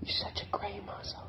You're such a gray muzzle.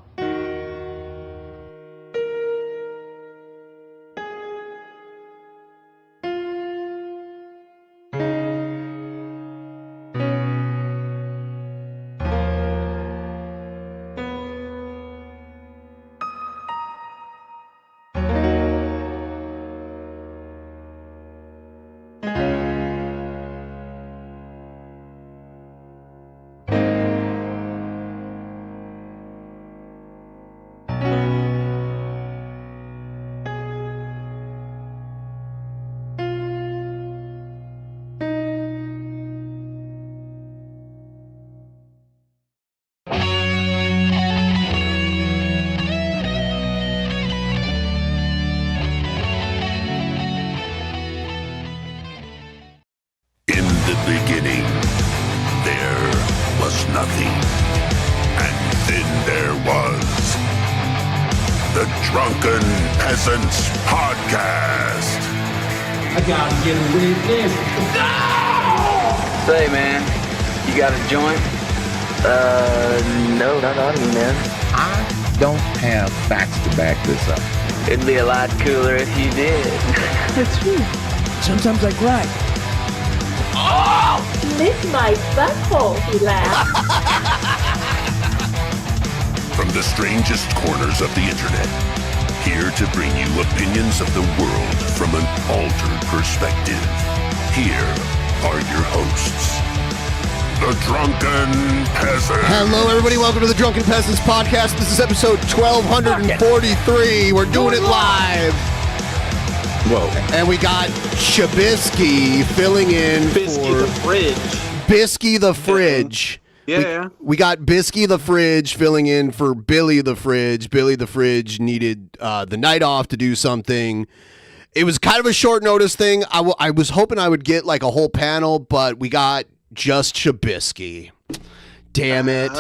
Drunken Peasants Podcast. I gotta get a witness. No! Say, man, you got a joint? No, not on me, man. I don't have facts to back this up. It'd be a lot cooler if you did. That's true. Sometimes I cry. Oh! Lick my butthole, he laughed. From the strangest corners of the internet, here to bring you opinions of the world from an altered perspective. Here are your hosts, the Drunken Peasants. Hello, everybody. Welcome to the Drunken Peasants Podcast. This is episode 1243. We're doing it live. Whoa. And we got Shabisky filling in Bisky for... the Fridge. Bisky the Fridge. Yeah. We got Bisky the Fridge filling in for Billy the Fridge. Billy the Fridge needed the night off to do something. It was kind of a short notice thing. I was hoping I would get like a whole panel, but we got just Shabisky. Damn it.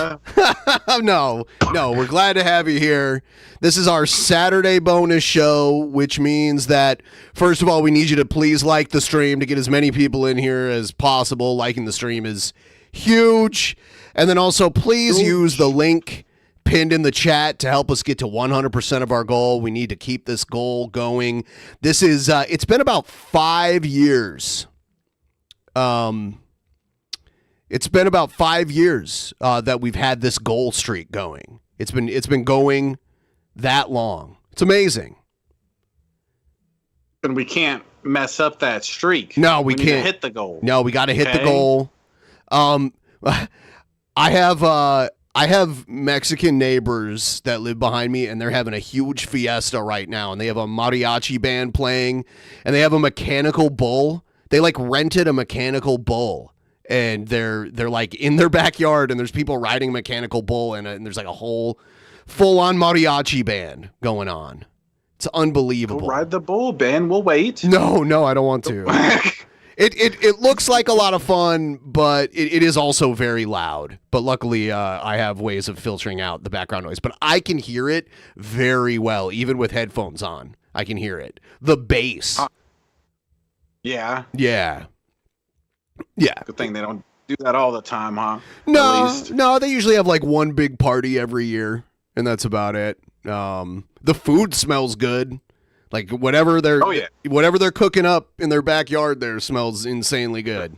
No, we're glad to have you here. This is our Saturday bonus show, which means that, first of all, we need you to please like the stream to get as many people in here as possible. Liking the stream is huge. And then also, please use the link pinned in the chat to help us get to 100% of our goal. We need to keep this goal going. This is, it's been about 5 years. It's been about 5 years that we've had this goal streak going. It's been going that long. It's amazing. And we can't mess up that streak. No, we can't need to hit the goal. No, we got to hit the goal. I have Mexican neighbors that live behind me, and they're having a huge fiesta right now, and they have a mariachi band playing, and they have a mechanical bull. They like rented a mechanical bull, and they're like in their backyard, and there's people riding a mechanical bull, and there's like a whole full-on mariachi band going on. It's unbelievable. Go ride the bull, Ben. We'll wait. No, I don't want to. It looks like a lot of fun, but it is also very loud. But luckily, I have ways of filtering out the background noise. But I can hear it very well, even with headphones on. I can hear it. The bass. Yeah. Yeah. Good thing they don't do that all the time, huh? No, they usually have like one big party every year, and that's about it. The food smells good. Like whatever they're cooking up in their backyard there smells insanely good.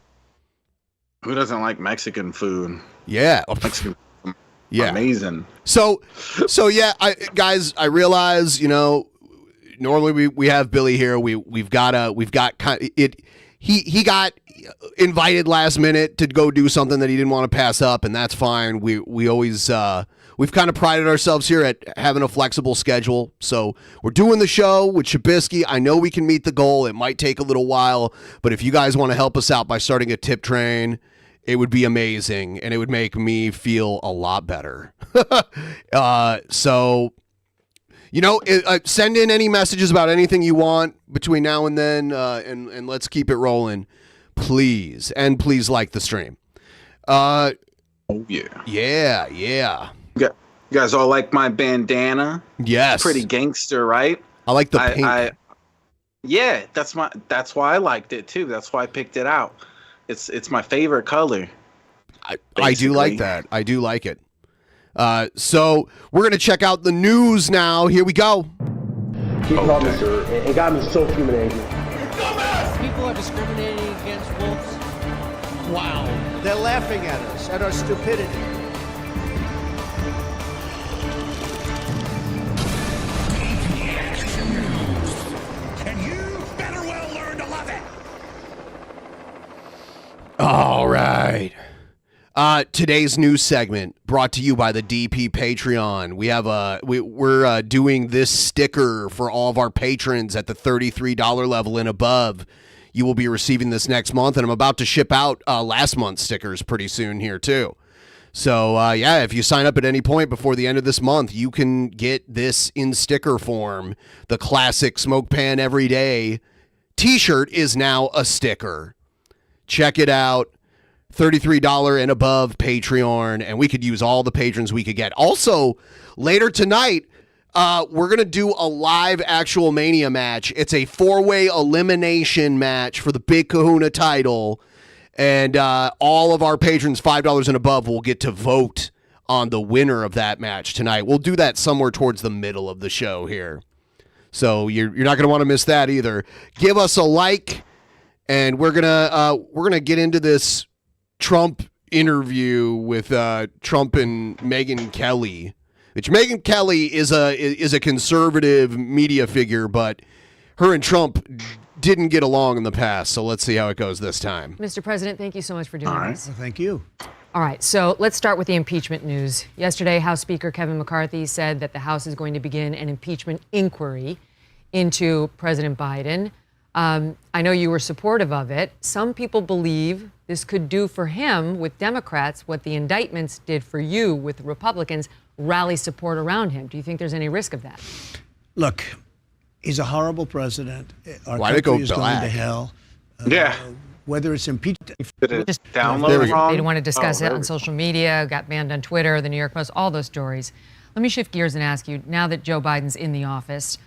Who doesn't like Mexican food? Yeah. Mexican food. Yeah. Amazing. So yeah, I realize, normally we have Billy here. We've got kind of it. He got invited last minute to go do something that he didn't want to pass up, and that's fine. We always we've kind of prided ourselves here at having a flexible schedule. So we're doing the show with Shabisky. I know we can meet the goal. It might take a little while, but if you guys want to help us out by starting a tip train, it would be amazing, and it would make me feel a lot better. So, send in any messages about anything you want between now and then, and let's keep it rolling, please. And please like the stream. Oh, yeah. Yeah. You guys all like my bandana? Yes. Pretty gangster, right? I like the pink. Yeah, that's why I liked it too. That's why I picked it out. It's my favorite color. I do like that. I do like it. So we're going to check out the news now. Here we go. He called me, sir. It got me so fuming angry. People are discriminating against wolves. Wow. They're laughing at us, at our stupidity. And you better well learn to love it. All right. Today's news segment brought to you by the DP Patreon. We have we're doing this sticker for all of our patrons at the $33 level and above. You will be receiving this next month, and I'm about to ship out last month's stickers pretty soon here too. So yeah, if you sign up at any point before the end of this month, you can get this in sticker form. The classic Smoke Pan Everyday t-shirt is now a sticker. Check it out. $33 and above Patreon, and we could use all the patrons we could get. Also, later tonight, we're going to do a live actual Mania match. It's a 4-way elimination match for the Big Kahuna title, and all of our patrons, $5 and above, will get to vote on the winner of that match tonight. We'll do that somewhere towards the middle of the show here. So you're not going to want to miss that either. Give us a like, and we're gonna get into this Trump interview with Trump and Megyn Kelly, which Megyn Kelly is a conservative media figure, but her and Trump didn't get along in the past. So let's see how it goes this time. Mr. President, thank you so much for doing this. Well, thank you. All right, so let's start with the impeachment news. Yesterday, House Speaker Kevin McCarthy said that the House is going to begin an impeachment inquiry into President Biden. I know you were supportive of it. Some people believe this could do for him with Democrats what the indictments did for you with Republicans, rally support around him. Do you think there's any risk of that? Look, he's a horrible president. Our Why'd it go country is going black? to hell. Yeah. Whether it's impeachment. Just Download they wrong. didn't want to discuss Oh, it on social media, got banned on Twitter, the New York Post, all those stories. Let me shift gears and ask you, now that Joe Biden's in the office,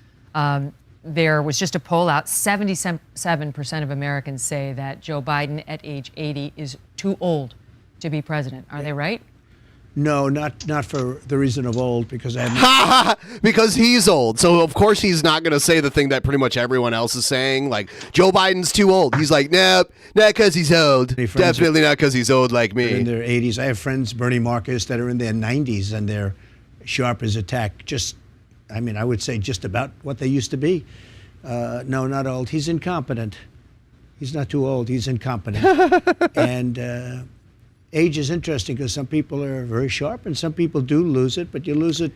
there was just a poll out, 77% of Americans say that Joe Biden at age 80 is too old to be president. Are they right? No, not for the reason of old, because I because he's old. So of course he's not going to say the thing that pretty much everyone else is saying, like Joe Biden's too old. He's like, nope, not because he's old. Definitely not because he's old like me. In their 80s. I have friends, Bernie Marcus, that are in their 90s, and they're sharp as a tack. I would say just about what they used to be. No, not old. He's incompetent. He's not too old. He's incompetent. And age is interesting because some people are very sharp and some people do lose it, but you lose it.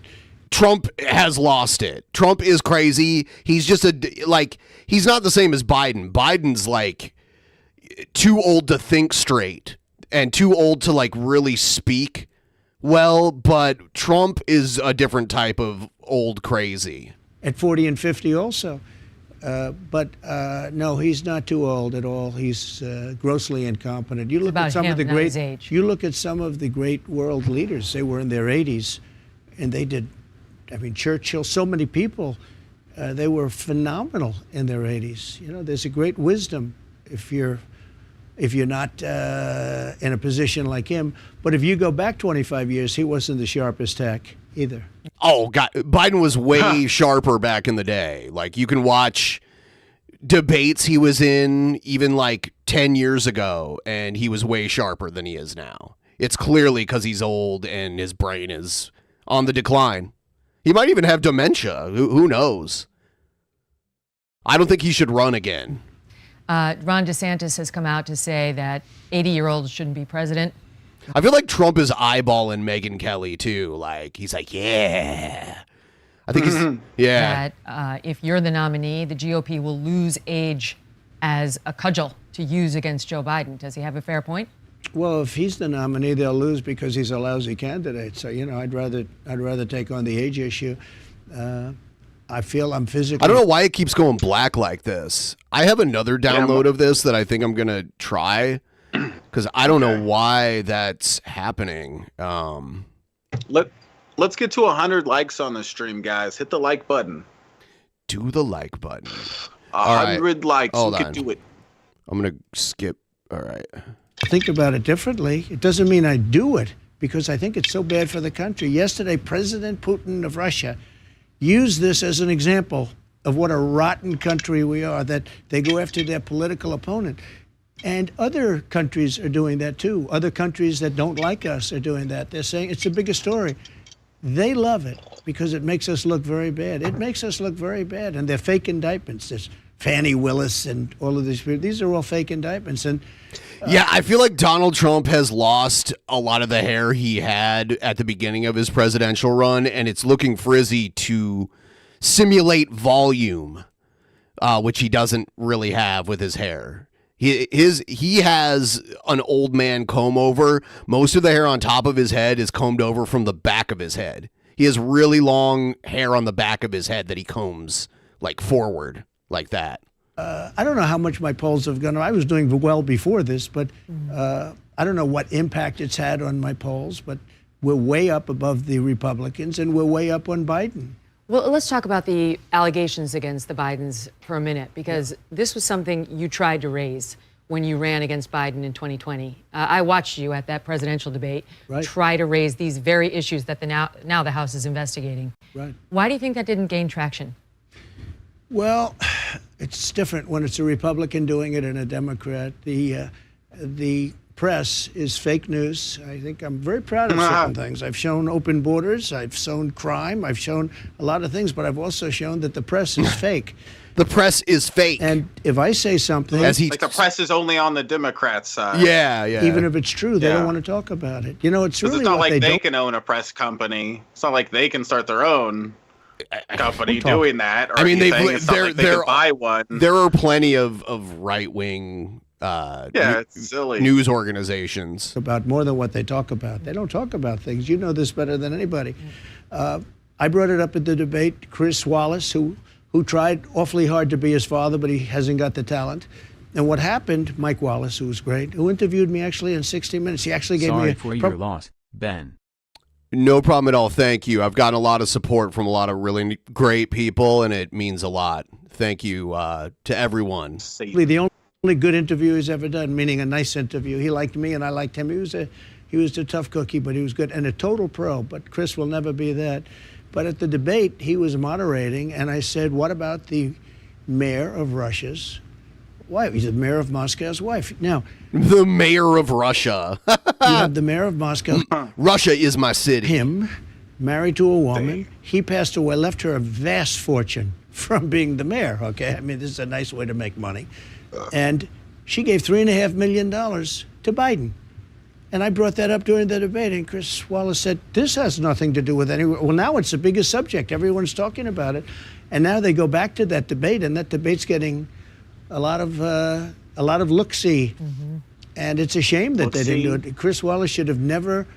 Trump has lost it. Trump is crazy. He's just he's not the same as Biden. Biden's like too old to think straight and too old to like really speak well, but Trump is a different type of old crazy. At 40 and 50 also. But no, he's not too old at all. He's grossly incompetent. You look at some of the great You look at some of the great world leaders. They were in their 80s, and they did. I mean, Churchill. So many people, they were phenomenal in their 80s. You know, there's a great wisdom if you're not in a position like him. But if you go back 25 years, he wasn't the sharpest tack either. Oh, God. Biden was way sharper back in the day. Like, you can watch debates he was in even like 10 years ago, and he was way sharper than he is now. It's clearly because he's old and his brain is on the decline. He might even have dementia. Who knows? I don't think he should run again. Ron DeSantis has come out to say that 80-year-olds shouldn't be president. I feel like Trump is eyeballing Megyn Kelly, too. Like, he's like, yeah. I think he's, yeah. That if you're the nominee, the GOP will lose age as a cudgel to use against Joe Biden. Does he have a fair point? Well, if he's the nominee, they'll lose because he's a lousy candidate. So, you know, I'd rather take on the age issue. I feel I'm physically... I don't know why it keeps going black like this. I have another download of this that I think I'm going to try because I don't know why that's happening. Let's get to 100 likes on the stream, guys. Hit the like button. Do the like button. 100 likes. Hold you on. can do it. I'm going to skip. All right. think about it differently. It doesn't mean I do it because I think it's so bad for the country. Yesterday, President Putin of Russia used this as an example of what a rotten country we are, that they go after their political opponent. And other countries are doing that too. Other countries that don't like us are doing that. They're saying it's the biggest story. They love it because it makes us look very bad. It makes us look very bad. And they're fake indictments. There's Fannie Willis and all of these people. These are all fake indictments. And yeah, I feel like Donald Trump has lost a lot of the hair he had at the beginning of his presidential run, and it's looking frizzy to simulate volume, which he doesn't really have with his hair. He has an old man comb over. Most of the hair on top of his head is combed over from the back of his head. He has really long hair on the back of his head that he combs like forward like that. I don't know how much my polls have gone. I was doing well before this, but I don't know what impact it's had on my polls, but we're way up above the Republicans and we're way up on Biden. Well, let's talk about the allegations against the Bidens for a minute, because this was something you tried to raise when you ran against Biden in 2020. I watched you at that presidential debate try to raise these very issues that now the House is investigating. Right. Why do you think that didn't gain traction? Well, it's different when it's a Republican doing it and a Democrat. The press is fake news. I think I'm very proud of certain things. I've shown open borders. I've shown crime. I've shown a lot of things, but I've also shown that the press is fake. The press is fake. And if I say something... like the press is only on the Democrat side. Yeah. Even if it's true, they don't want to talk about it. You know, it's really it's not what like they can own a press company. It's not like they can start their own company doing that. Or I mean, it's not like they could buy one. There are plenty of right-wing it's silly. news organizations. About more than what they talk about. They don't talk about things. You know this better than anybody. I brought it up at the debate. Chris Wallace, who tried awfully hard to be his father, but he hasn't got the talent. And what happened, Mike Wallace, who was great, who interviewed me actually in 60 Minutes. He actually gave me Sorry for your loss, Ben. No problem at all. Thank you. I've gotten a lot of support from a lot of really great people, and it means a lot. Thank you to everyone. The only good interview he's ever done, meaning a nice interview. He liked me, and I liked him. He was a tough cookie, but he was good, and a total pro. But Chris will never be that. But at the debate, he was moderating, and I said, what about the mayor of Russia's wife? He's the mayor of Moscow's wife. Now, the mayor of Russia. You have the mayor of Moscow. Russia is my city. Him, married to a woman. He passed away, left her a vast fortune from being the mayor, okay? I mean, this is a nice way to make money. And she gave $3.5 million to Biden. And I brought that up during the debate, and Chris Wallace said, this has nothing to do with anyone. Well, now it's the biggest subject. Everyone's talking about it. And now they go back to that debate, and that debate's getting a lot of look-see. Mm-hmm. And it's a shame that they didn't do it. Chris Wallace should have never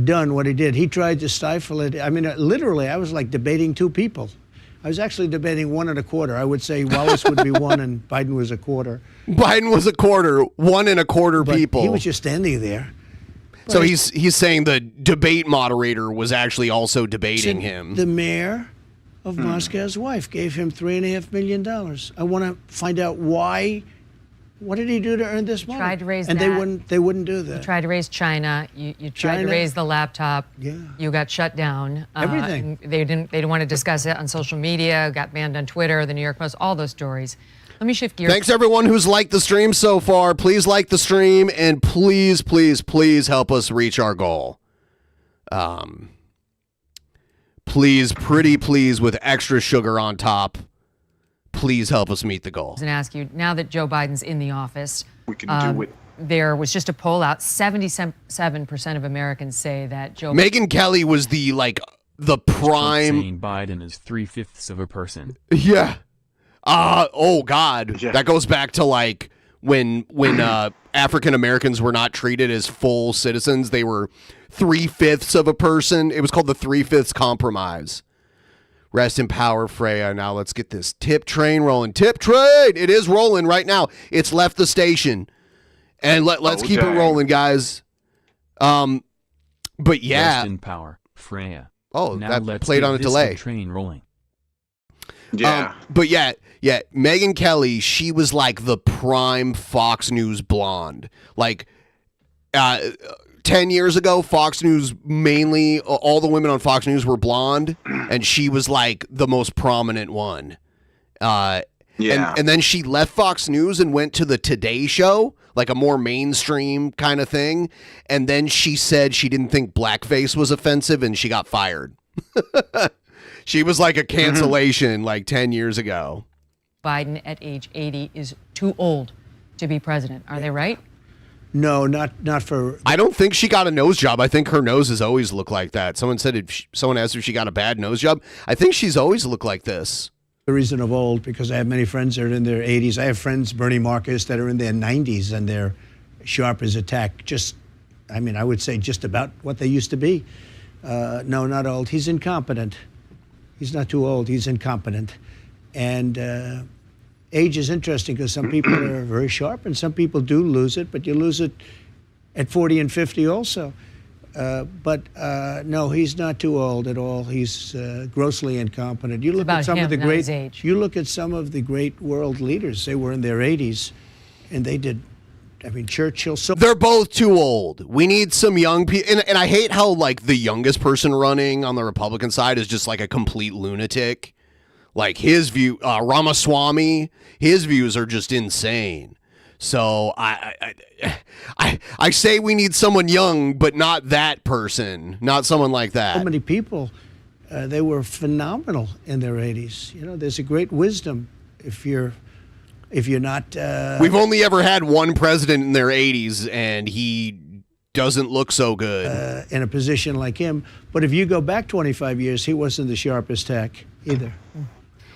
done what he did. He tried to stifle it. I mean, literally, I was like debating two people. I was actually debating 1 1/4. I would say Wallace would be 1 and Biden was 1/4. Biden was 1/4, 1 1/4 people. He was just standing there. So he's saying the debate moderator was actually also debating him. The mayor of Moscow's wife gave him $3.5 million. I want to find out why. What did he do to earn this money? Tried to raise and that. they wouldn't do that. You tried to raise China. You tried to raise the laptop. Yeah. You got shut down. Everything. They didn't want to discuss it on social media. Got banned on Twitter. The New York Post. All those stories. Let me shift gears. Thanks everyone who's liked the stream so far. Please like the stream and please, please, please help us reach our goal. Please, pretty please, with extra sugar on top. Please help us meet the goal. And ask you, now that Joe Biden's in the office, we can do it. There was just a poll out. 77% of Americans say that Joe. Megyn Kelly was the prime. Saying Biden is 3/5 of a person. Yeah. Oh God. Yeah. That goes back to like when African Americans were not treated as full citizens. They were 3/5 of a person. It was called the 3/5 compromise. Rest in power, Freya. Now let's get this tip train rolling. Tip train! It is rolling right now. It's left the station. And let's keep it rolling, guys. But yeah. Rest in power, Freya. Oh, now that played on a delay. Train rolling. Yeah. But yeah, Megyn Kelly, she was like the prime Fox News blonde. Like, 10 10 years ago, Fox News mainly, all the women on Fox News were blonde, and she was like the most prominent one. And then she left Fox News and went to the Today Show, like a more mainstream kind of thing. And then she said she didn't think blackface was offensive, and she got fired. She was like a cancellation like 10 years ago. Biden at age 80 is too old to be president. Are they right? No, not for. I don't think she got a nose job. I think her nose has always looked like that. Someone said someone asked if she got a bad nose job. I think she's always looked like this. The reason of old, because I have many friends that are in their 80s. I have friends, Bernie Marcus, that are in their 90s, and they're sharp as a tack. I would say just about what they used to be. No, not old. He's incompetent. He's not too old. He's incompetent. And age is interesting because some people are very sharp and some people do lose it, but you lose it at 40 and 50 also. No, he's not too old at all. He's grossly incompetent. You look at some of the great. You look at some of the great world leaders. They were in their 80s, and they did. I mean, Churchill. They're both too old. We need some young people. And I hate how like the youngest person running on the Republican side is just like a complete lunatic. Like his view, Ramaswamy, his views are just insane. So I say we need someone young, but not that person, not someone like that. So many people, they were phenomenal in their 80s. You know, there's a great wisdom if you're not. We've only ever had one president in their 80s, and he doesn't look so good in a position like him. But if you go back 25 years, he wasn't the sharpest tack either.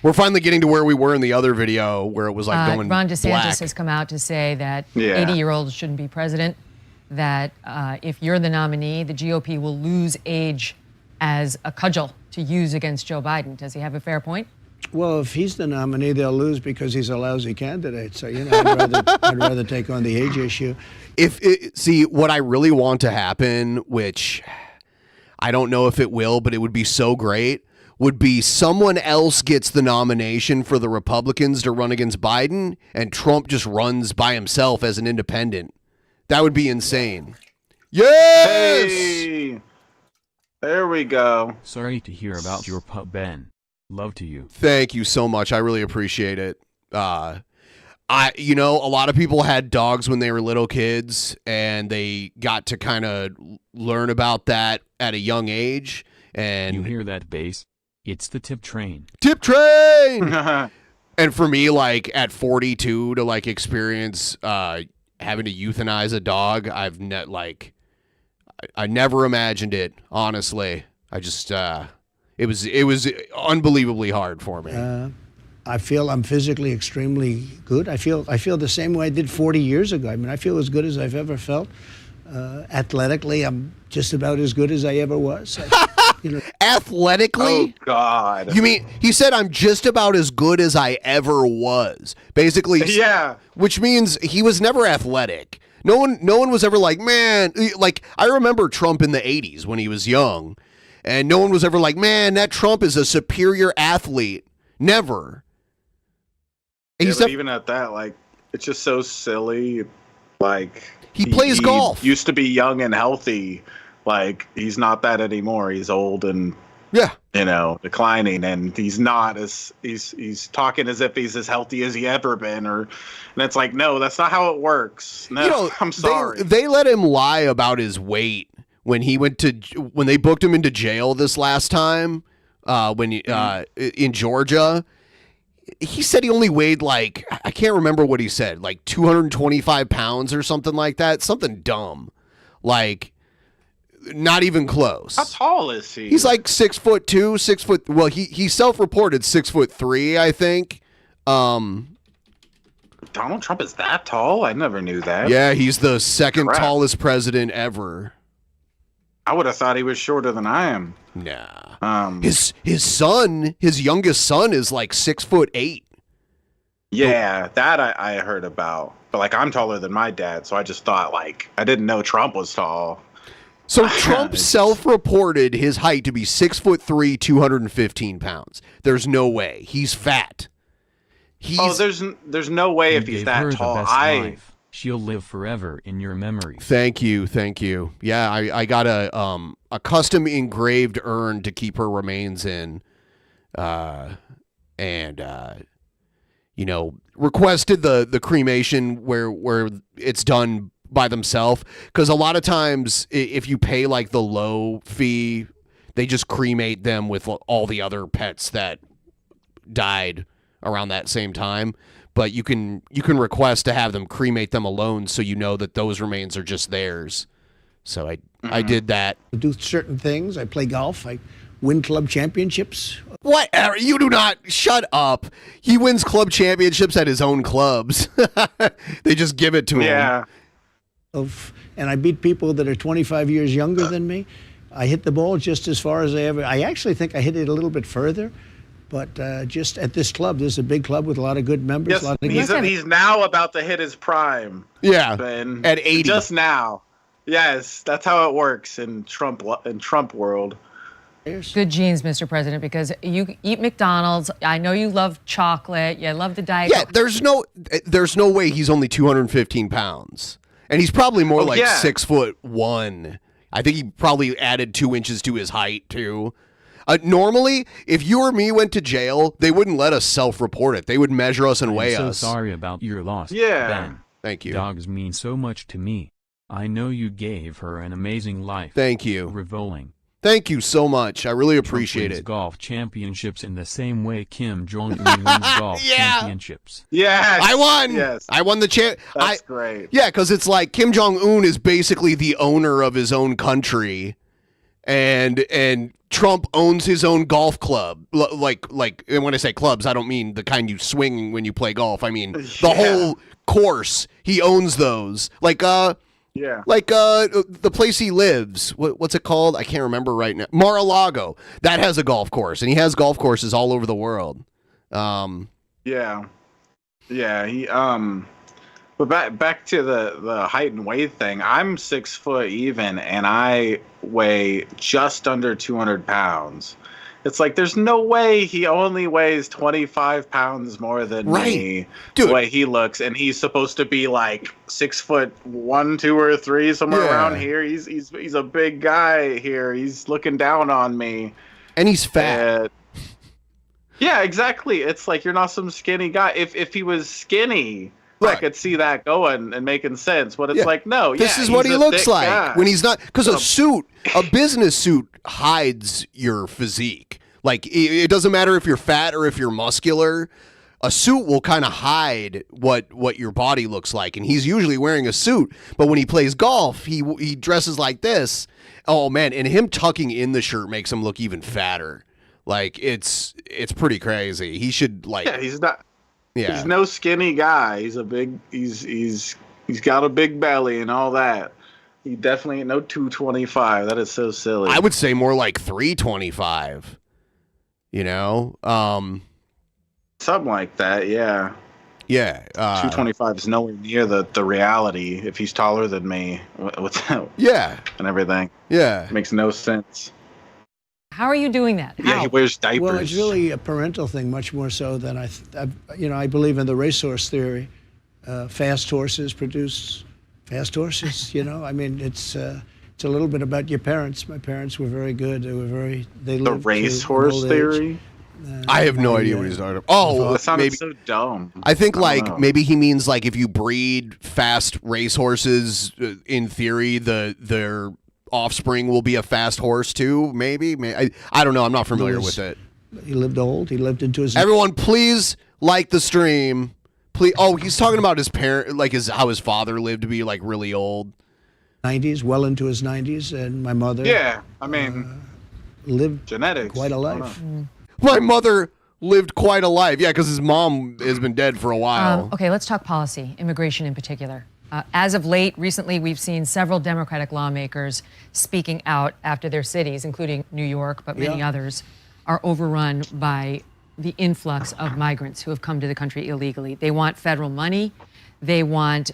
We're finally getting to where we were in the other video where it was like going Ron DeSantis black. has come out to say that 80-year-olds shouldn't be president, that if you're the nominee, the GOP will lose age as a cudgel to use against Joe Biden. Does he have a fair point? Well, if he's the nominee, they'll lose because he's a lousy candidate. So, you know, I'd rather take on the age issue. See, what I really want to happen, which I don't know if it will, but it would be so great, would be someone else gets the nomination for the Republicans to run against Biden, and Trump just runs by himself as an independent. That would be insane. Yes! Hey! There we go. Sorry to hear about your pup, Ben. Love to you. Thank you so much. I really appreciate it. A lot of people had dogs when they were little kids, and they got to kind of learn about that at a young age. And you hear that bass? It's the tip train. Tip train! And for me, like at 42, to like experience having to euthanize a dog, I never imagined it. Honestly, I just it was unbelievably hard for me. I feel I'm physically extremely good. I feel the same way I did 40 years ago. I mean, I feel as good as I've ever felt. Athletically, I'm just about as good as I ever was. Athletically? Oh, God. You mean, he said I'm just about as good as I ever was. Basically, yeah. Which means he was never athletic. No one was ever like, man, like I remember Trump in the 80s when he was young, and no one was ever like, man, that Trump is a superior athlete. Never. Yeah, but even at that, like, it's just so silly. Like, he plays golf. Used to be young and healthy. Like, he's not that anymore. He's old and declining, and he's not as he's talking as if he's as healthy as he ever been. And it's like, no, that's not how it works. No, I'm sorry. They let him lie about his weight when they booked him into jail this last time in Georgia. He said he only weighed like, I can't remember what he said, like 225 pounds or something like that. Something dumb. Like, not even close. How tall is he? He's like 6'2", 6 foot. Well, he self-reported 6'3", I think. Donald Trump is that tall? I never knew that. Yeah, he's the second tallest president ever. I would have thought he was shorter than I am. Nah. His youngest son is like 6'8". Yeah, that I heard about. But like, I'm taller than my dad, so I just thought, like, I didn't know Trump was tall. So Trump self-reported his height to be 6'3", 215 pounds. There's no way. He's fat. There's no way if he's that tall. She'll live forever in your memory. Thank you. Yeah, I got a custom engraved urn to keep her remains in, and requested the cremation where it's done by themselves, because a lot of times if you pay like the low fee, they just cremate them with all the other pets that died around that same time. But you can request to have them cremate them alone, so you know that those remains are just theirs. So I did that. I do certain things. I play golf. I win club championships. What? You do not. Shut up. He wins club championships at his own clubs. They just give it to him. Yeah. And I beat people that are 25 years younger than me. I hit the ball just as far as I actually think I hit it a little bit further. But just at this club, this is a big club with a lot of good members. Yes, he's now about to hit his prime. Yeah, Ben, at 80. Just now. Yes, that's how it works in Trump world. Good genes, Mr. President, because you eat McDonald's. I know you love chocolate. You love the Diet Coke. Yeah, there's no way he's only 215 pounds. And he's probably more 6'1". I think he probably added 2 inches to his height, too. Normally, if you or me went to jail, they wouldn't let us self-report it. They would measure us and weigh us. I'm so sorry about your loss, Yeah. Ben. Thank you. Dogs mean so much to me. I know you gave her an amazing life. Thank you. Revoling. Thank you so much. I really appreciate Trump wins it. golf championships in the same way Kim Jong-un wins golf championships. Yes. I won. Yes. I won the champ. That's great. Yeah, because it's like Kim Jong-un is basically the owner of his own country, and Trump owns his own golf club. Like, and when I say clubs, I don't mean the kind you swing when you play golf. I mean the whole course. He owns those. The place he lives. What's it called? I can't remember right now. Mar-a-Lago. That has a golf course, and he has golf courses all over the world. Yeah. He but back to the height and weight thing. I'm 6 foot even, and I weigh just under 200 pounds. It's like there's no way he only weighs 25 pounds more than me. Dude. The way he looks, and he's supposed to be like 6'1", 2 or 3, somewhere around here. He's a big guy here. He's looking down on me, and he's fat. Yeah, exactly. It's like you're not some skinny guy. If he was skinny, I could see that going and making sense. But it's like, no, this is what he looks like when he's not. Because a business suit hides your physique. Like, it doesn't matter if you're fat or if you're muscular. A suit will kind of hide what your body looks like. And he's usually wearing a suit. But when he plays golf, he dresses like this. Oh, man. And him tucking in the shirt makes him look even fatter. Like, it's pretty crazy. He should, like... Yeah, he's not... Yeah. He's no skinny guy. He's a big. He's got a big belly and all that. He definitely ain't no 225. That is so silly. I would say more like 325. Something like that. Yeah. Yeah. 225 is nowhere near the reality. If he's taller than me, yeah, and everything. Yeah, makes no sense. How are you doing that? Yeah, he wears diapers. Well, it's really a parental thing, much more so than I believe in the racehorse theory. Fast horses produce fast horses. I mean, it's a little bit about your parents. My parents were very good. They lived the racehorse theory. I have no idea what he's talking about. Oh, that sounded maybe so dumb. I think maybe he means like if you breed fast racehorses, in theory, their offspring will be a fast horse too. Maybe. I don't know. I'm not familiar with it. He lived old. He lived into his. Everyone, please like the stream. Please. Oh, he's talking about his parent, like how his father lived to be like really old. 90s, well into his 90s, and my mother. Yeah, I mean, lived genetics. Quite a life. My mother lived quite a life. Yeah, because his mom has been dead for a while. Okay, let's talk policy, immigration in particular. As of late, recently, we've seen several Democratic lawmakers speaking out after their cities, including New York, but many others, are overrun by the influx of migrants who have come to the country illegally. They want federal money. They want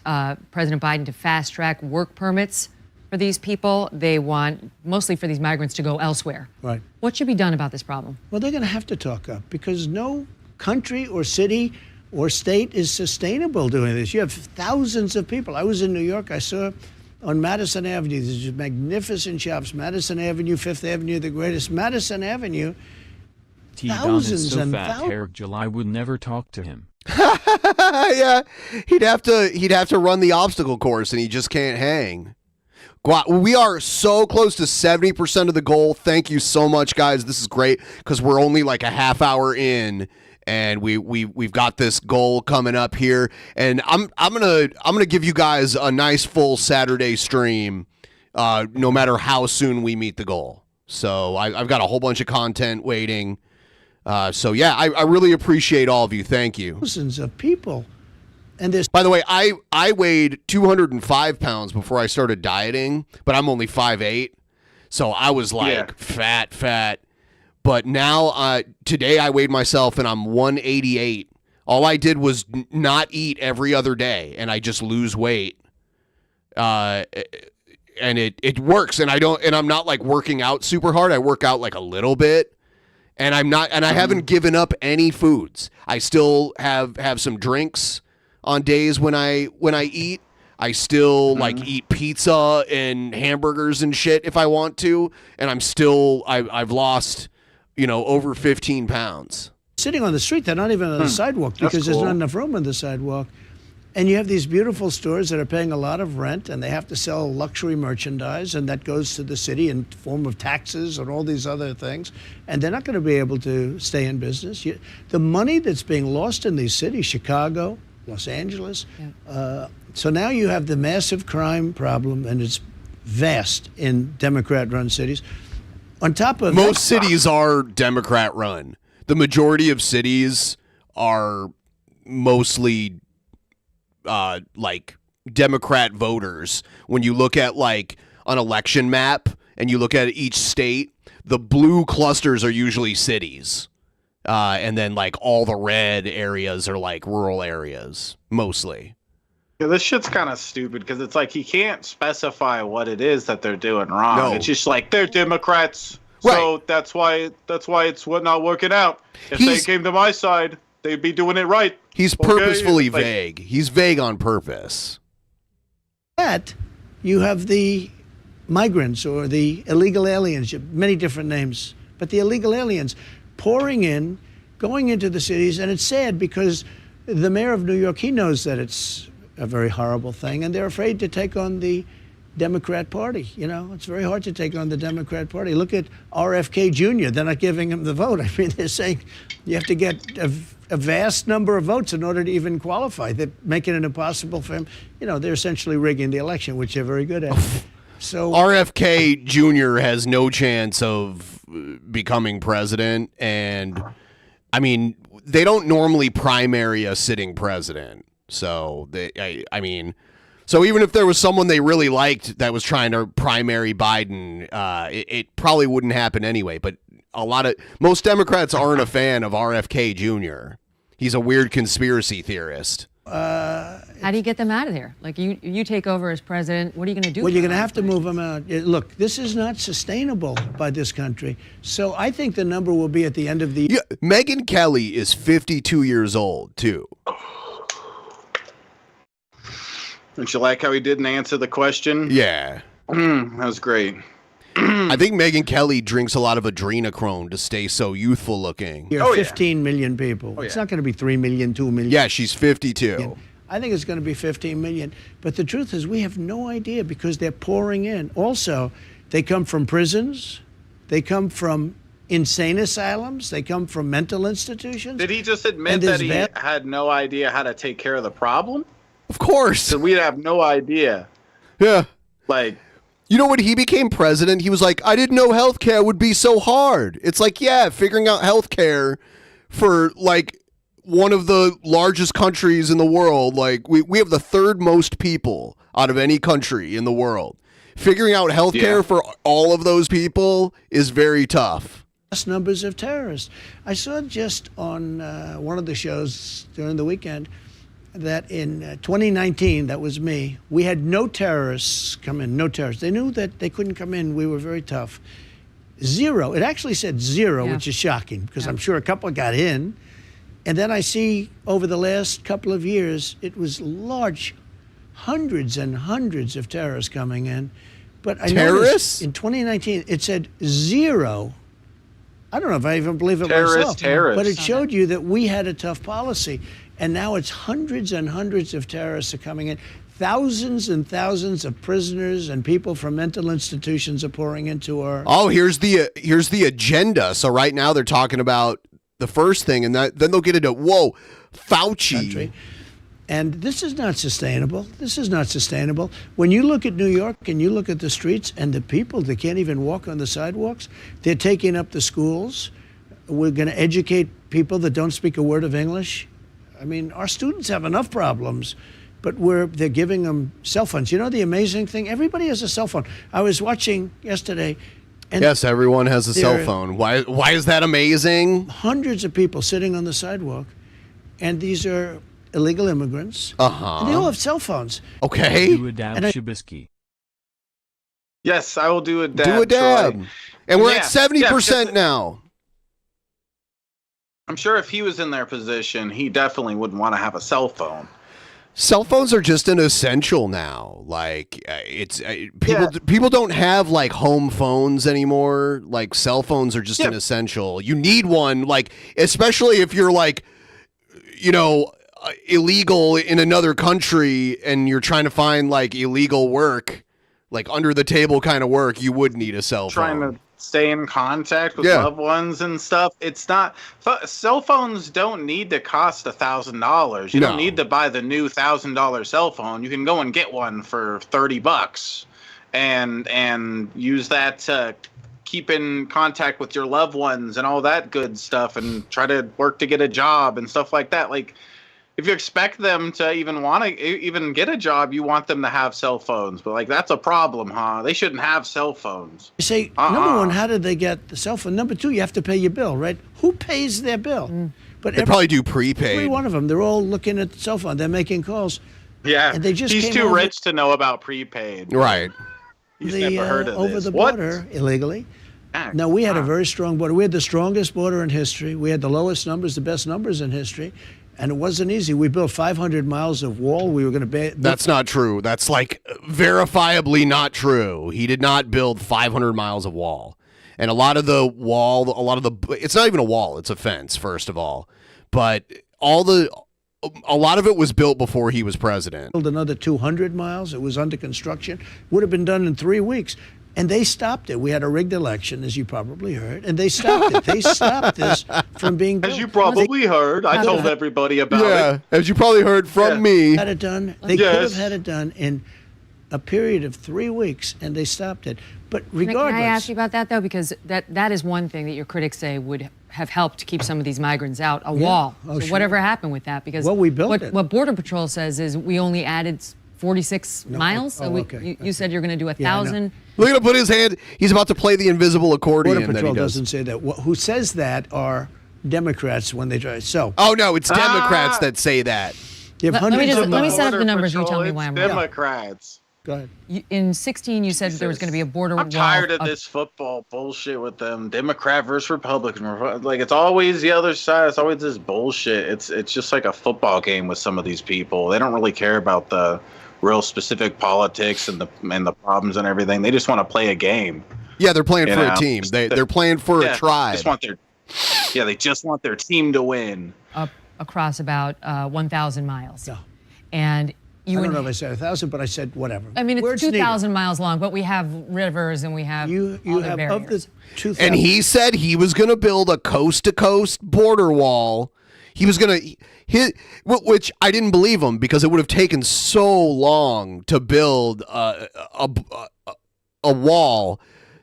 President Biden to fast-track work permits for these people. They want, mostly for these migrants, to go elsewhere. Right. What should be done about this problem? Well, they're going to have to talk up because no country or city or state is sustainable doing this. You have thousands of people. I was in New York. I saw on Madison Avenue, these magnificent shops. Madison Avenue, Fifth Avenue, the greatest. Madison Avenue, thousands and thousands. Eric July would never talk to him. Yeah, he'd have to run the obstacle course, and he just can't hang. We are so close to 70% of the goal. Thank you so much, guys. This is great because we're only like a half hour in, and we've got this goal coming up here. And I'm gonna give you guys a nice full Saturday stream, no matter how soon we meet the goal. So I've got a whole bunch of content waiting. So yeah, I really appreciate all of you. Thank you. Thousands of people. And this, by the way, I weighed 205 pounds before I started dieting, but I'm only 5'8", so I was like fat. But now today I weighed myself and I'm 188. All I did was not eat every other day, and I just lose weight. And it works, and I'm not like working out super hard. I work out like a little bit. And I haven't given up any foods. I still have some drinks on days when I eat. I still like eat pizza and hamburgers and shit if I want to, and I've lost, over 15 pounds. Sitting on the street, they're not even on the sidewalk because there's not enough room on the sidewalk. And you have these beautiful stores that are paying a lot of rent, and they have to sell luxury merchandise, and that goes to the city in form of taxes and all these other things. And they're not going to be able to stay in business. The money that's being lost in these cities, Chicago, Los Angeles. So now you have the massive crime problem, and it's vast in Democrat-run cities. On top of most cities are Democrat-run. The majority of cities are mostly like Democrat voters. When you look at like an election map and you look at each state, the blue clusters are usually cities. And then like all the red areas are like rural areas, mostly. Yeah, this shit's kind of stupid because it's like he can't specify what it is that they're doing wrong. No. It's just like they're Democrats, so right. that's why it's not working out. If they came to my side, they'd be doing it right. He's purposefully vague. He's vague on purpose. That you have the migrants or the illegal aliens, many different names, but the illegal aliens pouring in, going into the cities, and it's sad because the mayor of New York, he knows that it's a very horrible thing, and they're afraid to take on the Democrat Party. It's very hard to take on the Democrat Party. Look at RFK Jr. They're not giving him the vote. I mean, they're saying you have to get a vast number of votes in order to even qualify. They're making it impossible for him. They're essentially rigging the election, which they're very good at. So RFK Jr. has no chance of becoming president, and I mean, they don't normally primary a sitting president. So so even if there was someone they really liked that was trying to primary Biden, it probably wouldn't happen anyway. But most Democrats aren't a fan of RFK Jr. He's a weird conspiracy theorist. How do you get them out of there? Like you take over as president, what are you going to do? Well, you're going to have to move them out. Look, this is not sustainable by this country. So I think the number will be at the end of the year. Megyn Kelly is 52 years old, too. Don't you like how he didn't answer the question? Yeah. That was great. I think Megyn Kelly drinks a lot of adrenochrome to stay so youthful looking. You're 15 million people. It's not going to be 3 million, 2 million. Yeah, she's 52. I think it's going to be 15 million. But the truth is we have no idea because they're pouring in. Also, they come from prisons. They come from insane asylums. They come from mental institutions. Did he just admit that he had no idea how to take care of the problem? Of course. So we'd have no idea. Yeah. Like, when he became president, he was like, I didn't know healthcare would be so hard. It's like, yeah, figuring out healthcare for like one of the largest countries in the world. Like we have the third most people out of any country in the world. Figuring out healthcare for all of those people is very tough. Numbers of terrorists. I saw just on one of the shows during the weekend that in 2019, that was me, we had no terrorists come in, no terrorists. They knew that they couldn't come in. We were very tough. Zero. It actually said zero, which is shocking because I'm sure a couple got in. And then I see over the last couple of years, it was large, hundreds and hundreds of terrorists coming in. But I noticed in 2019, it said 0. I don't know if I even believe it myself. But it showed you that we had a tough policy. And now it's hundreds and hundreds of terrorists are coming in. Thousands and thousands of prisoners and people from mental institutions are pouring into our... Oh, here's the agenda. So right now they're talking about the first thing, and then they'll get into, whoa, Fauci. Country. And this is not sustainable. This is not sustainable. When you look at New York and you look at the streets and the people that can't even walk on the sidewalks, they're taking up the schools. We're going to educate people that don't speak a word of English. I mean, our students have enough problems, but they're giving them cell phones. You know the amazing thing? Everybody has a cell phone. I was watching yesterday. And yes, everyone has a cell phone. Why is that amazing? Hundreds of people sitting on the sidewalk, and these are illegal immigrants. And they all have cell phones. Okay. Do a dab, Shabisky. Yes, I will do a dab. Do a dab. Troy. And we're at 70% now. I'm sure if he was in their position, he definitely wouldn't want to have a cell phone. Cell phones are just an essential now. Like people don't have like home phones anymore. Like cell phones are just an essential. You need one, like especially if you're like, you know, illegal in another country and you're trying to find like illegal work, like under the table kind of work. You would need a cell phone. Trying to stay in contact with loved ones and stuff. It's not cell phones don't need to cost $1,000. You don't need to buy the new $1,000 cell phone. You can go and get one for $30 and use that to keep in contact with your loved ones and all that good stuff and try to work to get a job and stuff like that. Like if you expect them to even want to even get a job, you want them to have cell phones. But like that's a problem, huh? They shouldn't have cell phones. You say, number one, how did they get the cell phone? Number two, you have to pay your bill, right? Who pays their bill? But they probably do prepaid. Every one of them, they're all looking at the cell phone. They're making calls. Yeah, and they just he's too rich to know about prepaid. Right. He's never heard of over this. the border illegally. No, we had a very strong border. We had the strongest border in history. We had the lowest numbers, the best numbers in history. And it wasn't easy. We built 500 miles of wall. We were going to That's not true. That's like verifiably not true. He did not build 500 miles of wall. And a lot of the wall, it's not even a wall. It's a fence, first of all. But a lot of it was built before he was president. Built another 200 miles. It was under construction. Would have been done in 3 weeks. And they stopped it. We had a rigged election, as you probably heard, and they stopped it. They stopped this from being built. As you probably heard. I told everybody about it. Yeah, as you probably heard from me. Had it done. They could have had it done in a period of 3 weeks, and they stopped it. But regardless... Can I ask you about that, though? Because that is one thing that your critics say would have helped keep some of these migrants out, a wall. So whatever happened with that? Because we built it. What Border Patrol says is we only added 46 miles. So you said you're going to do 1,000. Look at him put his hand. He's about to play the invisible accordion. Border Patrol doesn't say that. Who says that are Democrats when they try. So. Oh no, it's Democrats that say that. You have let me set up the numbers. You tell me why I'm wrong. Democrats. Go ahead. In 2016, you said there was going to be a border wall. I'm tired of this football bullshit with them. Democrat versus Republican. Like it's always the other side. It's always this bullshit. It's just like a football game with some of these people. They don't really care about the real specific politics and the problems and everything. They just want to play a game. Yeah, they're playing for a team. They're playing for a tribe. They just want their team to win. Across about 1,000 miles. Yeah. And I don't know if I said 1,000, but I said whatever. I mean, it's 2,000 miles long, but we have rivers and we have you have barriers. Of the 2,000. And he said he was going to build a coast-to-coast border wall. He was going to which I didn't believe him because it would have taken so long to build a wall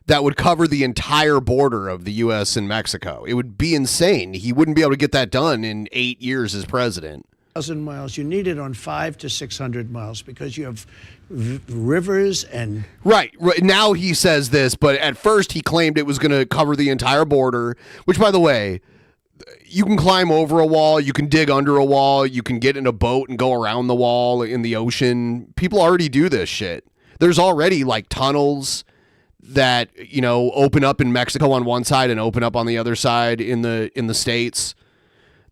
that would cover the entire border of the U.S. and Mexico. It would be insane. He wouldn't be able to get that done in 8 years as president. 1,000 miles. You need it on 500 to 600 miles because you have rivers and... Right. Now he says this, but at first he claimed it was going to cover the entire border, which, by the way... You can climb over a wall, you can dig under a wall, you can get in a boat and go around the wall in the ocean. People already do this shit. There's already like tunnels that, you know, open up in Mexico on one side and open up on the other side in the States.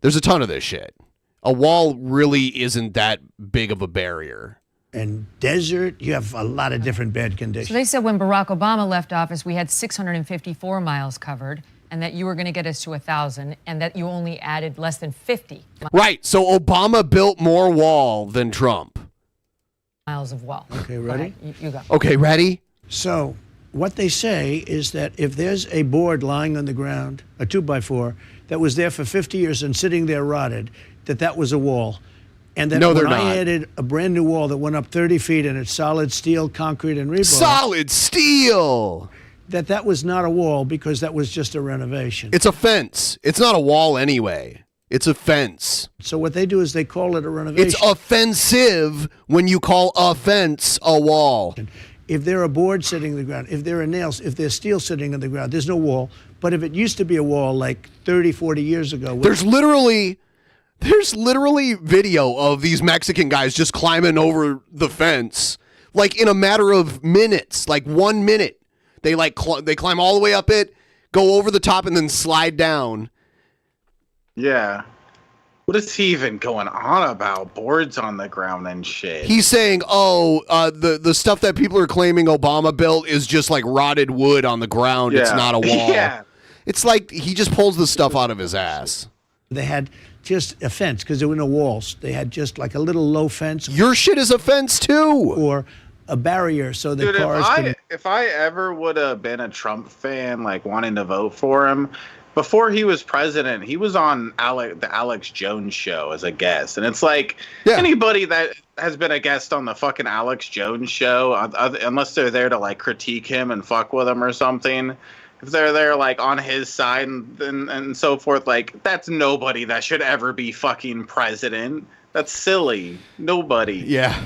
There's a ton of this shit. A wall really isn't that big of a barrier. And desert, you have a lot of different bad conditions. So they said when Barack Obama left office, we had 654 miles covered, and that you were going to get us to 1,000, and that you only added less than 50. Right. So Obama built more wall than Trump. Miles of wall. Okay, ready? You go. Okay, ready? So what they say is that if there's a board lying on the ground, a 2x4, that was there for 50 years and sitting there rotted, that was a wall. And then when I added a brand new wall that went up 30 feet and it's solid steel, concrete, and rebar. Solid steel! That was not a wall because that was just a renovation. It's a fence. It's not a wall anyway. It's a fence. So what they do is they call it a renovation. It's offensive when you call a fence a wall. If there are boards sitting on the ground, if there are nails, if there's steel sitting on the ground, there's no wall. But if it used to be a wall like 30, 40 years ago. There's literally video of these Mexican guys just climbing over the fence, like in a matter of minutes, like 1 minute. They they climb all the way up it, go over the top, and then slide down. Yeah. What is he even going on about? Boards on the ground and shit. He's saying, the stuff that people are claiming Obama built is just like rotted wood on the ground. Yeah. It's not a wall. Yeah. It's like he just pulls the stuff out of his ass. They had just a fence because there were no walls. They had just like a little low fence. Your shit is a fence too. Or a barrier so the cars if I ever would have been a Trump fan, like wanting to vote for him, before he was president, he was on the Alex Jones show as a guest. And it's like anybody that has been a guest on the fucking Alex Jones show, unless they're there to like critique him and fuck with him or something, if they're there like on his side and so forth, like that's nobody that should ever be fucking president. That's silly. Nobody. Yeah.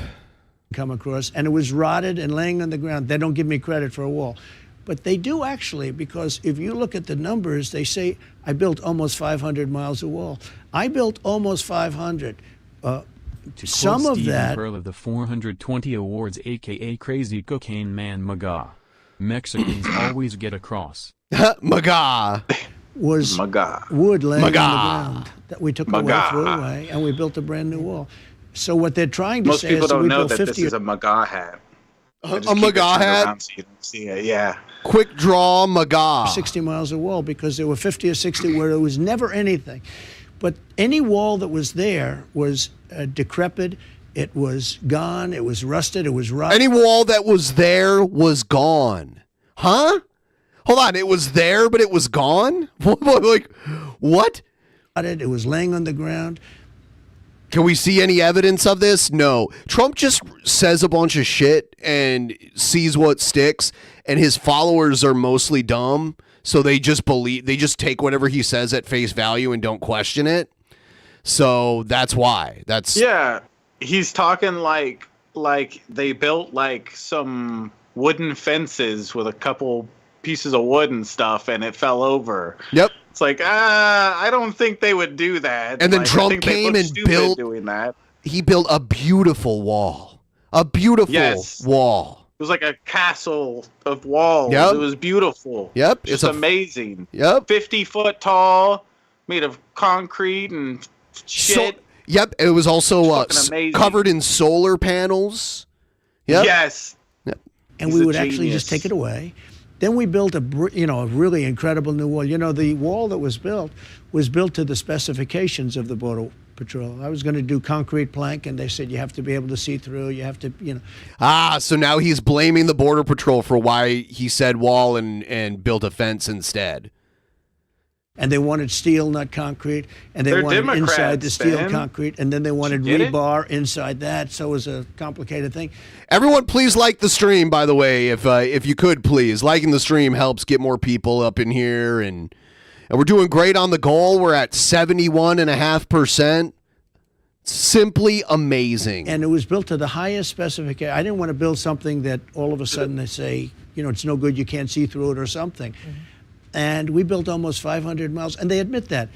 Come across, and it was rotted and laying on the ground. They don't give me credit for a wall. But they do actually, because if you look at the numbers, they say I built almost 500 miles of wall. I built almost 500. Some of that. Pearl of the 420 awards, aka Crazy Cocaine Man Maga. Mexicans always get across. Maga. Was wood laying on the ground that we took away, threw away, and we built a brand new wall. So what they're trying to Most say people is don't we know built that 50 this is a Maga hat. A Maga hat? So you don't see it. Yeah. Quick draw Maga. 60 miles of wall because there were 50 or 60 where there was never anything. But any wall that was there was decrepit. It was gone. It was rusted. It was rotten. Any wall that was there was gone. Huh? Hold on. It was there, but it was gone? Like, what? It was laying on the ground. Can we see any evidence of this? No. Trump just says a bunch of shit and sees what sticks, and his followers are mostly dumb, so they just take whatever he says at face value and don't question it. So that's why. Yeah. He's talking like they built like some wooden fences with a couple pieces of wood and stuff, and it fell over. Yep. It's like, I don't think they would do that. And then Trump came and built doing that. He built a beautiful wall. A beautiful wall. It was like a castle of walls. Yep. It was beautiful. Yep. It's amazing. Yep. 50-foot tall, made of concrete and shit. Yep. It was also covered in solar panels. Yep. Yes. Yep. And we would actually just take it away. Then we built a really incredible new wall. The wall that was built to the specifications of the Border Patrol. I was going to do concrete plank, and they said you have to be able to see through. You have to, so now he's blaming the Border Patrol for why he said wall and built a fence instead. And they wanted steel, not concrete. And they wanted Democrats, inside the steel Ben. concrete. And then they wanted rebar inside that. So it was a complicated thing. Everyone, please like the stream, by the way, if you could, please. Liking the stream helps get more people up in here. And we're doing great on the goal. We're at 71.5%. Simply amazing. And it was built to the highest specification. I didn't want to build something that all of a sudden they say, it's no good, you can't see through it or something. Mm-hmm. And we built almost 500 miles, and they admit that.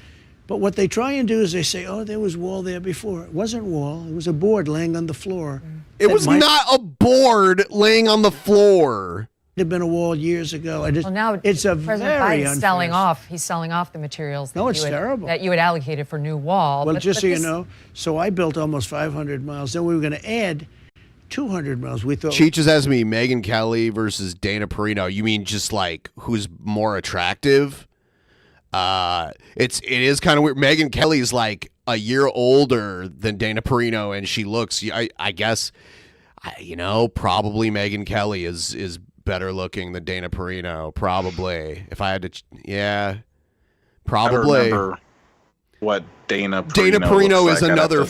But what they try and do is they say, there was wall there before. It wasn't wall. It was a board laying on the floor. It was not a board laying on the floor. have been a wall years ago. Well, now it's a President very Biden's selling off. He's selling off the materials terrible. that you had allocated for new wall. Well, just so you know, so I built almost 500 miles. Then we were going to add 200 miles. We thought. Cheech is asking me, Megyn Kelly versus Dana Perino. You mean just like who's more attractive? It is kind of weird. Megyn Kelly's like a year older than Dana Perino, and she looks. I guess, probably Megyn Kelly is better looking than Dana Perino. Probably, if I had to, probably. I remember what Dana Perino is like. another.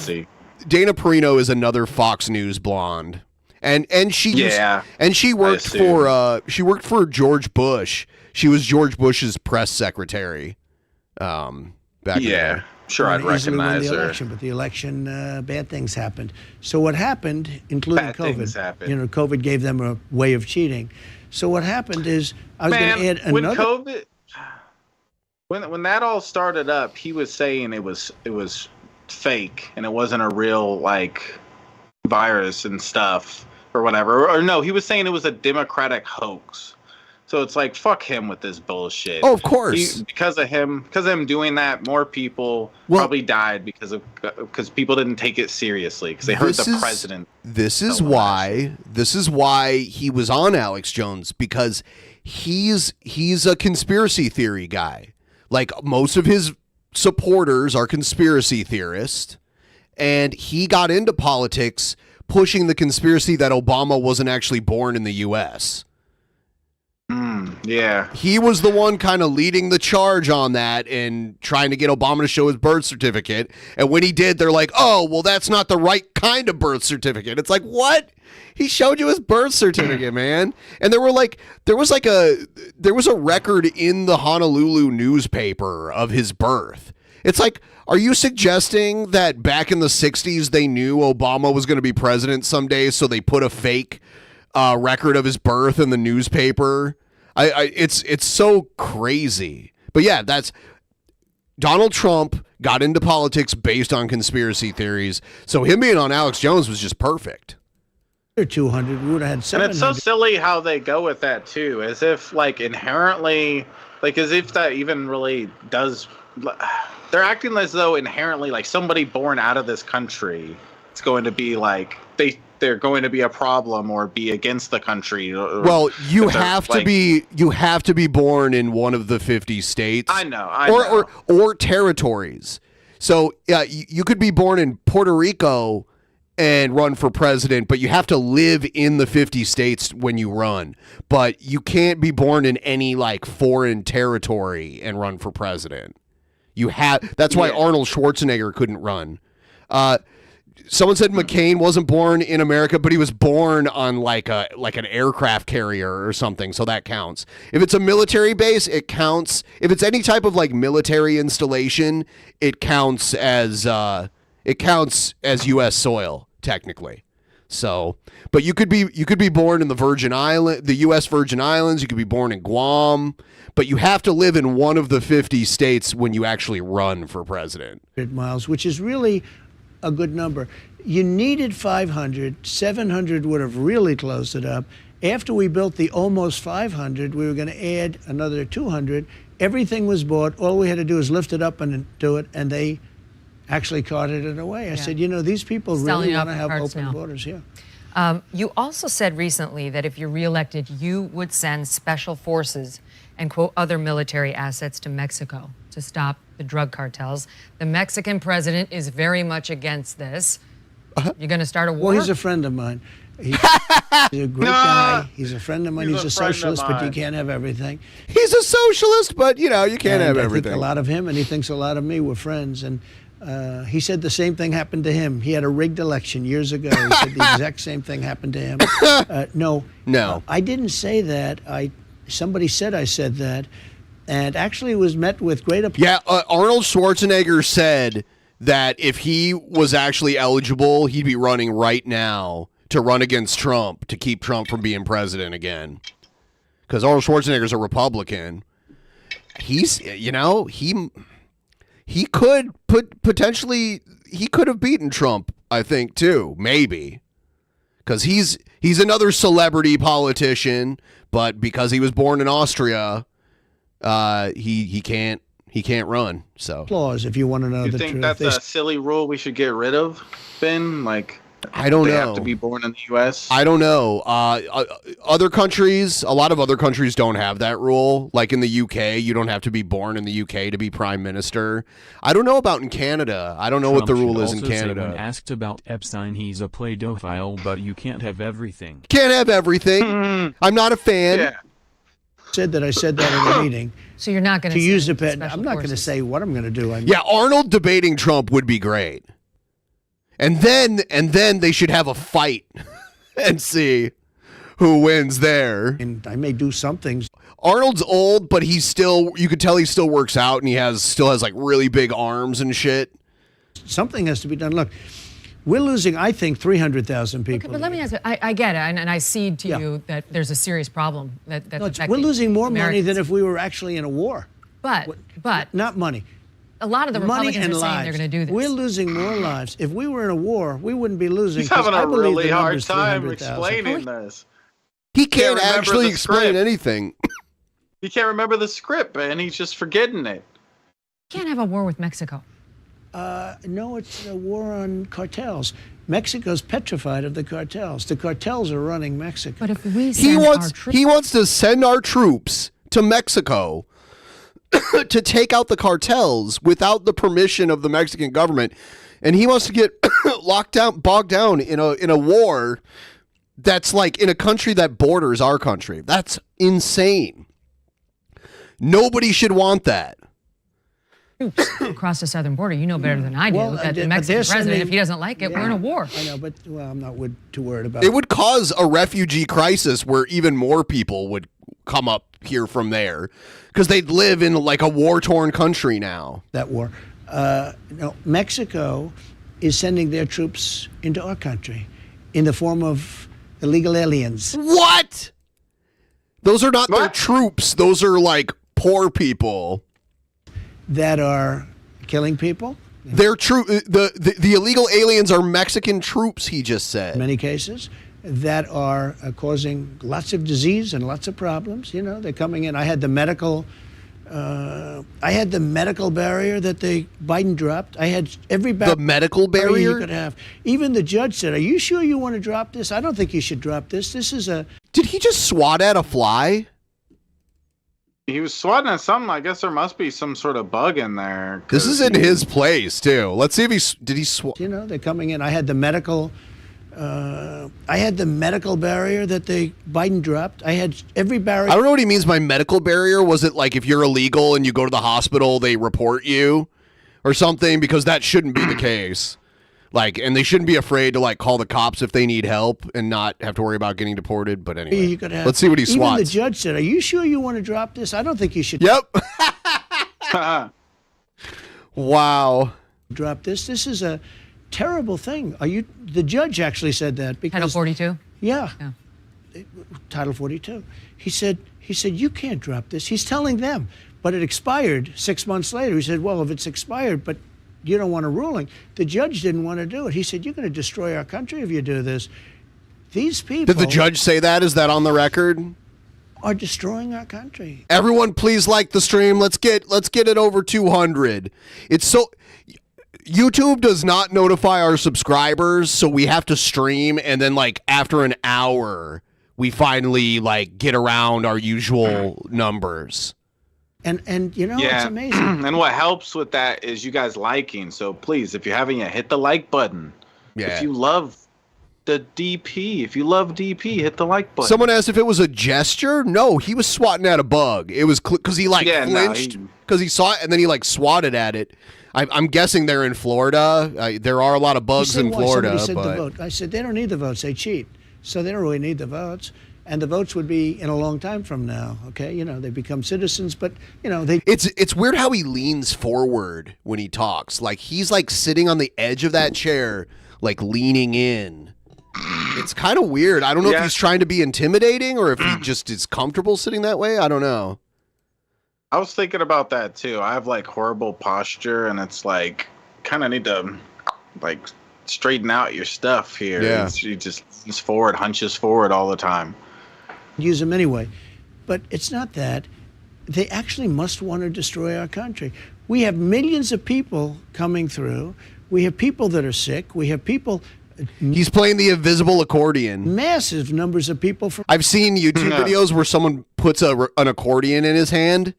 Dana Perino is another Fox News blonde, and she worked for George Bush. She was George Bush's press secretary. Back then. Sure, I'd recognize her. Election, but the election, bad things happened. So what happened, including COVID, COVID gave them a way of cheating. So what happened is I was going to add another. When that all started up, he was saying it was fake and it wasn't a real virus and stuff or whatever. Or no, he was saying it was a Democratic hoax. So it's like, fuck him with this bullshit. Oh, of course. Because of him doing that, more people probably died because people didn't take it seriously because they heard the president. This is why he was on Alex Jones, because he's a conspiracy theory guy. Like most of his supporters are conspiracy theorists, and he got into politics pushing the conspiracy that Obama wasn't actually born in the U.S. Yeah. He was the one kind of leading the charge on that and trying to get Obama to show his birth certificate. And when he did, they're like, oh, well, that's not the right kind of birth certificate. It's like, what? He showed you his birth certificate, man. And there was a record in the Honolulu newspaper of his birth. It's like, are you suggesting that back in the 60s they knew Obama was going to be president someday, so they put a fake record of his birth in the newspaper? It's so crazy. But yeah, that's Donald Trump got into politics based on conspiracy theories. So him being on Alex Jones was just perfect. 200, we would have had 700. And it's so silly how they go with that too, as if inherently, as if that even really does. They're acting as though inherently, somebody born out of this country, it's going to be they're going to be a problem or be against the country. Well, you have to be born in one of the 50 states. I know. Or territories. So you could be born in Puerto Rico and run for president, but you have to live in the 50 states when you run. But you can't be born in any foreign territory and run for president. That's why Arnold Schwarzenegger couldn't run. Someone said McCain wasn't born in America, but he was born on an aircraft carrier or something, so that counts. If it's a military base, it counts. If it's any type of military installation, it counts as U.S. soil technically. So, but you could be born in the U.S. Virgin Islands. You could be born in Guam, but you have to live in one of the 50 states when you actually run for president. Miles, which is really a good number. You needed 500. 700 would have really closed it up. After we built the almost 500, we were going to add another 200. Everything was bought. All we had to do was lift it up and do it, and they actually carted it away. I said, these people really want to have open borders. Yeah. You also said recently that if you're reelected, you would send special forces and, quote, other military assets to Mexico to stop the drug cartels. The Mexican president is very much against this. You're going to start a war? Well, he's a friend of mine. He's a great guy. He's a friend of mine. He's a socialist, but you can't have everything. He's a socialist, but, you can't have everything. I think a lot of him, and he thinks a lot of me. We're friends. And he said the same thing happened to him. He had a rigged election years ago. He said the exact same thing happened to him. No. I didn't say that. Somebody said I said that. And actually it was met with great applause. Yeah, Arnold Schwarzenegger said that if he was actually eligible, he'd be running right now to run against Trump to keep Trump from being president again. Because Arnold Schwarzenegger's a Republican. He's, he could potentially, he could have beaten Trump, I think, too. Maybe. because he's another celebrity politician, but because he was born in Austria, he can't run. So Applause if you want to know the truth. You think that's a silly rule we should get rid of, Ben? Like, I don't know. They have to be born in the U.S. I don't know. Other countries, a lot of other countries don't have that rule. Like in the U.K., you don't have to be born in the U.K. to be prime minister. I don't know about in Canada. I don't know what the rule is in Canada. When asked about Epstein, he's a pedophile, but you can't have everything. Can't have everything. I'm not a fan. Yeah. I said that in a meeting. So you're not going to use a pen. I'm not going to say what I'm going to do. Yeah, Arnold debating Trump would be great. And then they should have a fight and see who wins there. And I may do some things. Arnold's old, but you could tell he still works out, and he still has like really big arms and shit. Something has to be done. Look, we're losing, I think, 300,000 people. Okay, but let me ask you, I get it, and I cede to you that there's a serious problem that's affecting we're losing more money Americans. than if we were actually in a war. But not money. A lot of the Republicans are saying lives. they're going to do this. We're losing more lives. If we were in a war, we wouldn't be losing. He's having a really hard time time explaining this. He can't actually explain anything. He can't remember the script, and he's just forgetting it. You can't have a war with Mexico. No, it's a war on cartels. Mexico's petrified of the cartels. The cartels are running Mexico. But if we he wants to send our troops to Mexico to take out the cartels without the permission of the Mexican government, and he wants to get bogged down in a war that's like in a country that borders our country. That's insane. Nobody should want that. Across the southern border, you know better than I do that the Mexican president, if he doesn't like it, we're in a war. I know, but I'm not too worried about it. It would cause a refugee crisis where even more people would come up here from there because they'd live in like a war-torn country now. That war. No, Mexico is sending their troops into our country in the form of illegal aliens. What? Those are not their troops. Those are like poor people that are killing people. They're true. The illegal aliens are Mexican troops. He just said. In many cases, that are causing lots of disease and lots of problems. You know, they're coming in. I had the medical barrier that Biden dropped. I had every the medical barrier you could have. Even the judge said, "Are you sure you want to drop this? I don't think you should drop this. This is a." Did he just swat at a fly? He was swatting at something. I guess there must be some sort of bug in there. This is in his place too. Let's see if did he swat. You know, they're coming in. I had the medical barrier that Biden dropped. I had every barrier. I don't know what he means by medical barrier. Was it like if you're illegal and you go to the hospital, they report you or something? Because that shouldn't be the case. Like, and they shouldn't be afraid to like call the cops if they need help and not have to worry about getting deported. But anyway, you could have, let's see what he swats. Even the judge said, "Are you sure you want to drop this? I don't think you should." Yep. Wow. Drop this. This is a terrible thing. The judge actually said that because Title 42. Yeah. Title 42. He said you can't drop this. He's telling them, but it expired 6 months later. He said, well, if it's expired, but you don't want a ruling. The judge didn't want to do it. He said, you're going to destroy our country if you do this. These people. Did the judge say that? Is that on the record? Are destroying our country. Everyone, please like the stream. Let's get it over 200. It's so YouTube does not notify our subscribers, so we have to stream, and then like after an hour, we finally like get around our usual numbers. And you know, it's amazing. And what helps with that is you guys liking. So please, if you haven't yet, hit the like button. Yeah. If you love the DP, hit the like button. Someone asked if it was a gesture. No, he was swatting at a bug. It was because he like flinched because he saw it and then he like swatted at it. I'm guessing they're in Florida. There are a lot of bugs in Florida. Said the vote. I said they don't need the votes. They cheat, so they don't really need the votes. And the votes would be in a long time from now. Okay, you know, they become citizens, but you know they. It's weird how he leans forward when he talks. Like he's like sitting on the edge of that chair, like leaning in. It's kind of weird. I don't know if he's trying to be intimidating or if he just is comfortable sitting that way. I don't know. I was thinking about that too. I have like horrible posture, and it's like kind of need to like straighten out your stuff here. Yeah. He just leans forward, hunches forward all the time. Use them anyway. But it's not that. They actually must want to destroy our country. We have millions of people coming through. We have people that are sick. We have people. He's playing the invisible accordion. Massive numbers of people. I've seen YouTube videos where someone puts an accordion in his hand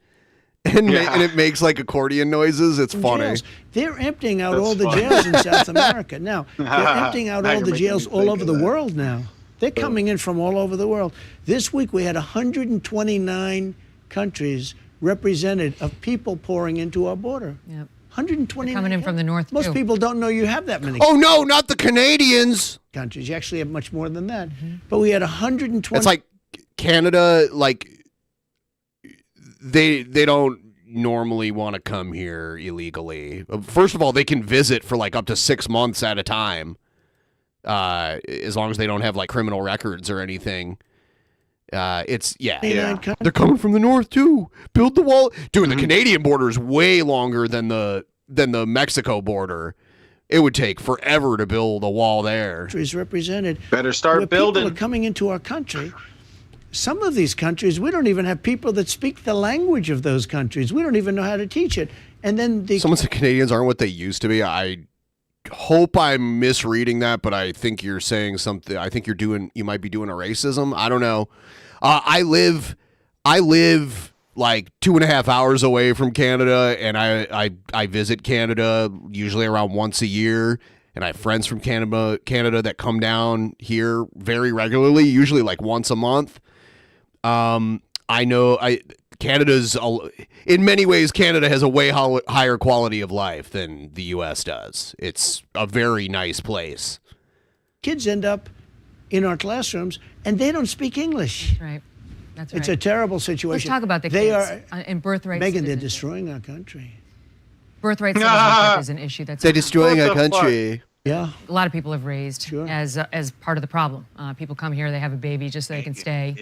and it makes like accordion noises. It's funny. Jails. They're emptying out all the jails in South America. Now, they're emptying out all the jails all over the world now. They're coming in from all over the world. This week we had 129 countries represented of people pouring into our border. Yep. 129 coming in from the north. Most people don't know you have that many. Oh no, not the Canadians. Countries. You actually have much more than that. But we had 120. It's like Canada, like they don't normally want to come here illegally. First of all, they can visit for like up to 6 months at a time, as long as they don't have like criminal records or anything. They're coming from the north too. Build the wall, dude. The Canadian border is way longer than the Mexico border. It would take forever to build a wall there. Countries represented. Better start building. People are coming into our country. Some of these countries, we don't even have people that speak the language of those countries. We don't even know how to teach it. And then someone said Canadians aren't what they used to be. I hope I'm misreading that, but I think you're saying something. I think you might be doing a racism. I don't know. I live like 2.5 hours away from Canada, and I visit Canada usually around once a year, and I have friends from Canada that come down here very regularly, usually like once a month. I know Canada's, in many ways, Canada has a way higher quality of life than the U.S. does. It's a very nice place. Kids end up in our classrooms, and they don't speak English. That's right. That's right. It's a terrible situation. Let's talk about the they kids and birthright. Megyn, they're destroying our country. Birthright citizenship is an issue that's they're destroying our country. Yeah, a lot of people have raised as part of the problem. People come here, they have a baby just so they can stay.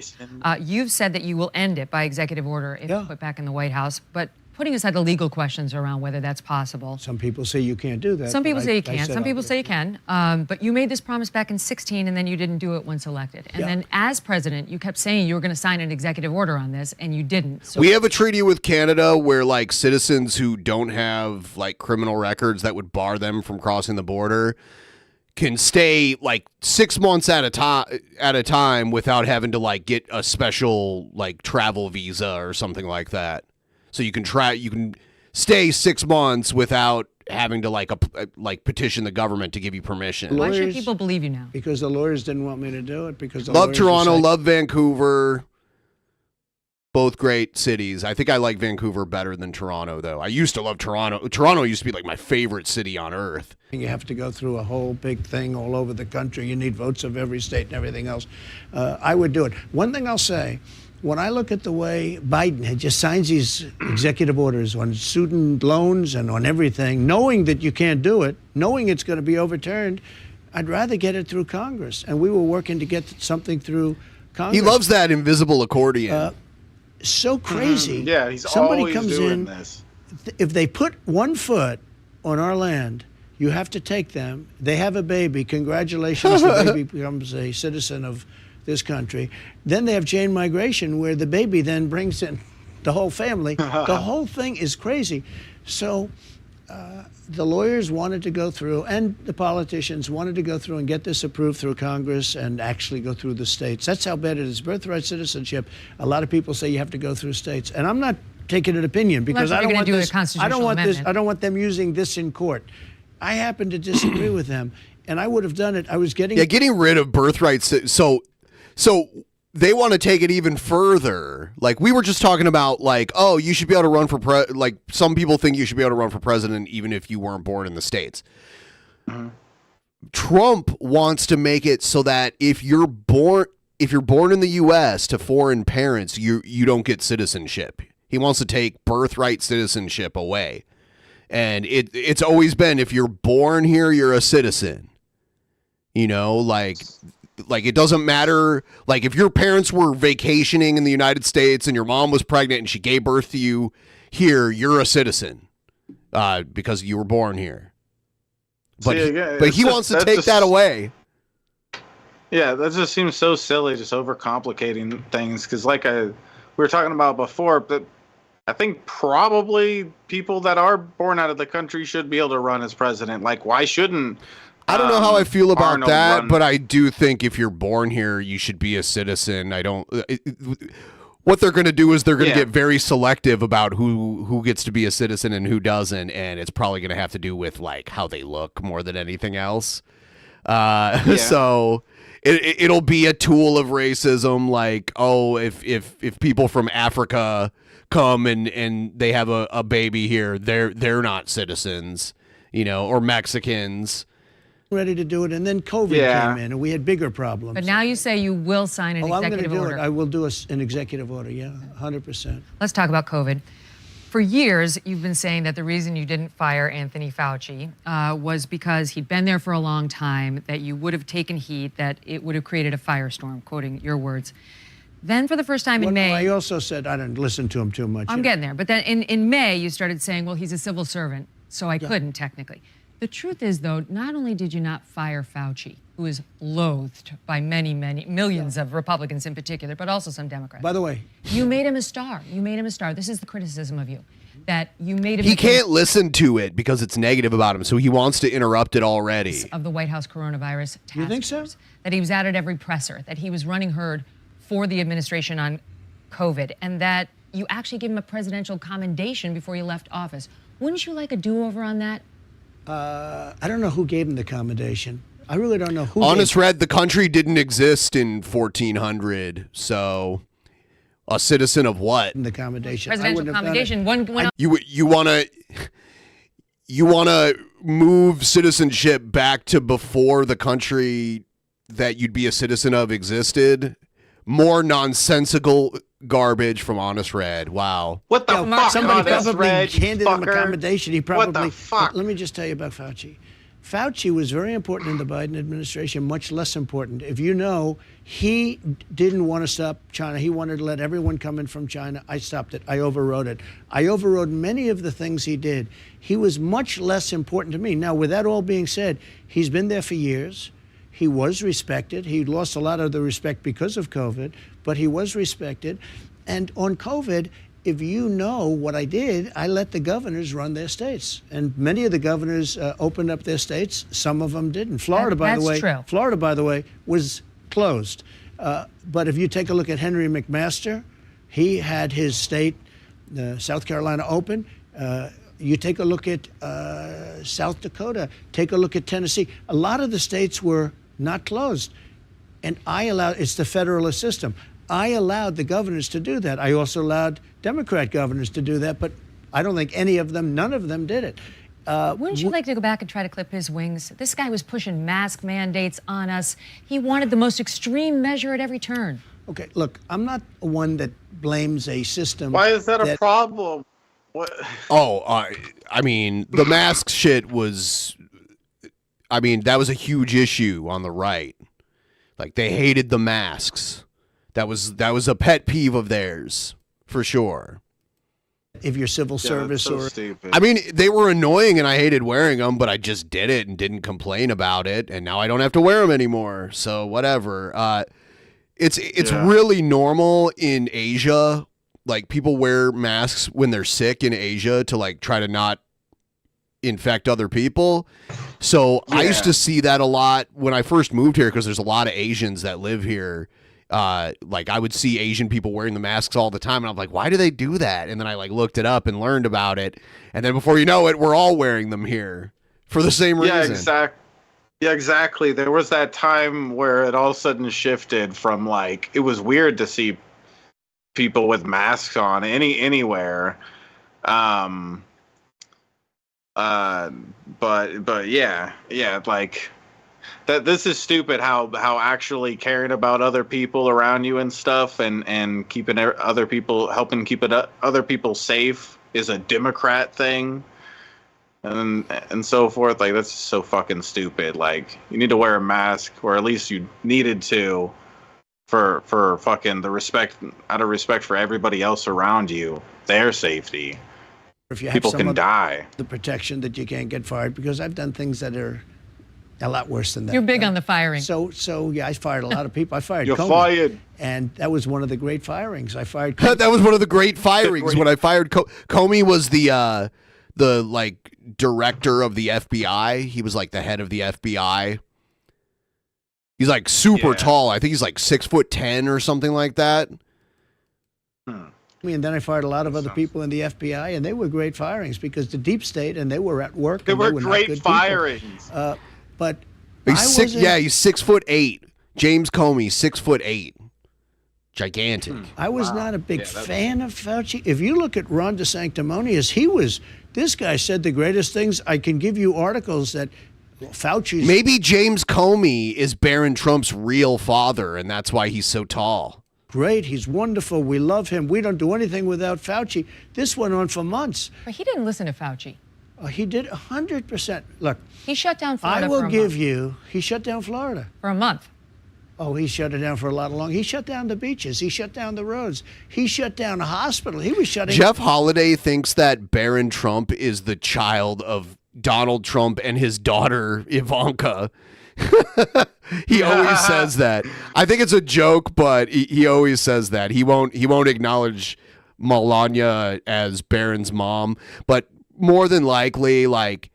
You've said that you will end it by executive order if put back in the White House, but putting aside the legal questions around whether that's possible. Some people say you can't do that. Some people say you can't. Some people say you can. But you made this promise back in 2016, and then you didn't do it once elected. And then as president, you kept saying you were going to sign an executive order on this, and you didn't. So we have a treaty with Canada where like citizens who don't have like criminal records that would bar them from crossing the border can stay like 6 months at a time without having to like get a special like travel visa or something like that. So you can stay 6 months without having to like petition the government to give you permission. Why should people believe you now? Because the lawyers didn't want me to do it. Because love Toronto, love Vancouver, both great cities. I think I like Vancouver better than Toronto, though. I used to love Toronto. Toronto used to be like my favorite city on earth. You have to go through a whole big thing all over the country. You need votes of every state and everything else. I would do it. One thing I'll say. When I look at the way Biden just signs these executive orders on student loans and on everything, knowing that you can't do it, knowing it's going to be overturned, I'd rather get it through Congress. And we were working to get something through Congress. He loves that invisible accordion. So crazy. Yeah, he's Somebody always comes doing in, this. If they put 1 foot on our land, you have to take them. They have a baby. Congratulations, the baby becomes a citizen of this country. Then they have chain migration where the baby then brings in the whole family. The whole thing is crazy. So the lawyers wanted to go through, and the politicians wanted to go through and get this approved through Congress and actually go through the states. That's how bad it is. Birthright citizenship, a lot of people say you have to go through states. And I'm not taking an opinion because I don't want this. I don't want this. I don't want them using this in court. I happen to disagree with them. And I would have done it. I was getting rid of birthright. So they want to take it even further. Like we were just talking about, like, oh, you should be able to run for like some people think you should be able to run for president even if you weren't born in the States. Trump wants to make it so that if you're born in the U.S. to foreign parents, you don't get citizenship. He wants to take birthright citizenship away, and it's always been if you're born here, you're a citizen. You know, like it doesn't matter. Like if your parents were vacationing in the United States and your mom was pregnant and she gave birth to you here, you're a citizen because you were born here. But he wants to take that away. Yeah, that just seems so silly, just overcomplicating things. Because we were talking about before, but I think probably people that are born out of the country should be able to run as president. Like, why shouldn't? I don't know how I feel about Arnold that, run? but I do think if you're born here, you should be a citizen. I don't. What they're going to do is they're going to get very selective about who gets to be a citizen and who doesn't, and it's probably going to have to do with like how they look more than anything else. So it'll be a tool of racism. Like, oh, if people from Africa come and they have a baby here, they're not citizens, or Mexicans. Ready to do it, and then COVID came in, and we had bigger problems. But now you say you will sign an executive I'm going to do order. it. I will do an executive order, 100%. Let's talk about COVID. For years, you've been saying that the reason you didn't fire Anthony Fauci was because he'd been there for a long time, that you would have taken heat, that it would have created a firestorm, quoting your words. Then for the first time in May... I also said I didn't listen to him too much. I'm getting there. But then in May, you started saying, well, he's a civil servant, so I couldn't technically. The truth is, though, not only did you not fire Fauci, who is loathed by many, millions of Republicans in particular, but also some Democrats. By the way, you made him a star. You made him a star. This is the criticism of you, that you made him. He can't listen to it because it's negative about him, so he wants to interrupt it already. Of the White House coronavirus task You think so? force, that he was out at every presser, that he was running herd for the administration on COVID, and that you actually gave him a presidential commendation before you left office. Wouldn't you like a do-over on that? I don't know who gave him the commendation. I really don't know who. Honest Red, the country didn't exist in 1400, so a citizen of what? The commendation. Presidential commendation. You want to move citizenship back to before the country that you'd be a citizen of existed? More nonsensical garbage from Honest Red. Wow. What the fuck? Somebody Honest probably Red, handed him a commendation. He probably. What the fuck? Let me just tell you about Fauci. Fauci was very important in the Biden administration, much less important. If you know, he didn't want to stop China. He wanted to let everyone come in from China. I stopped it. I overrode it. I overrode many of the things he did. He was much less important to me. Now, with that all being said, he's been there for years. He was respected. He lost a lot of the respect because of COVID, but he was respected. And on COVID, if you know what I did, I let the governors run their states. And many of the governors opened up their states. Some of them didn't. Florida, by the way, was closed. But if you take a look at Henry McMaster, he had his state, South Carolina, open. You take a look at South Dakota, take a look at Tennessee. A lot of the states were not closed. And it's the federalist system. I allowed the governors to do that. I also allowed Democrat governors to do that, but I don't think none of them did it. Wouldn't you like to go back and try to clip his wings? This guy was pushing mask mandates on us. He wanted the most extreme measure at every turn. Okay, look, I'm not one that blames a system. Why is that a problem? What? Oh, I mean, the mask shit was, that was a huge issue on the right. Like, they hated the masks. That was a pet peeve of theirs, for sure. If you're civil service or... Stupid. They were annoying and I hated wearing them, but I just did it and didn't complain about it, and now I don't have to wear them anymore, so whatever. It's really normal in Asia. Like, people wear masks when they're sick in Asia to, like, try to not infect other people. So I used to see that a lot when I first moved here, because there's a lot of Asians that live here. Like, I would see Asian people wearing the masks all the time, and I'm like, why do they do that? And then I, like, looked it up and learned about it. And then before you know it, we're all wearing them here for the same reason. Yeah, exactly. There was that time where it all of a sudden shifted from, like, it was weird to see people with masks on anywhere, but yeah, like that. This is stupid. How actually caring about other people around you and stuff, and keeping other people, helping keep other people safe is a Democrat thing, and so forth. Like, that's just so fucking stupid. Like, you need to wear a mask, or at least you needed to. For fucking out of respect for everybody else around you, their safety. If you have People some can of die. the protection that you can't get fired, because I've done things that are a lot worse than that. You're big on the firing. So yeah, I fired a lot of people. I fired You're Comey, fired. and that was one of the great firings. I fired Comey. That was one of the great firings when I fired Comey was the like director of the FBI. He was like the head of the FBI. He's like super tall. I think he's like 6'10" or something like that. And then I fired a lot of other people in the FBI, and they were great firings because the deep state, and they were at work. They were not great good firings. But He's 6'8". James Comey, 6'8". Gigantic. I was not a big fan of Fauci. If you look at Ron DeSanctimonious, this guy said the greatest things. I can give you articles that Fauci's. Maybe James Comey is Barron Trump's real father, and that's why he's so tall. Great. He's wonderful. We love him. We don't do anything without Fauci. This went on for months. But he didn't listen to Fauci. He did 100%. Look. He shut down Florida I will for a give month. you, he shut down Florida. For a month. Oh, he shut it down for a lot long. He shut down the beaches. He shut down the roads. He shut down a hospital. He was shutting. Jeff Holiday thinks that Barron Trump is the child of Donald Trump and his daughter, Ivanka. He always says that. I think it's a joke, but he always says that. He won't acknowledge Melania as Barron's mom, but more than likely, like,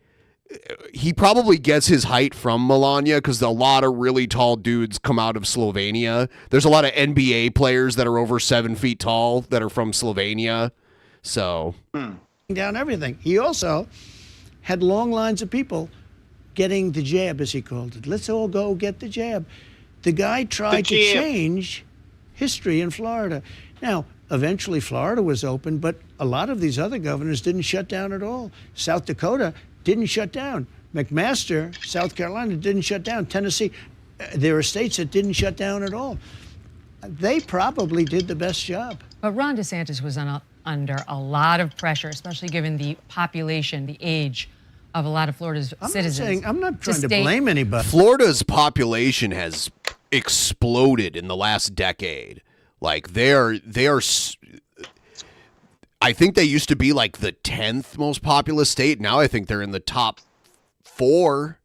he probably gets his height from Melania because a lot of really tall dudes come out of Slovenia. There's a lot of NBA players that are over 7 feet tall that are from Slovenia. So down everything. He also had long lines of people getting the jab, as he called it. Let's all go get the jab. The guy tried to change history in Florida. Now, eventually Florida was open, but a lot of these other governors didn't shut down at all. South Dakota didn't shut down. McMaster, South Carolina, didn't shut down. Tennessee, there are states that didn't shut down at all. They probably did the best job. But Ron DeSantis was under a lot of pressure, especially given the population, the age of a lot of Florida's citizens. I'm not trying to blame anybody. Florida's population has exploded in the last decade. Like they are. I think they used to be like the 10th most populous state. Now I think they're in the top 4,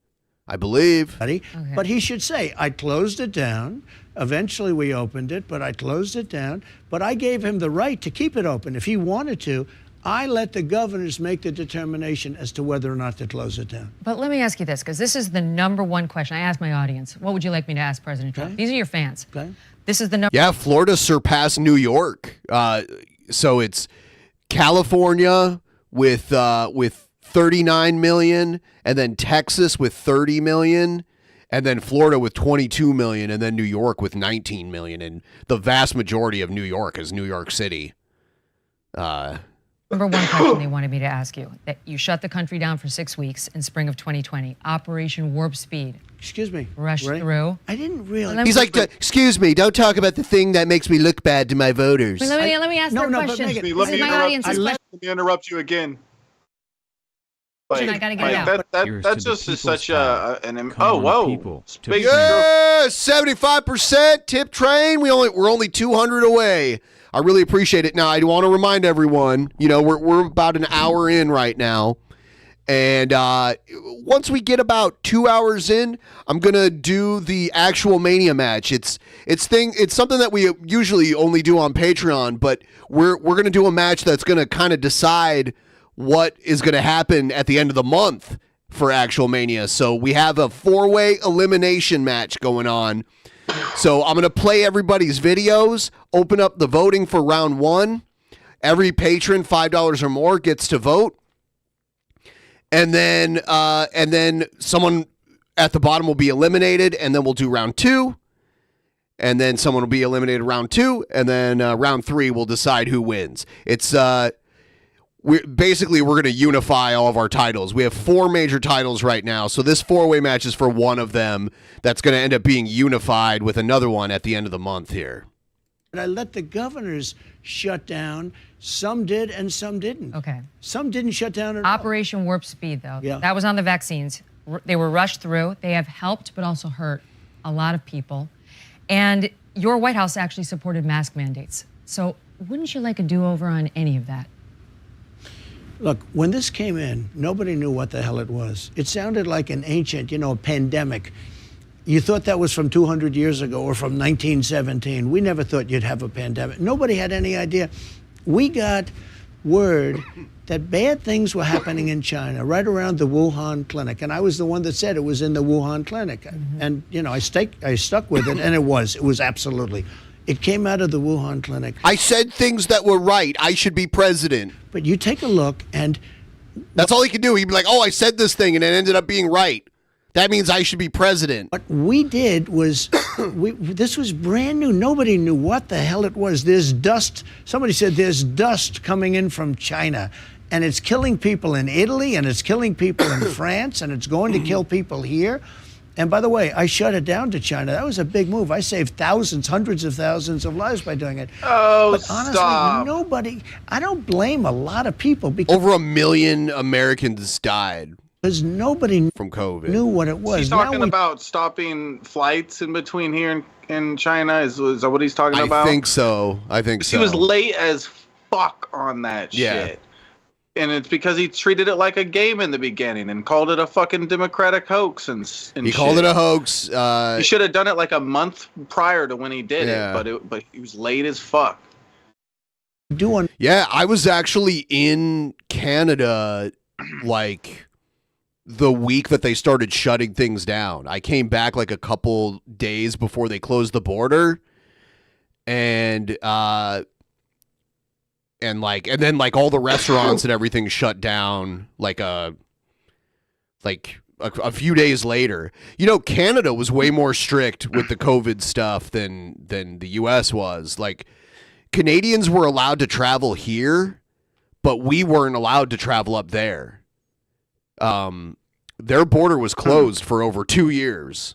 I believe. Okay. But he should say, I closed it down. Eventually we opened it, but I closed it down. But I gave him the right to keep it open if he wanted to. I let the governors make the determination as to whether or not to close it down. But let me ask you this, because this is the #1 question I ask my audience. What would you like me to ask President Trump? These are your fans. Okay. This is the number. Yeah, Florida surpassed New York. So it's California with 39 million, and then Texas with 30 million, and then Florida with 22 million, and then New York with 19 million. And the vast majority of New York is New York City. #1 question they wanted me to ask you. That you shut the country down for 6 weeks in spring of 2020. Operation Warp Speed. Excuse me. Rushed through. I didn't really. He's like, excuse me, don't talk about the thing that makes me look bad to my voters. Let me ask you a question. Let me interrupt you again. Like, I gotta get it out. That just is such an whoa. Yeah, 75% tip train. We're only 200 away. I really appreciate it. Now, I want to remind everyone, we're about an hour in right now. And once we get about 2 hours in, I'm going to do the actual Mania match. It's something that we usually only do on Patreon, but we're going to do a match that's going to kind of decide what is going to happen at the end of the month for actual Mania. So we have a 4-way elimination match going on. So I'm going to play everybody's videos, open up the voting for round 1. Every patron, $5 or more, gets to vote. And then someone at the bottom will be eliminated, and then we'll do round 2. And then someone will be eliminated round 2, and then round 3 will decide who wins. It's we're going to unify all of our titles. We have 4 major titles right now, so this 4-way match is for one of them that's going to end up being unified with another one at the end of the month here. But I let the governors shut down. Some did and some didn't. Okay. Some didn't shut down at all. Operation Warp Speed, though. Yeah. That was on the vaccines. They were rushed through. They have helped but also hurt a lot of people. And your White House actually supported mask mandates. So wouldn't you like a do-over on any of that? Look, when this came in, nobody knew what the hell it was. It sounded like an ancient, pandemic. You thought that was from 200 years ago or from 1917. We never thought you'd have a pandemic. Nobody had any idea. We got word that bad things were happening in China right around the Wuhan clinic. And I was the one that said it was in the Wuhan clinic. Mm-hmm. And, I stuck with it, and it was absolutely. It came out of the Wuhan clinic. I said things that were right. I should be president. But you take a look, and that's all he could do. He'd be like, oh, I said this thing, and it ended up being right. That means I should be president. What we did was, this was brand new. Nobody knew what the hell it was. There's dust. Somebody said there's dust coming in from China, and it's killing people in Italy, and it's killing people in France, and it's going to kill people here. And by the way, I shut it down to China. That was a big move. I saved thousands, hundreds of thousands of lives by doing it. Oh, but honestly, stop. I don't blame a lot of people. Because over 1 million Americans died. Because nobody from COVID knew what it was. He's talking about stopping flights in between here and China. Is that what he's talking about? I think so. He was late as fuck on that shit. And it's because he treated it like a game in the beginning and called it a fucking Democratic hoax and he called it a hoax. He should have done it like a month prior to when he did it, but he was late as fuck. Yeah, I was actually in Canada like the week that they started shutting things down. I came back like a couple days before they closed the border, and then all the restaurants and everything shut down like a few days later. Canada was way more strict with the COVID stuff than the US was. Like, Canadians were allowed to travel here, but we weren't allowed to travel up there. Their border was closed for over 2 years.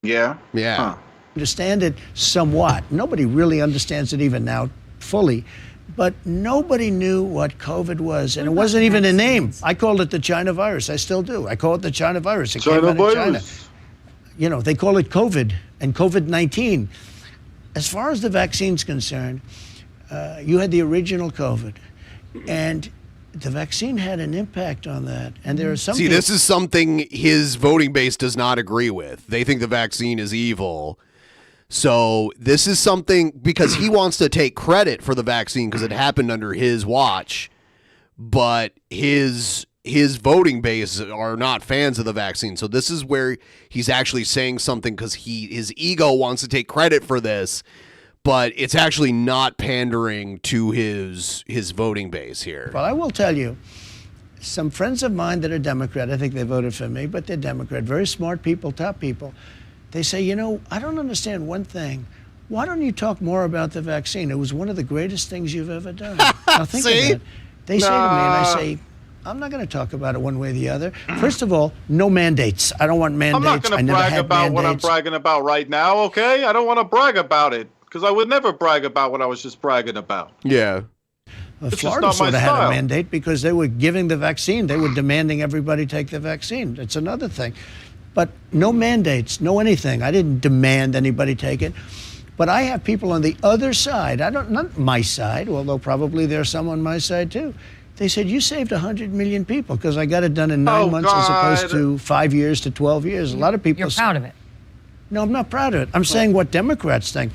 Yeah. Huh. Understand it somewhat. Nobody really understands it even now fully. But nobody knew what COVID was, and it wasn't even a name. I called it the China virus. I still do. I call it the China virus. It came out of China. They call it COVID and COVID-19. As far as the vaccine's concerned, you had the original COVID, and the vaccine had an impact on that. And there are some people. This is something his voting base does not agree with. They think the vaccine is evil. So this is something, because he wants to take credit for the vaccine because it happened under his watch, but his voting base are not fans of the vaccine. So this is where he's actually saying something because his ego wants to take credit for this, but it's actually not pandering to his voting base here. Well, I will tell you, some friends of mine that are Democrat, I think they voted for me, but they're Democrat, very smart people, top people. They say, I don't understand one thing. Why don't you talk more about the vaccine? It was one of the greatest things you've ever done. Now think about it. They say to me, and I say, I'm not going to talk about it one way or the other. First of all, no mandates. I don't want mandates. I'm not going to brag about what I'm bragging about right now, okay? I don't want to brag about it, because I would never brag about what I was just bragging about. Yeah. Florida sort of had a mandate because they were giving the vaccine. They were demanding everybody take the vaccine. It's another thing. But no mandates, no anything. I didn't demand anybody take it. But I have people on the other side, not my side, although probably there's some on my side too. They said, you saved 100 million people because I got it done in 9 months as opposed to 5 years to 12 years. A lot of people. You're proud of it. No, I'm not proud of it. I'm saying what Democrats think.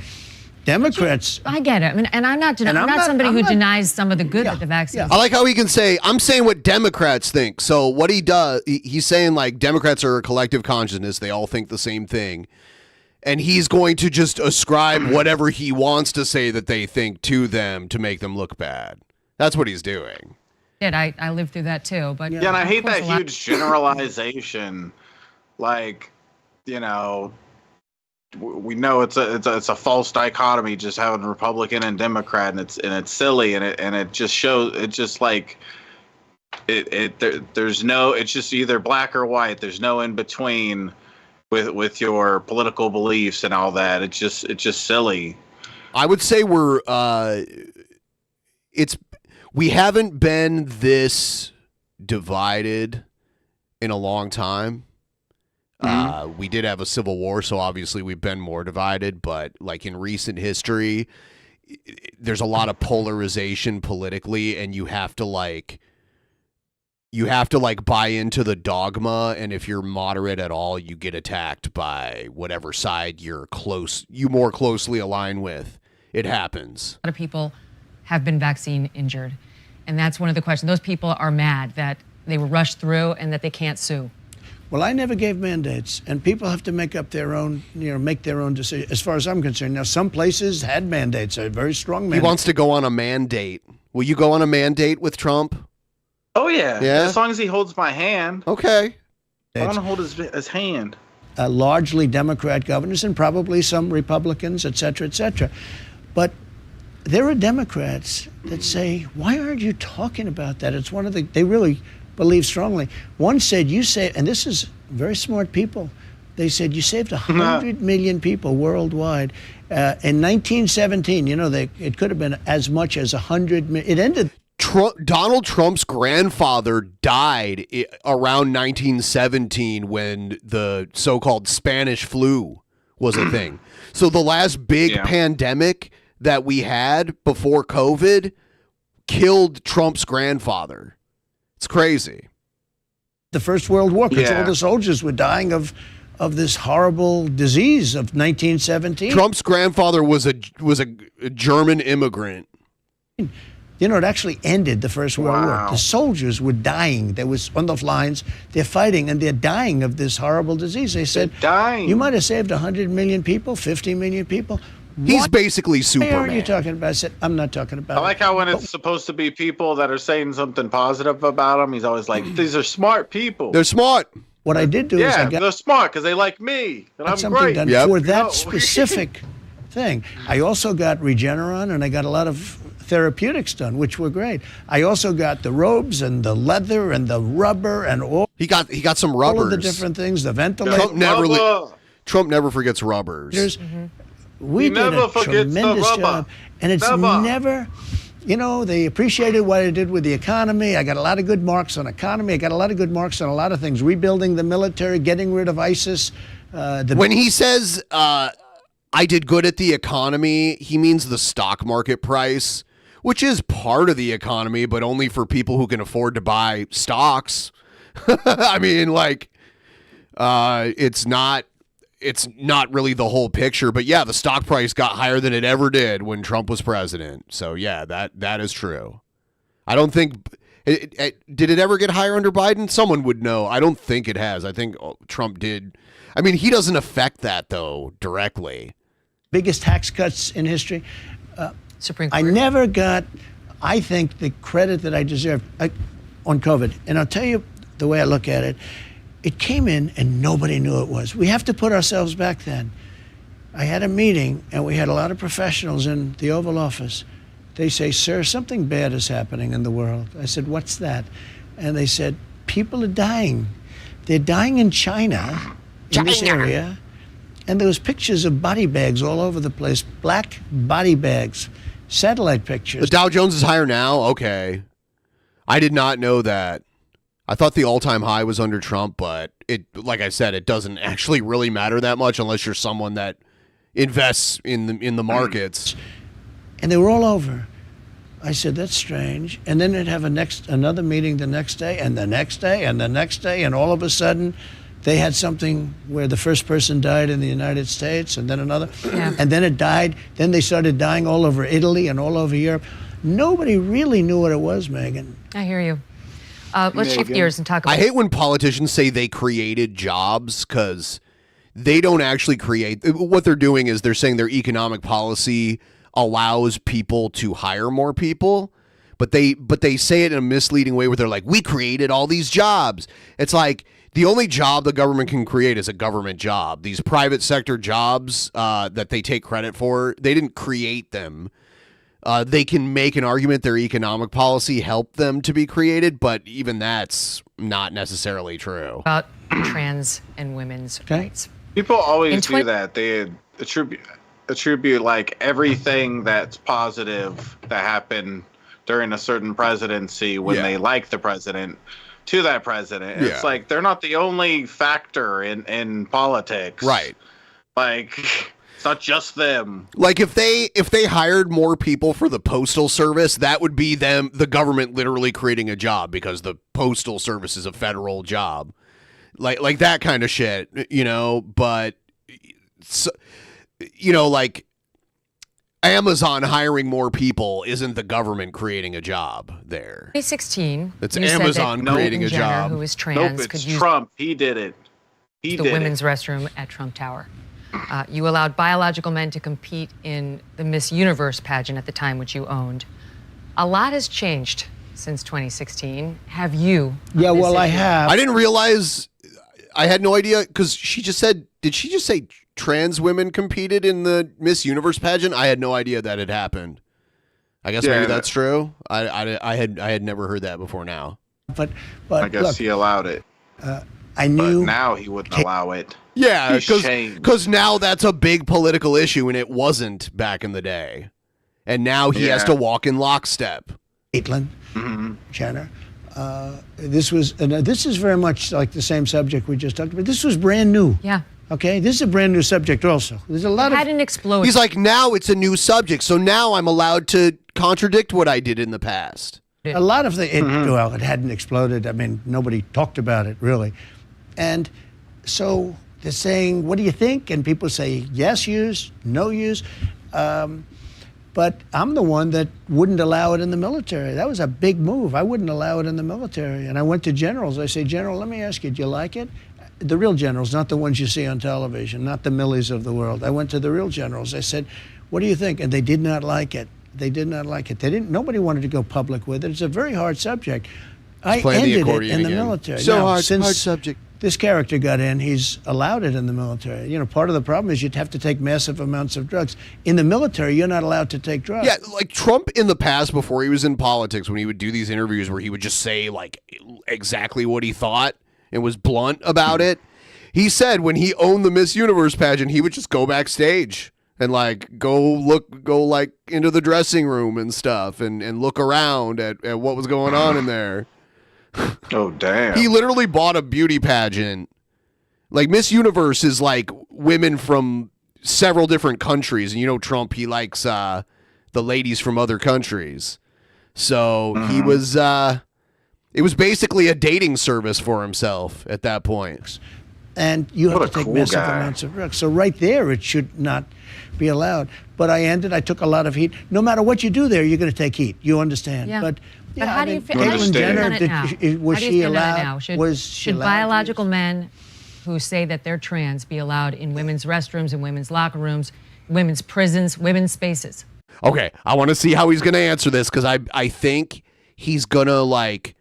Democrats. I get it. I mean, and I'm not somebody who denies some of the good that the vaccine. I like how he can say, I'm saying what Democrats think. So what he does, he's saying like Democrats are a collective consciousness. They all think the same thing. And he's going to just ascribe whatever he wants to say that they think to them to make them look bad. That's what he's doing. I lived through that too. But and I hate that huge generalization. Like, we know it's a false dichotomy just having Republican and Democrat, and it's silly, and it just shows there's no, it's just either black or white. There's no in between with your political beliefs and all that. It's just silly. I would say we haven't been this divided in a long time. We did have a civil war, so obviously we've been more divided, but like in recent history, there's a lot of polarization politically, and you have to like buy into the dogma, and if you're moderate at all, you get attacked by whatever side you more closely align with. It happens. A lot of people have been vaccine injured, and that's one of the questions. Those people are mad that they were rushed through and that they can't sue. Well, I never gave mandates, and people have to make up their own, make their own decision. As far as I'm concerned, now some places had mandates, a very strong mandate. He wants to go on a mandate. Will you go on a mandate with Trump? Oh yeah, yeah. As long as he holds my hand. Okay. I want to hold his hand. Largely Democrat governors and probably some Republicans, et cetera, but there are Democrats that say, "Why aren't you talking about that?" It's one of they really believe strongly. One said, "You say," and this is very smart people. They said you saved 100 million people worldwide. In 1917, it could have been as much as 100 million. It ended. Donald Trump's grandfather died around 1917 when the so-called Spanish flu was a thing. So the last big pandemic that we had before COVID killed Trump's grandfather. It's crazy. The First World War, because all the soldiers were dying of this horrible disease of 1917. Trump's grandfather was a German immigrant. It actually ended the First World War. The soldiers were dying. They was on the lines. They're fighting, and they're dying of this horrible disease. They said, "You might have saved 100 million people, 50 million people." He's basically Superman. What are you talking about? I said, "I'm not talking about." I like how when it's supposed to be people that are saying something positive about him, he's always like, "These are smart people. They're smart." What I did do is they're smart because they like me, and I'm something great." done for that specific thing. I also got Regeneron, and I got a lot of therapeutics done, which were great. I also got the robes and the leather and the rubber and all. He got some rubbers. All of the different things, the ventilator. Trump never forgets rubbers. We did a tremendous job, and it's never. They appreciated what I did with the economy. I got a lot of good marks on economy. I got a lot of good marks on a lot of things. Rebuilding the military, getting rid of ISIS. When he says, I did good at the economy, he means the stock market price, which is part of the economy, but only for people who can afford to buy stocks. I mean, it's not really the whole picture, but yeah, the stock price got higher than it ever did when Trump was president. So yeah, that is true. I don't think did it ever get higher under Biden? Someone would know. I don't think it has. I think Trump did. I mean, he doesn't affect that though directly. Biggest tax cuts in history. Supreme Court. I never got, I think, the credit that I deserved on COVID. And I'll tell you the way I look at it. It came in and nobody knew it was. We have to put ourselves back then. I had a meeting and we had a lot of professionals in the Oval Office. They say, "Sir, something bad is happening in the world." I said, "What's that?" And they said, "People are dying. They're dying in China, in this area." And there was pictures of body bags all over the place, black body bags, satellite pictures. The Dow Jones is higher now? Okay. I did not know that. I thought the all-time high was under Trump, but like I said, it doesn't actually really matter that much unless you're someone that invests in the markets. And they were all over. I said, "That's strange." And then they'd have another meeting the next day, and the next day, and the next day, and all of a sudden, they had something where the first person died in the United States, and then another, and then it died. Then they started dying all over Italy and all over Europe. Nobody really knew what it was, Megyn. I hear you. Let's shift gears and talk about. I hate when politicians say they created jobs because they don't actually create. What they're doing is they're saying their economic policy allows people to hire more people, but they say it in a misleading way where they're like, "We created all these jobs." It's like the only job the government can create is a government job. These private sector jobs that they take credit for, they didn't create them. They can make an argument their economic policy helped them to be created, but even that's not necessarily true. About trans and women's rights. People always do that. They attribute like everything that's positive that happened during a certain presidency when they like the president to that president. It's like they're not the only factor in politics. Right. Like It's not just them. Like if they hired more people for the postal service, that would be the government literally creating a job because the postal service is a federal job. Like that kind of shit, but so, like Amazon hiring more people isn't the government creating a job there. 2016. It's Amazon creating a job. Who is trans? Nope, it's Trump. He did it. The women's restroom at Trump Tower. You allowed biological men to compete in the Miss Universe pageant at the time, which you owned. A lot has changed since 2016. Have you? Yeah, well, I have. I didn't realize. I had no idea because she just said. Did she just say trans women competed in the Miss Universe pageant? I had no idea that had happened. I guess maybe that's true. I had never heard that before now. But I guess look, he allowed it. I knew. But now he wouldn't allow it. Yeah, because now that's a big political issue, and it wasn't back in the day. And now he has to walk in lockstep. Caitlyn Jenner. This is very much like the same subject we just talked about. This was brand new. Yeah. Okay, this is a brand new subject also. There's a lot of... hadn't exploded. He's like, now it's a new subject, so now I'm allowed to contradict what I did in the past. A lot of well, it hadn't exploded. I mean, nobody talked about it, really. And so they're saying, what do you think? And people say, yes, use, no use. But I'm the one that wouldn't allow it in the military. That was a big move. I wouldn't allow it in the military. And I went to generals. I say, General, let me ask you, do you like it? The real generals, not the ones you see on television, not the Millies of the world. I went to the real generals. I said, what do you think? And they did not like it. They did not like it. Nobody wanted to go public with it. It's a very hard subject. I ended it in the military. So now, hard since subject. This character got in, he's allowed it in the military. Part of the problem is you'd have to take massive amounts of drugs. In the military, you're not allowed to take drugs. Yeah, like Trump in the past, before he was in politics, when he would do these interviews where he would just say like exactly what he thought and was blunt about it, he said when he owned the Miss Universe pageant, he would just go backstage and like go like into the dressing room and stuff and look around at what was going on in there. Oh, damn. He literally bought a beauty pageant. Like Miss Universe is like women from several different countries. And Trump, he likes the ladies from other countries. So he was, it was basically a dating service for himself at that point. And you have to take massive amounts of drugs. So right there, it should not be allowed. But I took a lot of heat. No matter what you do there, you're going to take heat. You understand? Yeah. But how do you feel Jenner, was she allowed? Should biological men who say that they're trans be allowed in women's restrooms, in women's locker rooms, women's prisons, women's spaces? Okay, I want to see how he's going to answer this because I think he's going to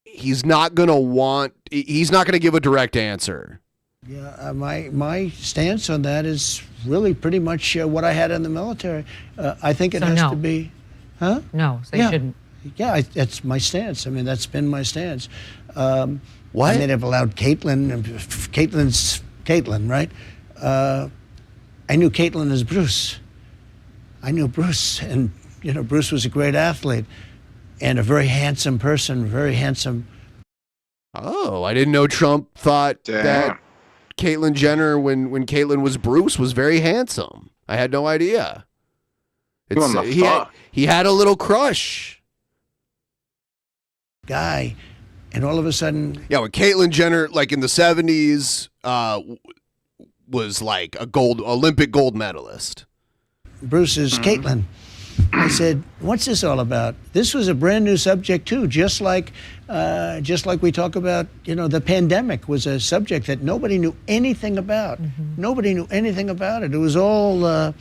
he's not going to give a direct answer. Yeah, my stance on that is really pretty much what I had in the military. I think it has to be, huh? No, so you shouldn't. Yeah, that's my stance. I mean, that's been my stance. What? I mean, they've allowed Caitlyn. Caitlyn's Caitlyn, right? I knew Caitlyn as Bruce. I knew Bruce, and Bruce was a great athlete and a very handsome person, very handsome. Oh, I didn't know Trump thought that Caitlyn Jenner, when Caitlyn was Bruce, was very handsome. I had no idea. He had a little crush. Guy, and all of a sudden... Yeah, when Caitlyn Jenner, like in the 70s, was like a Olympic gold medalist. Bruce is Caitlyn. I said, what's this all about? This was a brand new subject too, just like we talk about, the pandemic was a subject that nobody knew anything about. Nobody knew anything about it. It was all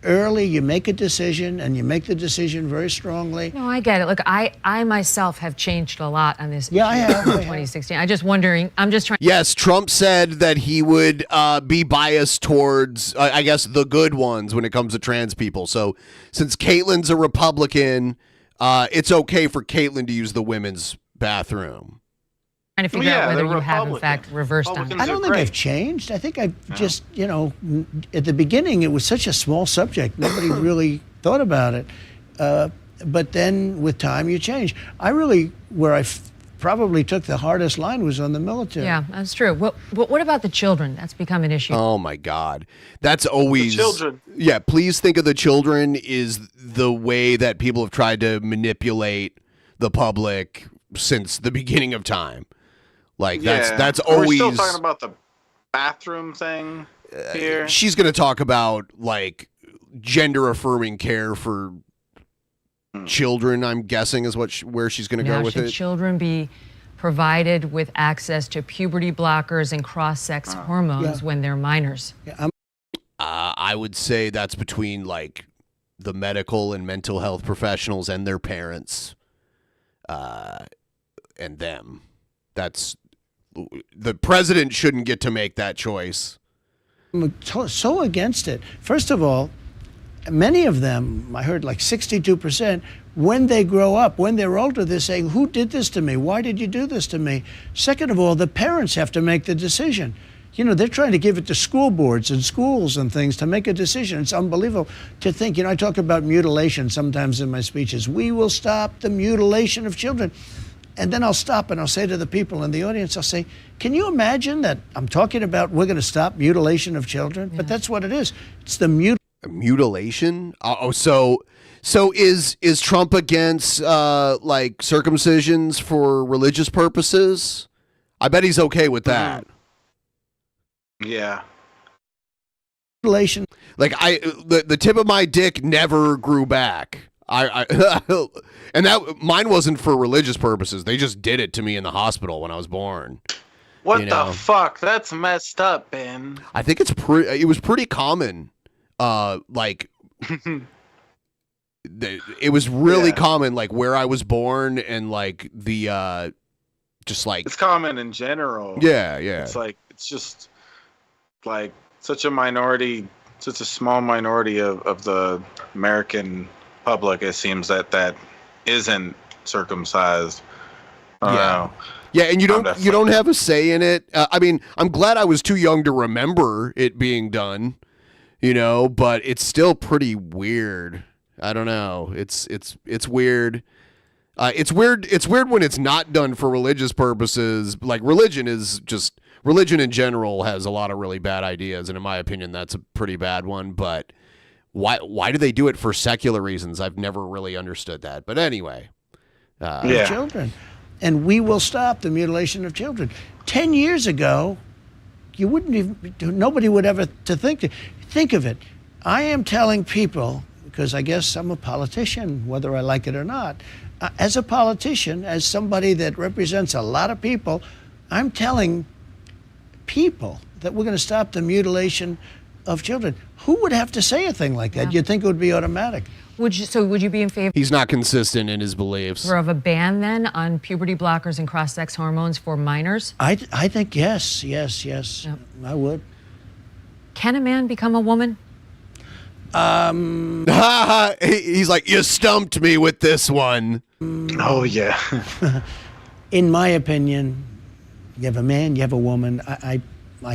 early. You make a decision, and you make the decision very strongly. No, I get it. Look, I myself have changed a lot on this issue I have. in 2016. I'm just trying. Yes, Trump said that he would be biased towards, I guess, the good ones when it comes to trans people. So since Caitlyn's a Republican, it's okay for Caitlyn to use the women's bathroom. Trying to figure out whether you have, in fact, reversed on it. I don't think I've changed. I think I've just, at the beginning, it was such a small subject. Nobody really thought about it. But then with time, you change. Where I probably took the hardest line was on the military. Yeah, that's true. Well, but what about the children? That's become an issue. Oh my God, that's always the children. Yeah, please think of the children is the way that people have tried to manipulate the public since the beginning of time. Like that's always. We're still talking about the bathroom thing here. She's going to talk about like gender affirming care for children, I'm guessing, is where she's going to go with should it. Children be provided with access to puberty blockers and cross-sex hormones when they're minors? Yeah, I would say that's between like the medical and mental health professionals and their parents, and them. That's the president shouldn't get to make that choice. I'm so against it. First of all, many of them, I heard like 62%, when they grow up, when they're older, they're saying, who did this to me? Why did you do this to me? Second of all, the parents have to make the decision. You know, they're trying to give it to school boards and schools and things to make a decision. It's unbelievable to think, I talk about mutilation sometimes in my speeches. We will stop the mutilation of children. And then I'll stop and I'll say to the people in the audience, I'll say, can you imagine that I'm talking about we're going to stop mutilation of children? Yeah. But that's what it is. It's the mutilation. So is Trump against like circumcisions for religious purposes? I bet he's okay with that. Yeah. Mutilation. Like the tip of my dick never grew back. I and that mine wasn't for religious purposes. They just did it to me in the hospital when I was born. What the fuck? That's messed up, Ben. I think it was pretty common. Like it was really common, like where I was born and like the just like it's common in general. Yeah. It's like it's just like such a minority, such a small minority of the American public. It seems that isn't circumcised. I don't know. Yeah, and you don't have a say in it. I mean, I'm glad I was too young to remember it being done, but it's still pretty weird. I don't know. It's weird. It's weird when it's not done for religious purposes. Like religion in general has a lot of really bad ideas, and in my opinion, that's a pretty bad one. But why do they do it for secular reasons? I've never really understood that. But anyway, children. And we will stop the mutilation of children. 10 years ago, nobody would ever think of it. I am telling people, because I guess I'm a politician, whether I like it or not. As a politician, as somebody that represents a lot of people, I'm telling people that we're going to stop the mutilation of children. Who would have to say a thing like that? You'd think it would be automatic. Would you be in favor? He's not consistent in his beliefs. Of a ban then on puberty blockers and cross-sex hormones for minors? I think yes. Yep. I would. Can a man become a woman? He's like, you stumped me with this one. Oh yeah. In my opinion, you have a man, you have a woman. I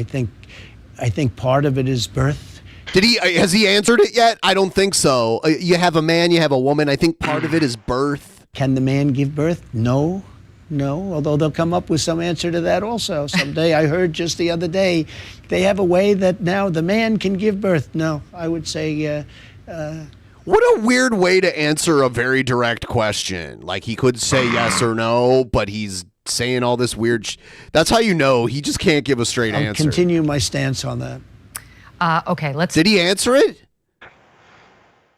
think part of it is birth. Has he answered it yet? I don't think so. You have a man, you have a woman. I think part of it is birth. Can the man give birth? No. Although they'll come up with some answer to that also someday. I heard just the other day they have a way that now the man can give birth. No, I would say. What a weird way to answer a very direct question. Like he could say yes or no, but he's saying all this weird. That's how you know he just can't give a straight answer. Continue my stance on that. Okay, Did he answer it?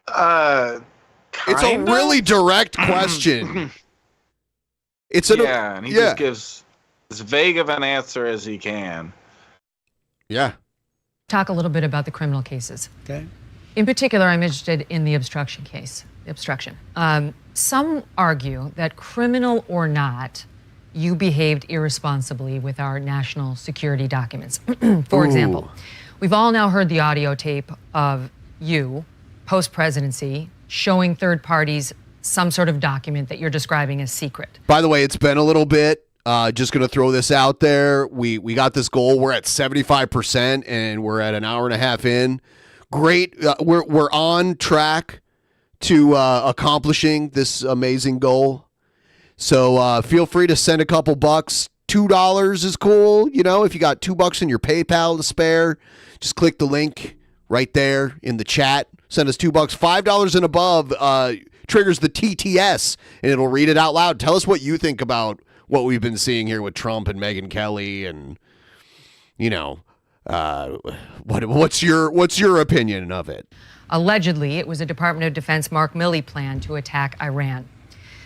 It's a really direct question. And he just gives as vague of an answer as he can. Yeah. Talk a little bit about the criminal cases. Okay. In particular, I'm interested in the obstruction case. Some argue that, criminal or not, you behaved irresponsibly with our national security documents. For example, we've all now heard the audio tape of you, post-presidency, showing third parties some sort of document that you're describing as secret. By the way, it's been a little bit. Just going to throw this out there. We got this goal. We're at 75%, and we're at an hour and a half in. Great. We're on track to accomplishing this amazing goal. So feel free to send a couple bucks. $2 is cool. You know, if you got $2 in your PayPal to spare, just click the link right there in the chat. Send us $2. $5 and above triggers the TTS, and it'll read it out loud. Tell us what you think about what we've been seeing here with Trump and Megyn Kelly, and you know, what's your opinion of it? Allegedly, it was a Department of Defense Mark Milley plan to attack Iran.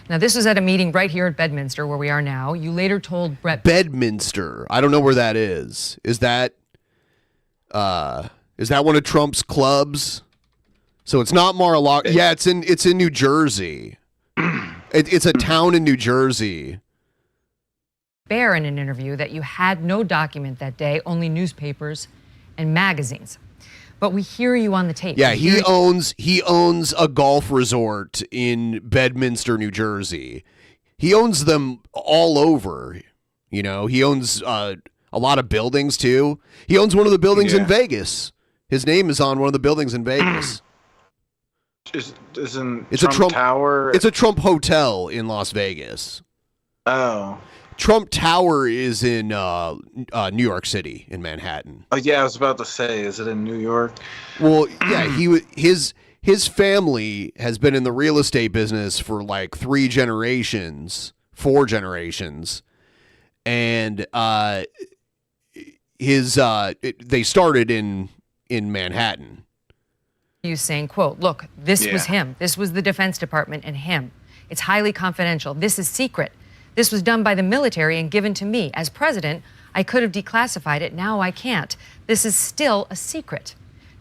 Now, this was at a meeting right here at Bedminster, where we are now. You later told Brett... Bedminster. I don't know where that is. Is that one of Trump's clubs? So it's not Mar-a-Lago. Yeah, it's in New Jersey. It's a town in New Jersey. Bear in an interview that you had no document that day, only newspapers and magazines. But we hear you on the tape. Yeah, he owns a golf resort in Bedminster, New Jersey. He owns them all over. You know, he owns a lot of buildings too. He owns one of the buildings in Vegas. His name is on one of the buildings in Vegas. Isn't it's Trump a Trump Tower? It's a Trump hotel in Las Vegas. Oh. Trump Tower is in New York City, in Manhattan. Oh yeah, I was about to say, is it in New York? Well, yeah, his family has been in the real estate business for like 4 generations, and they started in Manhattan. You saying, quote, look, this was him. This was the Defense Department and him. It's highly confidential. This is secret. This was done by the military and given to me. As president, I could have declassified it. Now I can't. This is still a secret.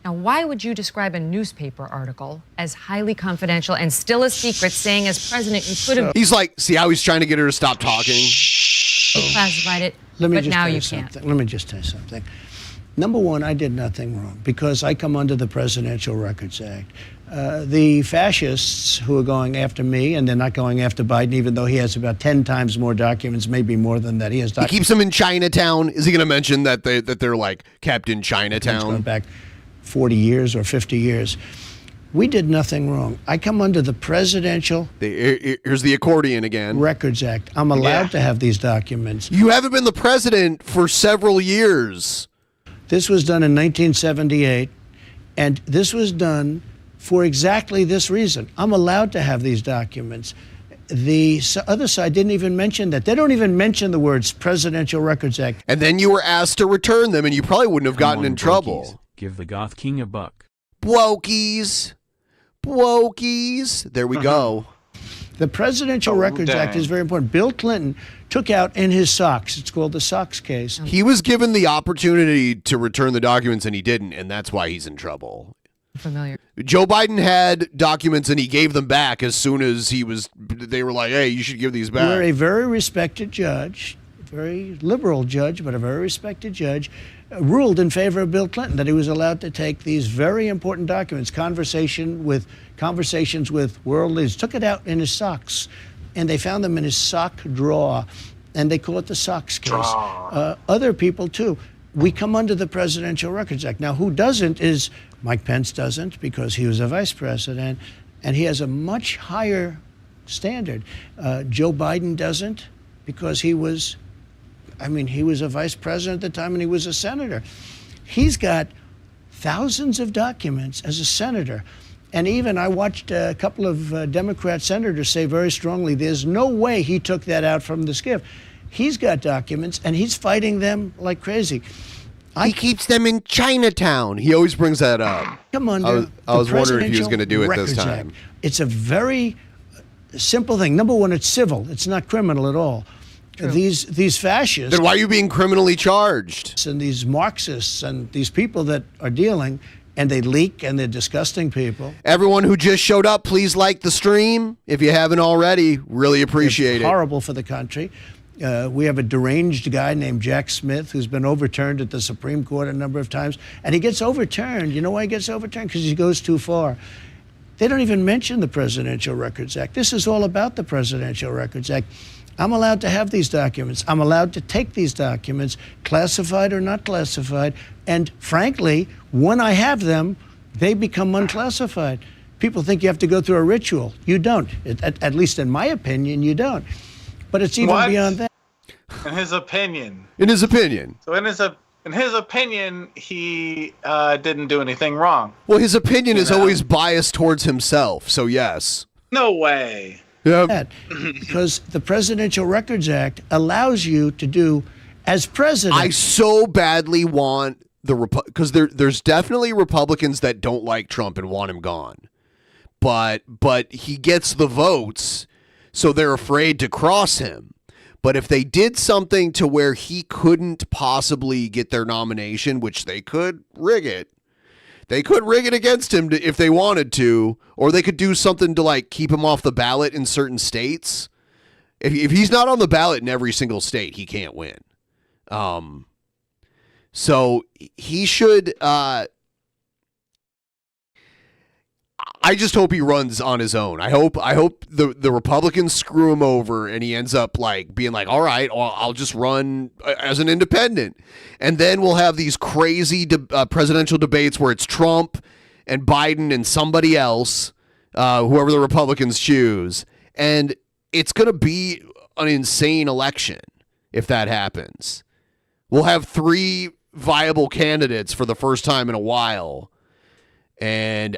Now, why would you describe a newspaper article as highly confidential and still a secret, saying as president you could have... He's like, see how he's trying to get her to stop talking? Declassified it, but now you can't. Let me just tell you something. Number one, I did nothing wrong because I come under the Presidential Records Act. The fascists who are going after me, and they're not going after Biden, even though he has about 10 times more documents, maybe more than that. He keeps them in Chinatown. Is he going to mention that they're like kept in Chinatown? Going back 40 years or 50 years. We did nothing wrong. I come under the Presidential... Here's the accordion again. Records Act. I'm allowed to have these documents. You haven't been the president for several years. This was done in 1978, and this was done for exactly this reason. I'm allowed to have these documents. The other side didn't even mention that. They don't even mention the words Presidential Records Act. And then you were asked to return them, and you probably wouldn't have gotten in trouble. Give the Goth King a buck. Blokies. There we go. The Presidential Records Act is very important. Bill Clinton took out in his socks. It's called the Sox case. He was given the opportunity to return the documents, and he didn't, and that's why he's in trouble. Familiar. Joe Biden had documents, and he gave them back as soon as they were like, hey, you should give these back. We're a very respected judge, very liberal judge, but a very respected judge, ruled in favor of Bill Clinton that he was allowed to take these very important documents, conversations with world leaders, took it out in his socks, and they found them in his sock drawer, and they call it the Sox case. Other people, too. We come under the Presidential Records Act. Now, who doesn't is Mike Pence doesn't, because he was a vice president, and he has a much higher standard. Joe Biden doesn't, because he was a vice president at the time, and he was a senator. He's got thousands of documents as a senator. And even I watched a couple of Democrat senators say very strongly, there's no way he took that out from the SCIF. He's got documents, and he's fighting them like crazy. He keeps them in Chinatown. He always brings that up. Come on, I was wondering if he was going to do it this time. Act. It's a very simple thing. Number one, it's civil. It's not criminal at all. True. These fascists... Then why are you being criminally charged? And these Marxists and these people that are dealing... And they leak, and they're disgusting people. Everyone who just showed up, please like the stream. If you haven't already, really appreciate it. Horrible for the country. We have a deranged guy named Jack Smith who's been overturned at the Supreme Court a number of times. And he gets overturned. You know why he gets overturned? Because he goes too far. They don't even mention the Presidential Records Act. This is all about the Presidential Records Act. I'm allowed to have these documents. I'm allowed to take these documents, classified or not classified. And frankly, when I have them, they become unclassified. People think you have to go through a ritual. You don't. At least in my opinion, you don't. But it's even beyond that. In his opinion. In his opinion. So in his opinion, he didn't do anything wrong. Well, his opinion is always biased towards himself, so yes. No way. Yeah. Because the Presidential Records Act allows you to do, as president. I so badly want because there's definitely Republicans that don't like Trump and want him gone. But he gets the votes, so they're afraid to cross him. But if they did something to where he couldn't possibly get their nomination, which they could rig it. They could rig it against him if they wanted to, or they could do something to like keep him off the ballot in certain states. If he's not on the ballot in every single state, he can't win. So he should. I just hope he runs on his own. I hope the Republicans screw him over and he ends up like being like, all right, I'll just run as an independent. And then we'll have these crazy presidential debates where it's Trump and Biden and somebody else, whoever the Republicans choose. And it's going to be an insane election if that happens. We'll have 3 viable candidates for the first time in a while. And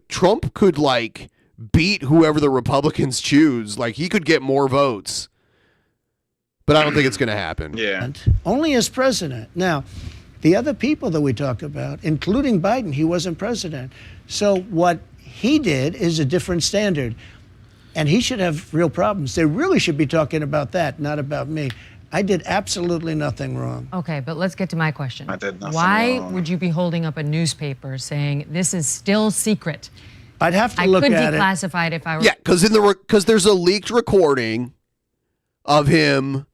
Trump could like beat whoever the Republicans choose. Like he could get more votes, but I don't think it's going to happen. Yeah. Only as president. Now, the other people that we talk about, including Biden, he wasn't president. So what he did is a different standard, and he should have real problems. They really should be talking about that, not about me. I did absolutely nothing wrong. Okay, but let's get to my question. I did nothing Why wrong. would you be holding up a newspaper saying this is still secret? I'd have to look at it. I could declassify it if I were. Yeah, because there's a leaked recording of him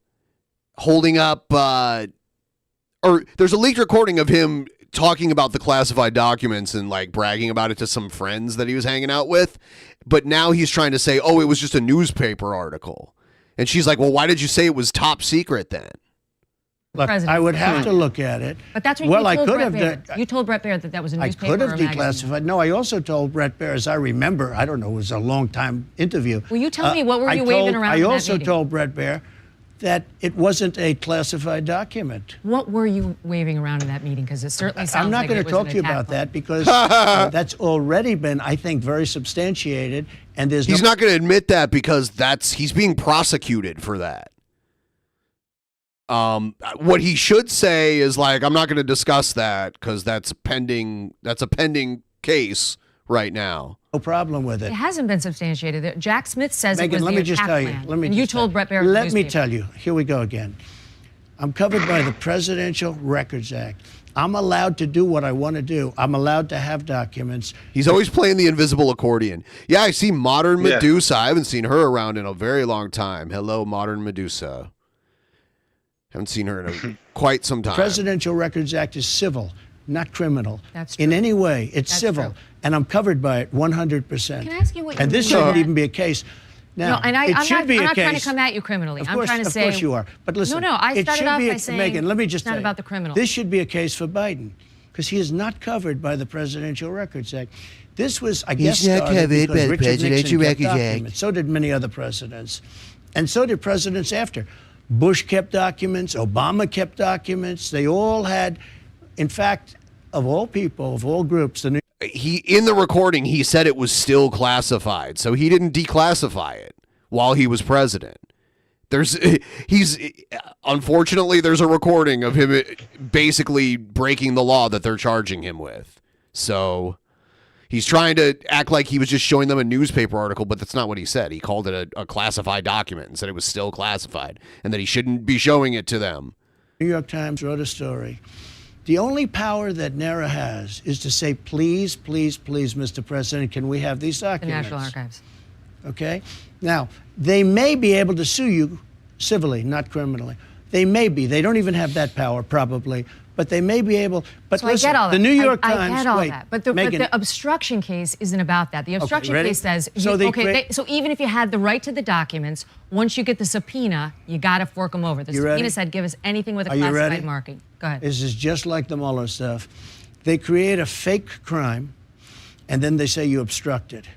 holding up, or there's a leaked recording of him talking about the classified documents and like bragging about it to some friends that he was hanging out with. But now he's trying to say, oh, it was just a newspaper article. And she's like, well, why did you say it was top secret then? Look, I would have to look at it. But that's what well, you I told could Brett have Baer. You told Brett Baer that was a I newspaper. could have or a magazine. declassified. No, I also told Brett Baer, as I remember, I don't know, it was a long time interview. Will you tell me what were you waving around I in that also meeting? told Brett Baer that it wasn't a classified document. What were you waving around in that meeting? Because it certainly sounds I'm not like going it to was talk an to you attack about plan. that because that's already been, I think, very substantiated. And He's not going to admit that because he's being prosecuted for that. What he should say is like, I'm not going to discuss that because that's a pending case right now. No problem with it. It hasn't been substantiated. Jack Smith says Megyn, it was let the me just attack tell you. plan. Let me and you just told tell Brett Baer. Let me tell you. Here we go again. I'm covered by the Presidential Records Act. I'm allowed to do what I want to do. I'm allowed to have documents. He's always playing the invisible accordion. Yeah, I see Modern Medusa. I haven't seen her around in a very long time. Hello, Modern Medusa. Haven't seen her in quite some time. Presidential Records Act is civil, not criminal. That's true. In any way, it's That's civil. true. And I'm covered by it 100%. Can I ask you what you And this mean by shouldn't that? even be a case. Now, No, and it I'm should not, be I'm a not trying to case. come at you criminally. Of I'm course, trying to say. Of course you are. But listen. No, I it started should off be by saying Megyn, let me just it's not tell you, about the criminal. This should be a case for Biden because he is not covered by the Presidential Records Act. This was, I guess, not started covered because by the Richard Nixon Presidential kept Records Act. documents. So did many other presidents. And so did presidents after. Bush kept documents. Obama kept documents. They all had, in fact, of all people, of all groups, in the recording, he said it was still classified, so he didn't declassify it while he was president. Unfortunately, there's a recording of him basically breaking the law that they're charging him with. So he's trying to act like he was just showing them a newspaper article, but that's not what he said. He called it a classified document and said it was still classified and that he shouldn't be showing it to them. New York Times wrote a story. The only power that NARA has is to say, please, please, please, Mr. President, can we have these The documents? National Archives. Okay? Now, they may be able to sue you civilly, not criminally. They may be. They don't even have that power, probably. But they may be able. But So listen, I get all that. the New York I Times. get all wait, that. But the obstruction case isn't about that. The obstruction ready? case says, So so even if you had the right to the documents, once you get the subpoena, you got to fork them over. The You subpoena ready? said, give us anything with a Are you classified ready? marking. Go ahead. This is just like the Mueller stuff. They create a fake crime, and then they say you obstructed.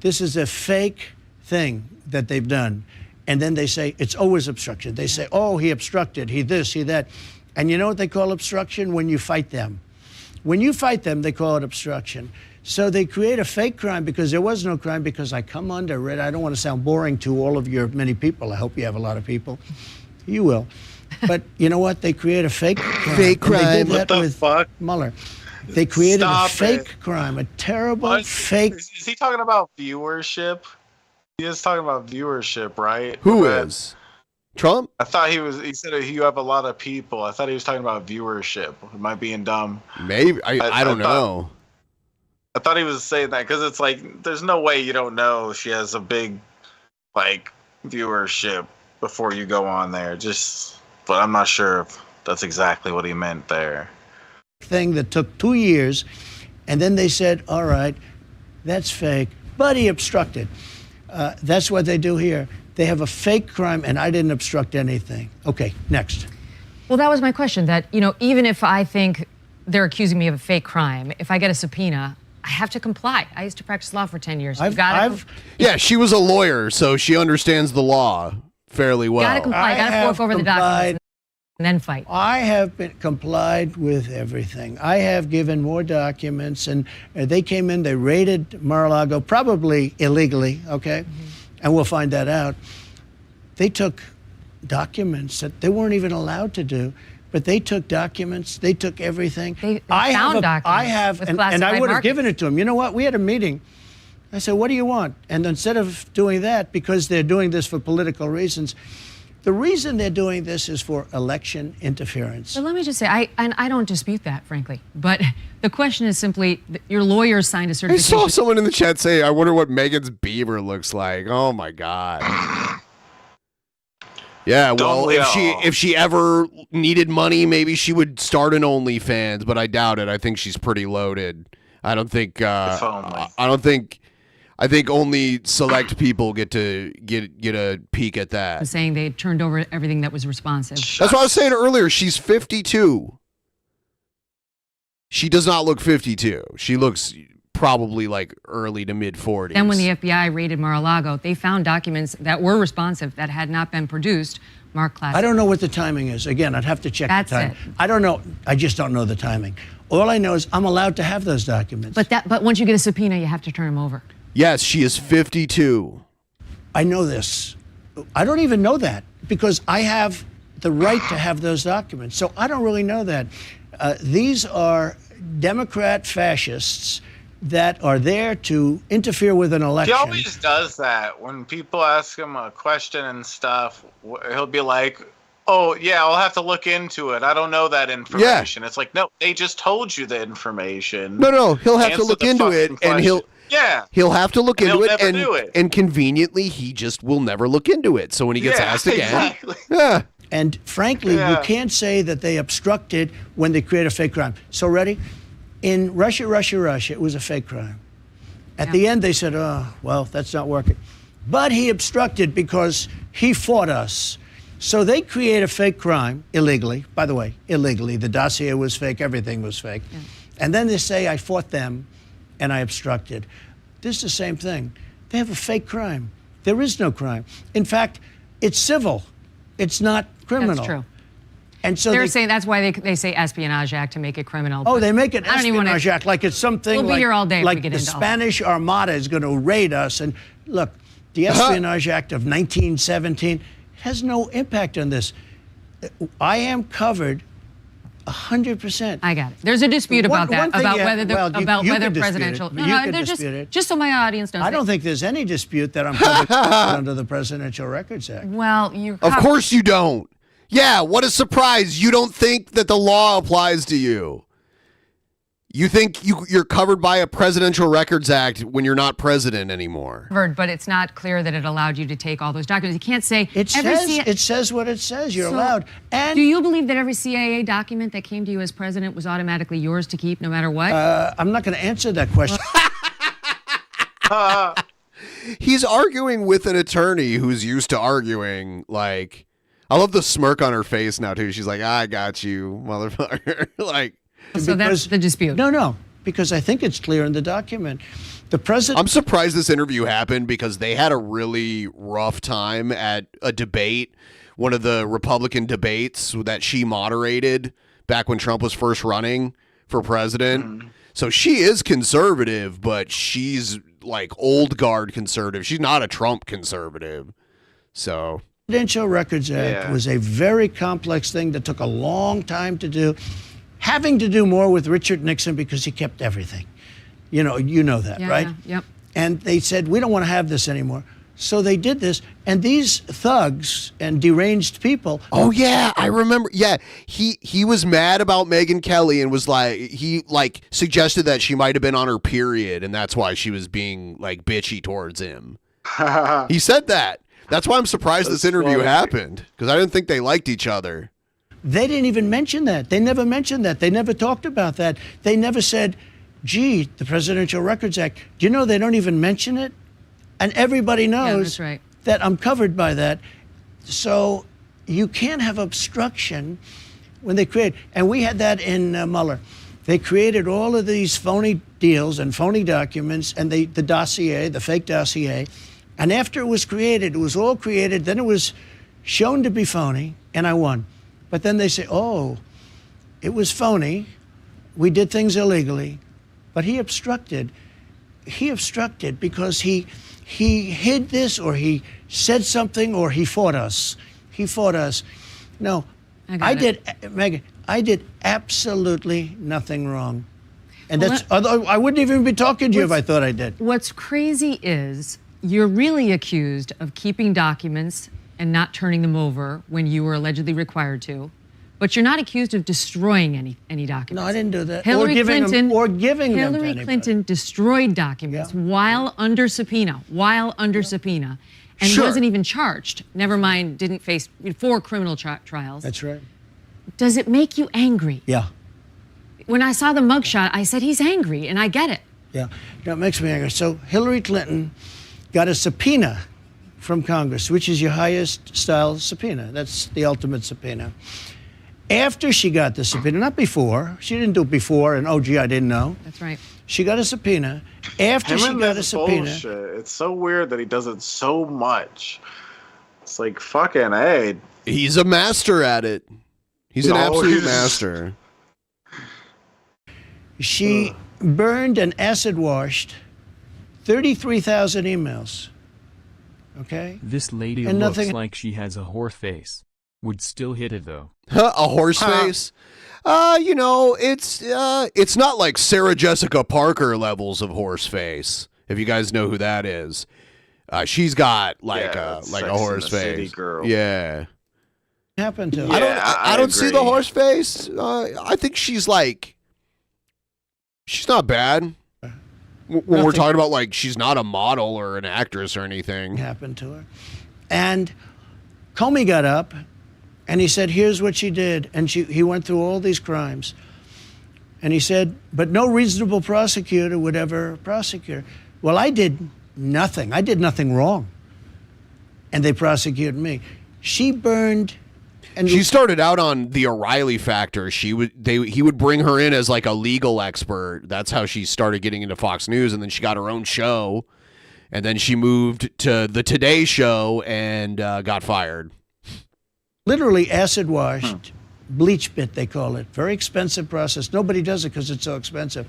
This is a fake thing that they've done. And then they say, it's always obstruction. They say, oh, he obstructed, he this, he that. And you know what they call obstruction? When you fight them. When you fight them, they call it obstruction. So they create a fake crime because there was no crime, because I come under it. I don't want to sound boring to all of your many people. I hope you have a lot of people. You will. But you know what? They create a fake crime. Fake crime. They did What that the with fuck? Mueller. They created Stop a fake it. crime, a terrible fake. Is he talking about viewership? He is talking about viewership, right? Who But is? Trump? I thought he said you have a lot of people. I thought he was talking about viewership. Am I being dumb? Maybe. I don't know. I thought he was saying that because it's like, there's no way you don't know she has a big, like, viewership before you go on there. But I'm not sure if that's exactly what he meant there. Thing that took 2 years, and then they said, all right, that's fake, but he obstructed. That's what they do here. They have a fake crime, and I didn't obstruct anything. Okay, next. Well, that was my question, that, even if I think they're accusing me of a fake crime, if I get a subpoena, I have to comply. I used to practice law for 10 years. Yeah, she was a lawyer, so she understands the law fairly well. Got to comply. Got to fork over the documents and then fight. I have been complied with everything. I have given more documents, and they came in, they raided Mar-a-Lago, probably illegally, okay? And we'll find that out. They took documents that they weren't even allowed to do, but they took documents, they took everything. They found documents with and I classified would have markings. given it to them. You know what? We had a meeting. I said, what do you want? And instead of doing that, because they're doing this for political reasons, the reason they're doing this is for election interference. So let me just say, I don't dispute that, frankly. But the question is simply, your lawyer signed a I certification. saw someone in the chat say, I wonder what Megan's beaver looks like. Oh my God. Yeah, well, if she ever needed money, maybe she would start an OnlyFans, but I doubt it. I think she's pretty loaded. I think only select people get a peek at that. Saying they turned over everything that was responsive. That's what I was saying earlier. She's 52. She does not look 52. She looks probably like early to mid 40s. Then when the FBI raided Mar-a-Lago, they found documents that were responsive that had not been produced, marked classified. I don't know what the timing is. Again, I'd have to check the time. That's it. I don't know. I just don't know the timing. All I know is I'm allowed to have those documents. But once you get a subpoena, you have to turn them over. Yes, she is 52. I know this. I don't even know that because I have the right to have those documents. So I don't really know that. These are Democrat fascists that are there to interfere with an election. He always does that. When people ask him a question and stuff, he'll be like, oh, yeah, I'll have to look into it. I don't know that information. Yeah. It's like, no, they just told you the information. No, he'll have to look into it, and he'll have to look into it, and conveniently, he just will never look into it. So when he gets asked again, exactly. Yeah. And frankly, you can't say that they obstructed when they create a fake crime. So ready? In Russia, it was a fake crime. At the end, they said, oh, well, that's not working. But he obstructed because he fought us. So they create a fake crime illegally. By the way, illegally. The dossier was fake. Everything was fake. Yeah. And then they say, I fought them and I obstructed. This is the same thing. They have a fake crime. There is no crime. In fact, it's civil. It's not criminal. That's true. And so they're saying that's why they say Espionage Act to make it criminal. Oh, they make it Espionage Act like it's something we'll be here all day like if we get the into Spanish Armada is going to raid us. And look, the Espionage Act of 1917 has no impact on this. I am covered 100%. I got it. There's a dispute about that, about whether you presidential. No, just so my audience knows. I don't think there's any dispute that I'm covered under the Presidential Records Act. Well, you're. Of course you don't. Yeah, what a surprise. You don't think that the law applies to you. You think you're covered by a Presidential Records Act when you're not president anymore. But it's not clear that it allowed you to take all those documents. You can't say it says what it says. You're allowed. And do you believe that every CIA document that came to you as president was automatically yours to keep no matter what? I'm not going to answer that question. He's arguing with an attorney who's used to arguing. Like, I love the smirk on her face now too. She's like, I got you, motherfucker. Like. So that's the dispute. No. because I think it's clear in the document. The president. I'm surprised this interview happened because they had a really rough time at a debate, one of the Republican debates that she moderated back when Trump was first running for president. Mm-hmm. So she is conservative, but she's like old guard conservative. She's not a Trump conservative. So Presidential Records Act was a very complex thing that took a long time to do, having to do more with Richard Nixon because he kept everything. You know that, right? Yeah, yep. And they said, we don't want to have this anymore. So they did this, and these thugs and deranged people. Oh yeah, I remember. Yeah, he was mad about Megyn Kelly and was like, he like suggested that she might have been on her period, and that's why she was being like bitchy towards him. He said that. That's why I'm surprised this interview happened, because I didn't think they liked each other. They didn't even mention that. They never mentioned that. They never talked about that. They never said, gee, the Presidential Records Act. Do you know they don't even mention it? And everybody knows that I'm covered by that. So you can't have obstruction when they create. And we had that in Mueller. They created all of these phony deals and phony documents and the dossier, the fake dossier. And after it was created, it was all created. Then it was shown to be phony, and I won. But then they say, oh, it was phony. We did things illegally. But he obstructed. He obstructed because he hid this, or he said something, or he fought us. He fought us. No, Megyn, I did absolutely nothing wrong. And I wouldn't even be talking to you if I thought I did. What's crazy is you're really accused of keeping documents and not turning them over when you were allegedly required to. But you're not accused of destroying any documents. No, I didn't do that. Hillary Clinton Clinton destroyed documents while under subpoena, and wasn't even charged. Never mind, didn't face 4 criminal trials. That's right. Does it make you angry? Yeah. When I saw the mugshot, I said, he's angry, and I get it. Yeah, it makes me angry. So Hillary Clinton got a subpoena from Congress, which is your highest style subpoena. That's the ultimate subpoena. After she got the subpoena, not before. She didn't do it before, and oh, gee, I didn't know. That's right. She got a subpoena. After she got a subpoena. Bullshit. It's so weird that he does it so much. It's like, fucking A. He's a master at it. He's an absolute master. She burned and acid washed 33,000 emails. Okay? This lady looks like she has a horse face. Would still hit it though. A horse face? It's not like Sarah Jessica Parker levels of horse face. If you guys know who that is, she's got like a horse face. Girl. Yeah. Happened to her. I don't see the horse face. I think she's not bad. When we're talking about like she's not a model or an actress or anything. Happened to her, and Comey got up. And he said, here's what she did. And he went through all these crimes. And he said, but no reasonable prosecutor would ever prosecute her. Well, I did nothing. I did nothing wrong. And they prosecuted me. She burned. And she started out on the O'Reilly Factor. He would bring her in as like a legal expert. That's how she started getting into Fox News. And then she got her own show. And then she moved to the Today Show and got fired. Literally acid washed, bleach bit, they call it. Very expensive process. Nobody does it because it's so expensive.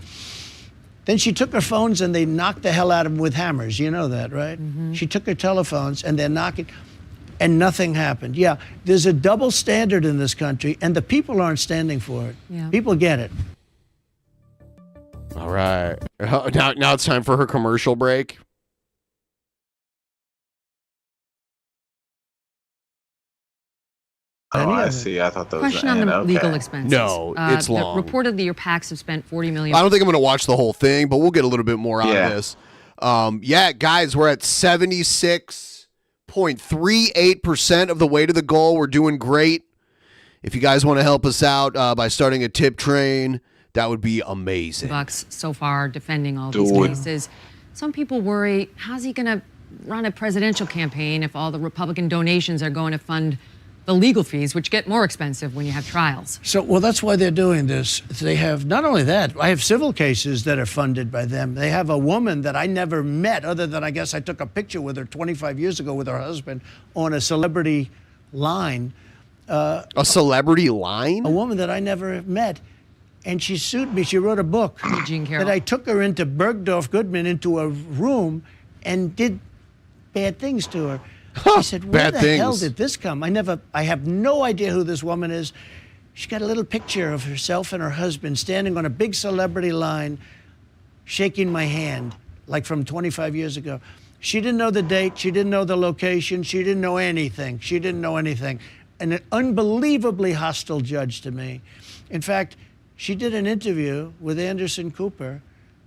Then she took her phones and they knocked the hell out of them with hammers. You know that, right? Mm-hmm. She took her telephones and they're knocking, and nothing happened. Yeah, there's a double standard in this country, and the people aren't standing for it. Yeah. People get it. All right. Now it's time for her commercial break. Oh, I see. I thought that was question on the legal expenses. No, it's long. Reportedly, your PACs have spent $40 million. I don't think I'm going to watch the whole thing, but we'll get a little bit more out of this. Guys, we're at 76.38% of the way to the goal. We're doing great. If you guys want to help us out by starting a tip train, that would be amazing. Bucks so far defending all these cases. Some people worry, how's he going to run a presidential campaign if all the Republican donations are going to fund the legal fees, which get more expensive when you have trials. So, well, that's why they're doing this. They have, not only that, I have civil cases that are funded by them. They have a woman that I never met, other than I guess I took a picture with her 25 years ago with her husband on a celebrity line. A celebrity line? A woman that I never met. And she sued me. She wrote a book that I took her into Bergdorf Goodman into a room and did bad things to her. I said, where the hell did this come? I have no idea who this woman is. She got a little picture of herself and her husband standing on a big celebrity line, shaking my hand, like from 25 years ago. She didn't know the date. She didn't know the location. She didn't know anything. She didn't know anything. And an unbelievably hostile judge to me. In fact, she did an interview with Anderson Cooper.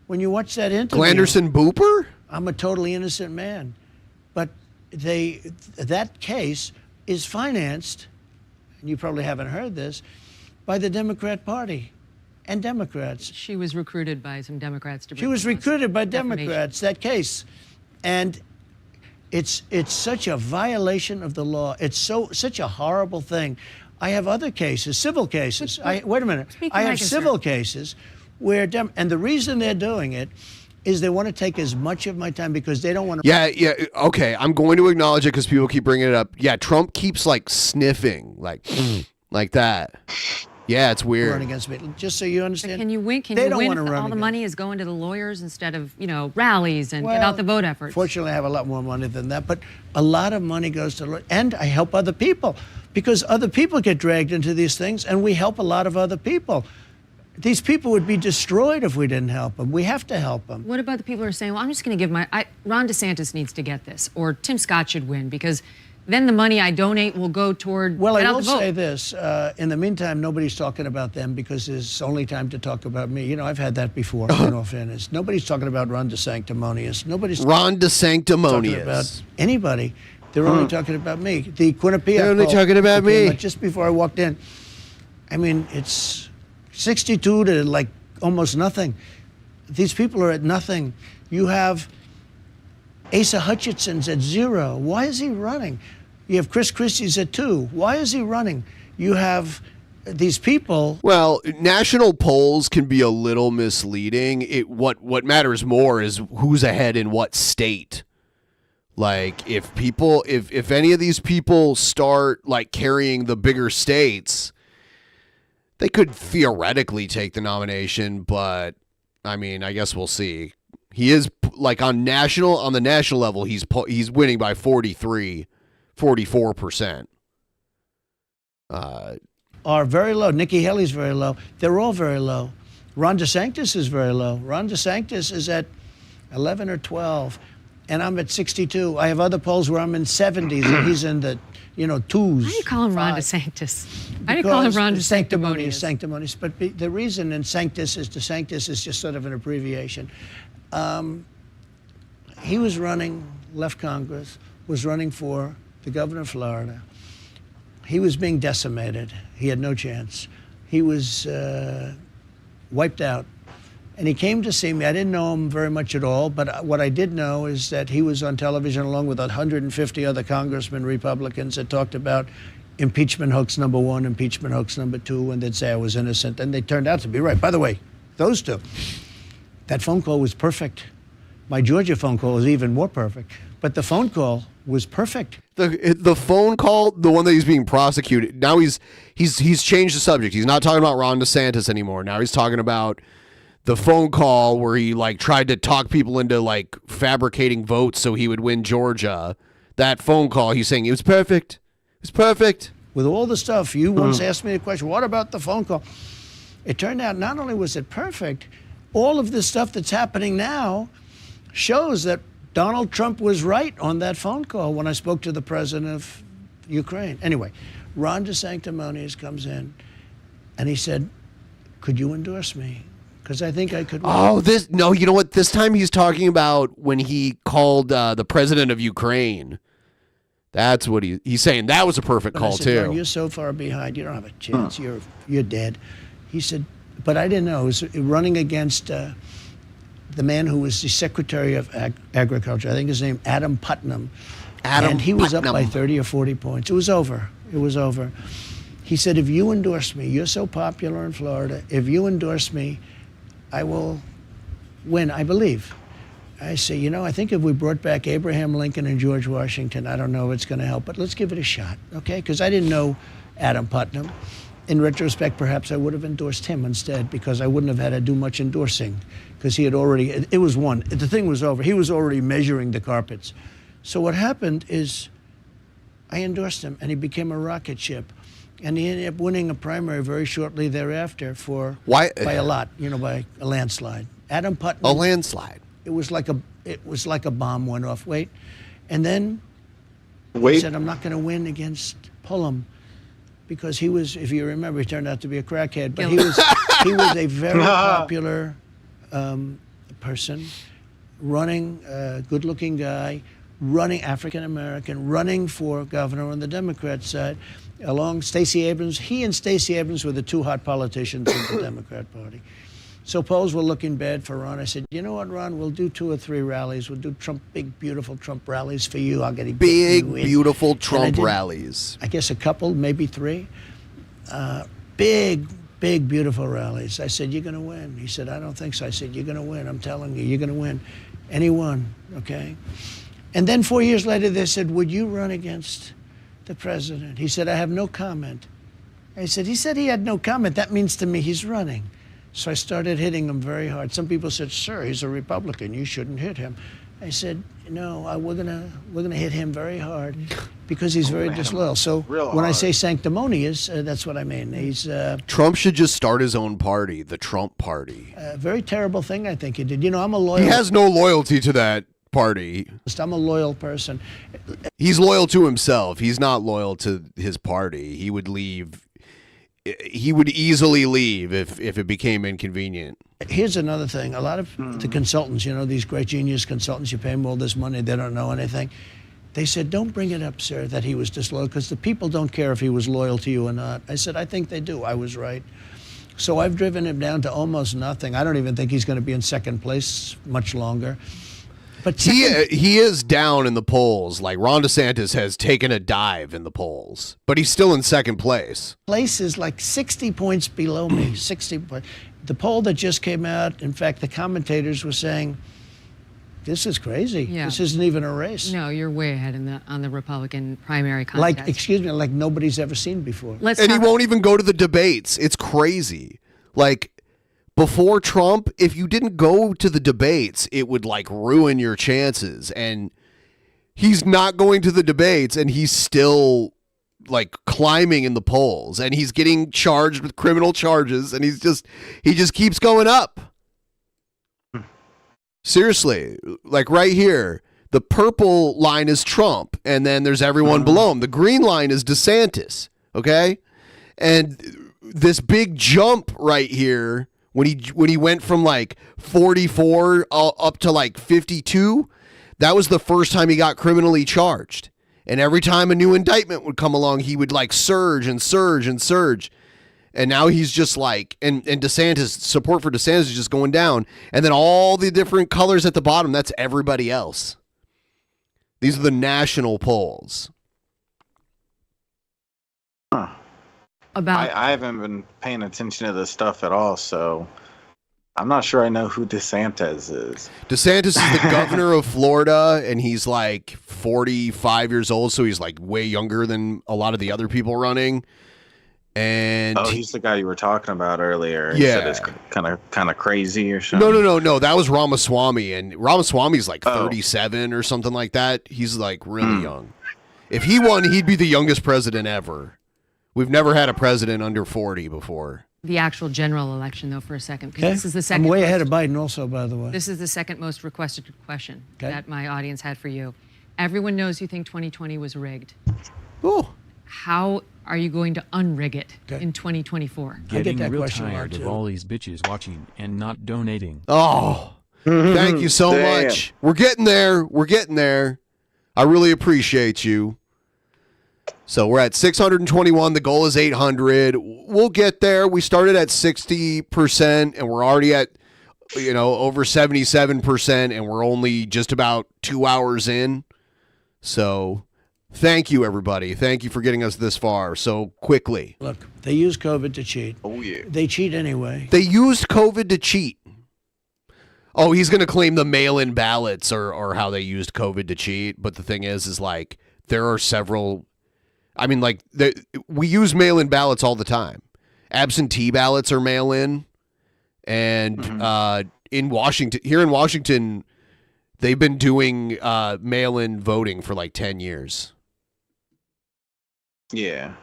When you watch that interview... Glanderson Booper? I'm a totally innocent man. But that case is financed, and you probably haven't heard this, by the Democrat Party and Democrats. She was recruited by some Democrats to bring She was recruited by Democrats, that case. And it's such a violation of the law. It's such a horrible thing. I have other cases, civil cases. Wait a minute. I have civil cases where, and the reason they're doing it is they want to take as much of my time because they don't want to... Yeah, okay. I'm going to acknowledge it because people keep bringing it up. Yeah, Trump keeps, like, sniffing, like that. Yeah, it's weird. Run against me. Just so you understand. But can you win? Can you win if all the money is going to the lawyers instead of, rallies and get out the vote efforts? Fortunately, I have a lot more money than that. But a lot of money goes to lawyers. And I help other people because other people get dragged into these things, and we help a lot of other people. These people would be destroyed if we didn't help them. We have to help them. What about the people who are saying, well, I'm just going to give Ron DeSantis needs to get this, or Tim Scott should win, because then the money I donate will go toward... Well, I will say this. In the meantime, nobody's talking about them because there's only time to talk about me. I've had that before, in all fairness. Nobody's talking about Ron DeSanctimonious. Nobody's Ron DeSanctimonious. Talking about anybody. They're only talking about me. The Quinnipiac They're only talking about me. Just before I walked in. I mean, it's 62 to like almost nothing. These people are at nothing. You have Asa Hutchinson's at 0. Why is he running? You have Chris Christie's at 2. Why is he running? You have these people. Well, national polls can be a little misleading. What matters more is who's ahead in what state. Like if any of these people start like carrying the bigger states, they could theoretically take the nomination, but I mean, I guess we'll see. He is like on the national level, he's winning by 44%. Are very low. Nikki Haley's very low. They're all very low. Ron DeSantis is very low. Ron DeSantis is at 11 or 12, and I'm at 62. I have other polls where I'm in 70s, and he's in the 2s. Why do you call him Ron DeSantis? Why do you call him Ron DeSanctimonious? Sanctimonious. But the reason in DeSantis is just sort of an abbreviation. He was running, left Congress, was running for the governor of Florida. He was being decimated. He had no chance. He was wiped out. And he came to see me. I didn't know him very much at all, but what I did know is that he was on television along with 150 other congressmen, Republicans, that talked about impeachment hoax number 1, impeachment hoax number 2, and they'd say I was innocent, and they turned out to be right. By the way, those two, that phone call was perfect. My Georgia phone call was even more perfect, but the phone call was perfect. The phone call, the one that he's being prosecuted, now he's changed the subject. He's not talking about Ron DeSantis anymore. Now he's talking about the phone call where he like tried to talk people into like fabricating votes so he would win Georgia. That phone call, he's saying it was perfect. It was perfect. With all the stuff, you once asked me the question, what about the phone call? It turned out not only was it perfect, all of this stuff that's happening now shows that Donald Trump was right on that phone call when I spoke to the president of Ukraine. Anyway, Ron DeSanctimonious comes in and he said, could you endorse me? Because I think I could win. Oh, you know what? This time he's talking about when he called the president of Ukraine. That's what he's saying. That was a perfect call, too. You're so far behind. You don't have a chance. You're dead. He said, but I didn't know. He was running against the man who was the Secretary of Agriculture. I think his name, Adam Putnam. And he was up by 30 or 40 points. It was over. It was over. He said, if you endorse me, you're so popular in Florida, if you endorse me, I will win, I believe. I say, you know, I think if we brought back Abraham Lincoln and George Washington, I don't know if it's going to help, but let's give it a shot, okay? Because I didn't know Adam Putnam. In retrospect, perhaps I would have endorsed him instead, because I wouldn't have had to do much endorsing, because he had already, it was won. The thing was over. He was already measuring the carpets. So what happened is I endorsed him, and he became a rocket ship. And he ended up winning a primary very shortly thereafter by a lot, you know, by a landslide. Adam Putnam. A landslide. It was like a bomb went off. Wait. And then he said, I'm not going to win against Pullum, because he was, if you remember, he turned out to be a crackhead, but he was a very popular person, running, good-looking guy, running African-American, running for governor on the Democrat side, along Stacey Abrams. He and Stacey Abrams were the two hot politicians in the Democrat Party. So polls were looking bad for Ron. I said, you know what, Ron, we'll do 2 or 3 rallies. We'll do big, beautiful Trump rallies for you. I'll get a big, beautiful Trump rallies. I guess a couple, maybe 3. Big, beautiful rallies. I said, you're going to win. He said, I don't think so. I said, you're going to win. I'm telling you, you're going to win. And he won, okay? And then 4 years later, they said, would you run against the president? He said, I have no comment. I said, he said he had no comment. That means to me he's running. So I started hitting him very hard. Some people said, sir, he's a Republican. You shouldn't hit him. I said, no, we're gonna hit him very hard because he's very disloyal. So when I say sanctimonious, that's what I mean. He's Trump should just start his own party, the Trump Party. A very terrible thing I think he did. You know, I'm a loyal. He has no loyalty to that party. I'm a loyal person. He's loyal to himself. He's not loyal to his party. He would leave. He would easily leave if it became inconvenient. Here's another thing. A lot of the consultants, you know, these great genius consultants, you pay them all this money, they don't know anything. They said, don't bring it up, sir, that he was disloyal, because the people don't care if he was loyal to you or not. I said, I think they do. I was right. So I've driven him down to almost nothing. I don't even think he's going to be in second place much longer. But he is down in the polls. Like Ron DeSantis has taken a dive in the polls, but he's still in second place. Place is like 60 points below me. 60 points. The poll that just came out, in fact, the commentators were saying, this is crazy. Yeah. This isn't even a race. No, you're way ahead on the Republican primary contest. Like, excuse me, like nobody's ever seen before. And he won't even go to the debates. It's crazy. Like, before Trump, if you didn't go to the debates, it would like ruin your chances. And he's not going to the debates, and he's still like climbing in the polls, and he's getting charged with criminal charges, and he just keeps going up. Seriously, like right here, the purple line is Trump, and then there's everyone below him. The green line is DeSantis, okay? And this big jump right here, when he went from like 44 up to like 52, that was the first time he got criminally charged. And every time a new indictment would come along, he would like surge and surge and surge. And now he's just like, and DeSantis, support for DeSantis is just going down. And then all the different colors at the bottom, that's everybody else. These are the national polls. Huh. I haven't been paying attention to this stuff at all, so I'm not sure I know who DeSantis is. DeSantis is the governor of Florida, and he's like 45 years old, so he's like way younger than a lot of the other people running. And he's the guy you were talking about earlier. Yeah, said it's kind of crazy or something. No. That was Ramaswamy, and Ramaswamy's like 37 or something like that. He's like really young. If he won, he'd be the youngest president ever. We've never had a president under 40 before. The actual general election, though, for a second, because this is the second. I'm way ahead of Biden, also, by the way. This is the second most requested question that my audience had for you. Everyone knows you think 2020 was rigged. Oh. How are you going to unrig it in 2024? Getting real tired of all these bitches watching and not donating. Oh, thank you so much. We're getting there. We're getting there. I really appreciate you. So we're at 621. The goal is 800. We'll get there. We started at 60%, and we're already at, over 77%, and we're only just about 2 hours in. So Thank you, everybody. Thank you for getting us this far so quickly. Look, they use COVID to cheat. Oh, yeah. They cheat anyway. They used COVID to cheat. Oh, he's going to claim the mail-in ballots or how they used COVID to cheat. But the thing is like, there are several. I mean, like, we use mail-in ballots all the time. Absentee ballots are mail-in. And in Washington, they've been doing mail-in voting for like 10 years. Yeah.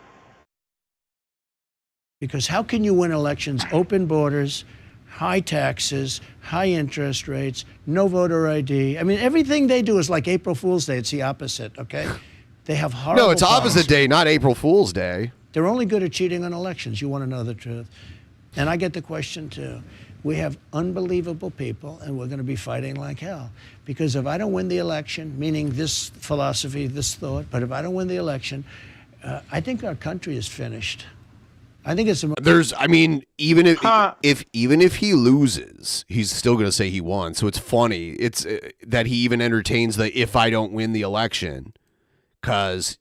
Because how can you win elections? Open borders, high taxes, high interest rates, no voter ID. I mean, everything they do is like April Fool's Day. It's the opposite, okay? They have horrible No, it's opposite policy. day, not April Fool's Day. They're only good at cheating on elections. You want to know the truth. And I get the question, too. We have unbelievable people, and we're going to be fighting like hell. Because if I don't win the election, meaning this philosophy, this thought, but if I don't win the election, I think our country is finished. I think it's even if he loses, he's still going to say he won. So it's funny. It's that he even entertains the if I don't win the election, because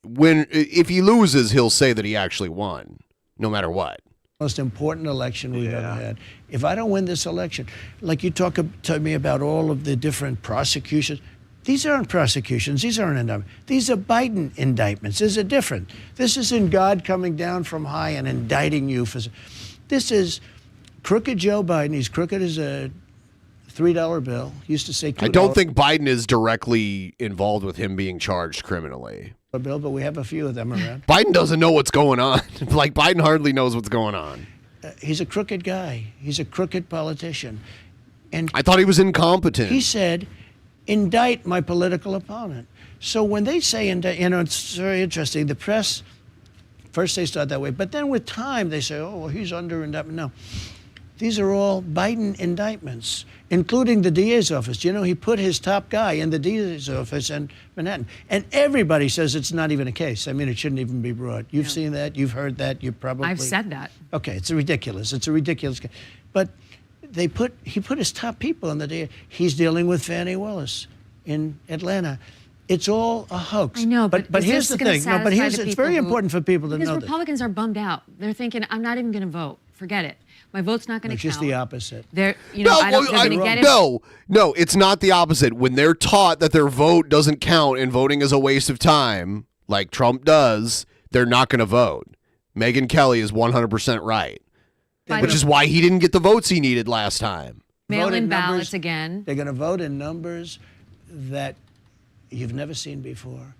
if he loses, he'll say that he actually won, no matter what. Most important election we've ever had. If I don't win this election, like you talk to me about all of the different prosecutions, these aren't prosecutions. These aren't indictments. These are Biden indictments. There's a difference. This isn't God coming down from high and indicting you for. This is crooked Joe Biden. He's crooked as a $3 bill. He used to say $2. I don't think Biden is directly involved with him being charged criminally. Bill, but we have a few of them around. Biden doesn't know what's going on. Like, Biden hardly knows what's going on. He's a crooked guy. He's a crooked politician. And I thought he was incompetent. He said, indict my political opponent. So when they say indict, it's very interesting. The press, first they start that way, but then with time they say, oh, well, he's under indictment. No. These are all Biden indictments, including the DA's office. You know, he put his top guy in the DA's office in Manhattan. And everybody says it's not even a case. I mean, it shouldn't even be brought. You've seen that. You've heard that. You probably. I've said that. Okay, it's ridiculous. It's a ridiculous case. But he put his top people in the DA. He's dealing with Fannie Willis in Atlanta. It's all a hoax. I know, but here's the thing. No, but it's very important for people to know because this. Republicans are bummed out. They're thinking, I'm not even going to vote. Forget it. My vote's not going to count. It's just the opposite. They're going to get it. No, it's not the opposite. When they're taught that their vote doesn't count and voting is a waste of time, like Trump does, they're not going to vote. Megyn Kelly is 100% right, which is why he didn't get the votes he needed last time. Mail-in ballots again. They're going to vote in numbers that you've never seen before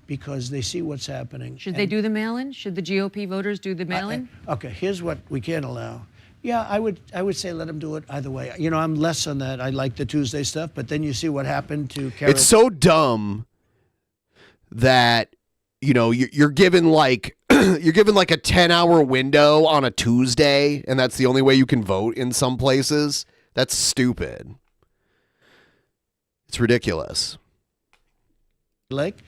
because they see what's happening. Should they do the mail-in? Should the GOP voters do the mail-in? Okay, here's what we can't allow. Yeah, I would say let them do it either way. You know, I'm less on that. I like the Tuesday stuff, but then you see what happened to Karen. It's so dumb that, you know, you're given like you're given like a 10-hour window on a Tuesday, and that's the only way you can vote in some places. That's stupid. It's ridiculous. Like,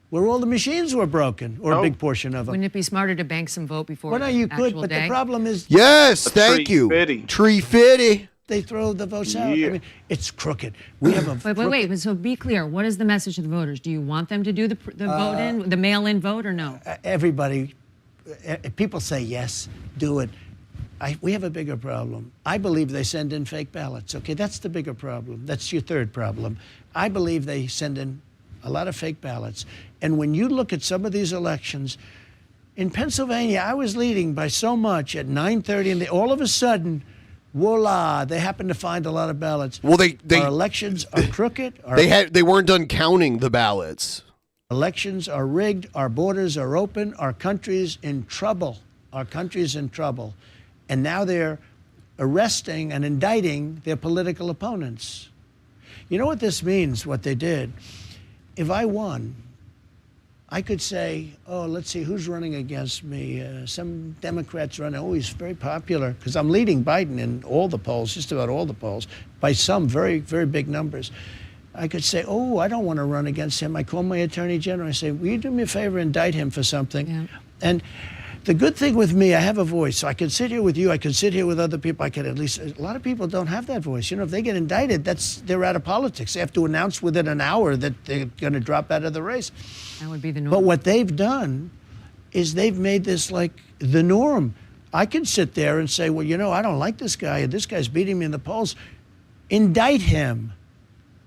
where all the machines were broken, or a big portion of them. Wouldn't it be smarter to bank some vote before Well, no, you actual could, but day? the problem is... Yes, thank you. Tree fitty. They throw the votes out. I mean, it's crooked. We have a... Wait. So be clear. What is the message to the voters? Do you want them to do the vote-in, the mail-in vote, or no? Everybody, people say yes, do it. We have a bigger problem. I believe they send in fake ballots. Okay, that's the bigger problem. That's your third problem. I believe they send in a lot of fake ballots. And when you look at some of these elections, in Pennsylvania, I was leading by so much at 9:30, and all of a sudden, voila, they happened to find a lot of ballots. Well, our elections are crooked. They weren't done counting the ballots. Elections are rigged. Our borders are open. Our country's in trouble. Our country's in trouble. And now they're arresting and indicting their political opponents. You know what this means, what they did? If I won, I could say, oh, let's see, who's running against me? Some Democrats running. Oh, he's very popular, because I'm leading Biden in all the polls, just about all the polls, by some very, very big numbers. I could say, oh, I don't want to run against him. I call my attorney general. I say, will you do me a favor, indict him for something? Yeah. And The good thing with me, I have a voice. So I can sit here with you. I can sit here with other people. I can at least. A lot of people don't have that voice. You know, if they get indicted, they're out of politics. They have to announce within an hour that they're going to drop out of the race. That would be the norm. But what they've done is they've made this like the norm. I can sit there and say, well, you know, I don't like this guy, and this guy's beating me in the polls. Indict him.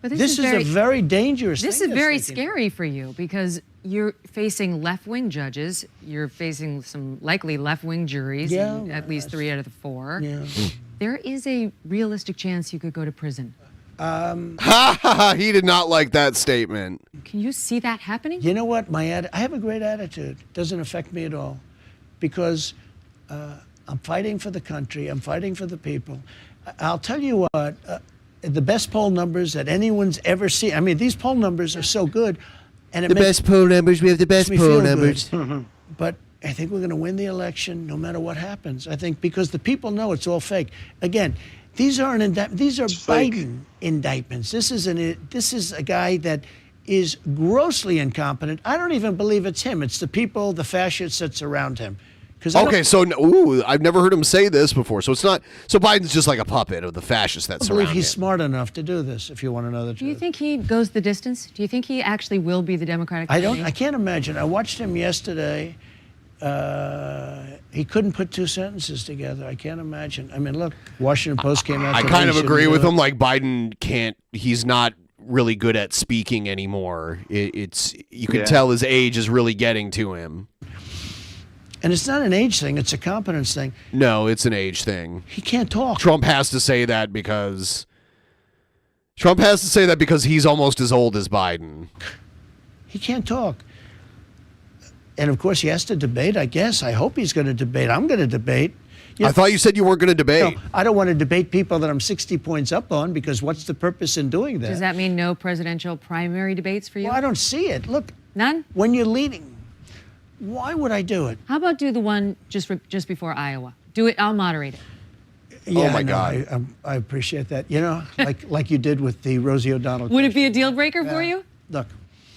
But this is a very dangerous thing. This is very scary for you because you're facing left-wing judges. You're facing some likely left-wing juries, in at least 3 out of the 4. Yeah. There is a realistic chance you could go to prison. He did not like that statement. Can you see that happening? You know what? I have a great attitude. It doesn't affect me at all because I'm fighting for the country. I'm fighting for the people. I'll tell you what, the best poll numbers that anyone's ever seen. I mean, these poll numbers are so good. And best poll numbers. We have the best poll numbers. But I think we're going to win the election no matter what happens. I think because the people know it's all fake. Again, these are Biden indictments. This is a guy that is grossly incompetent. I don't even believe it's him. It's the people, the fascists that surround him. Okay, so I've never heard him say this before. So it's not. So Biden's just like a puppet of the fascists that surround him. I believe he's smart enough to do this. If you want to know the truth. Do you think he goes the distance? Do you think he actually will be the Democratic nominee? I can't imagine. I watched him yesterday. He couldn't put 2 sentences together. I can't imagine. I mean, look, Washington Post came out. I kind of agree with him. Like Biden can't. He's not really good at speaking anymore. You can tell his age is really getting to him. And it's not an age thing, it's a competence thing. No, it's an age thing. He can't talk. Trump has to say that because he's almost as old as Biden. He can't talk. And of course he has to debate, I guess. I hope he's going to debate. I'm going to debate. I thought you said you weren't going to debate. No, I don't want to debate people that I'm 60 points up on because what's the purpose in doing that? Does that mean no presidential primary debates for you? Well, I don't see it. Look. None? When you're leading. Why would I do it? How about do the one just before Iowa? Do it. I'll moderate it. Yeah, oh my God! I appreciate that. You know, like you did with the Rosie O'Donnell. Would it be a deal breaker for you? Look.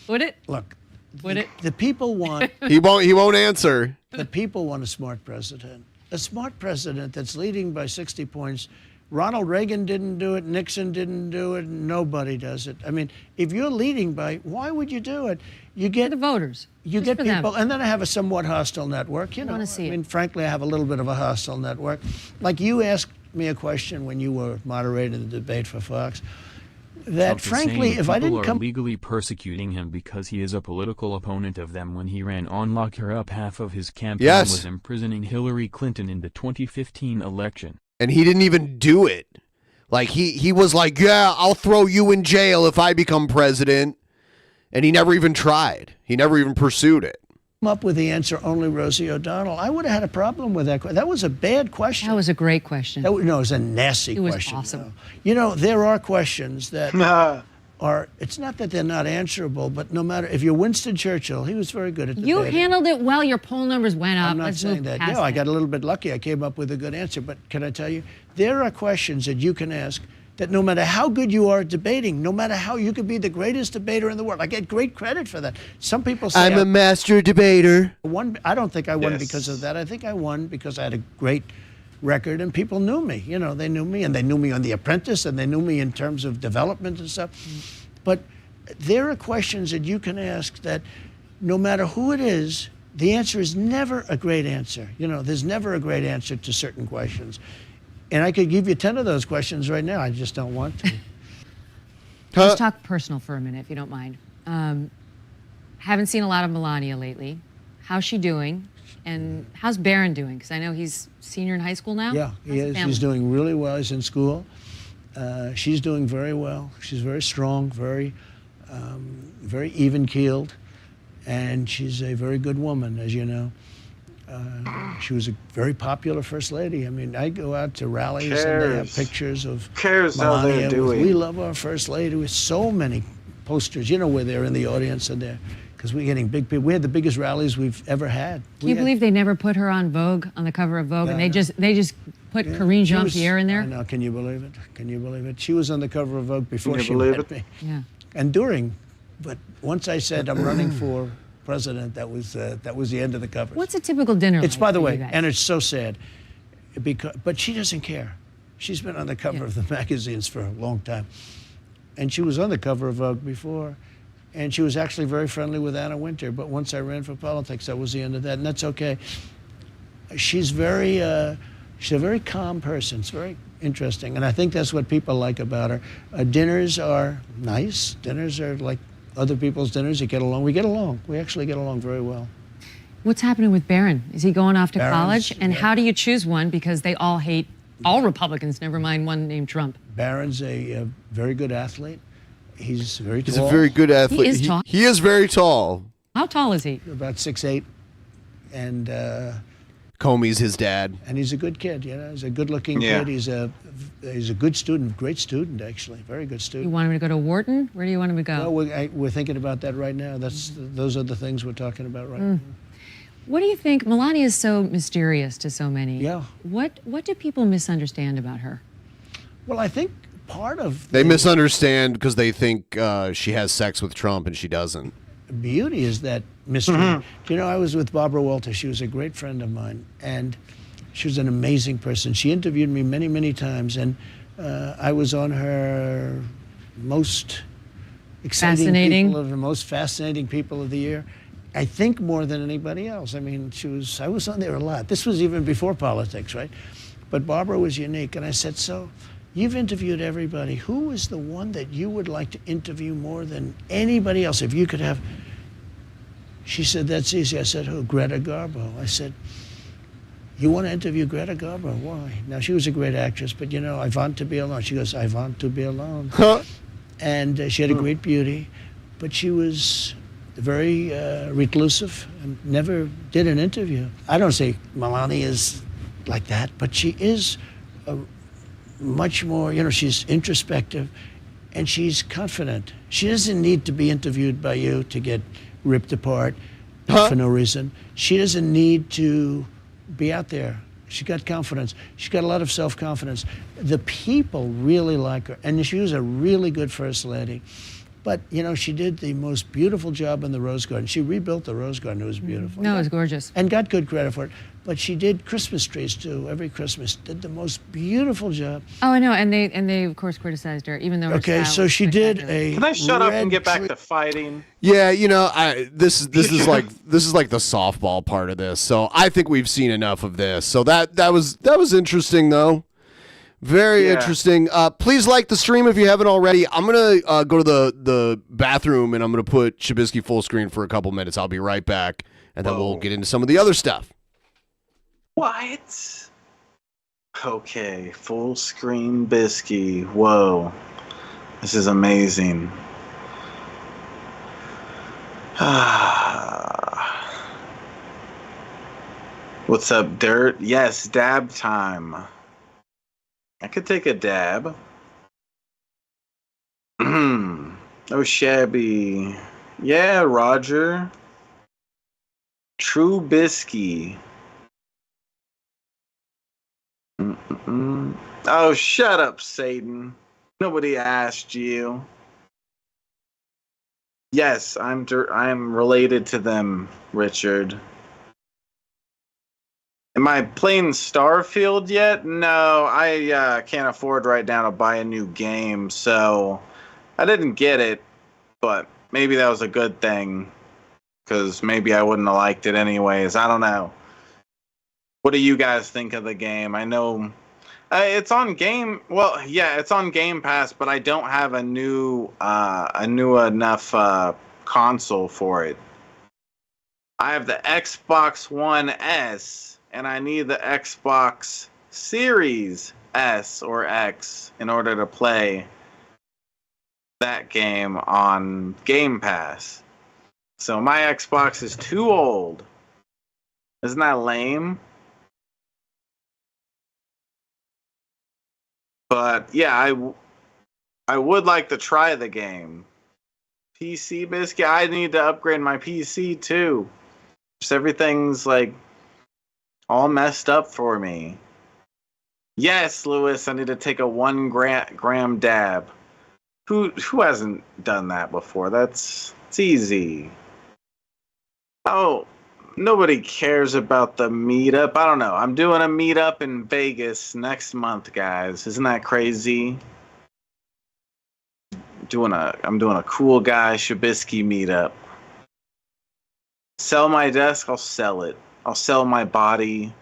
Would it? Look. Would it? The people want. He won't answer. The people want a smart president. A smart president that's leading by 60 points. Ronald Reagan didn't do it. Nixon didn't do it. Nobody does it. I mean, if you're leading by, why would you do it? You get the voters. You get people, and then I have a somewhat hostile network. You know, I mean, frankly, I have a little bit of a hostile network. Like you asked me a question when you were moderating the debate for Fox. That frankly, if I didn't come, people are legally persecuting him because he is a political opponent of them. When he ran on Lock Her Up, half of his campaign was imprisoning Hillary Clinton in the 2015 election. And he didn't even do it. Like he was like, yeah, I'll throw you in jail if I become president. And he never even tried. He never even pursued it. Up with the answer only Rosie O'Donnell. I would have had a problem with that. That was a bad question. That was a great question. No, it was a nasty question. It was awesome. You know, there are questions that are, it's not that they're not answerable, but no matter, if you're Winston Churchill, he was very good at debating. You handled it well. Your poll numbers went up. I'm not saying that. Yeah, I got a little bit lucky. I came up with a good answer. But can I tell you, there are questions that you can ask that no matter how good you are at debating, no matter how you could be the greatest debater in the world. I get great credit for that. Some people say I'm a master debater. I don't think I won because of that. I think I won because I had a great record and people knew me. You know, they knew me, and they knew me on The Apprentice, and they knew me in terms of development and stuff. But there are questions that you can ask that no matter who it is, the answer is never a great answer. You know, there's never a great answer to certain questions. And I could give you 10 of those questions right now. I just don't want to. Let's talk personal for a minute, if you don't mind. Haven't seen a lot of Melania lately. How's she doing? And how's Barron doing? Because I know he's senior in high school now. Yeah, he is. He's doing really well. He's in school. She's doing very well. She's very strong, very even-keeled. And she's a very good woman, as you know. She was a very popular first lady. I mean, I go out to rallies and they have pictures of Melania. How they're doing. We love our first lady with so many posters. You know, where they're in the audience and there, because we're getting big people. We had the biggest rallies we've ever had. Can you believe they never put her on Vogue, on the cover of Vogue, and they just put Corinne Jean-Pierre in there? I know. Can you believe it? Can you believe it? She was on the cover of Vogue before she met me. Yeah. And during, but once I said I'm running for president, that was the end of the coverage. What's a typical dinner? It's, like by the for way, you guys? and it's so sad, but she doesn't care. She's been on the cover of the magazines for a long time, and she was on the cover of Vogue before, and she was actually very friendly with Anna Wintour. But once I ran for politics, that was the end of that, and that's okay. She's a very calm person. It's very interesting, and I think that's what people like about her. Dinners are nice. Dinners are like other people's dinners. You get along. We get along. We actually get along very well. What's happening with Barron? Is he going off to Barron's, college? And how do you choose one? Because they all hate all Republicans, never mind one named Trump. Barron's a very good athlete. He's very tall. He's a very good athlete. He is tall. He is very tall. How tall is he? About 6'8", and Comey's his dad. And he's a good kid. You know, he's a good-looking kid. He's a good student, great student actually, very good student. You want him to go to Wharton? Where do you want him to go? Well, we're thinking about that right now. Those are the things we're talking about right now. What do you think? Melania is so mysterious to so many. Yeah. What do people misunderstand about her? Well, I think part of They misunderstand because they think she has sex with Trump and she doesn't. beauty is that mystery. You know, I was with Barbara Walters. She was a great friend of mine, and she was an amazing person. She interviewed me many, many times, and I was on her most exciting people of the most fascinating people of the year. I think more than anybody else. I mean, I was on there a lot. This was even before politics, right? But Barbara was unique, and I said, so you've interviewed everybody. Who is the one that you would like to interview more than anybody else? If you could have... She said, that's easy. I said, who? Greta Garbo. I said, you want to interview Greta Garbo? Why? Now, she was a great actress, but you know, I want to be alone. She goes, I want to be alone. And she had a great beauty, but she was very reclusive and never did an interview. I don't say Melania is like that, but she is much more, you know, she's introspective and she's confident. She doesn't need to be interviewed by you to get ripped apart for no reason. She doesn't need to be out there. She got confidence. She's got a lot of self-confidence. The people really like her, and she was a really good first lady. But, you know, she did the most beautiful job in the Rose Garden. She rebuilt the Rose Garden. It was beautiful. No, it was gorgeous. And got good credit for it. But she did Christmas trees, too, every Christmas. Did the most beautiful job. Oh, I know, and they of course criticized her, even though her Okay, style so was she did spectacular. a Can I shut up and get back to fighting? Yeah, you know, this is like the softball part of this. So I think we've seen enough of this. So that was interesting though. Very interesting. Please like the stream if you haven't already. I'm gonna go to the bathroom and I'm gonna put Shabisky full screen for a couple minutes. I'll be right back, and then we'll get into some of the other stuff. What? Okay, full screen Bisky. Whoa, this is amazing. What's up, Dirt? Yes, dab time. I could take a dab. Oh, shabby. Yeah, Roger. True Bisky. Oh, shut up, Satan. Nobody asked you. Yes, I'm related to them, Richard. Am I playing Starfield yet? No, I can't afford right now to buy a new game, so I didn't get it, but maybe that was a good thing, because maybe I wouldn't have liked it anyways. I don't know. What do you guys think of the game? I know it's on Game... Well, yeah, it's on Game Pass, but I don't have a new enough console for it. I have the Xbox One S, and I need the Xbox Series S or X in order to play that game on Game Pass. So my Xbox is too old. Isn't that lame? But yeah, I would like to try the game. PC Biscuit, I need to upgrade my PC too. Just everything's like all messed up for me. Yes, Lewis, I need to take a 1 gram dab. Who hasn't done that before? It's easy. Oh, nobody cares about the meetup. I don't know. I'm doing a meetup in Vegas next month, guys. Isn't that crazy? I'm doing a cool guy Shabisky meetup. Sell my desk, I'll sell it. I'll sell my body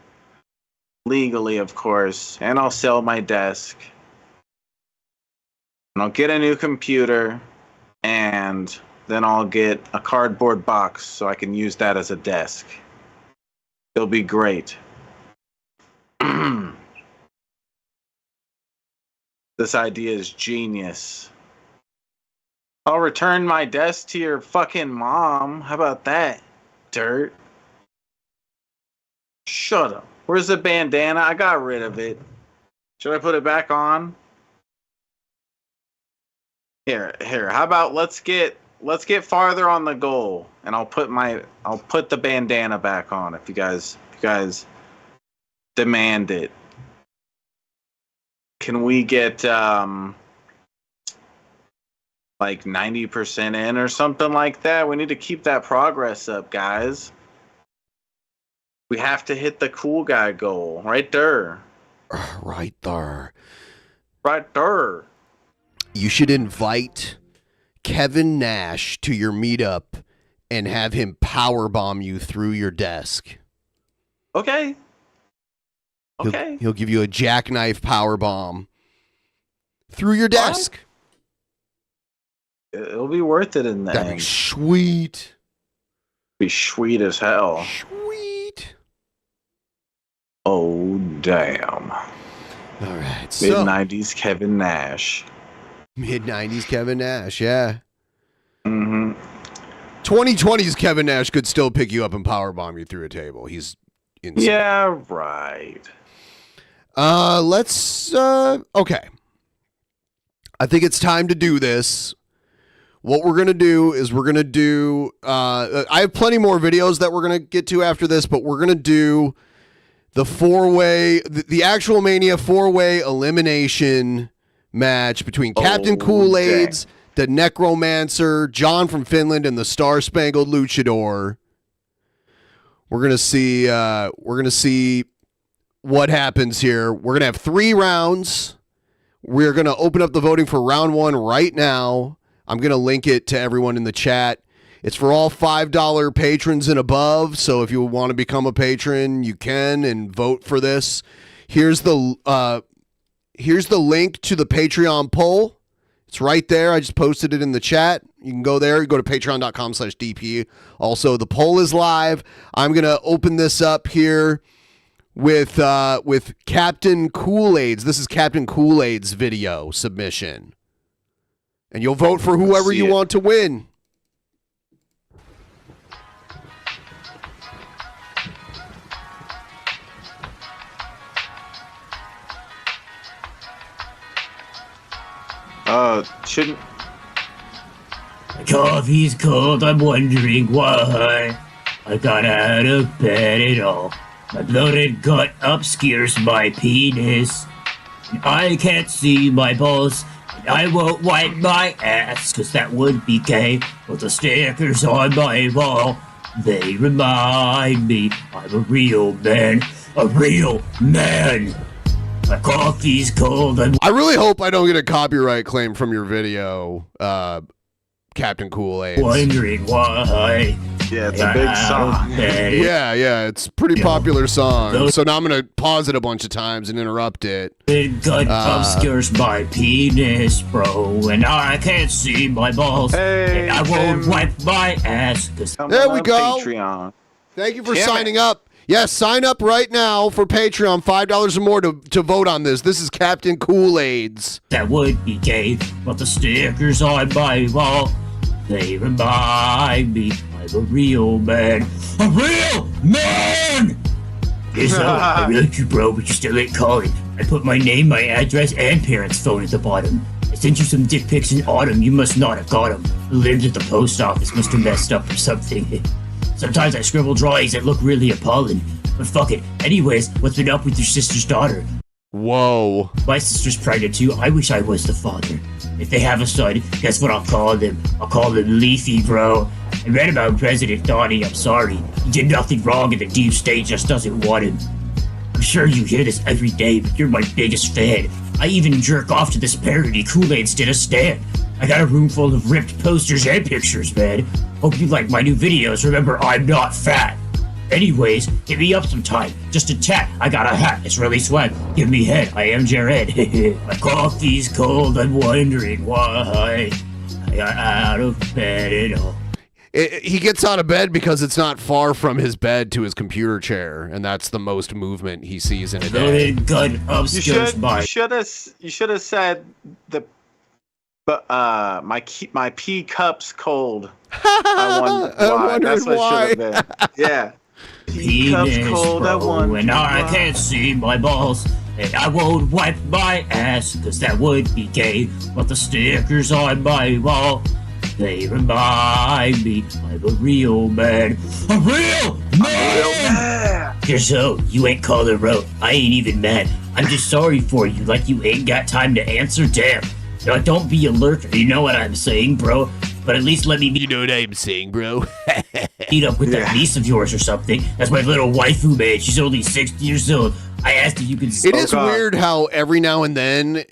legally, of course, and I'll sell my desk. And I'll get a new computer, and then I'll get a cardboard box so I can use that as a desk. It'll be great. This idea is genius. I'll return my desk to your fucking mom. How about that, dirt? Shut up. Where's the bandana? I got rid of it. Should I put it back on? Here. How about let's get farther on the goal, and I'll put the bandana back on if you guys demand it. Can we get like 90% in or something like that? We need to keep that progress up, guys. We have to hit the cool guy goal right there. Right there. Right there. You should invite Kevin Nash to your meetup and have him powerbomb you through your desk. Okay. He'll give you a jackknife powerbomb through your desk. It'll be worth it in the end. That'd be sweet. Be sweet as hell. Sweet. Oh, damn. All right. Mid-90s Kevin Nash. Mid-90s Kevin Nash, yeah. Mm-hmm. 2020's Kevin Nash could still pick you up and powerbomb you through a table. He's insane. Yeah, right. Okay. I think it's time to do this. What we're going to do is I have plenty more videos that we're going to get to after this, but we're going to do the the actual Mania 4-way elimination match between Captain Kool-Aid's, the Necromancer, John from Finland, and the Star Spangled Luchador. We're going to see what happens here. We're going to have 3 rounds. We're going to open up the voting for round 1 right now. I'm going to link it to everyone in the chat. It's for all $5 patrons and above, so if you want to become a patron, you can and vote for this. Here's the link to the Patreon poll. It's right there. I just posted it in the chat. You can go there. You go to patreon.com/DP. Also, the poll is live. I'm going to open this up here with Captain Kool-Aid's. This is Captain Kool-Aid's video submission. And you'll vote for whoever you want to win. Shouldn't... Coffee's cold, I'm wondering why I got out of bed at all. My bloated gut obscures my penis. And I can't see my balls. And I won't wipe my ass, cause that would be gay. But the stickers on my wall, they remind me I'm a real man. A real man. My coffee's cold. I really hope I don't get a copyright claim from your video, Captain Kool-Aid. Wondering why. Yeah, it's a big song. Yeah, it's a pretty popular song. So now I'm going to pause it a bunch of times and interrupt it. It obscures my penis, bro, and I can't see my balls. And I won't wipe my ass. There we go. Patreon. Thank you for signing up. Yes, sign up right now for Patreon, $5 or more to vote on this. This is Captain Kool-Aid's. That would be gay, but the stickers on my wall, they remind me I'm a real man. A real man! Yes, I wrote you, bro, but you still ain't calling. I put my name, my address, and parents' phone at the bottom. I sent you some dick pics in autumn. You must not have got them. The libs at the post office must have messed up or something. Sometimes I scribble drawings that look really appalling. But fuck it. Anyways, what's been up with your sister's daughter? Whoa. My sister's pregnant too. I wish I was the father. If they have a son, guess what I'll call them? I'll call them Leafy, bro. I read about President Donnie, I'm sorry. He did nothing wrong and the deep state just doesn't want him. I'm sure you hear this every day, but you're my biggest fan. I even jerk off to this parody Kool-Aid Stood a Stand. I got a room full of ripped posters and pictures, man. Hope you like my new videos. Remember, I'm not fat. Anyways, hit me up sometime. Just a tat. I got a hat. It's really swag. Give me head. I am Jared. My coffee's cold. I'm wondering why I got out of bed at all. He gets out of bed because it's not far from his bed to his computer chair, and that's the most movement he sees in a day. You should have said my pee cup's cold. I wonder That's what why. Should have been. Yeah. Pee cup's cold. And I can't see my balls. And I won't wipe my ass, cause that would be gay. But the stickers on my wall, they remind me I'm a real man. A real man! So, you ain't called a rope. I ain't even mad. I'm just sorry for you, like you ain't got time to answer. Damn. Now, don't be a lurker, you know what I'm saying, bro? But at least let me meet. You know what I'm saying, bro? Meet up with that niece of yours or something. That's my little waifu, man. She's only 60 years old. I asked if you could. It is weird how every now and then,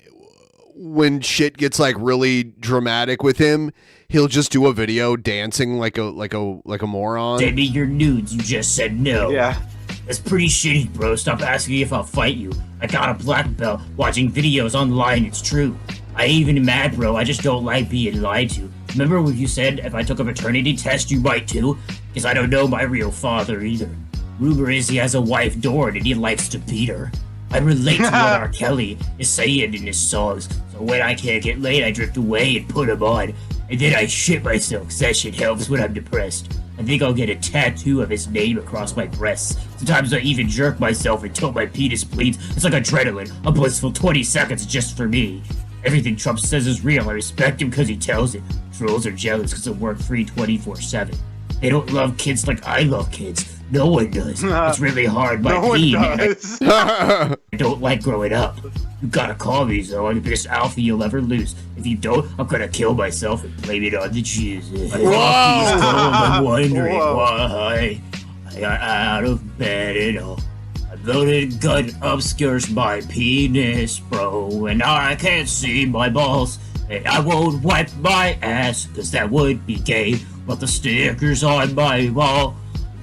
when shit gets like really dramatic with him, he'll just do a video dancing like a moron. Send me your nudes. You just said no. Yeah. That's pretty shitty, bro. Stop asking if I'll fight you. I got a black belt. Watching videos online, it's true. I ain't even mad, bro. I just don't like being lied to. Remember when you said if I took a paternity test, you might too? Because I don't know my real father either. Rumor is he has a wife, Dawn, and he likes to beat her. I relate to what R. Kelly is saying in his songs. So when I can't get laid, I drift away and put him on. And then I shit myself, because that shit helps when I'm depressed. I think I'll get a tattoo of his name across my breasts. Sometimes I even jerk myself until my penis bleeds. It's like adrenaline, a blissful 20 seconds just for me. Everything Trump says is real. I respect him because he tells it. Trolls are jealous because I'm work free 24/7. They don't love kids like I love kids. No one does. It's really hard. No one does. I don't like growing up. You gotta call me, though. I'm the biggest alpha you'll ever lose. If you don't, I'm gonna kill myself and blame it on the Jews. I'm wondering why I got out of bed at all. A loaded gun obscures my penis, bro, and I can't see my balls. And I won't wipe my ass, cause that would be gay. But the stickers on my wall,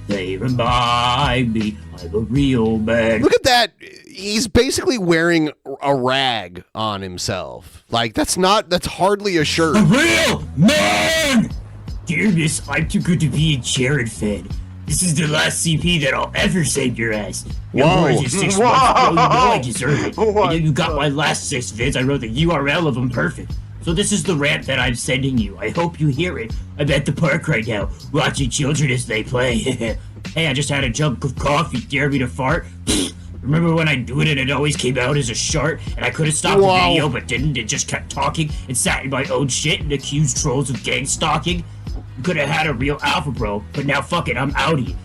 they remind me I'm a real man. Look at that. He's basically wearing a rag on himself. Like, that's hardly a shirt. A real man! Dear miss, I'm too good to be a Jared fan. This is the last CP that I'll ever save your ass. Whoa. Your 6 months, bro, you know I deserve it. And then you got my last 6 vids. I wrote the URL of them perfect. So this is the rant that I'm sending you. I hope you hear it. I'm at the park right now, watching children as they play. Hey, I just had a jug of coffee. Dare me to fart? Remember when I do it and it always came out as a shart? And I could have stopped the video but didn't. It just kept talking and sat in my own shit and accused trolls of gang stalking. You could have had a real alpha, bro. But now fuck it, I'm outie.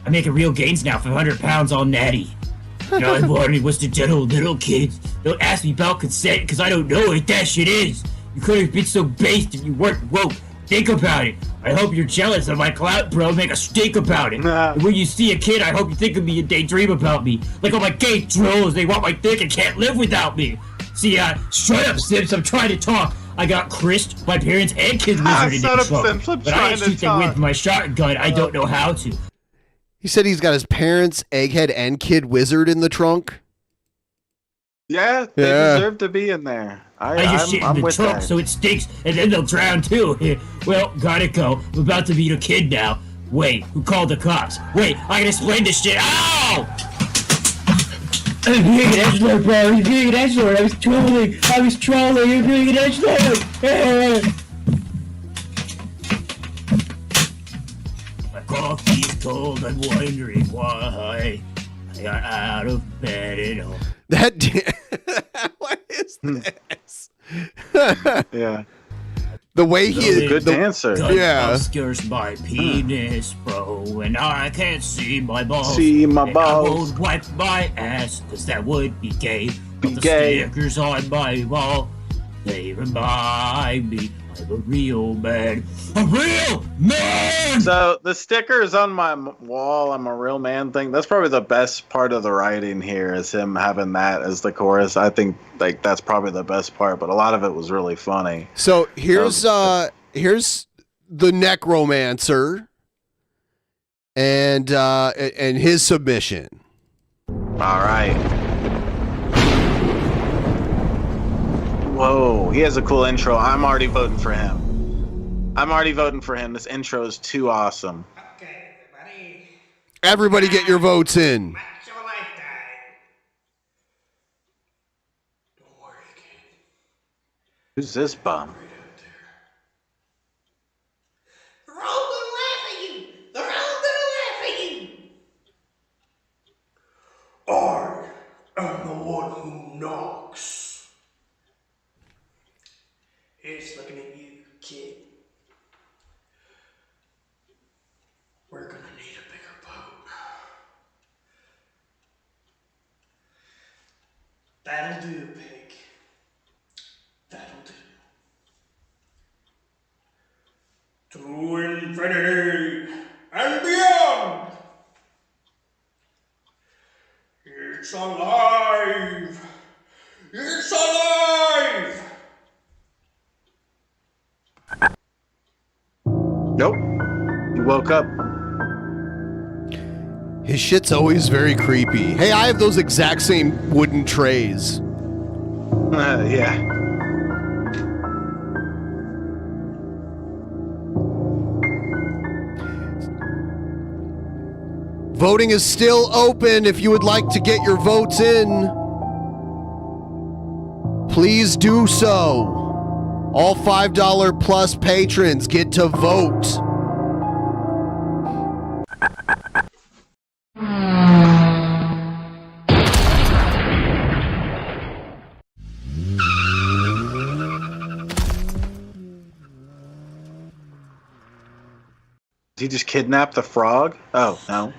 I'm making real gains now, 500 pounds all natty. And all I wanted was to diddle little kids. Don't ask me about consent, because I don't know what that shit is. You could have been so based if you weren't woke. Think about it. I hope you're jealous of my clout, bro. Make a stink about it. And when you see a kid, I hope you think of me and daydream about me. Like all my gay trolls, they want my dick and can't live without me. See, shut up, Sims. I'm trying to talk. I got Chris, my parents, and Kid Wizard in the trunk. But I shoot them with my shotgun. I don't know how to. He said he's got his parents, Egghead, and Kid Wizard in the trunk. Yeah, they deserve to be in there. I just shit in the trunk so it stinks, and then they'll drown too. Well, gotta go. I'm about to meet a kid now. Wait, who called the cops? Wait, I can explain this shit. Ow! I'm being an edgelord, bro. I'm being an edgelord. I was trolling. I'm being an edgelord. My coffee's cold. I'm wondering why I got out of bed at all. What is this? Yeah. The way he is. Good dancer. Yeah. Obscures my penis, bro, and I can't see my balls. See my balls. I won't wipe my ass, cause that would be gay. But the gay. stickers on my wall, they remind me I'm a real man. A real man! So the stickers on my wall, I'm a real man thing. That's probably the best part of the writing here is him having that as the chorus. I think like that's probably the best part, but a lot of it was really funny. So here's the necromancer and his submission. All right. Whoa, he has a cool intro. I'm already voting for him. This intro is too awesome. Everybody get your votes in. Who's this bum? They're all gonna laugh at you. They're all gonna laugh at you. I am the one who knocks. It's looking at you, kid. We're gonna need a bigger boat. That'll do, pig. That'll do. To infinity and beyond. It's alive. It's alive. Nope. You woke up. His shit's always very creepy. Hey, I have those exact same wooden trays. Yeah. Voting is still open. If you would like to get your votes in, please do so. All $5 plus patrons get to vote. Did he just kidnap the frog? Oh, no.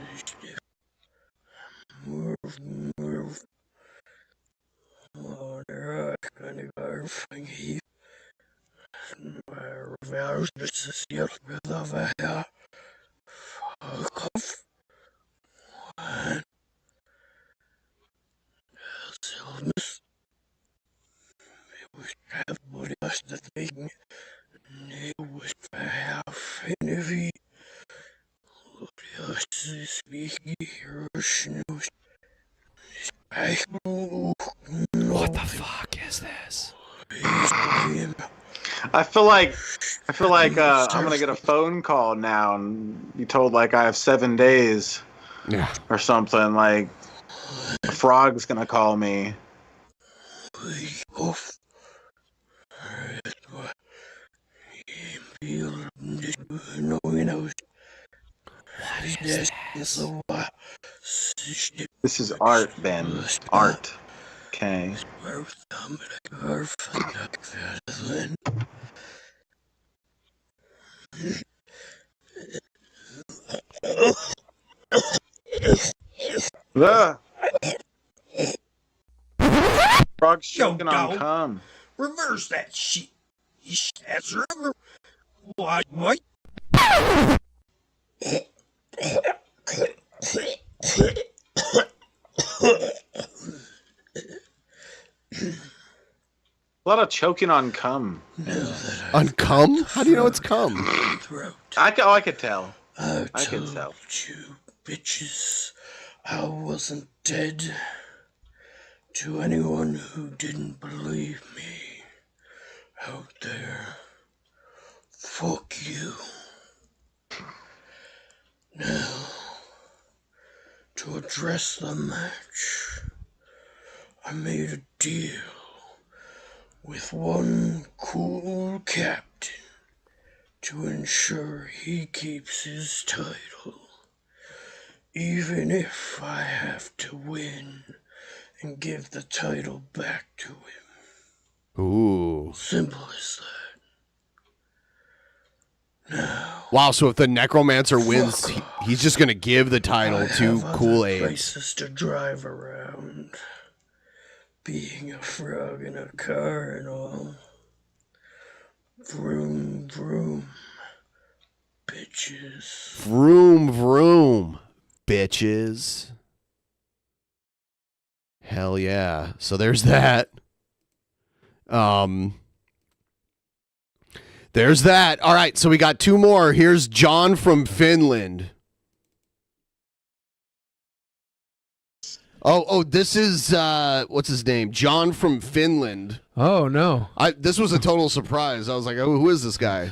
What the fuck is this? I feel like I'm gonna get a phone call now and be told like I have 7 days, or something. Like a frog's gonna call me. This is art, Ben. Art. Okay. Frog's choking on cum. Reverse that shit. That's rubber. What? A lot of choking on cum. On cum? How do you know it's cum? I could tell. I could tell. You bitches, I wasn't dead. To anyone who didn't believe me out there, fuck you. Now, to address the match, I made a deal with one cool captain to ensure he keeps his title, even if I have to win and give the title back to him. Ooh. Simple as that. Now, wow, so if the necromancer wins, he's just gonna give the title to Kool-Aid. Places to drive around, being a frog in a car and all. Vroom, vroom. Bitches. Vroom, vroom. Bitches. Hell yeah. So there's that. There's that. All right, so we got two more. Here's John from Finland. Oh, this is what's his name? John from Finland. Oh no. This was a total surprise. I was like, oh, who is this guy?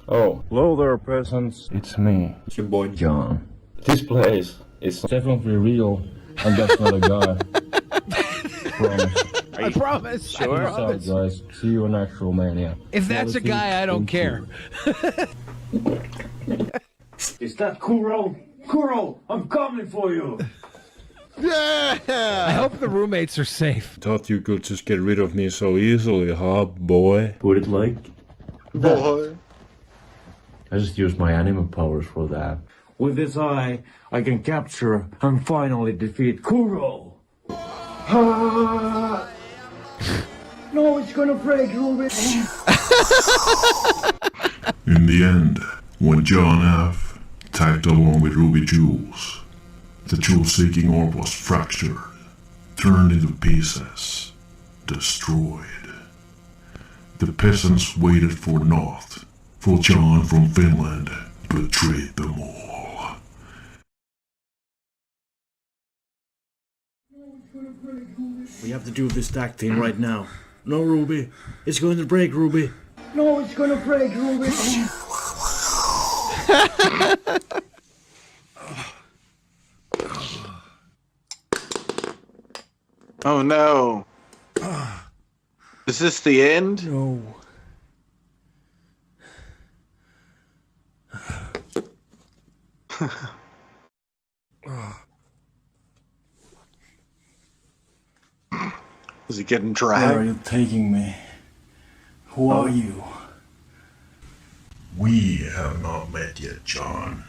Oh, hello there, peasants. It's me. It's your boy John. This place is definitely real. I'm just not a guy. Promise. I promise. Sure. I promise. Peace out, guys. See you in actual Mania. If that's a guy, I don't care. Is that Kuro? Kuro, I'm coming for you. Yeah. I hope the roommates are safe. Thought you could just get rid of me so easily, huh, boy? Put it like Boy. I just used my animal powers for that. With this eye, I can capture and finally defeat Kuro. No, it's gonna break, Ruben. In the end, when John F. tagged along with Ruby Jules, the jewel-seeking orb was fractured, turned into pieces, destroyed. The peasants waited for naught, for John from Finland betrayed them all. We have to do this tag team right now. No, Ruby. It's going to break, Ruby. No, it's gonna break, Ruby. Oh no. Is this the end? No. Is he getting Where are dragged? you taking me? Who are you? We have not met yet, John.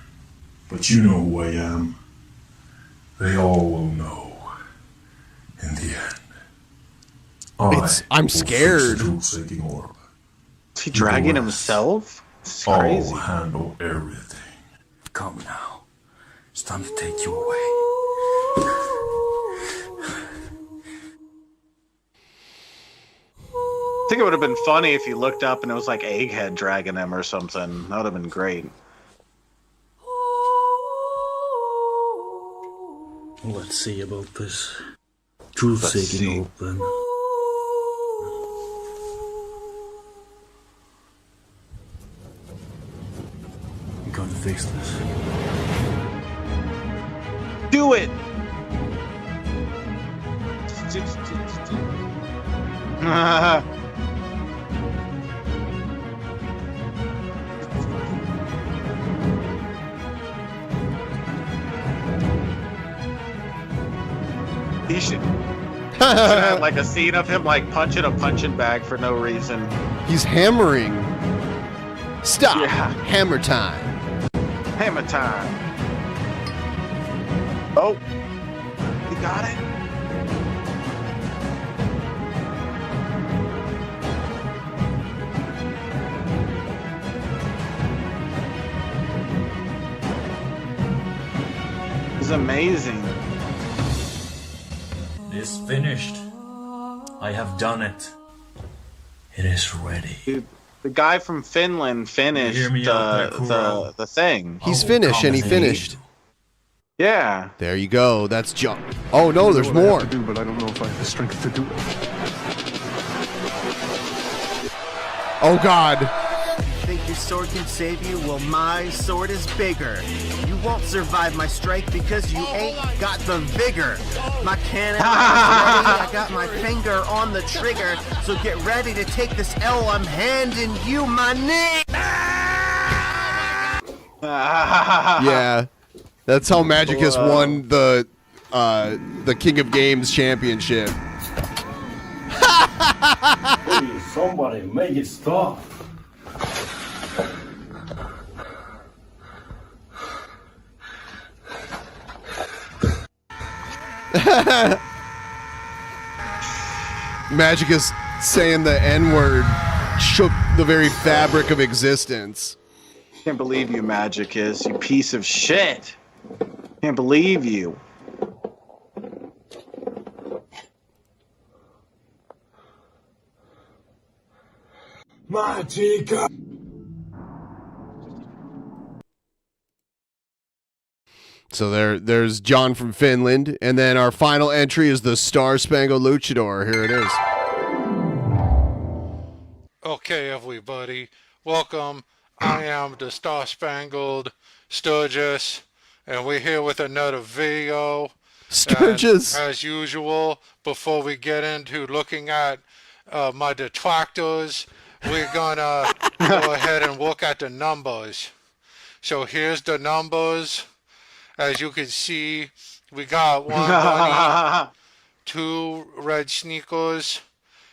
But you know who I am. They all will know. In the end. I'm scared. Jewel-seeking orb. Is he dragging himself? It's I'll crazy. handle everything. Come now. It's time to take you away. I think it would have been funny if you looked up and it was like Egghead dragging him or something. That would have been great. Let's see about this. Jewel-seeking orb then. I'm going to fix this. Do it! He should have like a scene of him like punching a punching bag for no reason. He's hammering. Stop. Yeah. Hammer time. Hammer time. Oh, you got it. It's amazing. It's finished. I have done it. It is ready. Dude, the guy from Finland finished Hear me out there, Kuro. the thing. He's finished, and he finished. Yeah. There you go. That's John. Oh no, there's more. But I don't know if I have the strength to do it. Oh God. Think your sword can save you? Well, my sword is bigger. You won't survive my strike because you ain't got the vigor. My cannon is ready. I got my finger on the trigger. So get ready to take this L. I'm handing you my knee. Yeah. That's how Magicus won the King of Games championship. Please, somebody make it stop. Magicus saying the N-word shook the very fabric of existence. Can't believe you, Magicus, you piece of shit. Can't believe you. Magica. So there's John from Finland, and then our final entry is the Star Spangled Luchador. Here it is. Okay, everybody, welcome. I am the Star Spangled Sturgis, and we're here with another video. Sturgis. And as usual, before we get into looking at my detractors, we're gonna go ahead and look at the numbers. So here's the numbers. As you can see, we got 1 bunny, 2 red sneakers,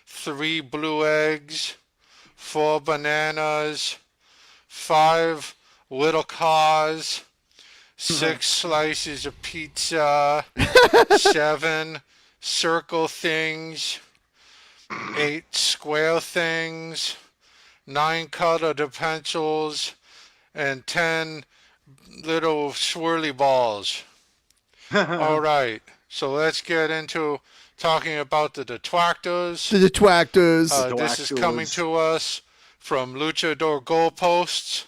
3 blue eggs, 4 bananas, 5 little cars, 6 slices of pizza, 7 circle things, 8 square things, 9 colored pencils, and 10 little swirly balls. All right, so let's get into talking about the detractors. The detractors. This is coming to us from Luchador Goalposts.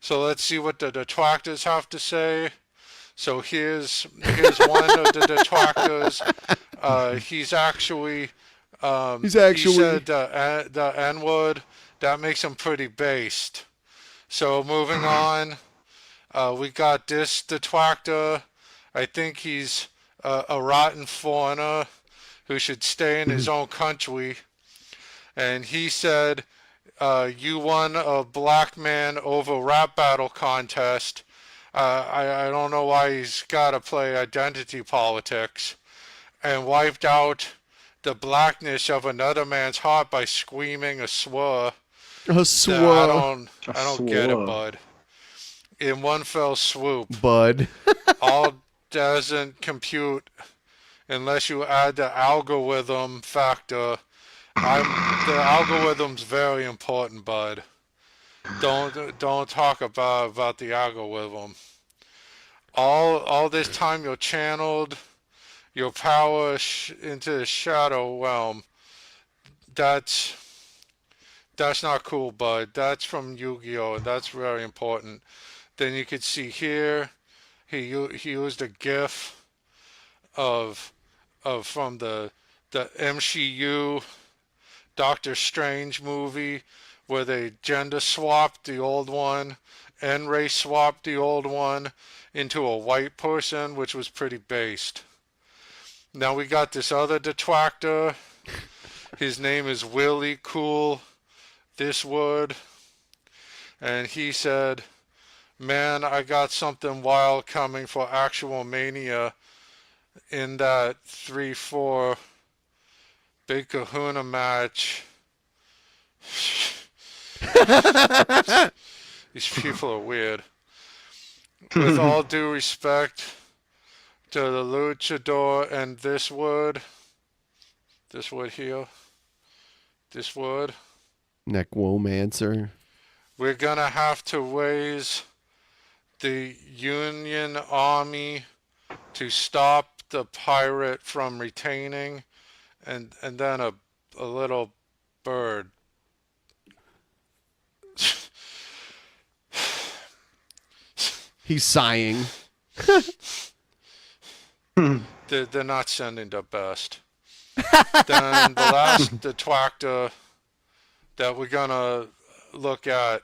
So let's see what the detractors have to say. So here's one of the detractors. He said the N-word. That makes him pretty based. So moving on, we got this detractor. I think he's a rotten foreigner who should stay in his own country. And he said, you won a black man over rap battle contest. I don't know why he's got to play identity politics, and wiped out the blackness of another man's heart by screaming a slur. A slur. I don't get it, bud. In one fell swoop. Bud. All doesn't compute unless you add the algorithm factor. The algorithm's very important, bud. Don't talk about the algorithm. All this time you're channeled your power into the shadow realm. That's not cool, bud. That's from Yu-Gi-Oh! That's very important. Then you could see here, he used a GIF of from the MCU Doctor Strange movie where they gender swapped the old one and race swapped the old one into a white person, which was pretty based. Now we got this other detractor. His name is Willie Cool This Word, and he said, man, I got something wild coming for actual Mania in that 3-4 Big Kahuna match. These people are weird. With all due respect to the luchador and this word here, this word. Neckwomancer. We're gonna have to raise the Union Army to stop the pirate from retaining, and then a little bird. He's sighing. They're not sending the best. Then the last detractor that we're gonna look at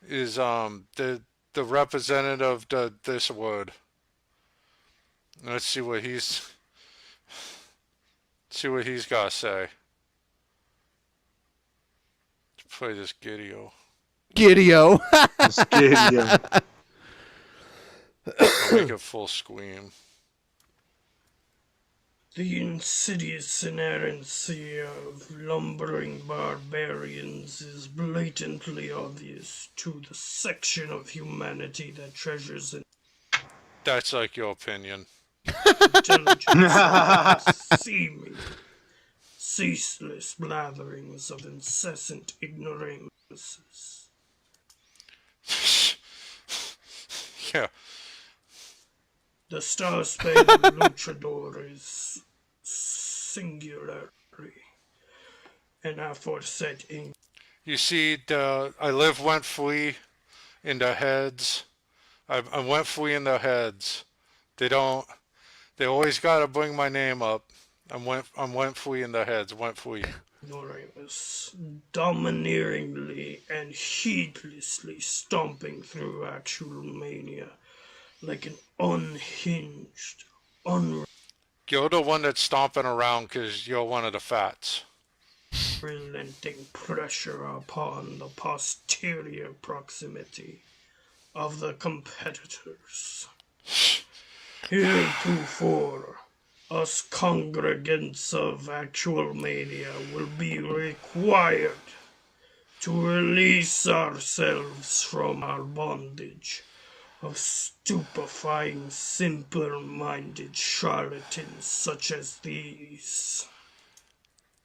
is the representative of this word. Let's see what he's got to say. Let's play this Gideo. Gideo. Gideo. Make it full scream. The insidious inerrancy of lumbering barbarians is blatantly obvious to the section of humanity that treasures it. That's like your opinion. Intelligence seeming ceaseless blatherings of incessant ignorances. Yeah. The star-spangled luchador is singularly and aforesaid in. You see, I live went free in their heads. I went free in their heads. They always gotta bring my name up. I went free in their heads. Went free. Ignoramus, domineeringly and heedlessly stomping through actual mania like an unhinged, You're the one that's stomping around because you're one of the fats. Relenting pressure upon the posterior proximity of the competitors. Heretofore, us congregants of actual mania will be required to release ourselves from our bondage of stupefying, simple-minded charlatans such as these.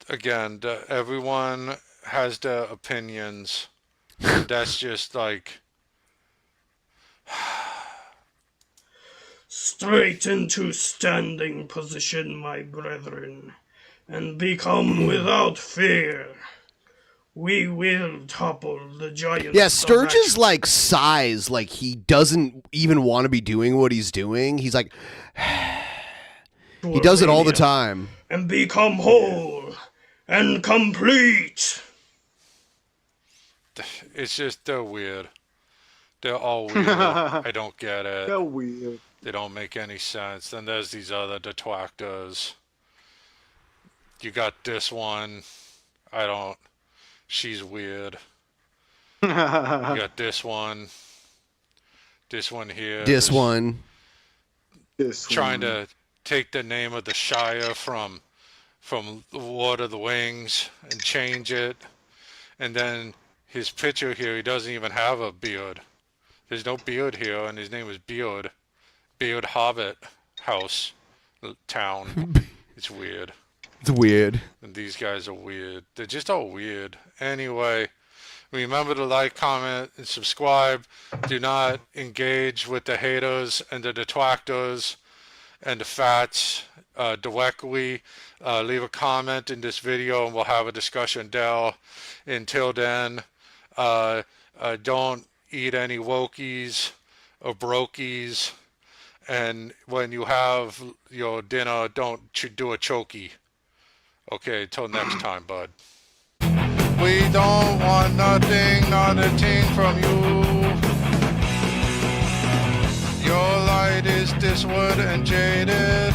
Again, everyone has their opinions. That's just like... Straight into standing position, my brethren, and become without fear. We will topple the giant. Yeah, Sturge's like sighs, like he doesn't even want to be doing what he's doing. He's like, he does it all the time. And become whole and complete. It's just, they're weird. They're all weird. I don't get it. They're weird. They don't make any sense. Then there's these other detractors. You got this one. She's weird. You got this one. This one here. This one. Trying to take the name of the Shire from Lord of the Rings and change it. And then his picture here, he doesn't even have a beard. There's no beard here, and his name is Beard. Beard Hobbit House Town. It's weird. It's weird. And these guys are weird. They're just all weird. Anyway, remember to like, comment, and subscribe. Do not engage with the haters and the detractors and the fats directly. Leave a comment in this video and we'll have a discussion there. Until then, don't eat any wokies or brokies. And when you have your dinner, don't do a chokey. Okay, till next time, bud. We don't want nothing, not a thing from you. Your light is disward and jaded,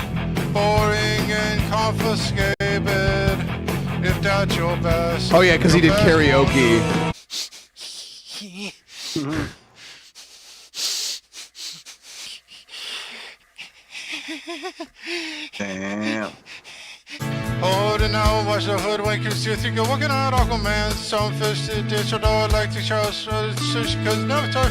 boring and confiscated. If that's your best. Oh yeah, because he did karaoke. Damn. Hold it now, watch the hoodwink, you see you're working out, Uncle Man. Some fish to ditch or door like to show sushi, cause never touch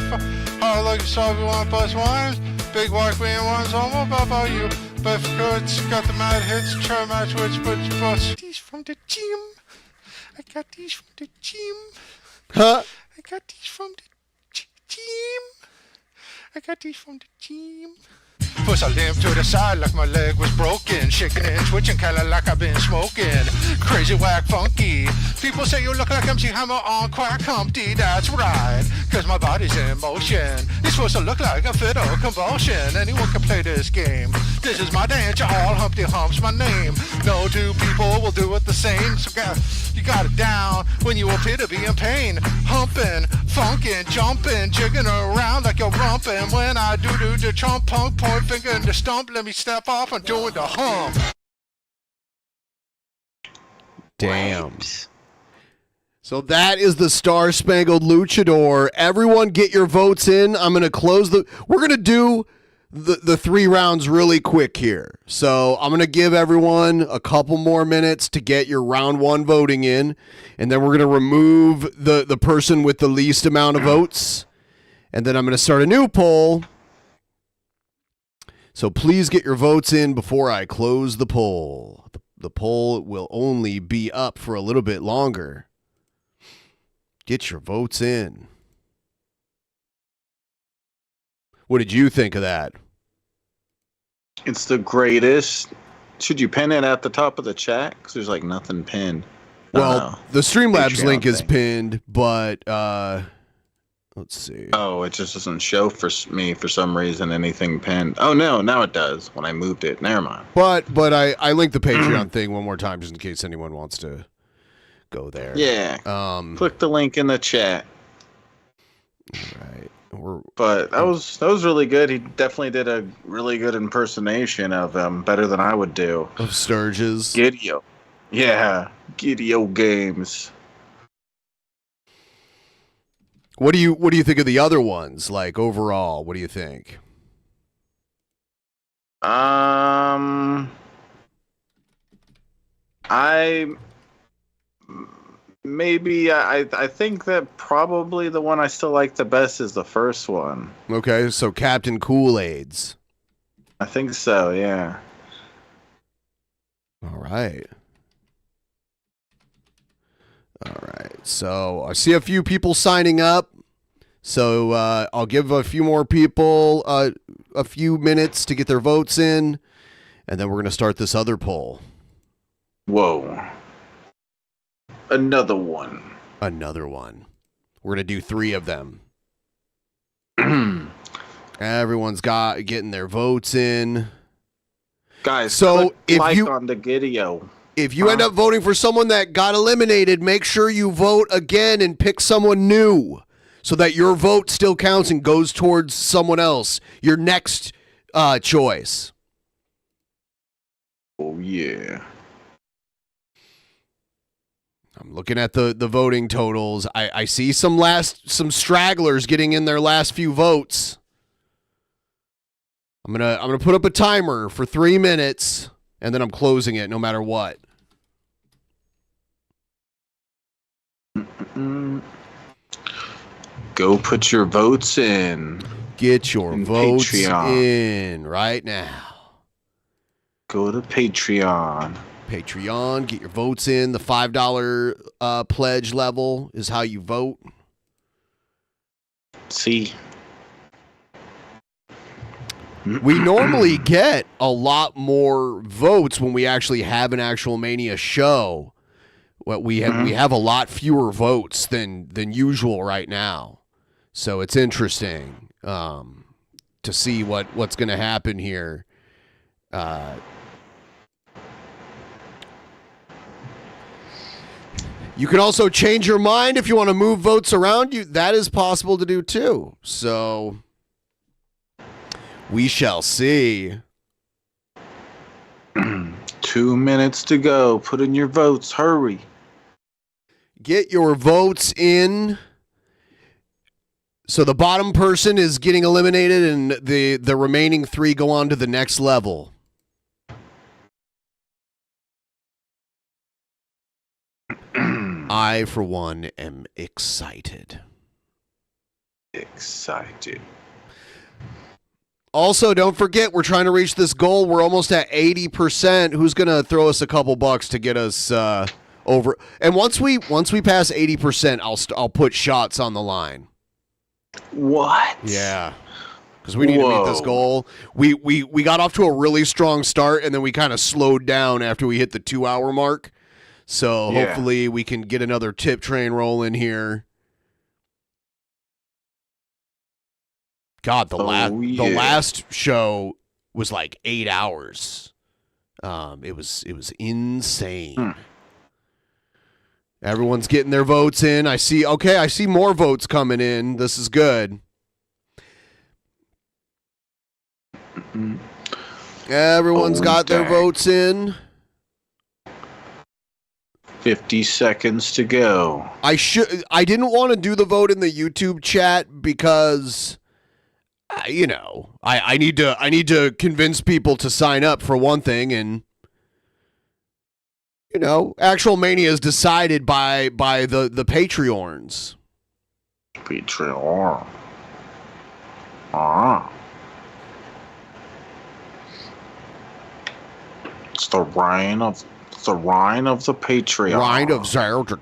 hard like you saw everyone plus wines. Big white green ones, all about you. But if goods got the mad hits, try match which bust. These from the gym. I got these from the gym. Huh? I got these from the gym. I got these from the gym. Push a limb to the side like my leg was broken. Shaking and twitching kinda like I've been smoking. Crazy, whack, funky. People say you look like MC Hammer on crack Humpty. That's right, cause my body's in motion. You're supposed to look like a fit or convulsion. Anyone can play this game. This is my dance, all Humpty Hump's my name. No two people will do it the same. So you got it down when you appear to be in pain. Humping, funkin', jumping, jigging around like you're rumping. When I do the chump punk, point finger in the stump, let me step off and doing the hump. Damn. So that is the Star Spangled Luchador. Everyone get your votes in. I'm going to close we're going to do the 3 rounds really quick here. So I'm going to give everyone a couple more minutes to get your round 1 voting in. And then we're going to remove the person with the least amount of votes. And then I'm going to start a new poll. So please get your votes in before I close the poll. The poll will only be up for a little bit longer. Get your votes in. What did you think of that? It's the greatest. Should you pin it at the top of the chat? Because there's like nothing pinned. Well, the Streamlabs Patreon link is thing. pinned, but let's see. Oh, it just doesn't show for me for some reason anything pinned. Oh no, now it does when I moved it. Never mind. But I linked the Patreon thing one more time just in case anyone wants to go there. Yeah. Click the link in the chat. Right. But that was really good. He definitely did a really good impersonation of him, better than I would do. Of Sturges. Gideo. Yeah, Gideo Games. What do you think of the other ones? Like overall, what do you think? I think that probably the one I still like the best is the first one. Okay, so Captain Kool-Aid's. I think so, yeah. All right. So I see a few people signing up. So I'll give a few more people a few minutes to get their votes in, and then we're going to start this other poll. Whoa. Another one. We're going to do 3 of them. Everyone's getting their votes in. Guys, so if you on the video. If you end up voting for someone that got eliminated, make sure you vote again and pick someone new so that your vote still counts and goes towards someone else, your next choice. Oh, yeah. I'm looking at the voting totals. I see some stragglers getting in their last few votes. I'm gonna put up a timer for 3 minutes, and then I'm closing it no matter what. Go put your votes in. Get your votes in right now. Go to Patreon. Get your votes in. The $5 pledge level is how you vote. See. We normally get a lot more votes when we actually have an actual Mania show. Well, we have a lot fewer votes than usual right now. So it's interesting to see what's going to happen here. You can also change your mind if you want to move votes around. That is possible to do too. So we shall see. 2 minutes to go. Put in your votes. Hurry. Get your votes in. So the bottom person is getting eliminated, and the remaining 3 go on to the next level. I, for one, am excited. Also, don't forget, we're trying to reach this goal. We're almost at 80%. Who's going to throw us a couple bucks to get us over? And once we pass 80%, I'll put shots on the line. What? Yeah. Because we need to meet this goal. We got off to a really strong start, and then we kind of slowed down after we hit the 2-hour mark. So hopefully we can get another tip train rolling here. God, the last show was like 8 hours. It was insane. Everyone's getting their votes in. I see more votes coming in. This is good. Everyone's got their votes in. 50 seconds to go. I didn't want to do the vote in the YouTube chat because I need to convince people to sign up for one thing, and actual Mania is decided by the Patreons. Patreon. It's the reign of the rind of the Patreon. Rind of Zerg.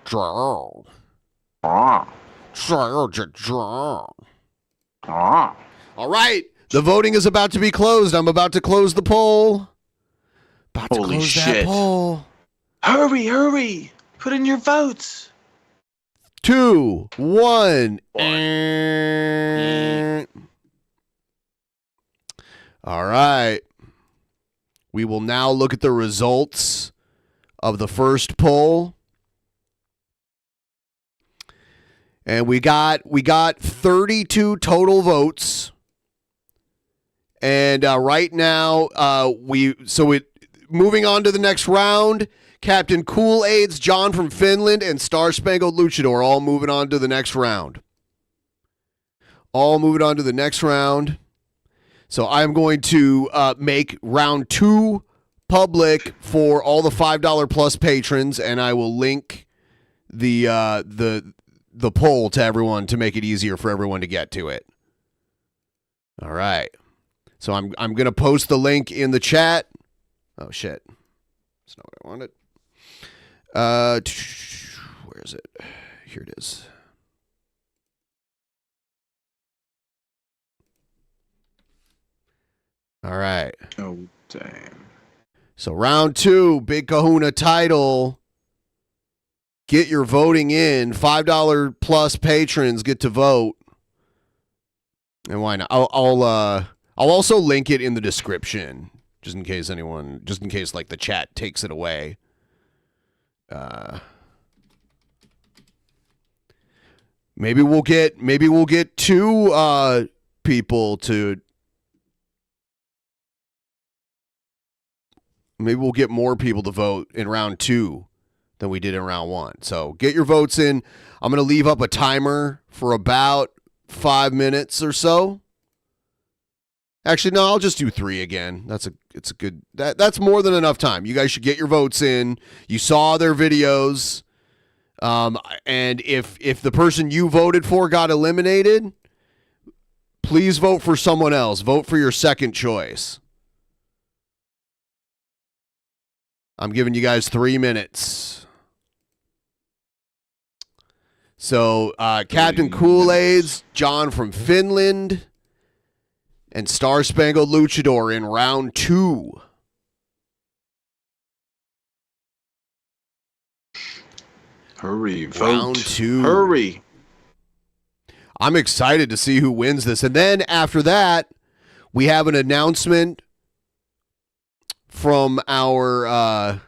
All right. The voting is about to be closed. I'm about to close the poll. About to Holy close shit. that poll. Hurry. Put in your votes. 2, 1. All right. We will now look at the results of the first poll. And we got 32 total votes. And right now, moving on to the next round, Captain Kool-Aid's John from Finland and Star Spangled Luchador all moving on to the next round. So I'm going to make round 2 public for all the $5 plus patrons, and I will link the poll to everyone to make it easier for everyone to get to it. All right. So I'm going to post the link in the chat. Oh, shit. That's not what I wanted. Where is it? Here it is. All right. Oh, damn. So round 2, Big Kahuna title. Get your voting in. $5 plus patrons get to vote. And why not? I'll also link it in the description, just in case like the chat takes it away. Maybe we'll get 2 people to. Maybe we'll get more people to vote in round 2 than we did in round 1. So get your votes in. I'm going to leave up a timer for about 5 minutes or so. Actually, no, I'll just do 3 again. That's more than enough time. You guys should get your votes in. You saw their videos. And if the person you voted for got eliminated, please vote for someone else. Vote for your second choice. I'm giving you guys 3 minutes. So, Captain Kool-Aid's John from Finland and Star Spangled Luchador in round 2. Hurry, vote. Round 2. Hurry. I'm excited to see who wins this. And then after that, we have an announcement from our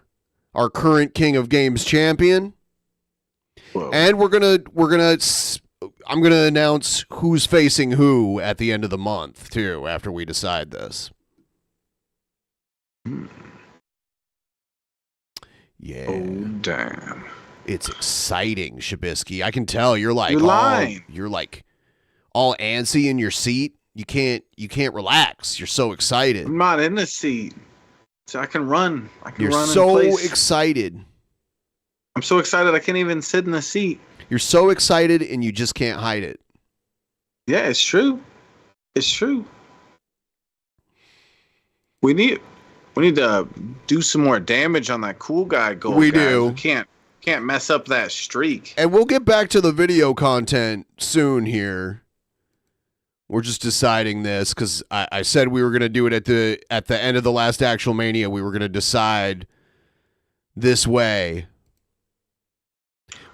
current King of Games champion. Whoa. And I'm gonna announce who's facing who at the end of the month too, after we decide this. Yeah. Oh, damn. It's exciting, Shabisky. I can tell you're like You're like all antsy in your seat. You can't relax. You're so excited. I'm not in the seat. So I can run. You're run so in place. excited. I'm so excited I can't even sit in the seat. You're so excited and you just can't hide it. Yeah, it's true. It's true. We need to do some more damage on that cool guy goal. We guys. do. We can't mess up that streak. And we'll get back to the video content soon here. We're just deciding this because I said we were going to do it at the end of the last actual Mania. We were going to decide this way.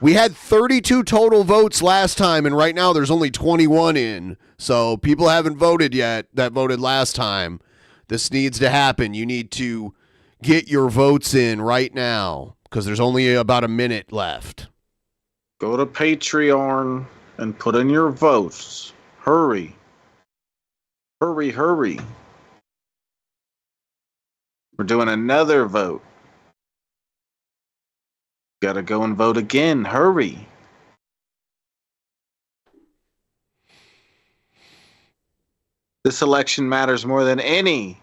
We had 32 total votes last time, and right now there's only 21 in. So people haven't voted yet that voted last time. This needs to happen. You need to get your votes in right now because there's only about a minute left. Go to Patreon and put in your votes. Hurry. Hurry. We're doing another vote. Gotta go and vote again. Hurry. This election matters more than any.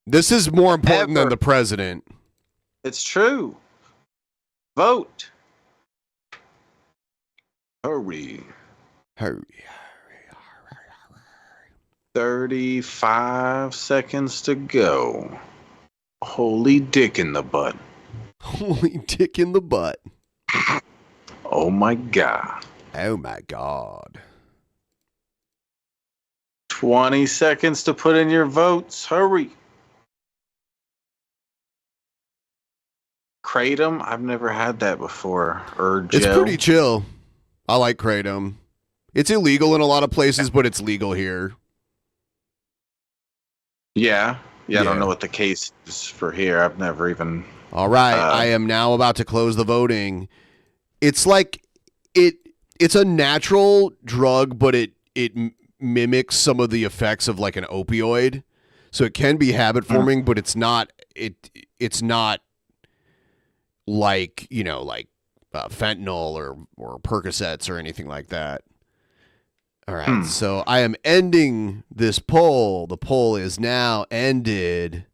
This is more important than the president. It's true. Vote. Hurry. 35 seconds to go. Holy dick in the butt. Holy dick in the butt. Oh my God. Oh my God. 20 seconds to put in your votes. Hurry. Kratom? I've never had that before. Or It's Joe. pretty chill. I like Kratom. It's illegal in a lot of places, but it's legal here. Yeah. I don't know what the case is for here. I've never even. All right. I am now about to close the voting. It's like it's a natural drug, but it mimics some of the effects of like an opioid. So it can be habit forming, but it's not like, like fentanyl or Percocets or anything like that. All right. So I am ending this poll. The poll is now ended.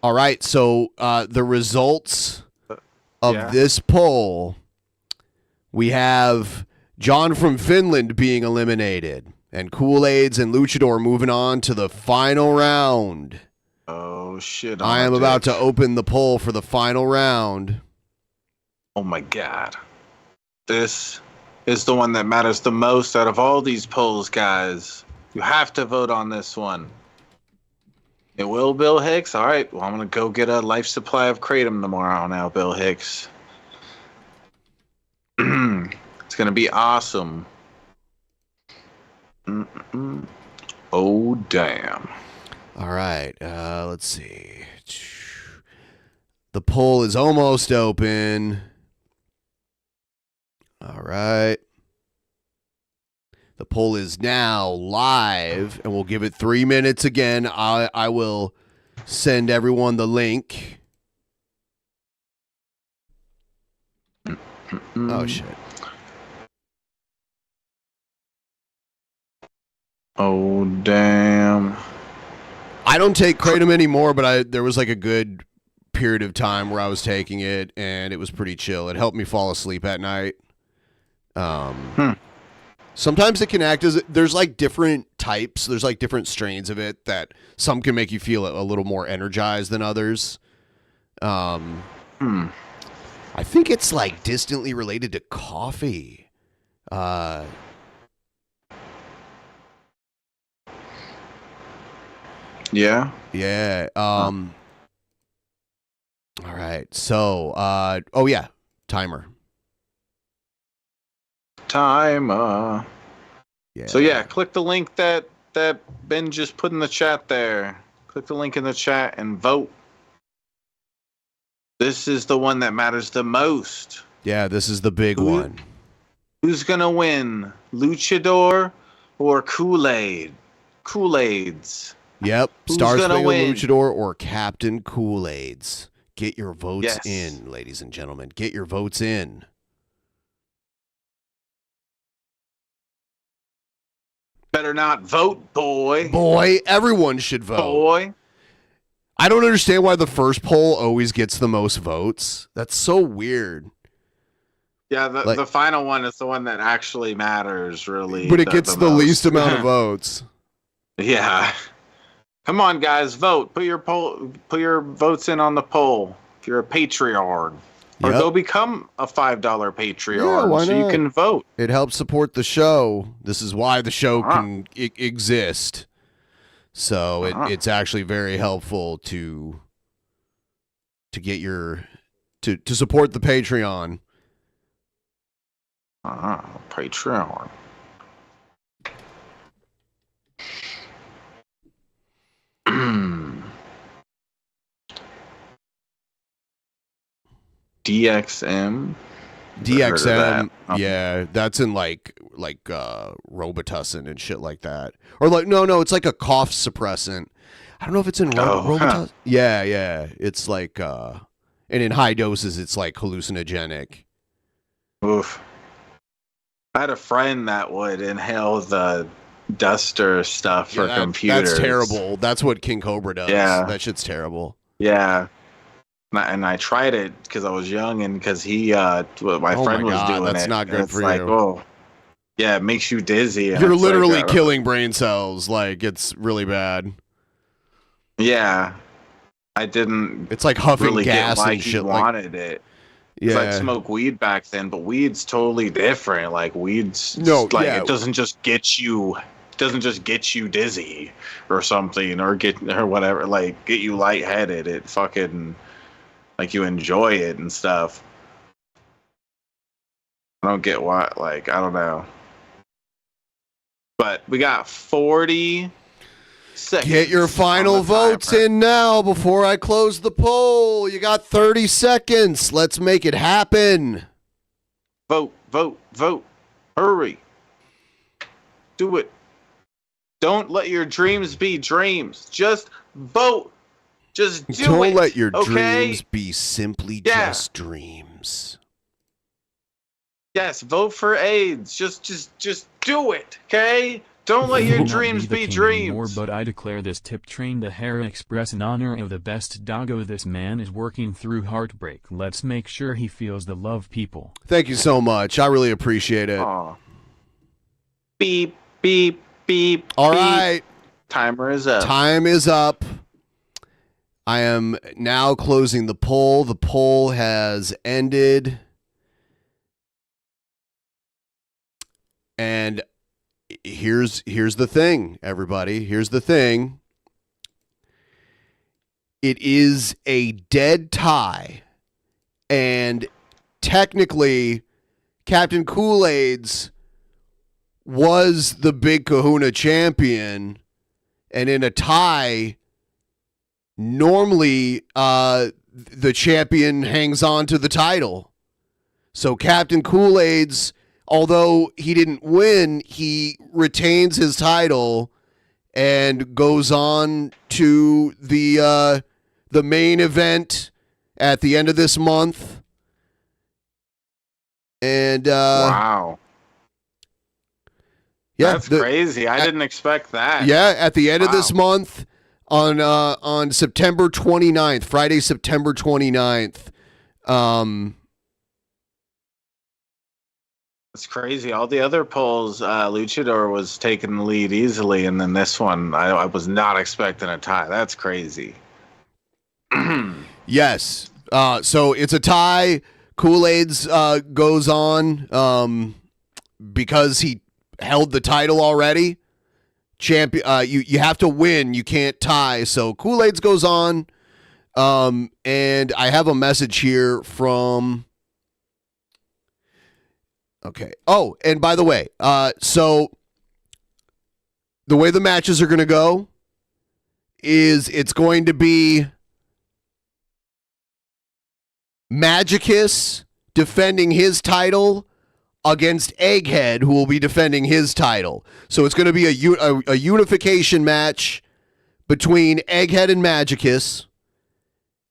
All right. So the results of this poll, we have John from Finland being eliminated and Kool-Aids and Luchador moving on to the final round. Oh, shit. I am about to open the poll for the final round. Oh, my God. This is the one that matters the most out of all these polls, guys. You have to vote on this one. It will, Bill Hicks? All right. Well, I'm going to go get a life supply of Kratom tomorrow now, Bill Hicks. It's going to be awesome. Oh, damn. All right. Let's see. The poll is almost open. All right. The poll is now live, and we'll give it 3 minutes again. I will send everyone the link. Oh, shit. Oh, damn. I don't take Kratom anymore, but there was like a good period of time where I was taking it, and it was pretty chill. It helped me fall asleep at night. Sometimes it can act as there's like different types. There's like different strains of it that some can make you feel a little more energized than others. I think it's like distantly related to coffee. Yeah. Yeah. All right. So, oh yeah, timer. Timer. Yeah. So yeah, click the link that Ben just put in the chat there. Click the link in the chat and vote. This is the one that matters the most. Yeah, this is the big one. Who's gonna win, Luchador or Kool-Aid? Kool-Aids. Yep. Who's Star gonna Spangled win? Luchador or Captain Kool-Aids. Get your votes Yes. in, ladies and gentlemen. Get your votes in. Better not vote, boy. Boy, everyone should vote. Boy. I don't understand why the first poll always gets the most votes. That's so weird. Yeah, the final one is the one that actually matters, really. But it gets the most. least amount of votes. Yeah. Come on, guys, vote. Put your votes in on the poll. If you're a Patreon. Or Yep. go become a $5 Patreon Yeah, why so you not? can vote. It helps support the show. This is why the show can exist. So it's actually very helpful to get your to support the Patreon. Patreon. DXM. DXM, yeah, that's in like Robitussin and shit like that. Or like no, it's like a cough suppressant. I don't know if it's in Robitussin. Yeah, it's like and in high doses it's like hallucinogenic. Oof. I had a friend that would inhale the duster stuff for computers. That's terrible. That's what King Cobra does. Yeah. That shit's terrible. Yeah. And I tried it because I was young and because my friend was doing it. That's not good it's for like, you. Oh, yeah, it makes you dizzy. and You're it's literally like, killing brain cells. Like, it's really bad. Yeah. I didn't. It's like huffing really gas get why and he shit. wanted it. Yeah. I'd smoke weed back then, but weed's totally different. Like weed's it doesn't just get you dizzy or something or whatever, like get you lightheaded. It fucking like you enjoy it and stuff. I don't get why, like I don't know. But we got 40 seconds. Get your final votes in now before I close the poll. You got 30 seconds. Let's make it happen. Vote, vote, vote. Hurry. Do it. Don't let your dreams be dreams. Just vote. Just do it. Don't let your okay? dreams be simply just dreams. Yes, vote for AIDS. Just do it, okay? Don't let your dreams be dreams. But I declare this tip train the Hair Express in honor of the best doggo. This man is working through heartbreak. Let's make sure he feels the love, people. Thank you so much. I really appreciate it. Aw. Beep, beep, beep. All beep. right. Timer is up. Time is up. I am now closing the poll. The poll has ended. And here's the thing, everybody. Here's the thing. It is a dead tie. And technically, Captain Kool-Aid's was the Big Kahuna champion. And in a tie, normally the champion hangs on to the title. So Captain Kool-Aid's, although he didn't win, he retains his title and goes on to the main event at the end of this month. And wow. Yeah, that's crazy. I didn't expect that. Yeah, at the end of this month on September 29th, Friday, September 29th. It's crazy. All the other polls, Luchador was taking the lead easily, and then this one, I was not expecting a tie. That's crazy. Yes. So it's a tie. Kool-Aid's goes on because he held the title already. You have to win. You can't tie. So Kool-Aid's goes on. And I have a message here from... Okay. Oh, and by the way, so the way the matches are going to go is it's going to be Magicus defending his title against Egghead, who will be defending his title. So it's going to be a unification match between Egghead and Magicus,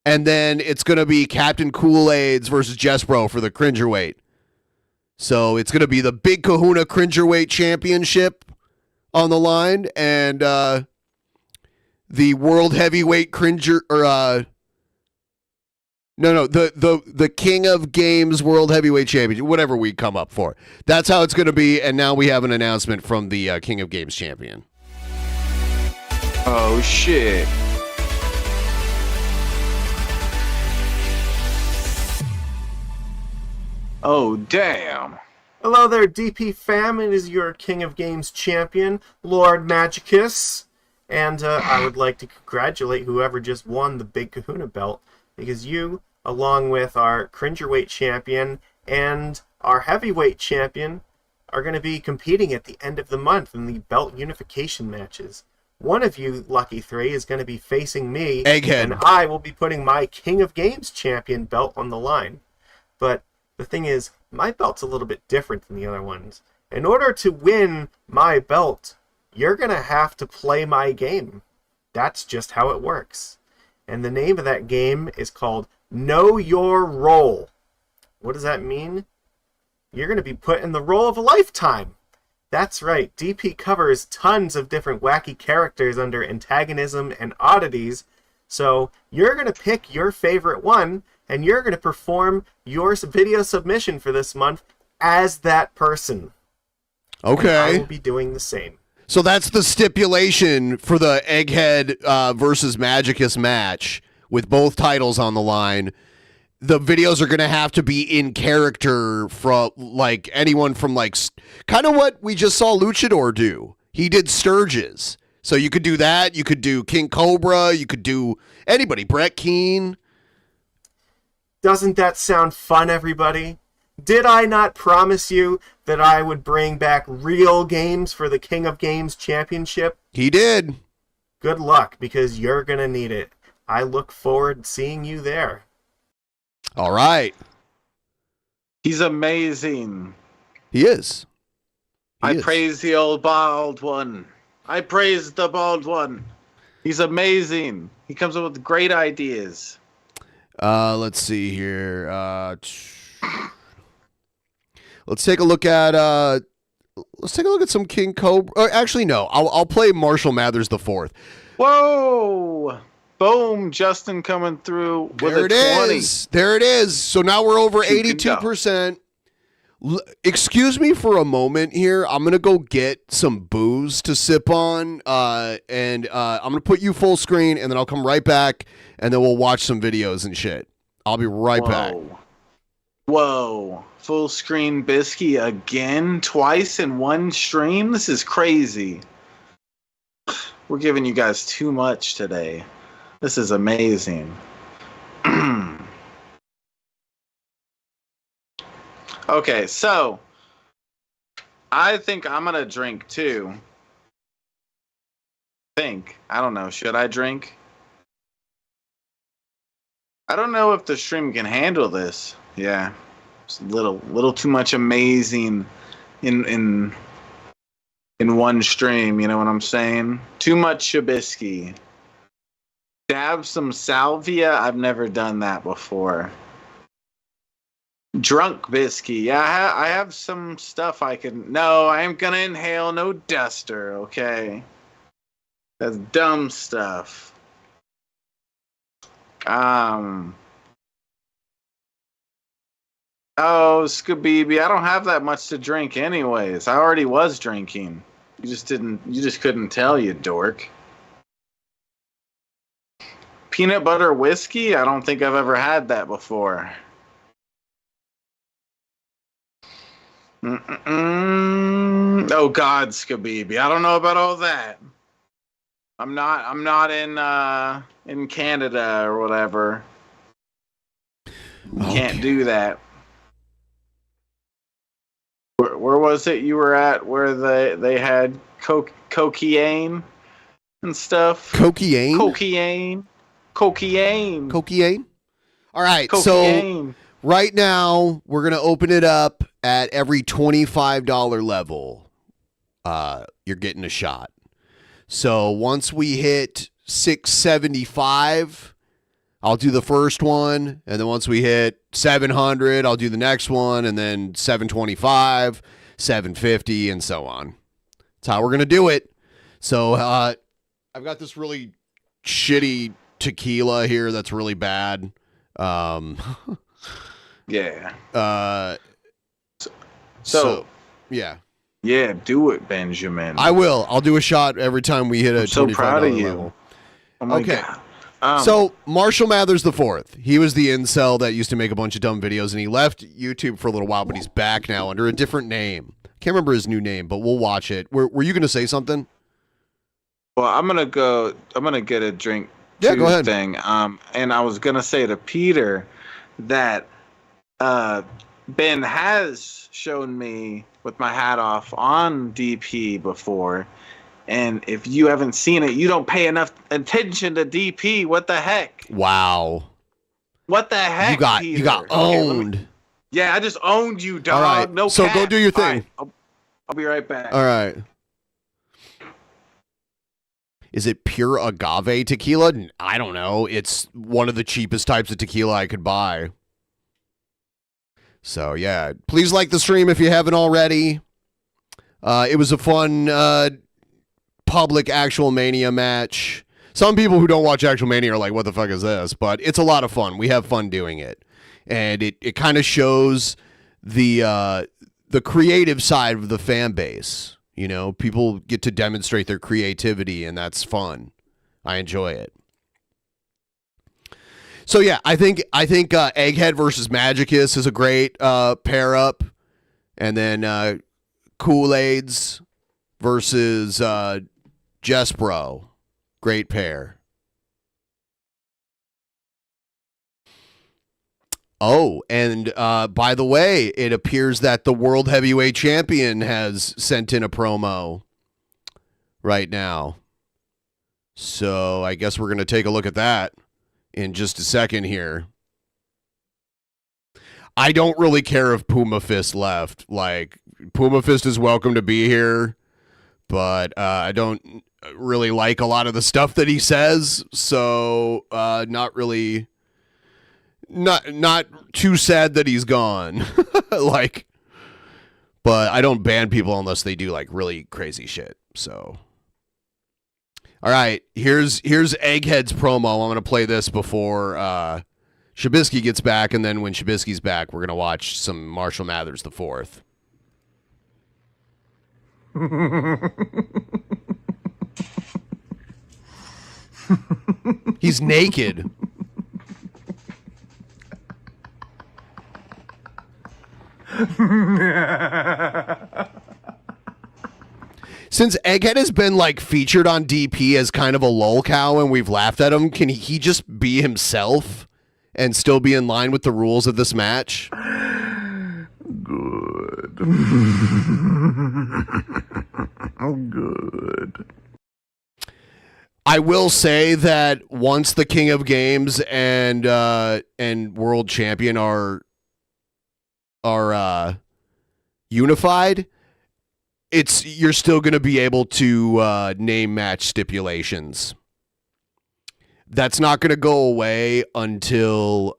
and then it's going to be Captain Kool-Aid's versus Jespro for the Cringerweight. So it's going to be the Big Kahuna Cringerweight Championship on the line, and the World Heavyweight Cringer, or the King of Games World Heavyweight Championship, whatever we come up for. That's how it's going to be, and now we have an announcement from the King of Games champion. Oh shit. Oh, damn. Hello there, DP fam. It is your King of Games champion, Lord Magicus. And I would like to congratulate whoever just won the Big Kahuna belt, because you, along with our Cringerweight champion and our Heavyweight champion, are going to be competing at the end of the month in the belt unification matches. One of you, lucky three, is going to be facing me, Egghead, and I will be putting my King of Games champion belt on the line. But the thing is, my belt's a little bit different than the other ones. In order to win my belt, you're going to have to play my game. That's just how it works. And the name of that game is called Know Your Role. What does that mean? You're going to be put in the role of a lifetime. That's right, DP covers tons of different wacky characters under antagonism and oddities. So you're going to pick your favorite one, and you're going to perform your video submission for this month as that person. Okay. And I will be doing the same. So that's the stipulation for the Egghead versus Magicus match. with both titles on the line, the videos are going to have to be in character from like anyone from like kind of what we just saw Luchador do. He did Sturgis. So you could do that. You could do King Cobra. You could do anybody. Brett Keane. Doesn't that sound fun, everybody? Did I not promise you that I would bring back real games for the King of Games Championship? He did. Good luck, because you're going to need it. I look forward to seeing you there. All right. He's amazing. He is. I praise the old bald one. I praise the bald one. He's amazing. He comes up with great ideas. Let's see here. Let's take a look at some King Cobra. Or actually, no. I'll play Marshall Mathers the Fourth. Whoa! Boom! Justin coming through with There a it 20. is. There it is. So now we're over 82%. Excuse me for a moment here. I'm going to go get some booze to sip on, and I'm going to put you full screen, and then I'll come right back, and then we'll watch some videos and shit. I'll be right back. Whoa. Full screen Bisky again? Twice in one stream? This is crazy. We're giving you guys too much today. This is amazing. Okay, so I think I'm gonna drink too. I don't know. Should I drink? I don't know if the stream can handle this. Yeah, it's a little too much amazing in one stream. You know what I'm saying? Too much Shabisky. Dab some salvia. I've never done that before. Drunk Bisky. Yeah, I have some stuff I can... No, I am going to inhale no duster, okay? That's dumb stuff. Oh, Skabibi, I don't have that much to drink anyways. I already was drinking. You just couldn't tell, you dork. Peanut butter whiskey? I don't think I've ever had that before. Oh God, Skabibi. I don't know about all that. I'm not in Canada or whatever. Okay. Can't do that. Where was it you were at where they had cocaine and stuff? Cocaine? Cocaine. All right, cocaine. So right now we're going to open it up at every $25 level. You're getting a shot. So once we hit 675, I'll do the first one, and then once we hit 700, I'll do the next one, and then 725, 750, and so on. That's how we're going to do it. So I've got this really shitty tequila here that's really bad. Yeah. So yeah. Yeah, do it, Benjamin. I will. I'll do a shot every time we hit a $25 so proud of you. level. Oh my okay. God. So Marshall Mathers the Fourth, he was the incel that used to make a bunch of dumb videos, and he left YouTube for a little while, but he's back now under a different name. Can't remember his new name, but we'll watch it. Were you going to say something? Well, I'm gonna get a drink. Yeah, go ahead. Thing. And I was gonna say to Peter that Ben has shown me with my hat off on DP before, and if you haven't seen it, you don't pay enough attention to DP. What the heck? Wow. What the heck? You got owned. Yeah, I just owned you, dog. All right. No so cap. go do your thing. All right, I'll be right back. All right. Is it pure agave tequila? I don't know. It's one of the cheapest types of tequila I could buy. So, yeah. Please like the stream if you haven't already. It was a fun public actual Mania match. Some people who don't watch actual Mania are like, what the fuck is this? But it's a lot of fun. We have fun doing it. And it kind of shows the creative side of the fan base. You know, people get to demonstrate their creativity, and that's fun. I enjoy it. So yeah, I think Egghead versus Magicus is a great pair up, and then Kool-Aids versus Jespro, great pair. Oh, and by the way, it appears that the World Heavyweight Champion has sent in a promo right now. So I guess we're going to take a look at that in just a second here. I don't really care if Puma Fist left. Like, Puma Fist is welcome to be here, but I don't really like a lot of the stuff that he says, so not too sad that he's gone. Like, but I don't ban people unless they do like really crazy shit. So, all right, here's Egghead's promo. I'm gonna play this before Shabisky gets back, and then when Shabisky's back, we're gonna watch some Marshall Mathers the Fourth. He's naked. Since Egghead has been like featured on DP as kind of a lol cow and we've laughed at him, can he just be himself and still be in line with the rules of this match? Good. Good. I will say that once the King of Games and World Champion are unified, you're still going to be able to name match stipulations. That's not going to go away until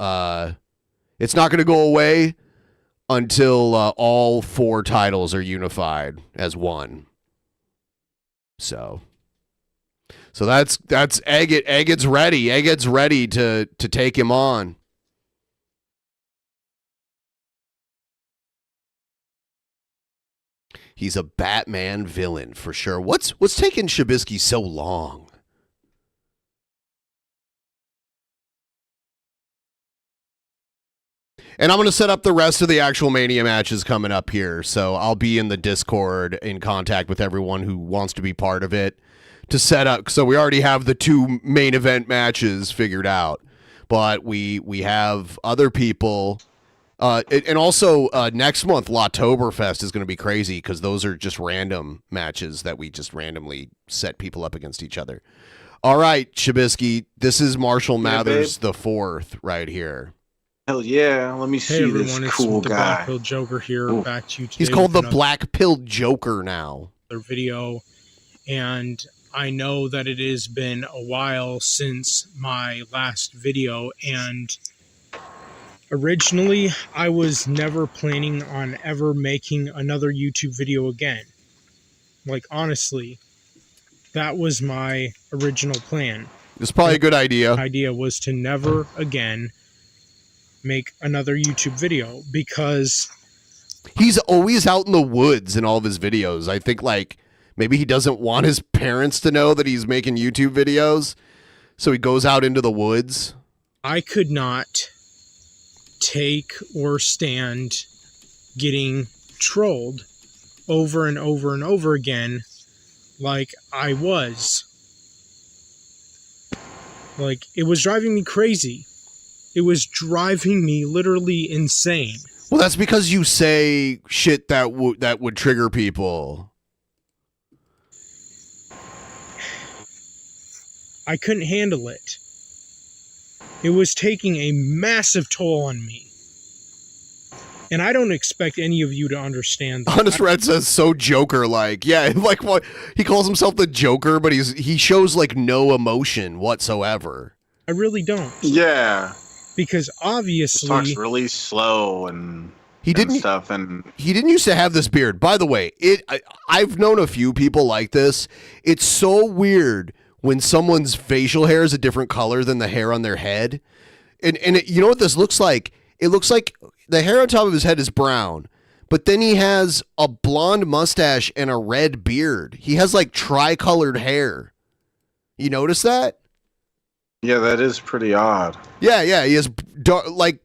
all 4 titles are unified as one. So that's Egghead. Egghead's ready. Egghead's ready to take him on. He's a Batman villain for sure. What's taking Shabisky so long? And I'm going to set up the rest of the actual Mania matches coming up here. So I'll be in the Discord in contact with everyone who wants to be part of it to set up. So we already have the 2 main event matches figured out, but we have other people. And also next month, Lawtoberfest is going to be crazy because those are just random matches that we just randomly set people up against each other. All right, Shabisky, this is Marshall Mathers the Fourth right here. Hell yeah! Let me see this cool the guy. Black Pill Joker here. Ooh. Back to you today. He's called the Black Pill Joker now. Their video, and I know that it has been a while since my last video, and originally I was never planning on ever making another YouTube video again. Like, honestly, that was my original plan. It's probably a good idea. The idea was to never again make another YouTube video because he's always out in the woods in all of his videos. I think like maybe he doesn't want his parents to know that he's making YouTube videos, so he goes out into the woods. I could not take or stand getting trolled over and over and over again like I was. Like, it was driving me crazy. It was driving me literally insane. Well, that's because you say shit that would trigger people. I couldn't handle it. It was taking a massive toll on me. And I don't expect any of you to understand that. Honest Red says so Joker-like. Yeah, like what he calls himself the Joker, but he shows like no emotion whatsoever. I really don't. Yeah. Because obviously he talks really slow and stuff, and he didn't used to have this beard. By the way, I've known a few people like this. It's so weird when someone's facial hair is a different color than the hair on their head. And you know what this looks like? It looks like the hair on top of his head is brown, but then he has a blonde mustache and a red beard. He has like tricolored hair. You notice that? Yeah, that is pretty odd. Yeah, he has like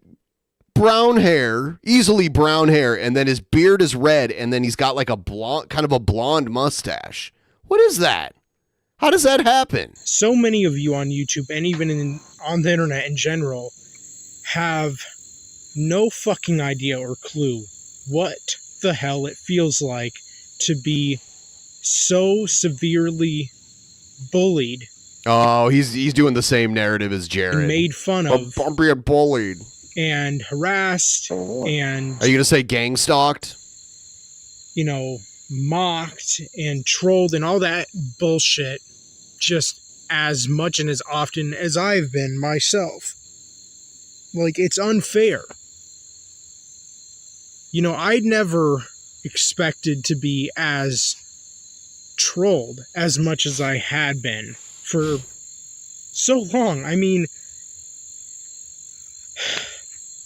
brown hair, easily brown hair, and then his beard is red, and then he's got like a blonde mustache. What is that? How does that happen? So many of you on YouTube and even on the internet in general have no fucking idea or clue what the hell it feels like to be so severely bullied. Oh, he's doing the same narrative as Jared. Made fun of. I'm being bullied. And harassed and... Are you going to say gang stalked? You know, mocked and trolled and all that bullshit just as much and as often as I've been myself. Like, it's unfair. You know, I'd never expected to be as trolled as much as I had been for so long. I mean,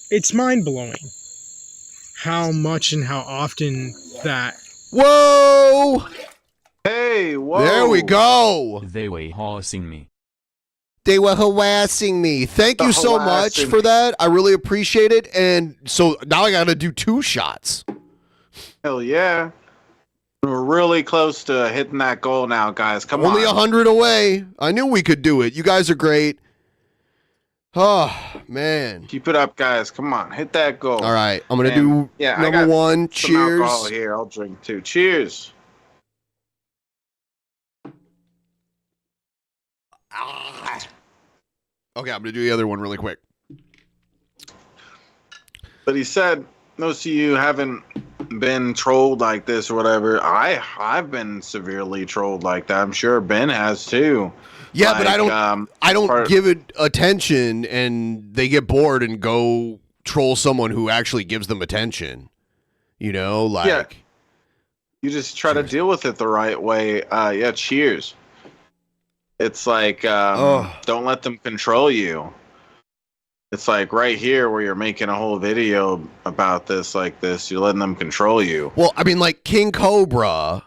it's mind-blowing how much and how often that... Whoa! Hey, whoa! There we go! They were harassing me. They were harassing me. Thank you so much for that. I really appreciate it. And so now I got to do 2 shots. Hell yeah. We're really close to hitting that goal now, guys. Come on. Only 100 away. I knew we could do it. You guys are great. Oh, man. Keep it up, guys. Come on. Hit that goal. All right. I'm going to do number 1. Cheers. Some alcohol here. I'll drink too. Cheers. Okay, I'm going to do the other one really quick. But he said most of you haven't been trolled like this or whatever. I've been severely trolled like that. I'm sure Ben has too. Yeah, but I don't give it attention, and they get bored and go troll someone who actually gives them attention. You know, like... Yeah. You just try to deal with it the right way. Yeah, cheers. It's like, don't let them control you. It's like right here where you're making a whole video about this like this. You're letting them control you. Well, I mean, like King Cobra...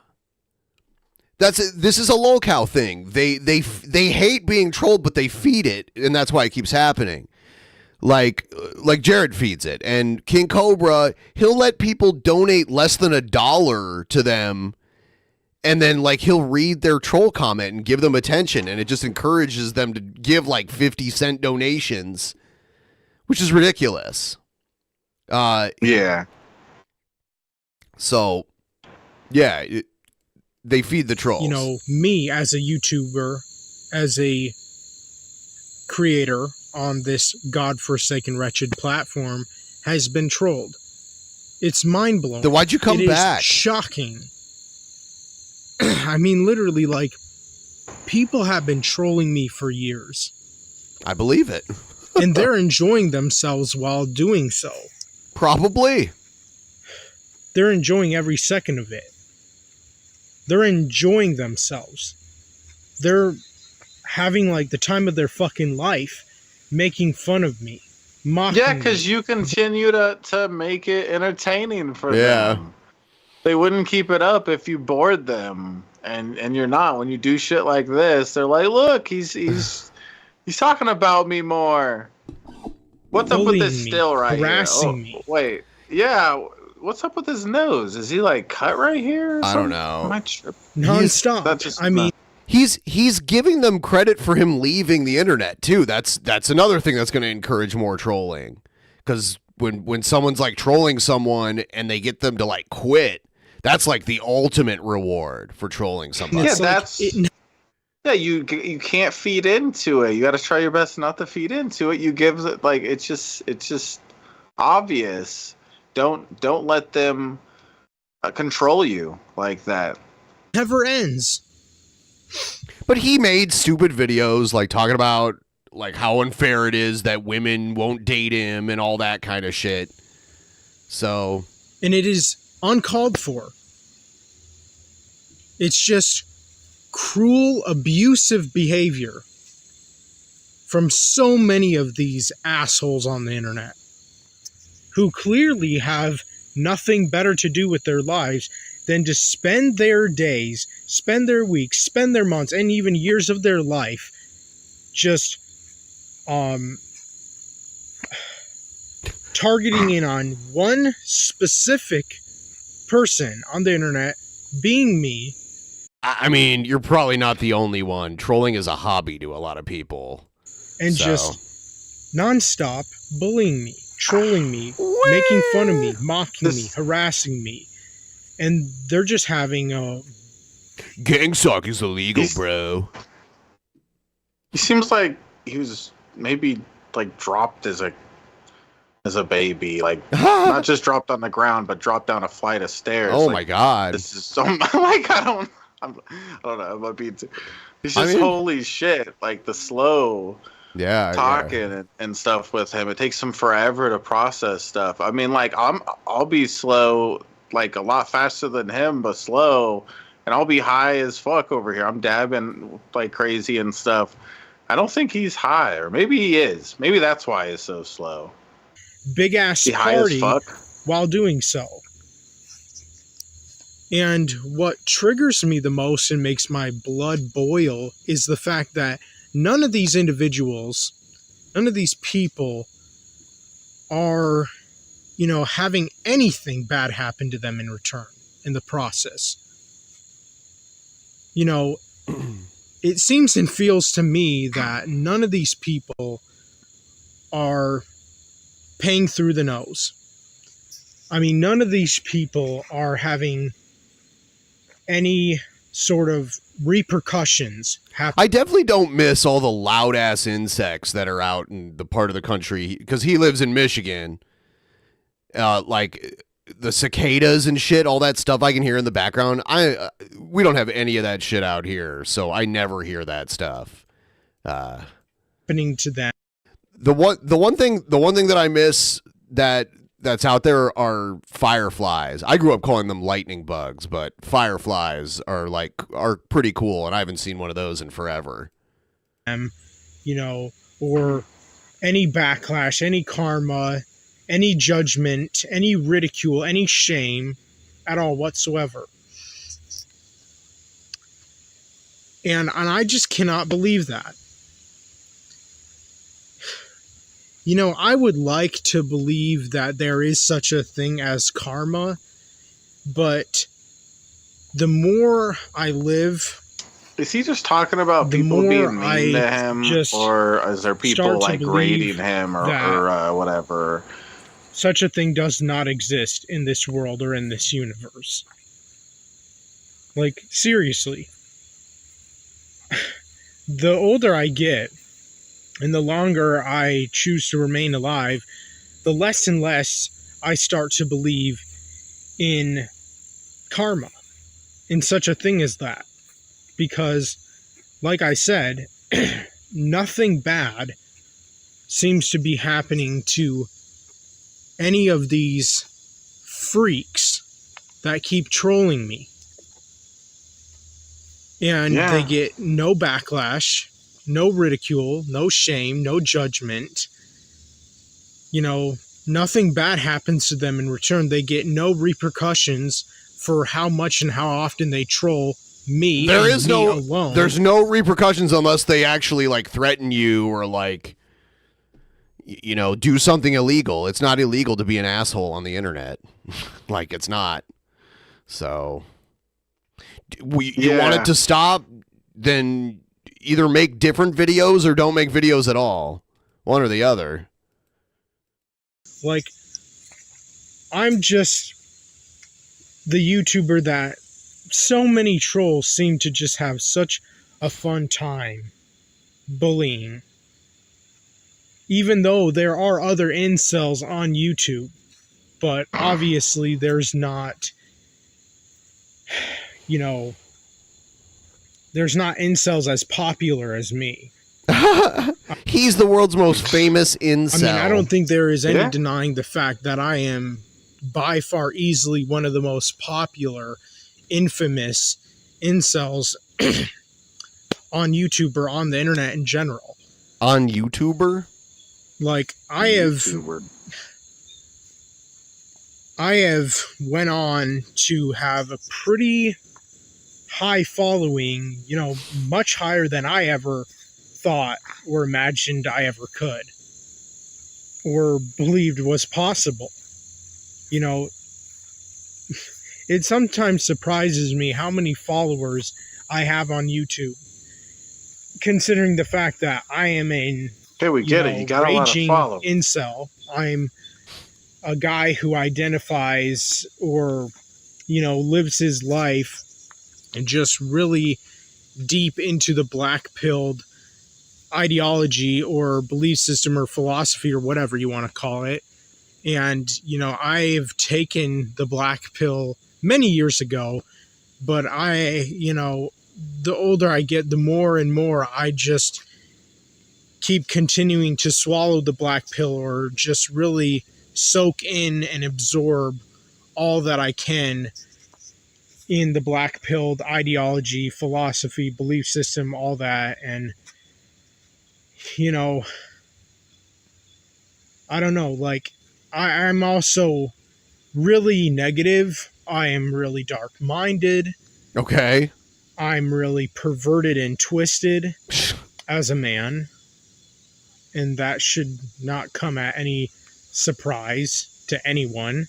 This is a locale thing. They hate being trolled, but they feed it, and that's why it keeps happening. Like Jared feeds it, and King Cobra, he'll let people donate less than $1 to them, and then like he'll read their troll comment and give them attention, and it just encourages them to give like 50-cent donations, which is ridiculous. Yeah. So, yeah. They feed the trolls. You know, me as a YouTuber, as a creator on this godforsaken, wretched platform, has been trolled. It's mind-blowing. Then why'd you come back? It's shocking. I mean, literally, like, people have been trolling me for years. I believe it. And they're enjoying themselves while doing so. Probably. They're enjoying every second of it. They're enjoying themselves. They're having like the time of their fucking life, making fun of me, mocking Yeah, because you continue to make it entertaining for them. They wouldn't keep it up if you bored them, and you're not. When you do shit like this, they're like, "Look, he's talking about me more." What's up with this still right here? Harassing me. Wait, yeah. What's up with his nose? Is he like cut right here? I don't know. Am I tripping? Non-stop. I mean, he's giving them credit for him leaving the internet too. That's another thing that's going to encourage more trolling. Because when someone's like trolling someone and they get them to like quit, that's like the ultimate reward for trolling somebody. Yeah, yeah. You can't feed into it. You got to try your best not to feed into it. You give it like it's just obvious. Don't let them control you like that. Never ends. But he made stupid videos like talking about like how unfair it is that women won't date him and all that kind of shit. So, and it is uncalled for. It's just cruel, abusive behavior from so many of these assholes on the internet, who clearly have nothing better to do with their lives than to spend their days, spend their weeks, spend their months, and even years of their life just targeting in on one specific person on the internet, being me. I mean, you're probably not the only one. Trolling is a hobby to a lot of people. And just nonstop bullying me, trolling me, making fun of me, mocking me, harassing me. And they're just having a... Gang suck is illegal, bro. He seems like he was maybe like dropped as a baby, like not just dropped on the ground, but dropped down a flight of stairs. Oh like, my god! This is so like I don't know. I might be too. It's just holy shit. Like the slow talking and stuff with him. It takes him forever to process stuff. I mean, like I'll be slow, like a lot faster than him, but slow, and I'll be high as fuck over here. I'm dabbing like crazy and stuff. I don't think he's high, or maybe he is. Maybe that's why he's so slow. Big ass party while doing so. And what triggers me the most and makes my blood boil is the fact that none of these individuals, none of these people are, you know, having anything bad happen to them in return in the process. You know, it seems and feels to me that none of these people are paying through the nose. I mean, none of these people are having any sort of repercussions happen. I definitely don't miss all the loud ass insects that are out in the part of the country, because he lives in Michigan. Like the cicadas and shit, all that stuff I can hear in the background. We don't have any of that shit out here, so I never hear that stuff happening to them. The one thing that I miss that's out there are fireflies. I grew up calling them lightning bugs, but fireflies are pretty cool, and I haven't seen one of those in forever. You know, or any backlash, any karma, any judgment, any ridicule, any shame at all whatsoever. And I just cannot believe that. You know, I would like to believe that there is such a thing as karma, but the more I live... Is he just talking about people being mean to him, or is there people like rating him or whatever? Such a thing does not exist in this world or in this universe. Like, seriously. The older I get, and the longer I choose to remain alive, the less and less I start to believe in karma, in such a thing as that. Because, like I said, nothing bad seems to be happening to any of these freaks that keep trolling me. And they get no backlash, no ridicule, no shame, no judgment. You know, nothing bad happens to them in return. They get no repercussions for how much and how often they troll me. There's no repercussions unless they actually like threaten you or like, you know, do something illegal. It's not illegal to be an asshole on the internet. Like, it's not. So you want it to stop, then either make different videos or don't make videos at all. One or the other. Like, I'm just the YouTuber that so many trolls seem to just have such a fun time bullying. Even though there are other incels on YouTube. But obviously there's not, you know, there's not incels as popular as me. He's the world's most famous incel. I mean, I don't think there is any denying the fact that I am by far easily one of the most popular, infamous incels on YouTube or on the internet in general. On YouTuber? Like, I have went on to have a pretty high following, you know, much higher than I ever thought or imagined I ever could or believed was possible. You know, it sometimes surprises me how many followers I have on YouTube, considering the fact that I am a we get it. You got a lot of raging followers. incel. I'm a guy who identifies or, lives his life and just really deep into the black-pilled ideology or belief system or philosophy or whatever you want to call it. And, I've taken the black pill many years ago, but the older I get, the more and more I just keep continuing to swallow the black pill or just really soak in and absorb all that I can in the black pilled ideology, philosophy, belief system, all that. And, I don't know, like, I'm also really negative. I am really dark-minded. Okay. I'm really perverted and twisted as a man. And that should not come at any surprise to anyone.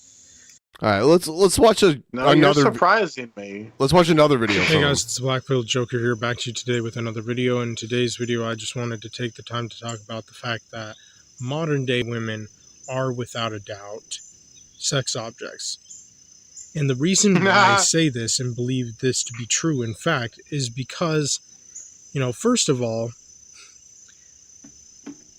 All right, let's watch another. You're surprising me. Let's watch another video. Hey guys, it's the Black-Pilled Joker here, back to you today with another video. In today's video, I just wanted to take the time to talk about the fact that modern-day women are, without a doubt, sex objects. And the reason why I say this and believe this to be true, in fact, is because, first of all,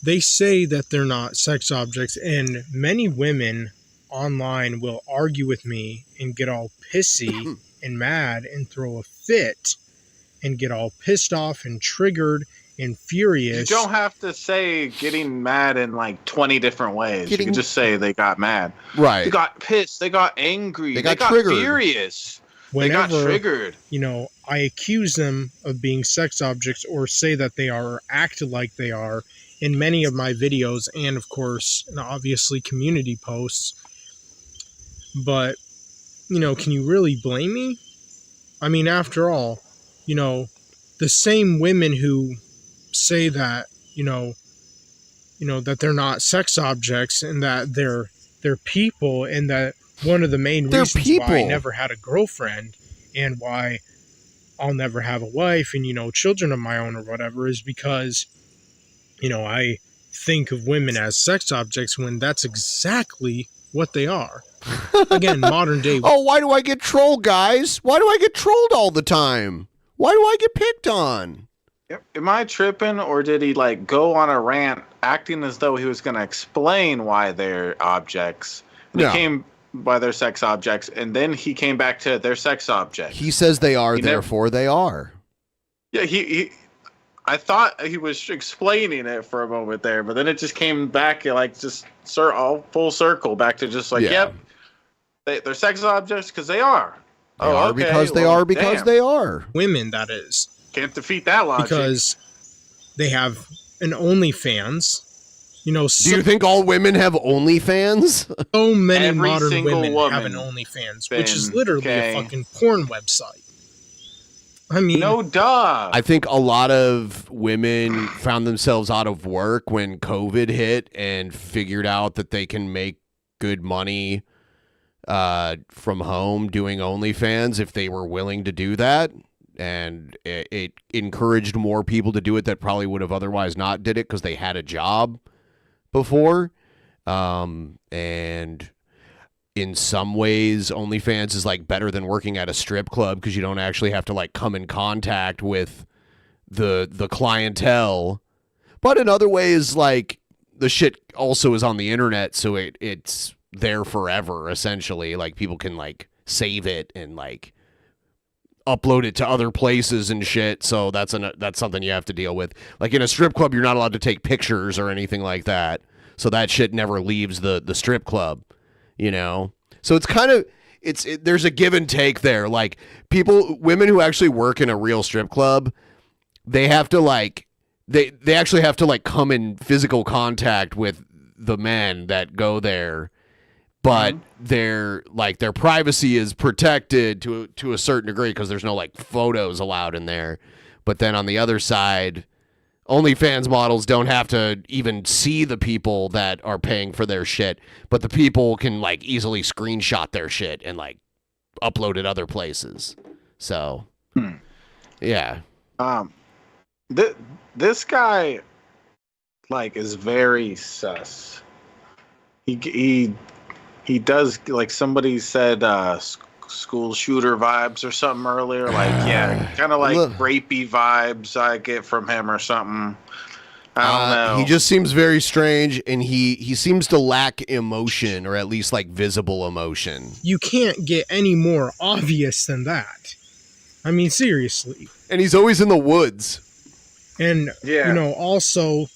they say that they're not sex objects, and many women online will argue with me and get all pissy and mad and throw a fit and get all pissed off and triggered and furious. You don't have to say getting mad in like 20 different ways. You can just say they got mad. Right. They got pissed. They got angry. They got triggered. Furious. Whenever, they got triggered. I accuse them of being sex objects or say that they are or act like they are in many of my videos and, of course, and obviously community posts. But, can you really blame me? I mean, after all, the same women who say that, that they're not sex objects and that they're people, and that one of the main reasons why I never had a girlfriend and why I'll never have a wife and, children of my own or whatever is because, I think of women as sex objects when that's exactly what they are. Again, modern day. Oh, why do I get trolled, guys? Why do I get trolled all the time? Why do I get picked on? Am I tripping, or did he go on a rant acting as though he was going to explain why they're objects? And he came by their sex objects, and then he came back to their sex objects. He says they are, therefore they are. Yeah, I thought he was explaining it for a moment there, but then it just came back all full circle back to just yep, they're sex objects because they are. They are because they are because they are. Women, that is. Can't defeat that logic. Because they have an OnlyFans. Do you think all women have OnlyFans? So many modern women have an OnlyFans, which is literally a fucking porn website. I mean, no duh. I think a lot of women found themselves out of work when COVID hit and figured out that they can make good money from home doing OnlyFans if they were willing to do that. And it encouraged more people to do it that probably would have otherwise not did it because they had a job before. And in some ways, OnlyFans is better than working at a strip club because you don't actually have to come in contact with the clientele. But in other ways, the shit also is on the internet, so it's there forever, essentially. People can save it and upload it to other places and shit. So that's something you have to deal with. In a strip club, you're not allowed to take pictures or anything like that. So that shit never leaves the strip club. So it's kind of there's a give and take there. Women who actually work in a real strip club, they have to they actually have to come in physical contact with the men that go there, but their privacy is protected to a certain degree because there's no photos allowed in there. But then on the other side, OnlyFans models don't have to even see the people that are paying for their shit, but the people can like easily screenshot their shit and like upload it other places. So, yeah. This guy like is very sus. He does, like somebody said, school shooter vibes or something earlier. Like, yeah, kind of like rapey vibes I get from him or something. I don't know. He just seems very strange, and he seems to lack emotion, or at least like visible emotion. You can't get any more obvious than that. I mean, seriously. And he's always in the woods. And, yeah. You know, also,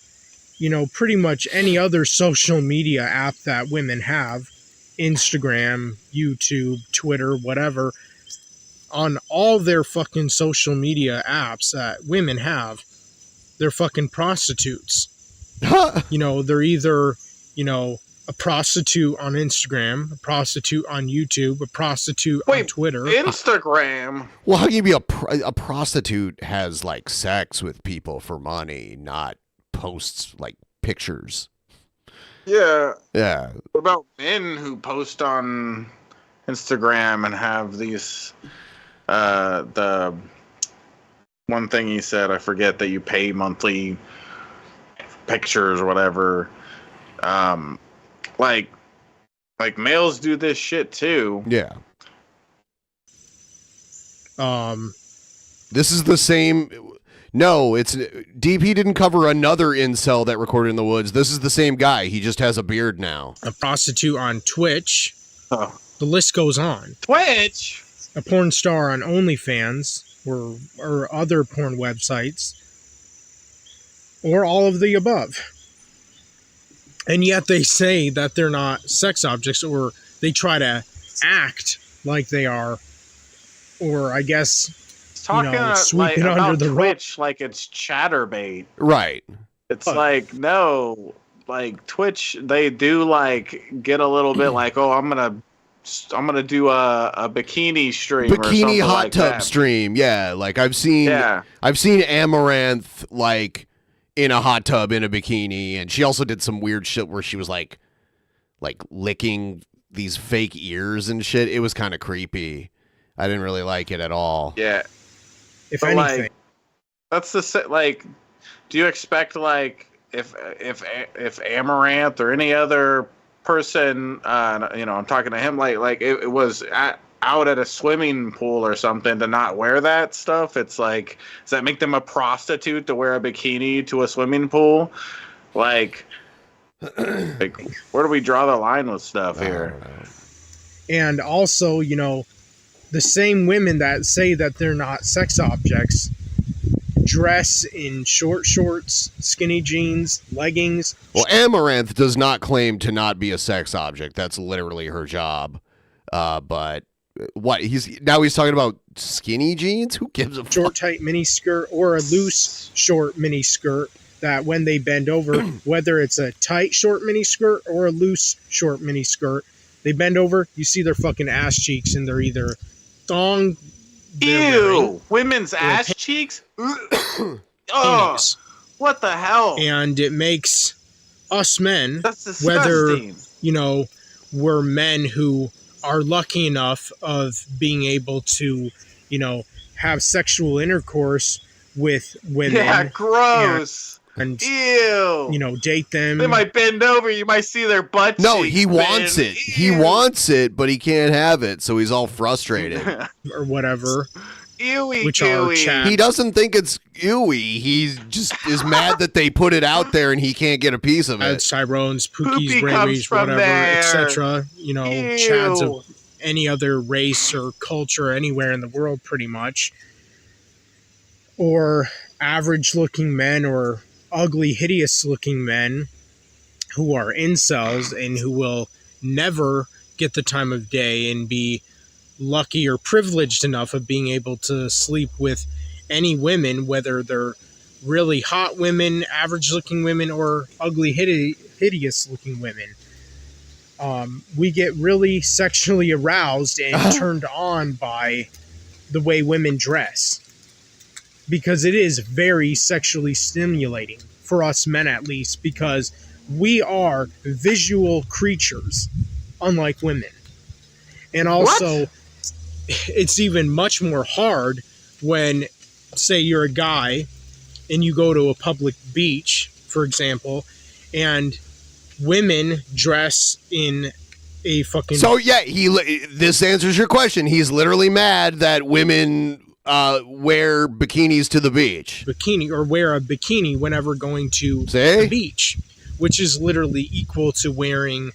you know, pretty much any other social media app that women have, Instagram, YouTube, Twitter, whatever, on all their fucking social media apps that women have, they're fucking prostitutes. You know, they're either, you know, a prostitute on Instagram, a prostitute on YouTube, a prostitute on Twitter. Instagram? Well, how can you be a prostitute has like sex with people for money, not posts like pictures? Yeah. Yeah. What about men who post on Instagram and have these, the one thing he said, I forget, that you pay monthly pictures or whatever. Like males do this shit too. Yeah. This is the same. No, it's DP didn't cover another incel that recorded in the woods. This is the same guy. He just has a beard now. A prostitute on Twitch. The list goes on. Twitch? A porn star on OnlyFans or other porn websites. Or all of the above. And yet they say that they're not sex objects, or they try to act like they are. Or I guess... Talking sweep it about under the Twitch like it's chatterbait. Right. It's like, no, like Twitch, they do like get a little bit like, oh, I'm gonna do a bikini stream, Bikini or hot like tub that. stream. Yeah, like I've seen Amaranth like in a hot tub in a bikini, and she also did some weird shit where she was like licking these fake ears and shit. It was kind of creepy. I didn't really like it at all. Yeah. If But, anything, like, that's the like. Do you expect like if Amaranth or any other person, you know, I'm talking to him like it was out at a swimming pool or something to not wear that stuff? It's like, does that make them a prostitute to wear a bikini to a swimming pool? Like where do we draw the line with stuff here? and also, you know, the same women that say that they're not sex objects dress in short shorts, skinny jeans, leggings. Well, Amaranth does not claim to not be a sex object. That's literally her job. But what he's talking about skinny jeans? Who gives a short, tight mini skirt or a loose short mini skirt that when they bend over, whether it's a tight short mini skirt or a loose short mini skirt, they bend over, you see their fucking ass cheeks, and they're either thong. Ew! Women's ass cheeks? Oh, what the hell? And it makes us men, That's disgusting. whether, you know, we're men who are lucky enough of being able to, you know, have sexual intercourse with women. Yeah, gross. And ew. You know, date them. They might bend over. You might see their butt. No, cheeks, he wants man. it. He wants it, but he can't have it, so he's all frustrated. Or whatever. Ewy, which are gooey. He doesn't think it's ewy. He just is mad that they put it out there and he can't get a piece of it. Tyrone's, Poopy Pookie's, comes Rabies, from whatever, there. etc. You know, Ew. Chads of any other race or culture anywhere in the world, pretty much. Or average-looking men or ugly, hideous-looking men who are incels and who will never get the time of day and be lucky or privileged enough of being able to sleep with any women, whether they're really hot women, average-looking women, or ugly, hideous-looking women. We get really sexually aroused and turned on by the way women dress. because it is very sexually stimulating for us men, at least, because we are visual creatures, unlike women. And also, it's even much more hard when, say, you're a guy and you go to a public beach, for example, and women dress in a fucking... So, yeah, this answers your question. He's literally mad that women wear bikinis to the beach. Or wear a bikini whenever going to the beach, which is literally equal to wearing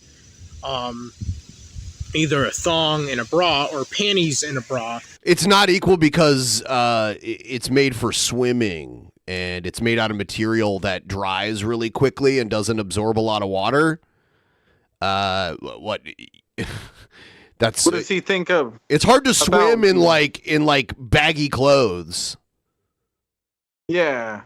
either a thong and a bra or panties and a bra. It's not equal because it's made for swimming, and it's made out of material that dries really quickly and doesn't absorb a lot of water. What does he think of? It's hard to swim in like baggy clothes. Yeah.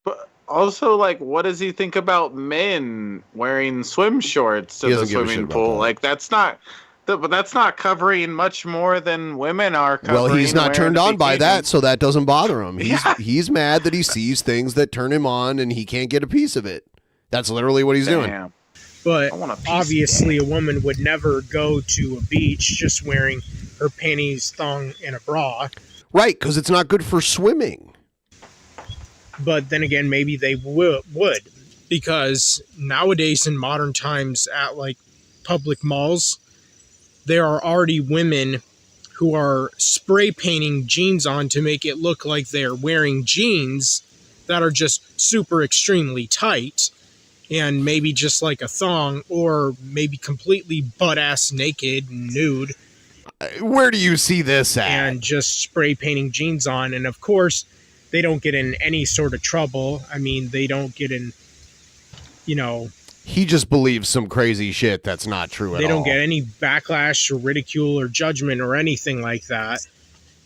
But also, like, what does he think about men wearing swim shorts to the swimming pool? Like, that's not covering much more than women are covering. Well, he's not turned on by that, so that doesn't bother him. He's mad that he sees things that turn him on and he can't get a piece of it. That's literally what he's doing. But obviously, a woman would never go to a beach just wearing her panties, thong, and a bra. Right, because it's not good for swimming. But then again, maybe they would, because nowadays in modern times at like public malls, there are already women who are spray painting jeans on to make it look like they're wearing jeans that are just super extremely tight and maybe just like a thong, or maybe completely butt-ass naked and nude. Where do you see this at? And just spray painting jeans on. And of course, they don't get in any sort of trouble. I mean, they don't get in, He just believes some crazy shit that's not true at all. They don't get any backlash or ridicule or judgment or anything like that.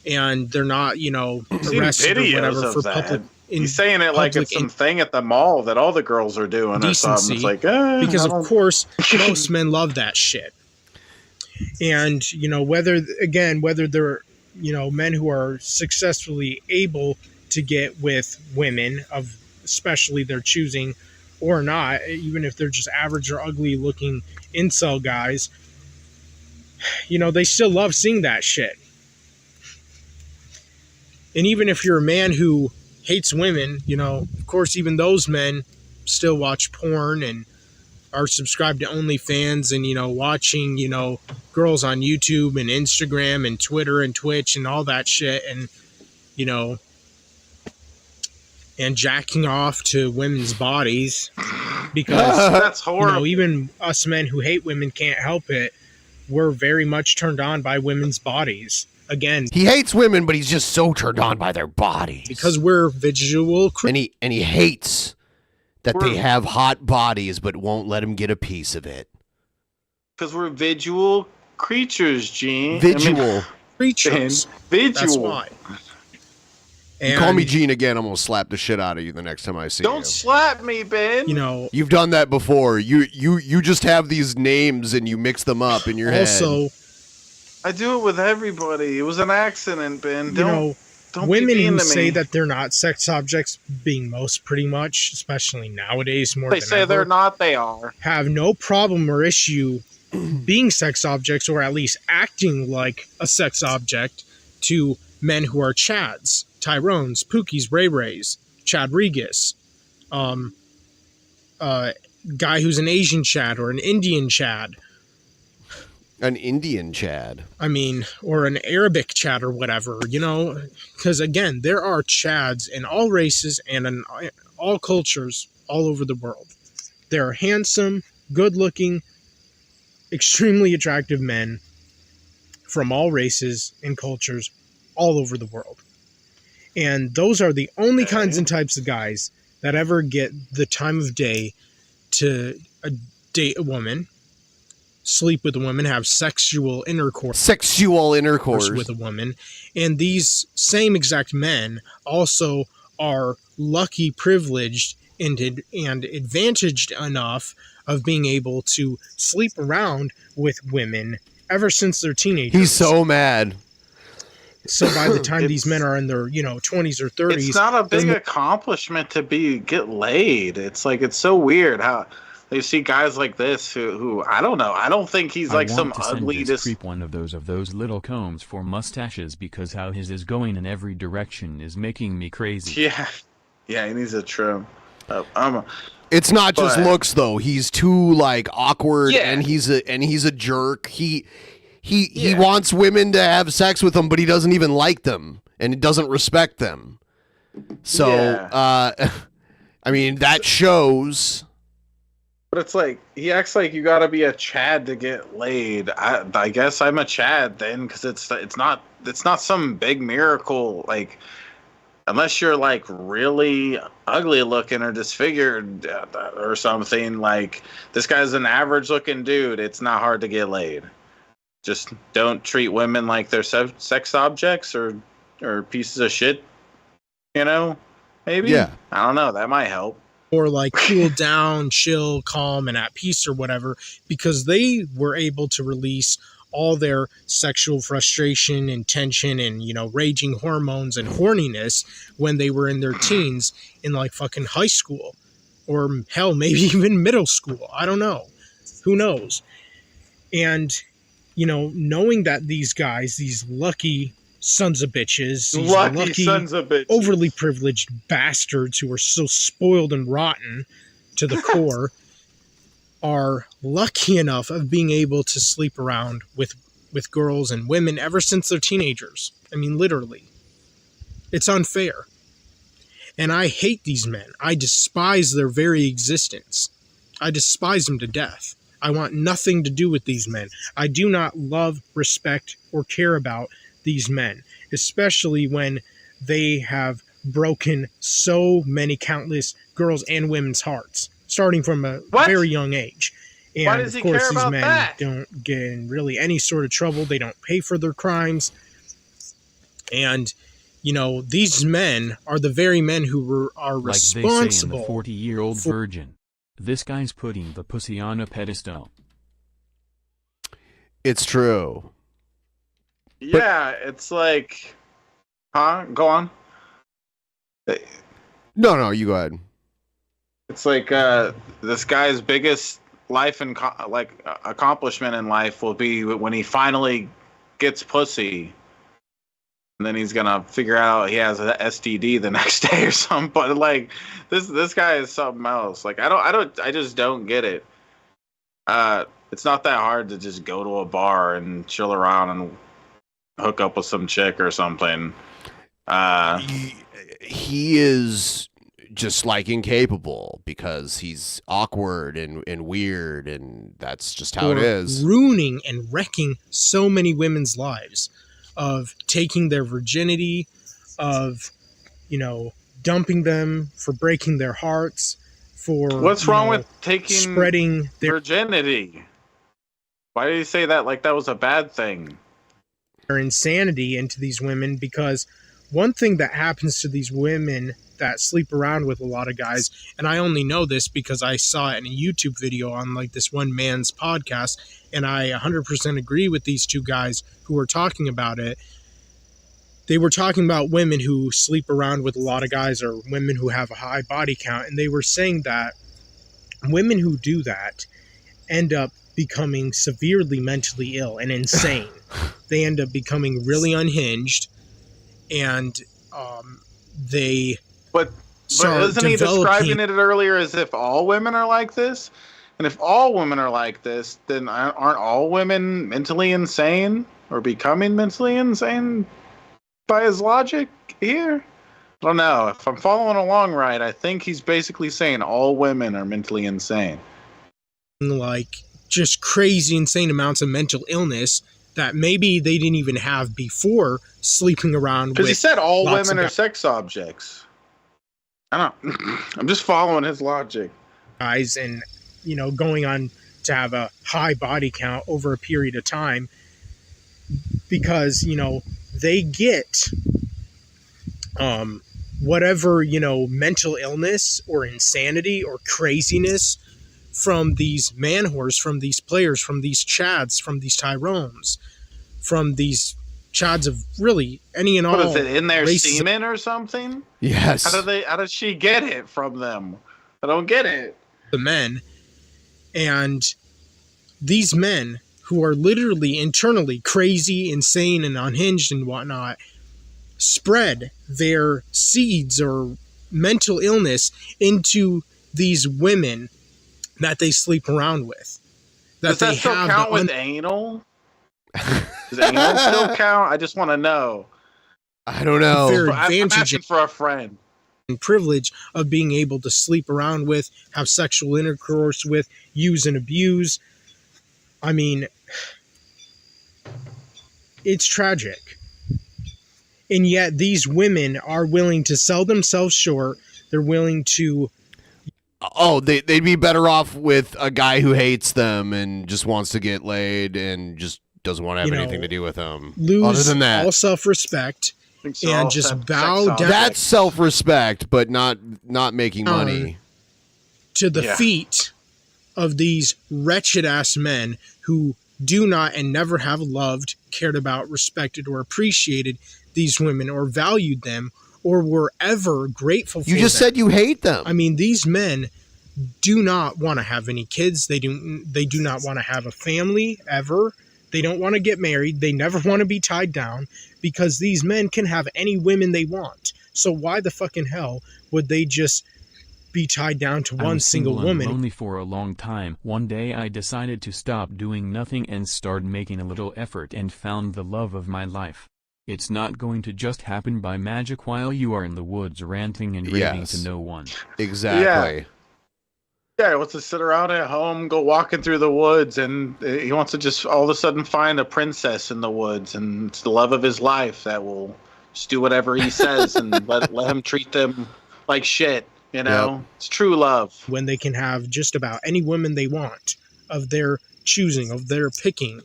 And they're not, arrested or whatever for public... He's saying it like it's some thing at the mall that all the girls are doing or something. It's like, because of course most men love that shit. And whether they're men who are successfully able to get with women of especially their choosing or not, even if they're just average or ugly looking incel guys, they still love seeing that shit. And even if you're a man who hates women, of course, even those men still watch porn and are subscribed to OnlyFans and, watching, girls on YouTube and Instagram and Twitter and Twitch and all that shit and, and jacking off to women's bodies because that's horrible. Even us men who hate women can't help it. We're very much turned on by women's bodies. Again, he hates women, but he's just so turned on by their bodies because we're visual creatures. And he hates that they have hot bodies, but won't let him get a piece of it. Because we're visual creatures, Gene. Creatures. Visual. That's why. You call me Gene again, I'm gonna slap the shit out of you the next time I see you. Don't slap me, Ben. You've done that before. You just have these names and you mix them up in your head. Also, I do it with everybody. It was an accident, Ben. Don't women who say that they're not sex objects, being most pretty much, especially nowadays more they than say ever, they're not, they are. Have no problem or issue being sex objects or at least acting like a sex object to men who are Chads, Tyrones, Pookies, Ray Rays, Chadrigas, guy who's an Asian Chad or an Indian Chad. An Indian Chad. I mean, or an Arabic Chad or whatever, because again, there are Chads in all races and in all cultures all over the world. There are handsome, good-looking, extremely attractive men from all races and cultures all over the world. And those are the only kinds and types of guys that ever get the time of day to date a woman, sleep with a woman, have sexual intercourse with a woman. And these same exact men also are lucky, privileged, and advantaged enough of being able to sleep around with women ever since they're teenagers. He's so mad. So by the time these men are in their 20s or 30s, it's not a big accomplishment to get laid. It's like, it's so weird how you see guys like this who I don't know. I don't think he's like some ugly creep one of those little combs for mustaches, because how his is going in every direction is making me crazy. Yeah, he needs a trim. It's not just looks though. He's too like awkward, and he's a jerk. He wants women to have sex with him, but he doesn't even like them, and he doesn't respect them. So, I mean, that shows. But it's like, he acts like you gotta be a Chad to get laid. I guess I'm a Chad then, because it's not some big miracle. Like, unless you're like really ugly looking or disfigured or something, like this guy's an average looking dude, it's not hard to get laid. Just don't treat women like they're sex objects or pieces of shit, maybe? Yeah. I don't know, that might help. Or like cool down, chill, calm, and at peace or whatever, because they were able to release all their sexual frustration and tension and, raging hormones and horniness when they were in their teens in like fucking high school or hell, maybe even middle school. I don't know. Who knows? And, knowing that these guys, these lucky sons of bitches, these lucky sons of bitches, overly privileged bastards who are so spoiled and rotten to the core, are lucky enough of being able to sleep around with girls and women ever since they're teenagers. I mean, literally. It's unfair. And I hate these men. I despise their very existence. I despise them to death. I want nothing to do with these men. I do not love, respect, or care about these men, especially when they have broken so many countless girls' and women's hearts, starting from a very young age. And why does he care these about men that? don't get in really any sort of trouble. They don't pay for their crimes. And, these men are the very men who are responsible. Like they say in the 40-year-old virgin. This guy's putting the pussy on a pedestal. It's true. Yeah, it's like, go on. No, you go ahead. It's like this guy's biggest life and accomplishment in life will be when he finally gets pussy, and then he's gonna figure out he has an STD the next day or something. But like this guy is something else. Like I just don't get it. It's not that hard to just go to a bar and chill around and hook up with some chick or something. He is just like incapable because he's awkward and weird, and that's just how it is. Ruining and wrecking so many women's lives, of taking their virginity, of dumping them, for breaking their hearts, for what's wrong with taking spreading their virginity? Why did he say that like that was a bad thing? Their insanity into these women, because one thing that happens to these women that sleep around with a lot of guys, and I only know this because I saw it in a YouTube video on like this one man's podcast, and I 100% agree with these two guys who were talking about it. They were talking about women who sleep around with a lot of guys, or women who have a high body count, and they were saying that women who do that end up becoming severely mentally ill and insane. They end up becoming really unhinged, and they But isn't he describing it earlier as if all women are like this? And if all women are like this, then aren't all women mentally insane or becoming mentally insane by his logic here? I don't know. If I'm following along right, I think he's basically saying all women are mentally insane. Like just crazy, insane amounts of mental illness that maybe they didn't even have before sleeping around with. Because he said all women are sex objects. I don't. I'm just following his logic. Guys, and going on to have a high body count over a period of time, because they get whatever mental illness or insanity or craziness from these man whores, from these players, from these Chads, from these Tyrones, from these chads of really any and all. What is it, in their races. semen or something? Yes. How does she get it from them? I don't get it. The men, and these men who are literally internally crazy, insane, and unhinged and whatnot, spread their seeds or mental illness into these women that they sleep around with. Does that still count with anal? Does anal still count? I just want to know. I don't know. Their I'm advantage asking for a friend. and privilege of being able to sleep around with, have sexual intercourse with, use and abuse. I mean, it's tragic. And yet these women are willing to sell themselves short. They're willing to... Oh, they'd be better off with a guy who hates them and just wants to get laid and just doesn't want to have anything to do with them. Lose Other than that, all self-respect and just bow down. That's self-respect, but not making money. To the feet of these wretched-ass men who do not and never have loved, cared about, respected, or appreciated these women or valued them or were ever grateful for them. You just said you hate them. I mean, these men do not want to have any kids. They do not want to have a family ever. They don't want to get married. They never want to be tied down because these men can have any women they want. So why the fucking hell would they just be tied down to one single woman? And lonely for a long time. One day I decided to stop doing nothing and start making a little effort and found the love of my life. It's not going to just happen by magic while you are in the woods ranting and raving to no one. Exactly. Yeah, he wants to sit around at home, go walking through the woods, and he wants to just all of a sudden find a princess in the woods, and it's the love of his life that will just do whatever he says and let him treat them like shit, you know? Yep. It's true love. When they can have just about any woman they want, of their choosing, of their picking.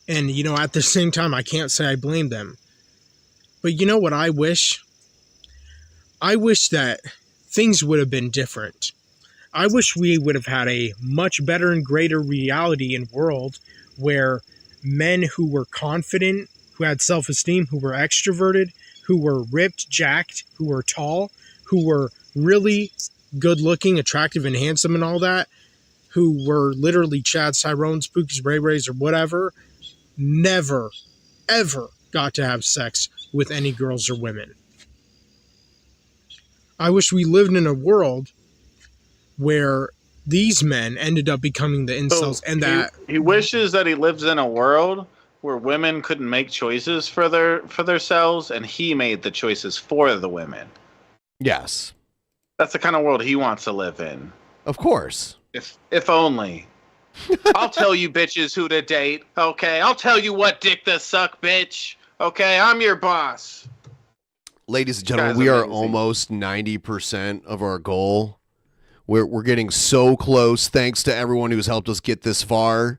And, you know, at the same time, I can't say I blame them. But you know what I wish? I wish that things would have been different. I wish we would have had a much better and greater reality and world where men who were confident, who had self-esteem, who were extroverted, who were ripped, jacked, who were tall, who were really good-looking, attractive, and handsome and all that, who were literally Chads, Tyrones, Pookies, Ray Rays, or whatever, never, ever got to have sex with any girls or women. I wish we lived in a world where these men ended up becoming the incels, and that he wishes that he lives in a world where women couldn't make choices for themselves, and he made the choices for the women. Yes, that's the kind of world he wants to live in. Of course, if only. I'll tell you bitches who to date. Okay, I'll tell you what dick to suck, bitch. Okay, I'm your boss. Ladies and gentlemen, we are almost 90% of our goal. We're getting so close. Thanks to everyone who's helped us get this far.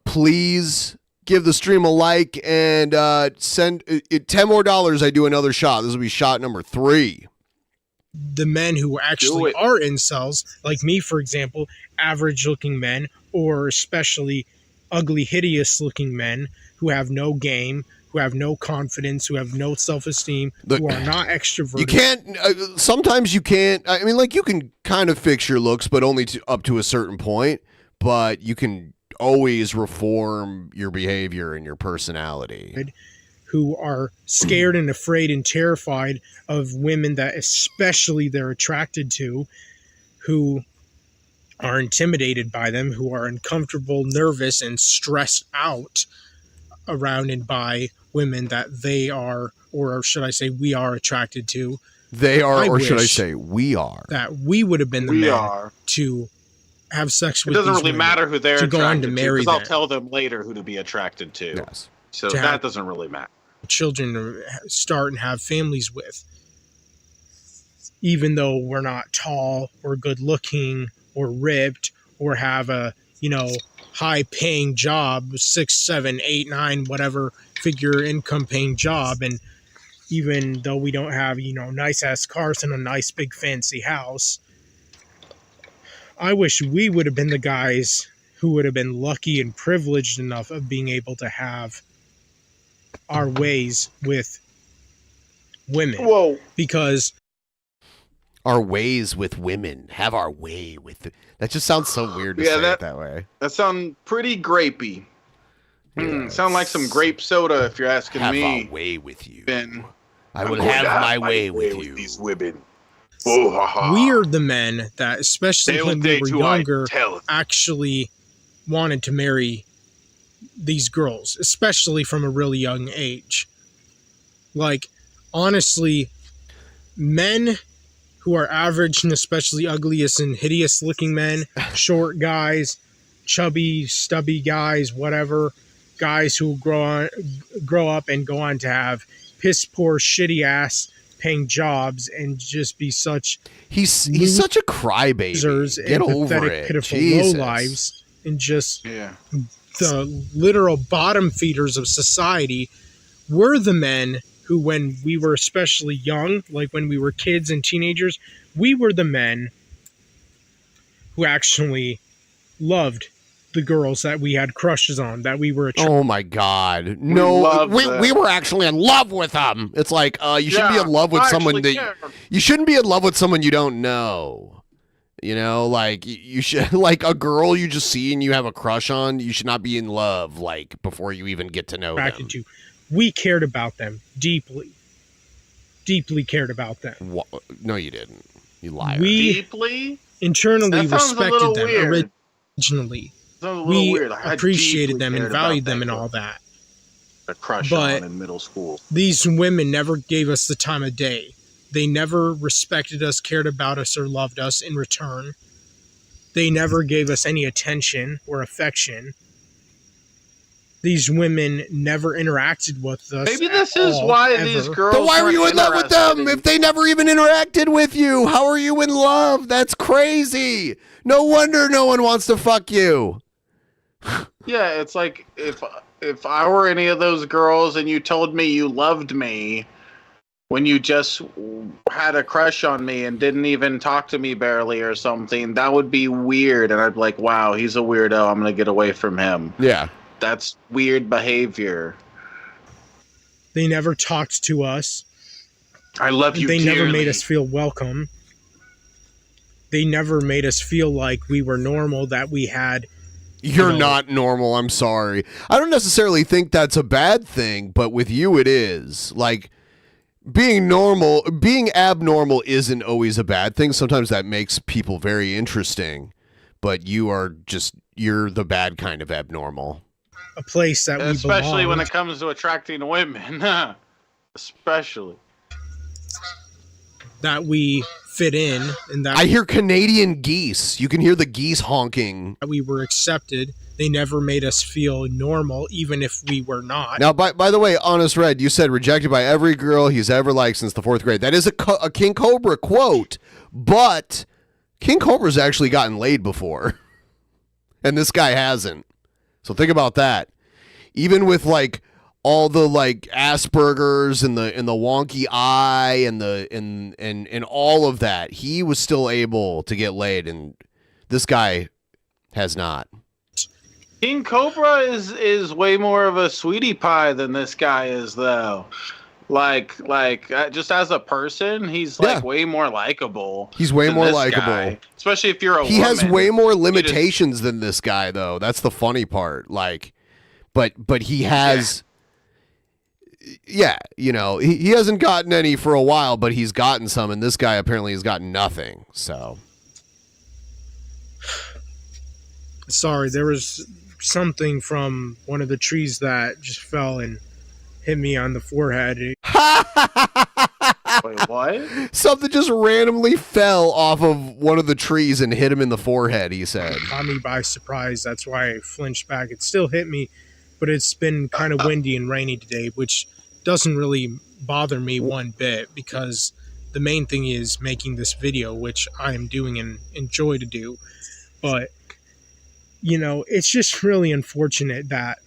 Please give the stream a like and send it $10 more. I do another shot. This will be shot number 3. The men who actually are incels, like me, for example, average-looking men, or especially ugly, hideous-looking men who have no game, who have no confidence, who have no self-esteem, who are not extroverted. You can't, sometimes you can't, I mean, like, you can kind of fix your looks, but only up to a certain point, but you can always reform your behavior and your personality. Who are scared and afraid and terrified of women that especially they're attracted to, who are intimidated by them, who are uncomfortable, nervous, and stressed out around and by women that they are, or should I say we are attracted to. They are, or should I say we are. That we would have been the men to have sex with. It doesn't these really women, matter who they're to go on to attracted to, marry because I'll them. tell them later who to be attracted to. Yes. So To that have doesn't really matter. children to start and have families with. Even though we're not tall or good looking or ripped or have a, you know, high paying job, 6, 7, 8, 9, whatever figure income paying job. And even though we don't have, you know, nice ass cars and a nice big fancy house, I wish we would have been the guys who would have been lucky and privileged enough of being able to have our ways with women. Whoa. Because our ways with women. Have our way with... That just sounds so weird to say it that way. That sounds pretty grapey. Sound like some grape soda, if you're asking have me. Have our way with you. Ben. I will have my way with you. These women. Oh, ha, ha. We are the men that, especially when we were younger, actually wanted to marry these girls, especially from a really young age. Like, honestly, men who are average and especially ugliest and hideous looking men, short guys, chubby, stubby guys, whatever, guys who grow up and go on to have piss poor, shitty ass paying jobs and just be such he's such a crybaby. Get over it. Pitiful Jesus. low lives and just the literal bottom feeders of society. We're the men who, when we were especially young, like when we were kids and teenagers, we were the men who actually loved the girls that we had crushes on, that we were oh my God. No, we were actually in love with them. It's like, you shouldn't be in love with someone that you shouldn't be in love with someone you don't know. You know, like you should, like a girl you just see and you have a crush on, you should not be in love like before you even get to know them. We cared about them deeply cared about them. No, you didn't. You liar. We deeply internally respected them weird. Originally. We appreciated them and valued them and all that. A crush on in middle school. These women never gave us the time of day. They never respected us, cared about us, or loved us in return. They never gave us any attention or affection. These women never interacted with us. Maybe this is why these girls. But why were you in love with them if they never even interacted with you? How are you in love? That's crazy. No wonder no one wants to fuck you. Yeah, it's like if I were any of those girls and you told me you loved me when you just had a crush on me and didn't even talk to me barely or something, that would be weird. And I'd be like, wow, he's a weirdo. I'm going to get away from him. Yeah. That's weird behavior. They never talked to us. I love you They dearly. never made us feel welcome. They never made us feel like we were normal, that we had... You're not normal, I'm sorry. I don't necessarily think that's a bad thing, but with you it is. Like, being abnormal isn't always a bad thing. Sometimes that makes people very interesting, but you're the bad kind of abnormal. A place that we especially when belonged. it comes to attracting women. Especially. That we fit in, and that I hear Canadian geese. You can hear the geese honking. We were accepted. They never made us feel normal, even if we were not. Now, by the way, Honest Red, you said rejected by every girl he's ever liked since the 4th grade. That is a King Cobra quote, but King Cobra's actually gotten laid before, and this guy hasn't. So think about that. Even with like all the like Asperger's and the wonky eye and all of that, he was still able to get laid, and this guy has not. King Cobra is way more of a sweetie pie than this guy is, though. Like just as a person, he's like way more likable. He's way more this likable, guy. Especially if you're a He woman. has way more limitations than this guy, though. That's the funny part. Like, but he has. Yeah, you know, he hasn't gotten any for a while, but he's gotten some, and this guy apparently has gotten nothing. So, Sorry, there was something from one of the trees that just fell and hit me on the forehead. Wait, what? Something just randomly fell off of one of the trees and hit him in the forehead, he said. Caught me by surprise. That's why I flinched back. It still hit me, but it's been kind of windy and rainy today, which doesn't really bother me one bit, because the main thing is making this video, which I am doing and enjoy to do. But, you know, it's just really unfortunate that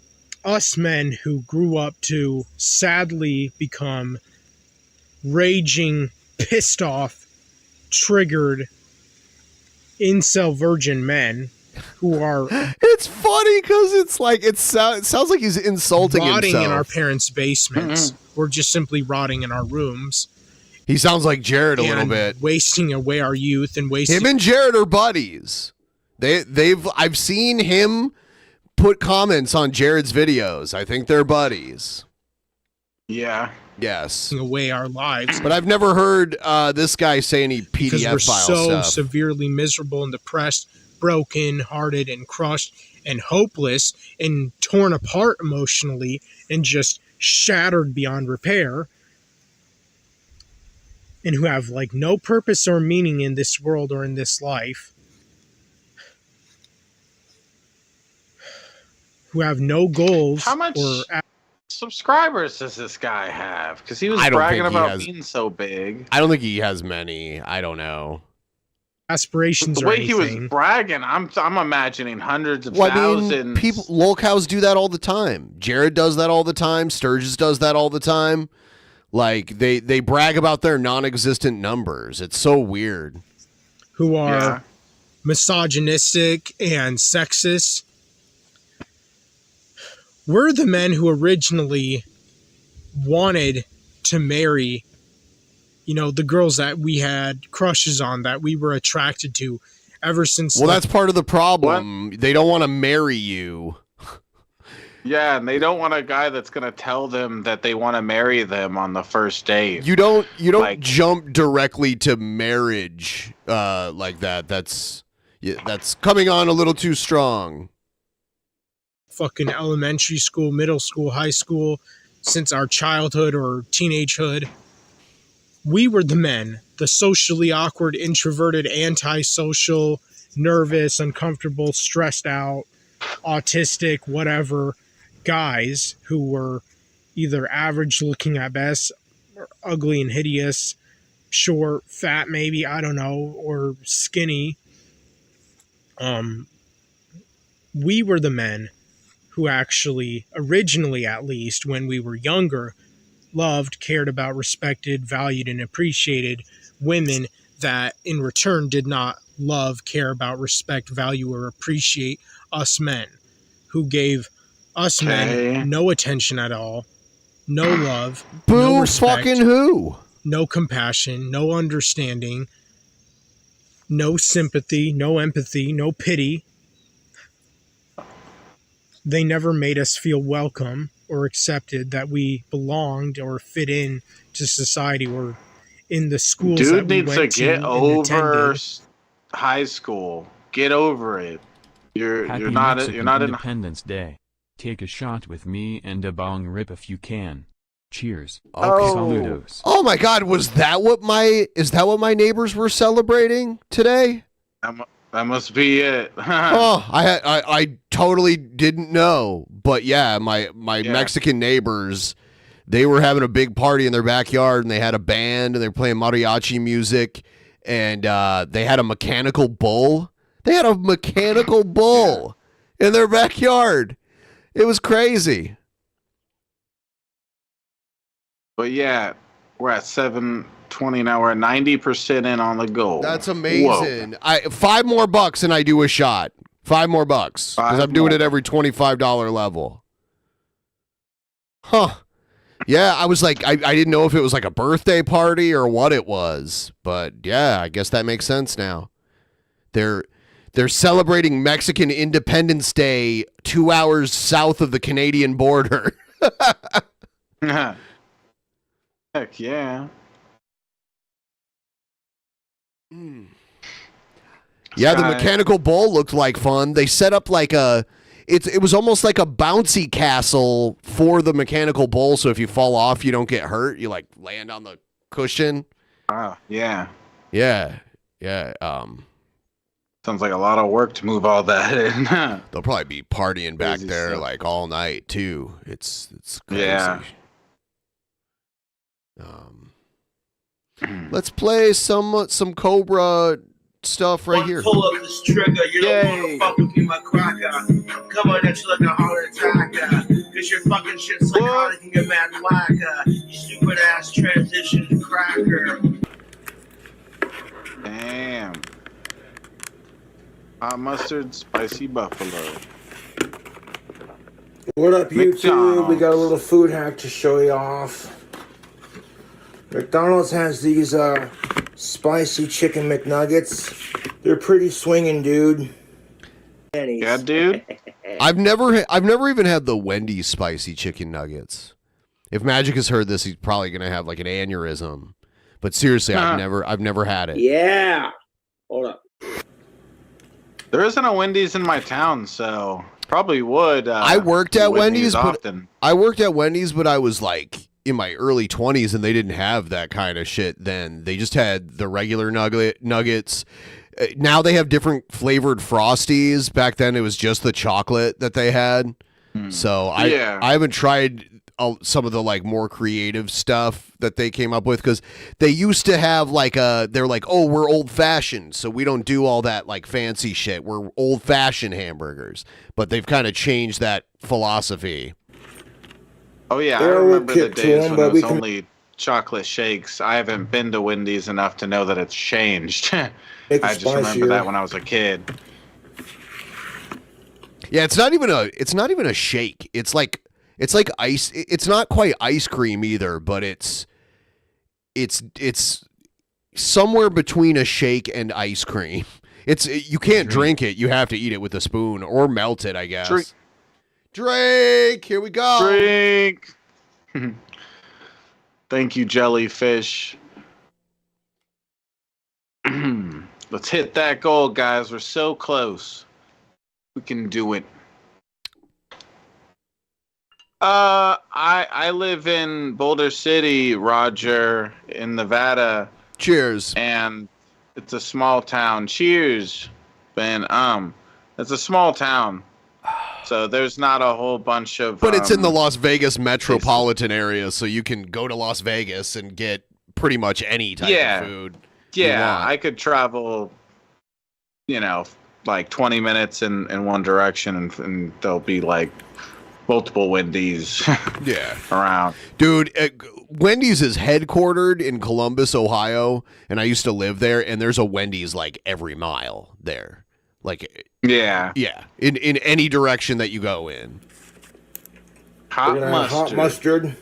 us men who grew up to sadly become raging, pissed off, triggered incel virgin men who are It's funny because it's like it sounds like he's insulting rotting himself. in our parents' basements. We're just simply rotting in our rooms. He sounds like Jared a little bit. Wasting away our youth and wasting. Him and Jared are buddies. I've seen him put comments on Jared's videos. I think they're buddies. Yeah. Yes. Away our lives. But I've never heard this guy say any Because PDF we're file so stuff. severely miserable and depressed, broken hearted and crushed and hopeless and torn apart emotionally and just shattered beyond repair, and who have like no purpose or meaning in this world or in this life, who have no goals. How much subscribers does this guy have? Because he was I don't bragging think he about has- being so big. I don't think he has many. I don't know. Aspirations The or way he was anything. bragging, I'm imagining hundreds of Well, I thousands. mean, people, lolcows do that all the time. Jared does that all the time. Sturgis does that all the time. Like they brag about their non-existent numbers. It's so weird. Who are misogynistic and sexist. We're the men who originally wanted to marry, the girls that we had crushes on, that we were attracted to ever since. Well, that's part of the problem. They don't want to marry you. Yeah, and they don't want a guy that's gonna tell them that they want to marry them on the first date. You don't jump directly to marriage like that. That's coming on a little too strong. Fucking elementary school, middle school, high school, since our childhood or teenagehood. We were the men, the socially awkward, introverted, antisocial, nervous, uncomfortable, stressed out, autistic, whatever guys who were either average looking at best, or ugly and hideous, short, fat maybe, I don't know, or skinny. We were the men who actually, originally at least, when we were younger, loved, cared about, respected, valued, and appreciated women that in return did not love, care about, respect, value, or appreciate us men, who gave us men no attention at all, no love, no respect, fucking who? no compassion, no understanding, no sympathy, no empathy, no pity. They never made us feel welcome or accepted, that we belonged or fit in to society or in the schools that Dude we needs to went get and over attended. high school. Get over it. You're Happy not Mexican in Independence Day. Take a shot with me and a bong rip if you can. Cheers. Okay. Saludos. Oh my God, is that what my neighbors were celebrating today? That must be it. Oh, I totally didn't know. But yeah, my Mexican neighbors, they were having a big party in their backyard, and they had a band, and they were playing mariachi music, and they had a mechanical bull. They had a mechanical bull in their backyard. It was crazy. But yeah, we're at 7:20 now. We're at 90% in on the goal. That's amazing. $5 more and I do a shot. $5 more because I'm doing it every $25 level. Huh. Yeah, I was like, I didn't know if it was like a birthday party or what it was, but yeah, I guess that makes sense now. They're celebrating Mexican Independence Day 2 hours south of the Canadian border. Heck yeah. Yeah, the mechanical bull looked like fun. They set up like it was almost like a bouncy castle for the mechanical bull, so if you fall off, you don't get hurt. You like land on the cushion. Yeah. Yeah. Sounds like a lot of work to move all that in. They'll probably be partying back Crazy there stuff. like all night too. It's crazy. Yeah. Let's play some Cobra stuff right here. Pull up this trigger, you don't wanna fuck with me, my cracker. Come on, at you like a heart attack. Cause your fucking shit's psychotic and you're mad whacker. You stupid ass transition cracker. Damn. Hot mustard, spicy buffalo. What up, YouTube? McDonald's. We got a little food hack to show you off. McDonald's has these spicy chicken McNuggets. They're pretty swinging, dude. Yeah, dude. I've never even had the Wendy's spicy chicken nuggets. If Magic has heard this, he's probably gonna have like an aneurysm. But seriously, I've never had it. Yeah. Hold up. There isn't a Wendy's in my town, so probably would. I worked at Wendy's, but often. I was like in my early 20s, and they didn't have that kind of shit then. They just had the regular nuggets. Now they have different flavored Frosties. Back then, it was just the chocolate that they had. So I haven't tried some of the like more creative stuff that they came up with, because they used to have like they're like, oh, we're old fashioned, so we don't do all that like fancy shit. We're old fashioned hamburgers, but they've kind of changed that philosophy. Oh yeah, I remember the days when it was only chocolate shakes. I haven't been to Wendy's enough to know that it's changed. I just remember that when I was a kid. Yeah, it's not even a shake. It's like ice. It's not quite ice cream either, but it's somewhere between a shake and ice cream. You can't drink it. You have to eat it with a spoon or melt it, I guess. Drink. Here we go. Drink. Thank you, jellyfish. Let's hit that goal, guys. We're so close. We can do it. I live in Boulder City, Roger, in Nevada. Cheers. And it's a small town. Cheers, Ben. It's a small town, so there's not a whole bunch of. But it's in the Las Vegas metropolitan area, so you can go to Las Vegas and get pretty much any type of food. Yeah, I could travel, like 20 minutes in one direction, and there'll be like multiple Wendy's around. Dude, Wendy's is headquartered in Columbus, Ohio, and I used to live there, and there's a Wendy's like every mile there. Like, yeah, in any direction that you go in. Hot mustard.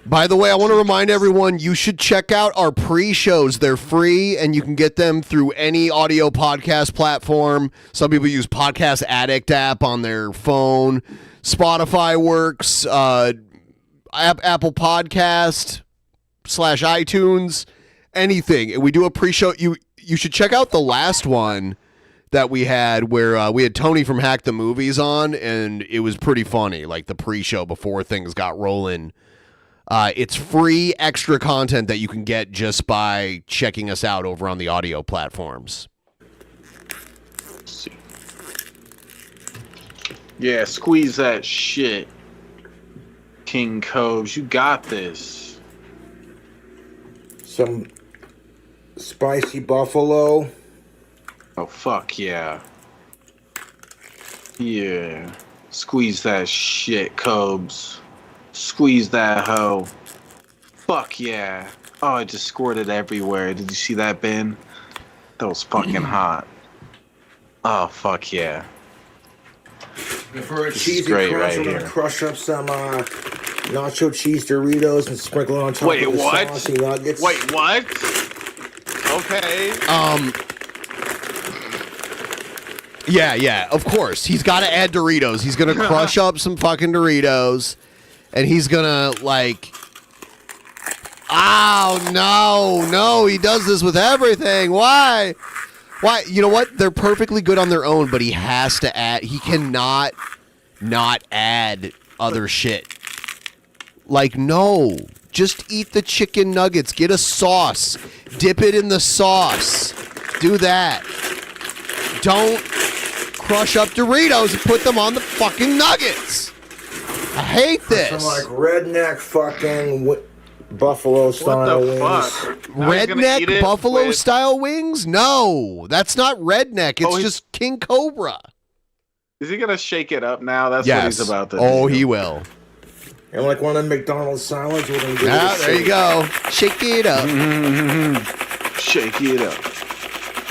By the way, I want to remind everyone, you should check out our pre-shows. They're free, and you can get them through any audio podcast platform. Some people use Podcast Addict app on their phone. Spotify works. Apple Podcast /iTunes. Anything. We do a pre-show. You should check out the last one that we had where we had Tony from Hack the Movies on, and it was pretty funny, like the pre-show before things got rolling. It's free extra content that you can get just by checking us out over on the audio platforms. Let's see. Yeah, squeeze that shit. King Coves, you got this. Some spicy buffalo. Oh, fuck yeah. Yeah. Squeeze that shit, Cobes. Squeeze that hoe. Fuck yeah. Oh, it just squirted everywhere. Did you see that, Ben? That was fucking hot. Oh, fuck yeah. And for a This cheesy is great crunch, right we're here. gonna crush up some nacho cheese Doritos and sprinkle it on top Wait, of the what? saucy nuggets. Wait, what? Okay. Yeah, of course. He's got to add Doritos. He's going to crush up some fucking Doritos, and he's going to, like... Oh, no, he does this with everything. Why? You know what? They're perfectly good on their own, but he has to add... He cannot not add other shit. Like, no. Just eat the chicken nuggets. Get a sauce. Dip it in the sauce. Do that. Don't crush up Doritos and put them on the fucking nuggets. I hate this. Some like redneck fucking buffalo style wings. Redneck buffalo style wings? No, that's not redneck. It's just King Cobra. Is he gonna shake it up now? That's what he's about to do. Oh, he will. And like one of the McDonald's salads, we're gonna do there you go. Shake it up. Shake it up.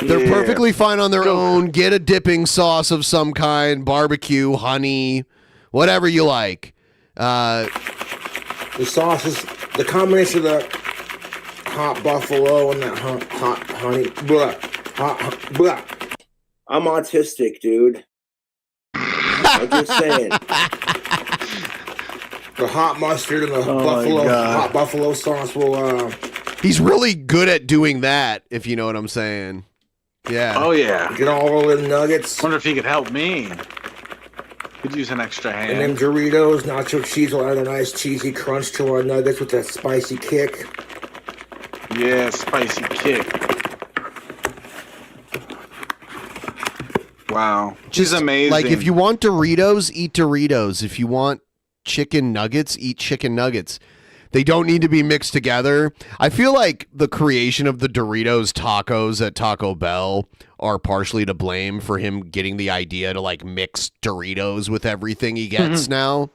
They're perfectly fine on their own. Get a dipping sauce of some kind, barbecue, honey, whatever you like. The sauce is the combination of the hot buffalo and that hot honey. Blah, blah. I'm autistic, dude. I'm just saying. The hot mustard and the hot buffalo sauce will. He's really good at doing that, if you know what I'm saying. Yeah. Oh yeah. Get all of the nuggets. Wonder if he could help me. Could use an extra hand. And then Doritos, nacho cheese will add a nice cheesy crunch to our nuggets with that spicy kick. Yeah, spicy kick. Wow. She's amazing. Like, if you want Doritos, eat Doritos. If you want chicken nuggets, eat chicken nuggets. They don't need to be mixed together. I feel like the creation of the Doritos tacos at Taco Bell are partially to blame for him getting the idea to like mix Doritos with everything he gets now.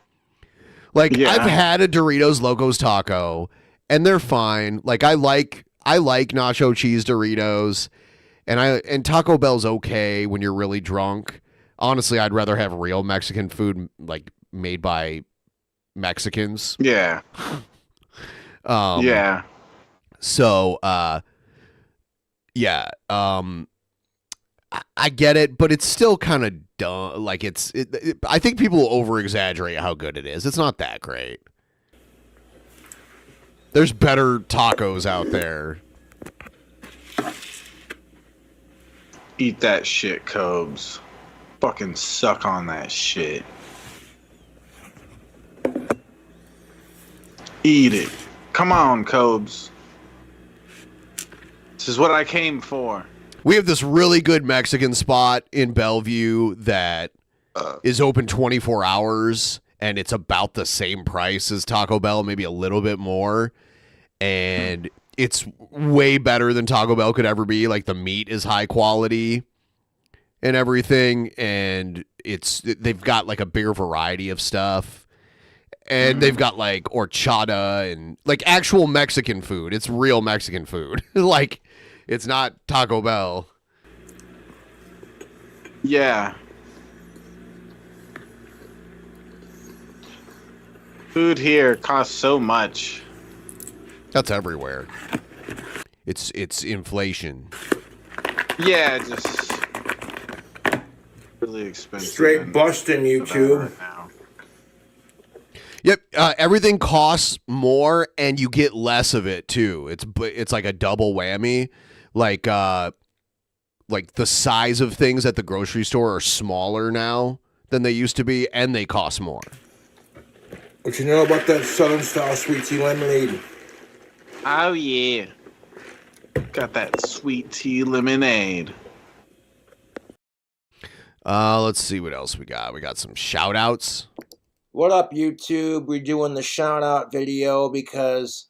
Like, I've had a Doritos Locos taco and they're fine. Like, I like nacho cheese Doritos and Taco Bell's okay when you're really drunk. Honestly, I'd rather have real Mexican food like made by Mexicans. Yeah. So, I get it, but it's still kind of dumb. Like I think people over exaggerate how good it is. It's not that great. There's better tacos out there. Eat that shit, Cobes. Fucking suck on that shit. Eat it. Come on, Cobes. This is what I came for. We have this really good Mexican spot in Bellevue that is open 24 hours, and it's about the same price as Taco Bell, maybe a little bit more. And it's way better than Taco Bell could ever be. Like, the meat is high quality and everything, and they've got like a bigger variety of stuff. And they've got like horchata and like actual Mexican food. It's real Mexican food. Like, it's not Taco Bell. Yeah. Food here costs so much. That's everywhere. It's inflation. Yeah, just really expensive. Straight busting, YouTube. Yep, everything costs more, and you get less of it too. It's like a double whammy. Like the size of things at the grocery store are smaller now than they used to be, and they cost more. What you know about that Southern style sweet tea lemonade? Oh yeah, got that sweet tea lemonade. Let's see what else we got. We got some shout outs. What up, YouTube? We're doing the shout-out video because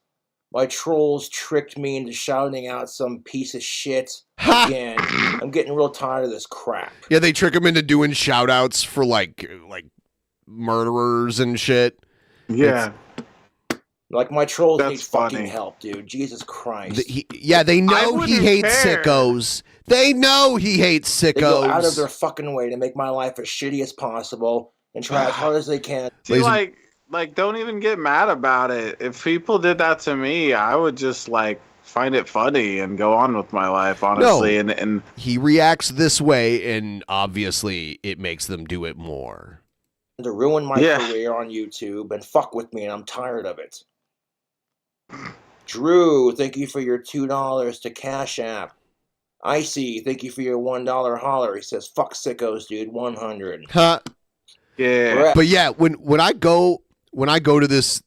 my trolls tricked me into shouting out some piece of shit again. I'm getting real tired of this crap. Yeah, they trick them into doing shout-outs for, like murderers and shit. Yeah. Like, my trolls need fucking help, dude. Jesus Christ. They know he hates sickos. They know he hates sickos. They go out of their fucking way to make my life as shitty as possible and try as hard as they can. See, like, don't even get mad about it. If people did that to me, I would just, like, find it funny and go on with my life, honestly. No, and he reacts this way, and obviously it makes them do it more. To ruin my career on YouTube and fuck with me, and I'm tired of it. Drew, thank you for your $2 to Cash App. Icy, thank you for your $1 holler. He says, fuck sickos, dude, 100. Huh. Yeah. But yeah, when I go to this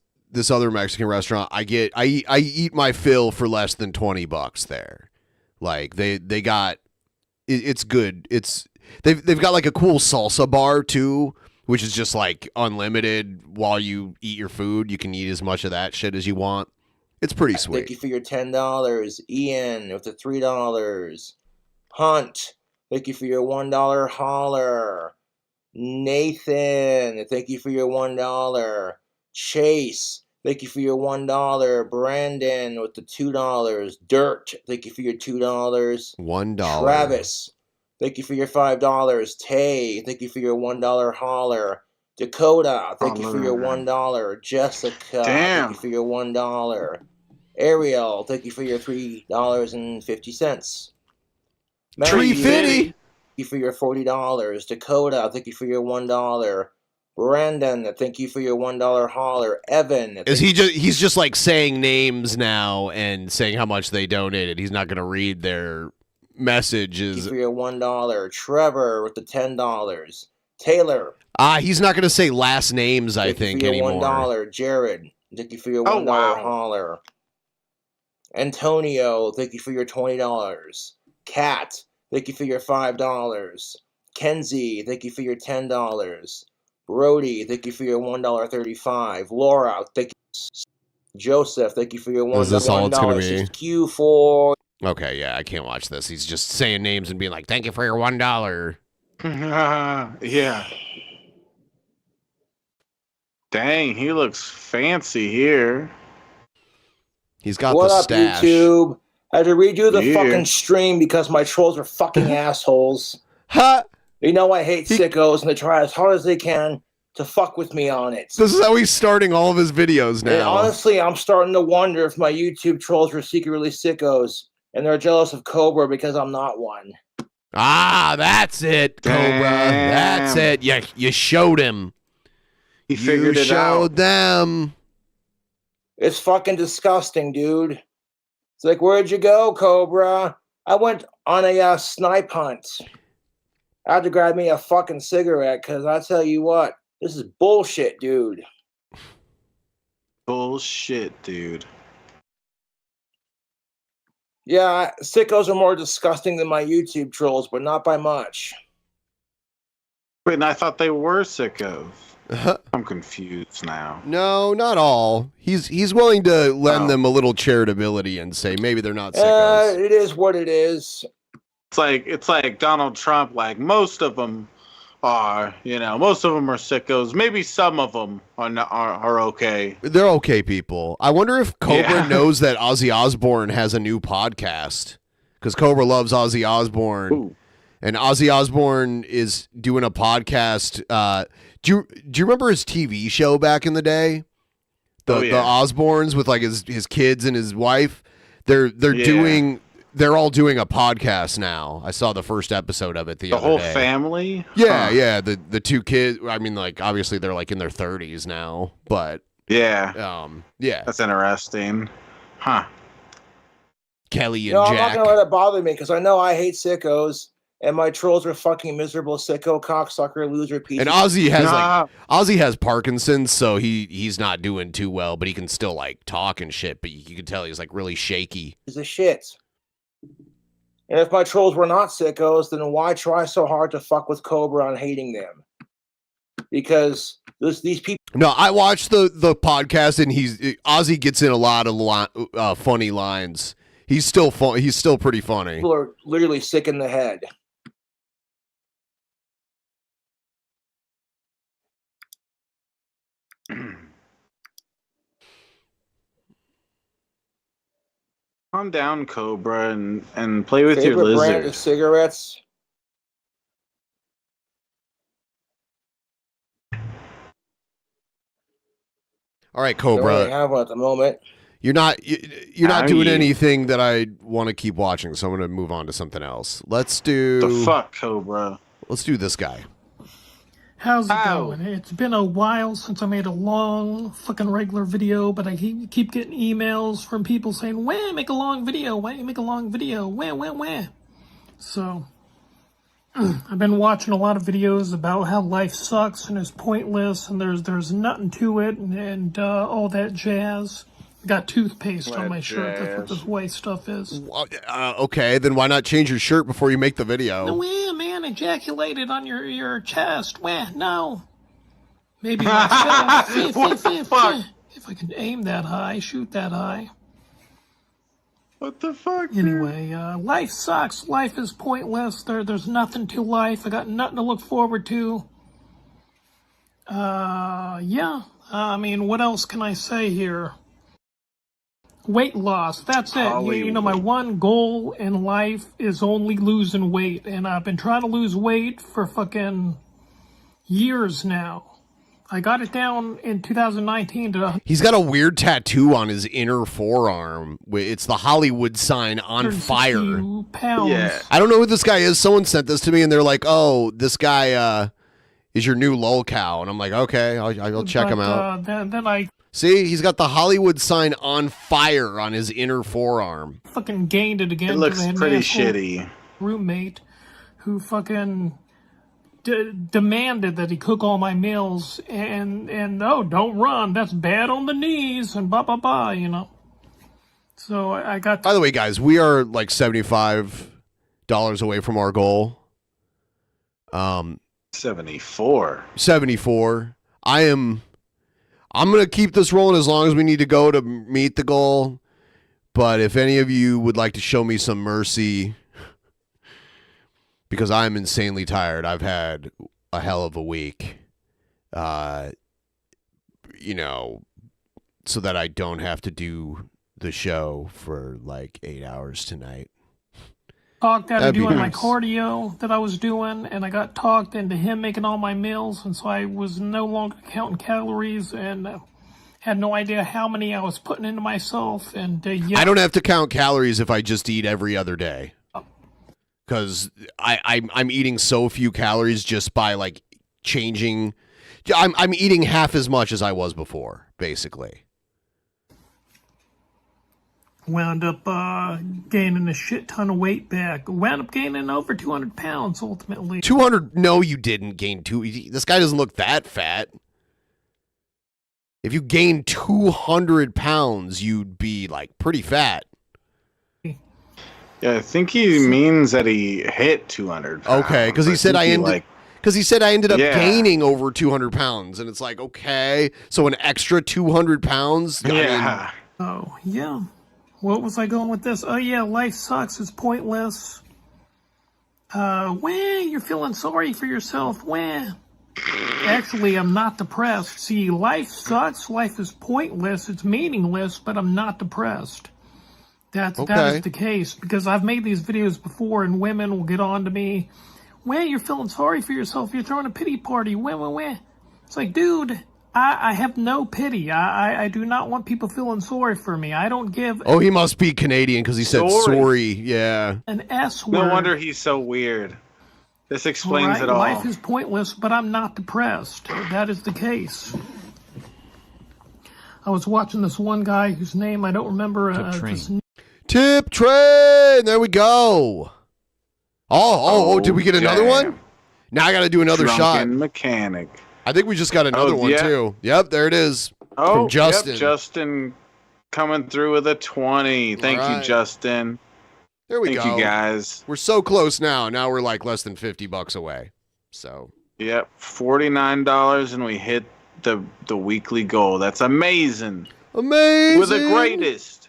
other Mexican restaurant, I eat my fill for less than $20 there. Like they got it's good. They've got like a cool salsa bar too, which is just like unlimited while you eat your food. You can eat as much of that shit as you want. It's pretty sweet. Thank you for your $10. Ian with the $3. Hunt, thank you for your $1 holler. Nathan, thank you for your $1. Chase, thank you for your $1. Brandon with the $2. Dirt, thank you for your $2. $1. Travis, thank you for your $5. Tay, thank you for your $1 holler. Dakota, thank you for your $1. Jessica, thank you for your $1. Ariel, thank you for your $3.50. Tree Fitty, thank you for your $40. Dakota, thank you for your $1. Brandon, thank you for your $1 holler. Evan, he's just like saying names now and saying how much they donated. He's not going to read their messages. Thank you for your $1. Trevor with the $10. Taylor. He's not going to say last names, I think, anymore. $1. Jared, thank you for your $1 holler. Antonio, thank you for your $20. Kat, thank you for your $5. Kenzie, thank you for your $10. Brody, thank you for your $1.35. Laura, thank you. Joseph, thank you for your $1. Is this all it's going to be? Q4. Okay, yeah, I can't watch this. He's just saying names and being like, thank you for your $1. Yeah. Dang, he looks fancy here. He's got what the up, stash. YouTube? I had to redo the fucking stream because my trolls are fucking assholes. Huh? You know I hate sickos, and they try as hard as they can to fuck with me on it. This is how he's starting all of his videos now. And honestly, I'm starting to wonder if my YouTube trolls are secretly sickos, and they're jealous of Cobra because I'm not one. That's it, Cobra. That's it. You showed him. He figured it out. You showed them. It's fucking disgusting, dude. It's like, where'd you go, Cobra? I went on a snipe hunt. I had to grab me a fucking cigarette because I tell you what, this is bullshit, dude. Bullshit, dude. Yeah, sickos are more disgusting than my YouTube trolls, but not by much. Wait, and I thought they were sickos. I'm confused now. No, not all. He's willing to lend them a little charitability and say maybe they're not sickos. It is what it is. It's like Donald Trump. Like most of them are, most of them are sickos. Maybe some of them are okay. They're okay people. I wonder if Cobra knows that Ozzy Osbourne has a new podcast because Cobra loves Ozzy Osbourne. Ooh. And Ozzy Osbourne is doing a podcast. Do you remember his TV show back in the day? The Osbournes with like his kids and his wife. They're all doing a podcast now. I saw the first episode of it the other day. The whole family? Yeah, yeah. The two kids. I mean, like obviously they're like in their 30s now, but yeah. Yeah. That's interesting. Huh. Kelly and No, Jack. I'm not gonna let it bother me because I know I hate sickos. And my trolls are fucking miserable, sicko, cocksucker, loser, piece. And Ozzy has Parkinson's, so he's not doing too well, but he can still like talk and shit. But you can tell he's like really shaky. He's a shit. And if my trolls were not sickos, then why try so hard to fuck with Cobra on hating them? Because these people. No, I watched the podcast, and Ozzy gets in a lot of funny lines. He's still fun. He's still pretty funny. People are literally sick in the head. Calm down, Cobra, and play with your Favorite lizard. brand of cigarettes? All right, Cobra. Don't really have one at the moment. You're not doing anything that I want to keep watching, so I'm going to move on to something else. Let's do the fuck, Cobra. Let's do this guy. How's it going? It's been a while since I made a long fucking regular video, but I keep getting emails from people saying, "Wah, make a long video. Why don't you make a long video? Wah, wah, wah." So I've been watching a lot of videos about how life sucks and is pointless and there's nothing to it and all that jazz. I got toothpaste on my shirt. That's what this white stuff is. Okay, then why not change your shirt before you make the video? No, man, ejaculated on your chest. Wah, no. Maybe myself. If I could aim that high, shoot that high. What the fuck? Anyway, life sucks. Life is pointless. There's nothing to life. I got nothing to look forward to. Yeah. I mean, what else can I say here? Weight loss. That's it. You know, my one goal in life is only losing weight. And I've been trying to lose weight for fucking years now. I got it down in 2019 to... He's got a weird tattoo on his inner forearm. It's the Hollywood sign on fire. Pounds. Yeah. I don't know who this guy is. Someone sent this to me and they're like, oh, this guy is your new lol cow. And I'm like, okay, I'll check him out. Then I See, he's got the Hollywood sign on fire on his inner forearm. fucking gained it again. It looks 'cause I had an pretty asshole shitty. Roommate who fucking demanded that he cook all my meals and oh, don't run, that's bad on the knees and blah blah blah, you know. So I got. By the way, guys, we are like $75 away from our goal. 74. 74. I'm gonna keep this rolling as long as we need to go to meet the goal. But if any of you would like to show me some mercy, because I'm insanely tired. I've had a hell of a week. You know, so that I don't have to do the show for like 8 hours tonight. Talked out of That'd be doing my nice. cardio that I was doing, and I got talked into him making all my meals, and so I was no longer counting calories and had no idea how many I was putting into myself. And yeah, I don't have to count calories if I just eat every other day. Because I'm eating so few calories just by like changing. I'm eating half as much as I was before, basically. wound up gaining a shit ton of weight back. Wound up gaining over 200 pounds ultimately. 200? No, you didn't gain This guy doesn't look that fat. If you gain 200 pounds, you'd be like pretty fat. Yeah, I think he means that he hit 200 pounds. Okay, because he said I ended. Because he said I ended up gaining over 200 pounds, and it's like, okay, so an extra 200 pounds. Yeah. Oh yeah. What was I going with this? Oh yeah, life sucks. It's pointless. You're feeling sorry for yourself. Actually, I'm not depressed. See, life sucks. Life is pointless. It's meaningless, but I'm not depressed. That is the case, because I've made these videos before, and women will get on to me. You're feeling sorry for yourself. You're throwing a pity party. It's like, dude, I have no pity. I do not want people feeling sorry for me. I don't give. Oh, he must be Canadian because he said sorry. Yeah. An S word. No wonder he's so weird. This explains it all. Life is pointless, but I'm not depressed. That is the case. I was watching this one guy whose name I don't remember. Tip train. There we go. Oh, did we get another one? Now I got to do another shot. Mechanic. I think we just got another one too. Yep, there it is. From Justin. Yep, Justin coming through with a 20. Thank you, Justin. There we go. Thank you, guys. We're so close now. Now we're like less than $50 away. So. Yep, $49, and we hit the weekly goal. That's amazing. Amazing. We're the greatest.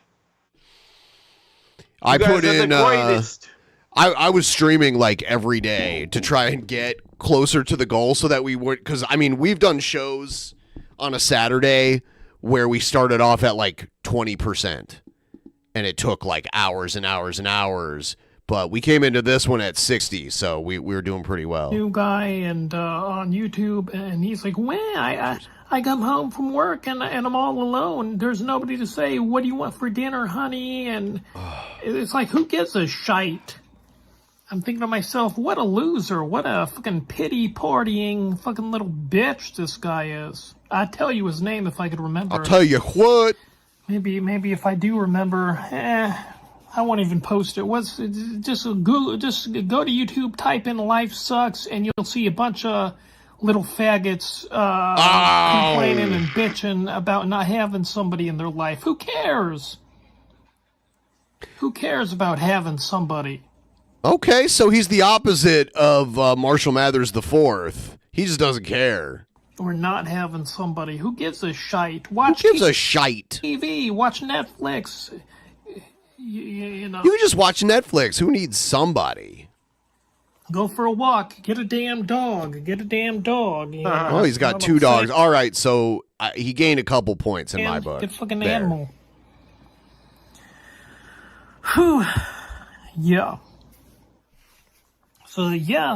I put in. The greatest. I was streaming like every day to try and get closer to the goal so that we would, because I mean, we've done shows on a Saturday where we started off at like 20% and it took like hours and hours and hours, but we came into this one at 60, so we were doing pretty well. New guy and on YouTube, and he's like, I come home from work and I'm all alone. There's nobody to say, what do you want for dinner, honey? And it's like, who gives a shite? I'm thinking to myself, what a loser. What a fucking pity-partying fucking little bitch this guy is. I'd tell you his name if I could remember. I'll tell you what. Maybe if I do remember, I won't even post it. Just go to YouTube, type in "life sucks," and you'll see a bunch of little faggots complaining and bitching about not having somebody in their life. Who cares? Who cares about having somebody? Okay, so he's the opposite of Marshall Mathers IV. He just doesn't care. Or not having somebody. Who gives a shite? Who gives a shite? TV, watch Netflix. You know. You can just watch Netflix. Who needs somebody? Go for a walk. Get a damn dog. Get a damn dog. You know, Oh, he's got 2 dogs. All right, so he gained a couple points in my book. Get fucking there. animal. Whew. Yeah.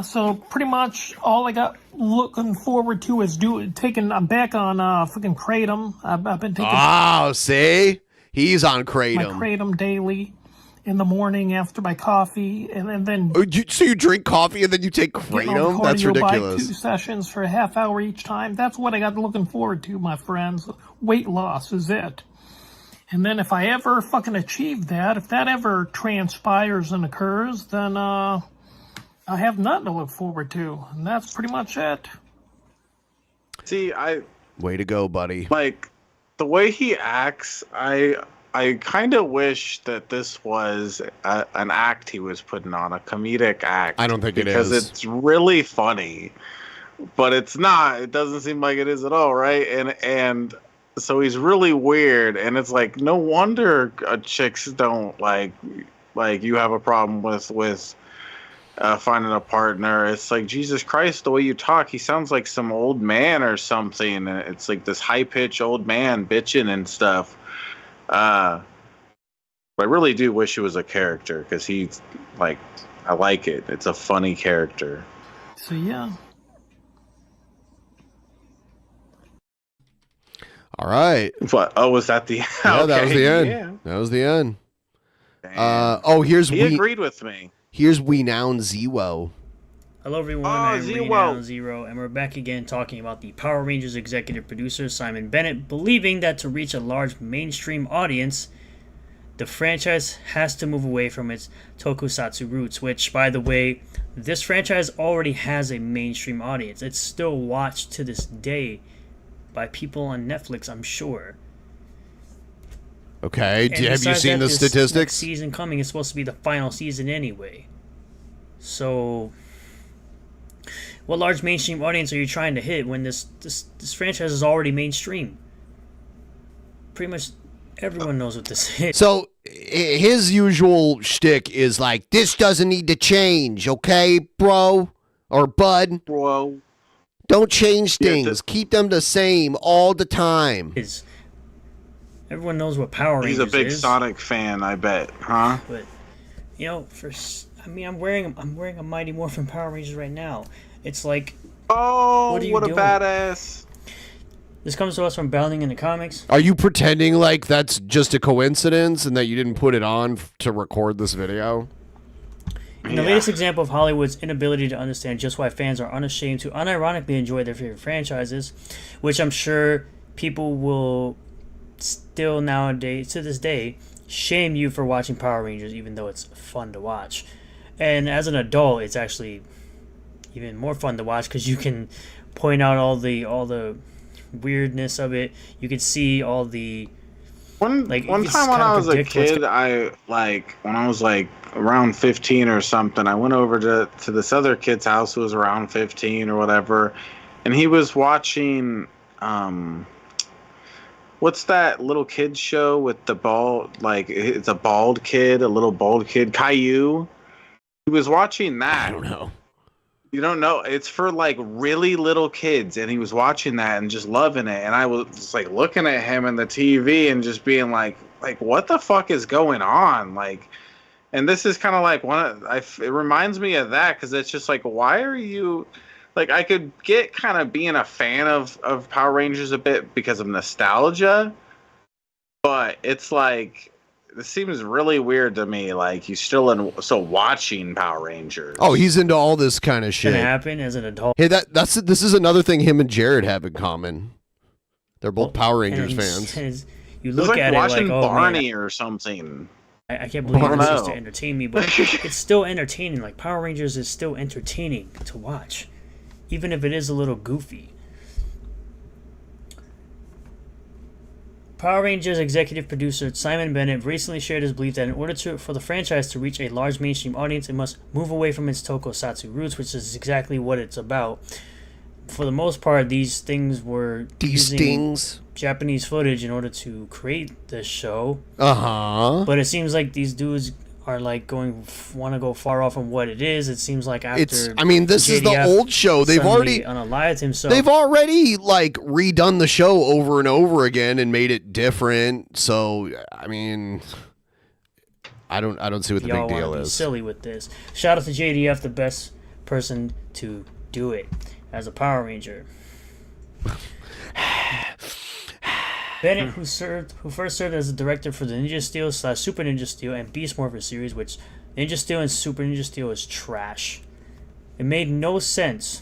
So pretty much all I got looking forward to is I'm back on fucking Kratom. I've been taking. Oh, see? He's on Kratom. My Kratom daily in the morning after my coffee, and then. So you drink coffee and then you take Kratom? That's ridiculous. 2 sessions for a half hour each time. That's what I got looking forward to, my friends. Weight loss is it. And then if I ever fucking achieve that, if that ever transpires and occurs, then I have nothing to look forward to. And that's pretty much it. See, Way to go, buddy. Like, the way he acts, I kind of wish that this was an act he was putting on, a comedic act. I don't think it is. Because it's really funny, but it's not. It doesn't seem like it is at all, right? And so he's really weird, and it's like, no wonder chicks don't like you have a problem with finding a partner. It's like, Jesus Christ, the way you talk, he sounds like some old man or something. It's like this high-pitched old man bitching and stuff. But I really do wish he was a character, because he's like, I like it. It's a funny character. So yeah. All right. What? Oh, was that the end? Yeah, that was the end. Yeah. That was the end. Here's he agreed with me. Here's We Noun Zero. Hello everyone, I'm Renown Zero, and we're back again talking about the Power Rangers executive producer Simon Bennett believing that to reach a large mainstream audience, the franchise has to move away from its tokusatsu roots, which, by the way, this franchise already has a mainstream audience. It's still watched to this day by people on Netflix, I'm sure. Okay, have you seen the statistics? Next season coming is supposed to be the final season anyway. So, what large mainstream audience are you trying to hit when this franchise is already mainstream? Pretty much everyone knows what this is. So, his usual shtick is like, this doesn't need to change, okay, bro? Or bud? Bro. Don't change things. Keep them the same all the time. Everyone knows what Power Rangers is. He's a big Sonic fan, I bet, huh? But, you know, I'm wearing a Mighty Morphin Power Rangers right now. It's like, oh, what a badass! This comes to us from Bounding in the Comics. Are you pretending like that's just a coincidence and that you didn't put it on to record this video? In the latest example of Hollywood's inability to understand just why fans are unashamed to unironically enjoy their favorite franchises, which I'm sure people will still nowadays, to this day, shame you for watching Power Rangers, even though it's fun to watch. And as an adult, it's actually even more fun to watch because you can point out all the weirdness of it. You can see all the one time when I was a kid, when I was around 15 or something, I went over to this other kid's house who was around 15 or whatever, and he was watching what's that little kid show with the bald, it's a bald kid, a little bald kid, Caillou. He was watching that. I don't know. You don't know? It's for really little kids, and he was watching that and just loving it. And I was just looking at him and the TV and just being like, what the fuck is going on? And this is kind of it reminds me of that, because it's just why are you I could get kind of being a fan of Power Rangers a bit because of nostalgia, but it's this seems really weird to me. He's still watching Power Rangers. Oh, he's into all this kind of shit. Can happen as an adult. Hey, this is another thing him and Jared have in common. They're both Power Rangers fans. You look at watching it like Barney or something. I can't believe this is to entertain me, but it's still entertaining. Power Rangers is still entertaining to watch, even if it is a little goofy. Power Rangers executive producer Simon Bennett recently shared his belief that in order for the franchise to reach a large mainstream audience, it must move away from its tokusatsu roots, which is exactly what it's about. For the most part, these things were using Japanese footage in order to create this show. Uh-huh. But it seems like these dudes are like want to go far off from what it is. It seems like after this is the old show. They've already unalived him. So they've already like redone the show over and over again and made it different. So I mean, I don't see what the big deal is. Silly with this. Shout out to JDF, the best person to do it as a Power Ranger. Bennett, who first served as the director for the Ninja Steel / Super Ninja Steel and Beast Morpher series, which Ninja Steel and Super Ninja Steel is trash. It made no sense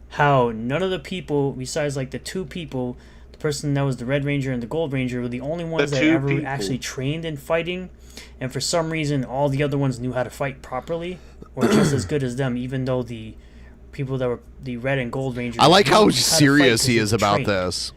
how none of the people, besides like the two people, the person that was the Red Ranger and the Gold Ranger, were the only ones that ever actually trained in fighting, and for some reason all the other ones knew how to fight properly, or just as good as them, even though the people that were the Red and Gold Rangers... I like how serious he is about this.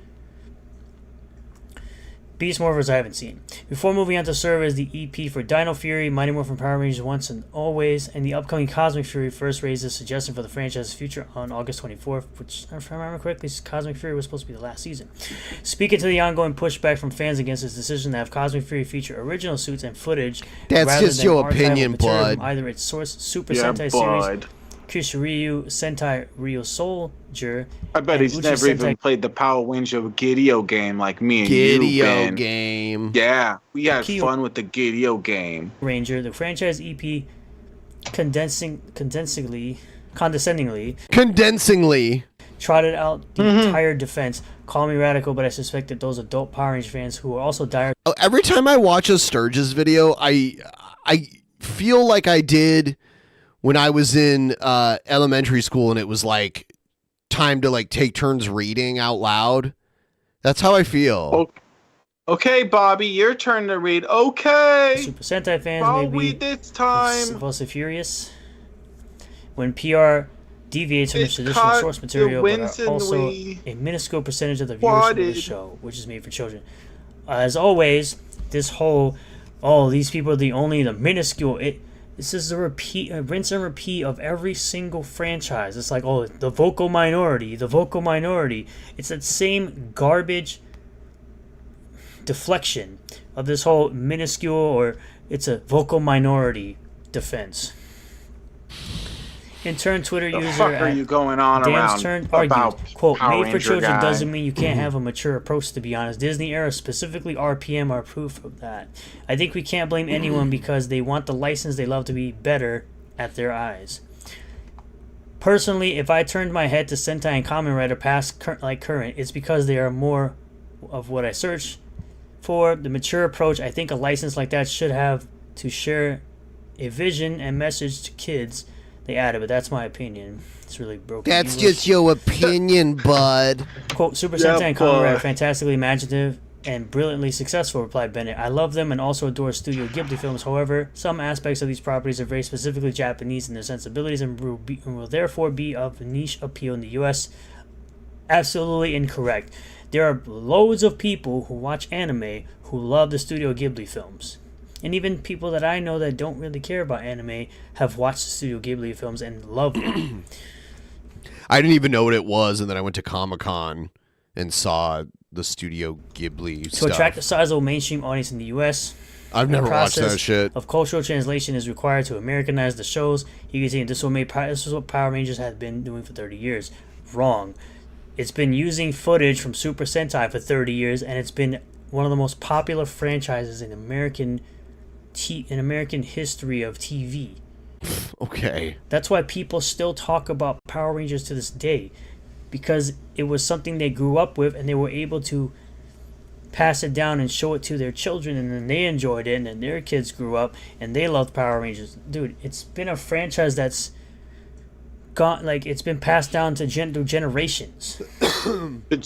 Beast Morphers I haven't seen. Before moving on to serve as the EP for Dino Fury, Mighty Morphin Power Rangers Once and Always, and the upcoming Cosmic Fury first raised a suggestion for the franchise's future on August 24th, which, if I remember correctly, Cosmic Fury was supposed to be the last season. Speaking to the ongoing pushback from fans against his decision to have Cosmic Fury feature original suits and footage, that's just your opinion, bud. Either its source Super Sentai series, Kyushu Sentai Ryo Soldier. I bet he's never even played the Power Ranger Gideo game like me and you, Ben. Game. Yeah, we had fun with the Gideo game. Ranger, the franchise EP, condescendingly trotted out the entire defense. Call me radical, but I suspect that those adult Power Ranger fans who are also dire. Every time I watch a Sturgis video, I feel like I did when I was in elementary school and it was like time to like take turns reading out loud. That's how I feel. Okay, Bobby, your turn to read. Okay. Super Sentai fans I'll may read this time. Also furious when PR deviates from the traditional source material, but are also a minuscule percentage of the viewership of the show, which is made for children. As always, this whole, these people are the minuscule. This is a rinse and repeat of every single franchise. It's like, the vocal minority. It's that same garbage deflection of this whole minuscule, or it's a vocal minority defense. In turn, Twitter user fuck are you going on Dan's around argued, about quote, Power made for Ranger children guy. doesn't mean you can't have a mature approach, to be honest. Disney era, specifically RPM, are proof of that. I think we can't blame anyone because they want the license they love to be better at their eyes. Personally, if I turned my head to Sentai and Kamen Rider past current, it's because they are more of what I search for. The mature approach, I think a license like that should have to share a vision and message to kids. They added, but that's my opinion. It's really broken. That's just your opinion, bud. Quote, Super Sentai and Kamen Rider are fantastically imaginative and brilliantly successful, replied Bennett. I love them and also adore Studio Ghibli films. However, some aspects of these properties are very specifically Japanese in their sensibilities and will therefore be of niche appeal in the U.S. Absolutely incorrect. There are loads of people who watch anime who love the Studio Ghibli films. And even people that I know that don't really care about anime have watched the Studio Ghibli films and loved it. I didn't even know what it was, and then I went to Comic-Con and saw the Studio Ghibli stuff. To attract a sizable mainstream audience in the U.S., I've never watched that shit. Of cultural translation is required to Americanize the shows. You can see this is what Power Rangers have been doing for 30 years. Wrong. It's been using footage from Super Sentai for 30 years, and it's been one of the most popular franchises in American history of TV. Okay. That's why people still talk about Power Rangers to this day, because it was something they grew up with and they were able to pass it down and show it to their children, and then they enjoyed it, and then their kids grew up and they loved Power Rangers. Dude, it's been a franchise that's it's been passed down to generations. The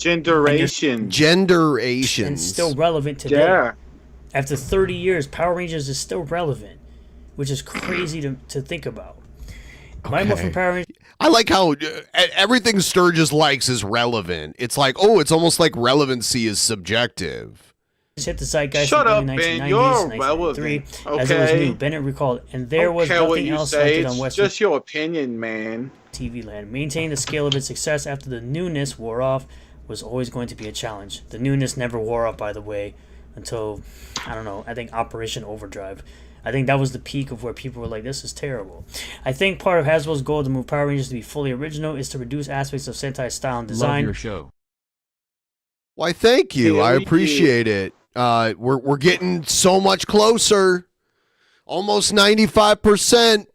generations. And still relevant today. Yeah. After 30 years, Power Rangers is still relevant, which is crazy to think about. My Morphin Power Rangers. I like how everything Sturgis likes is relevant. It's like, it's almost like relevancy is subjective. Hit the zeitgeist Shut in the up, early 1990s, Ben. You're 1993, relevant. as it was new. Bennett recalled, and there was nothing else like it on It's Western just your opinion, man. TV land. Maintaining the scale of its success after the newness wore off was always going to be a challenge. The newness never wore off, by the way. until, I don't know, I think Operation Overdrive. I think that was the peak of where people were like, this is terrible. I think part of Hasbro's goal to move Power Rangers to be fully original is to reduce aspects of Sentai style and design. Love your show. Why, thank you. I appreciate it. We're getting so much closer. Almost 95%.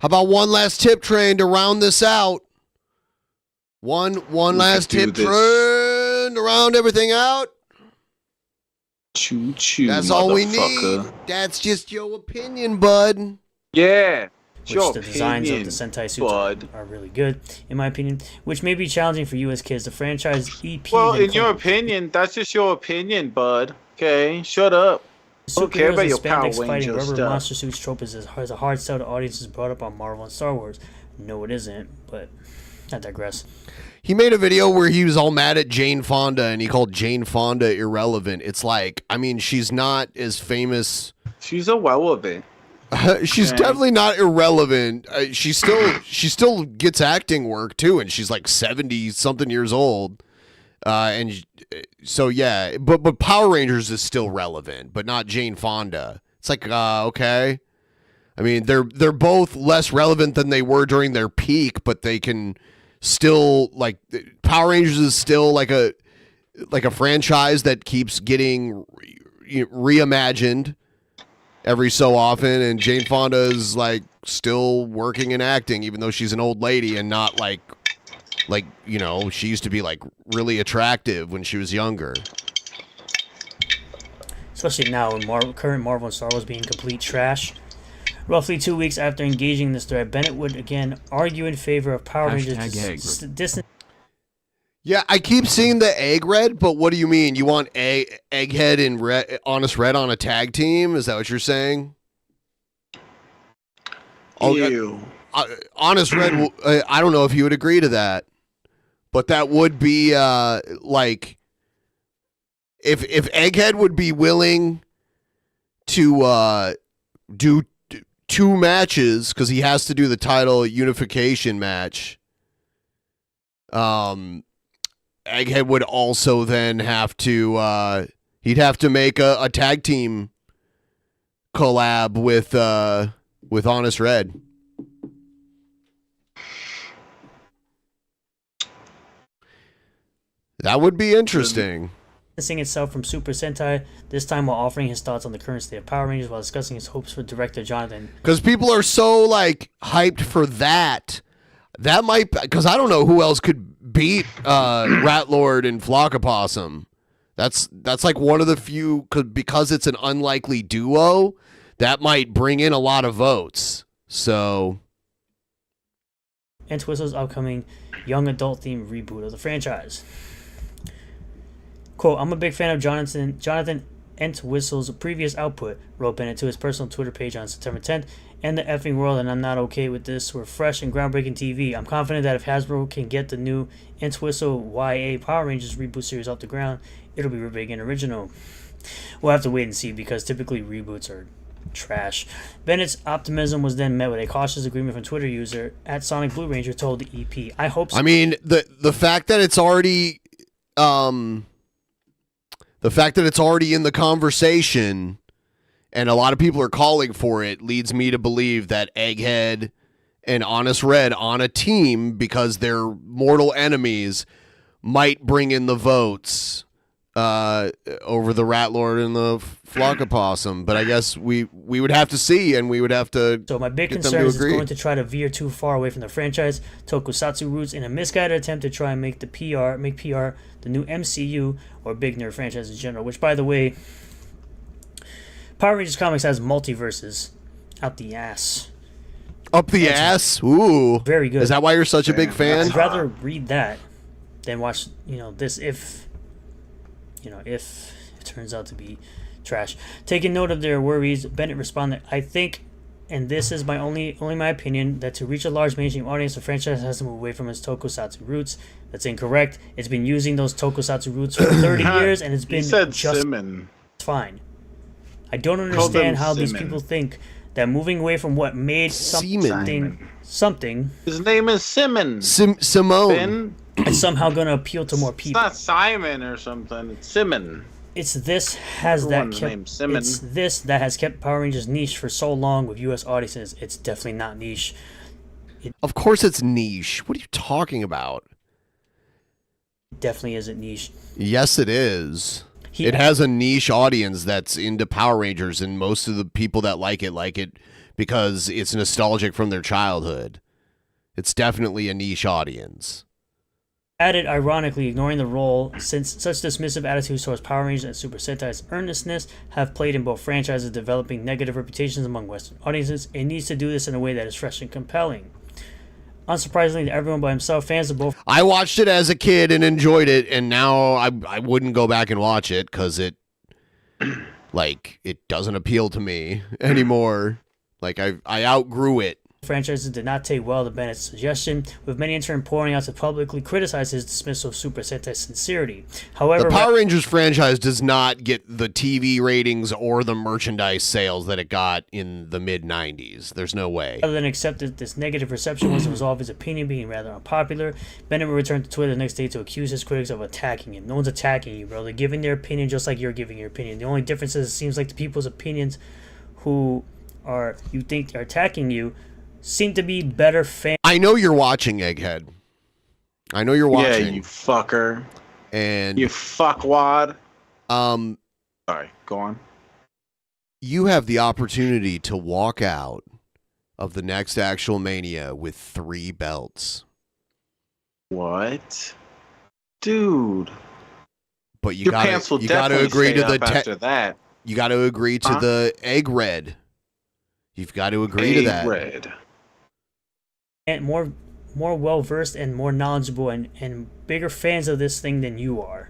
How about one last tip train to round this out? One last tip train to round everything out. Choo-choo, That's all we need. That's just your opinion, bud. Yeah. Which the designs of the Sentai suits are really good, in my opinion. Which may be challenging for you as kids. The franchise EP. Well, in your opinion, that's just your opinion, bud. Okay, shut up. I don't care about your Power Ranger rubber stuff. monster suits trope is a hard sell to audiences brought up on Marvel and Star Wars. No, it isn't, but I digress. He made a video where he was all mad at Jane Fonda and he called Jane Fonda irrelevant. It's like, I mean, she's not as famous. She's irrelevant. She's definitely not irrelevant. She still gets acting work too, and she's like 70 something years old. And so yeah, but Power Rangers is still relevant, but not Jane Fonda. It's like okay. I mean, they're both less relevant than they were during their peak, but they can still, like, Power Rangers is still like a franchise that keeps getting reimagined every so often, and Jane Fonda is like still working and acting, even though she's an old lady and not like you know, she used to be like really attractive when she was younger. Especially now, in current Marvel and Star Wars being complete trash. Roughly 2 weeks after engaging in this thread, Bennett would again argue in favor of Power Rangers distance. Yeah, I keep seeing the Egg Red, but what do you mean? You want Egghead and Honest Red on a tag team? Is that what you're saying? Ew. Honest Red, I don't know if you would agree to that, but that would be like if Egghead would be willing to do 2 matches, because he has to do the title unification match. Egghead would also then have to he'd have to make a tag team collab with Honest Red. That would be interesting. Distancing itself from Super Sentai, this time while offering his thoughts on the current state of Power Rangers while discussing his hopes for director Jonathan. Because people are so like hyped for that. That might, because I don't know who else could beat Rat Lord and Flockapossum. That's like one of the few, because it's an unlikely duo, that might bring in a lot of votes. So. Entwistle's upcoming young adult themed reboot of the franchise. Quote, I'm a big fan of Jonathan Entwistle's previous output, wrote Bennett to his personal Twitter page on September 10th, and the effing world, and I'm not okay with this. We're fresh and groundbreaking TV. I'm confident that if Hasbro can get the new Entwistle YA Power Rangers reboot series off the ground, it'll be big and original. We'll have to wait and see, because typically reboots are trash. Bennett's optimism was then met with a cautious agreement from Twitter user at Sonic Blue Ranger told the EP. I hope so. I mean, the fact that it's already in the conversation and a lot of people are calling for it leads me to believe that Egghead and Honest Red on a team, because they're mortal enemies, might bring in the votes over the Rat Lord and the Flockapossum. But I guess we would have to see, and we would have to. So my big concern is it's going to try to veer too far away from the franchise tokusatsu roots in a misguided attempt to try and make PR the new MCU or big nerd franchise in general. Which, by the way, Power Rangers comics has multiverses out the ass. Up the ass? Ooh. Very good. Is that why you're such a big fan? I'd rather read that than watch, this if it turns out to be trash. Taking note of their worries, Bennett responded, I think, and this is my only my opinion, that to reach a large mainstream audience, the franchise has to move away from its tokusatsu roots. That's incorrect. It's been using those tokusatsu roots for 30 years, and it's been just fine. I don't understand how these people think that moving away from what made something. His name is Simon. Simone. Ben? It's somehow going to appeal to more people. It's not Simon or something. It's Simon. It's this has that Everyone's kept. named Simmons. It's this that has kept Power Rangers niche for so long with U.S. audiences. It's definitely not niche. Of course, it's niche. What are you talking about? It definitely isn't niche. Yes, it is. It has a niche audience that's into Power Rangers, and most of the people that like it because it's nostalgic from their childhood. It's definitely a niche audience. Added ironically, ignoring the role, since such dismissive attitudes towards Power Rangers and Super Sentai's earnestness have played in both franchises, developing negative reputations among Western audiences. It needs to do this in a way that is fresh and compelling. Unsurprisingly, to everyone but himself, fans of both. I watched it as a kid and enjoyed it, and now I wouldn't go back and watch it because it doesn't appeal to me anymore. Like I outgrew it. Franchises did not take well to Bennett's suggestion, with many in turn pouring out to publicly criticize his dismissal of Super Sentai's sincerity. However, the Power Rangers franchise does not get the TV ratings or the merchandise sales that it got in the mid-90s. There's no way. Rather than accept that this negative perception was the result of his opinion being rather unpopular, Bennett would return to Twitter the next day to accuse his critics of attacking him. No one's attacking you, bro. They're giving their opinion just like you're giving your opinion. The only difference is it seems like the people's opinions who you think are attacking you seem to be better fans. I know you're watching, Egghead. I know you're watching. Yeah, you fucker. And you fuckwad. Sorry, go on. You have the opportunity to walk out of the next actual Mania with 3 belts. What? Dude. But you gotta agree to the after that. You gotta agree to the egg red. You've got to agree to that. Red. And more well versed and more knowledgeable and bigger fans of this thing than you are,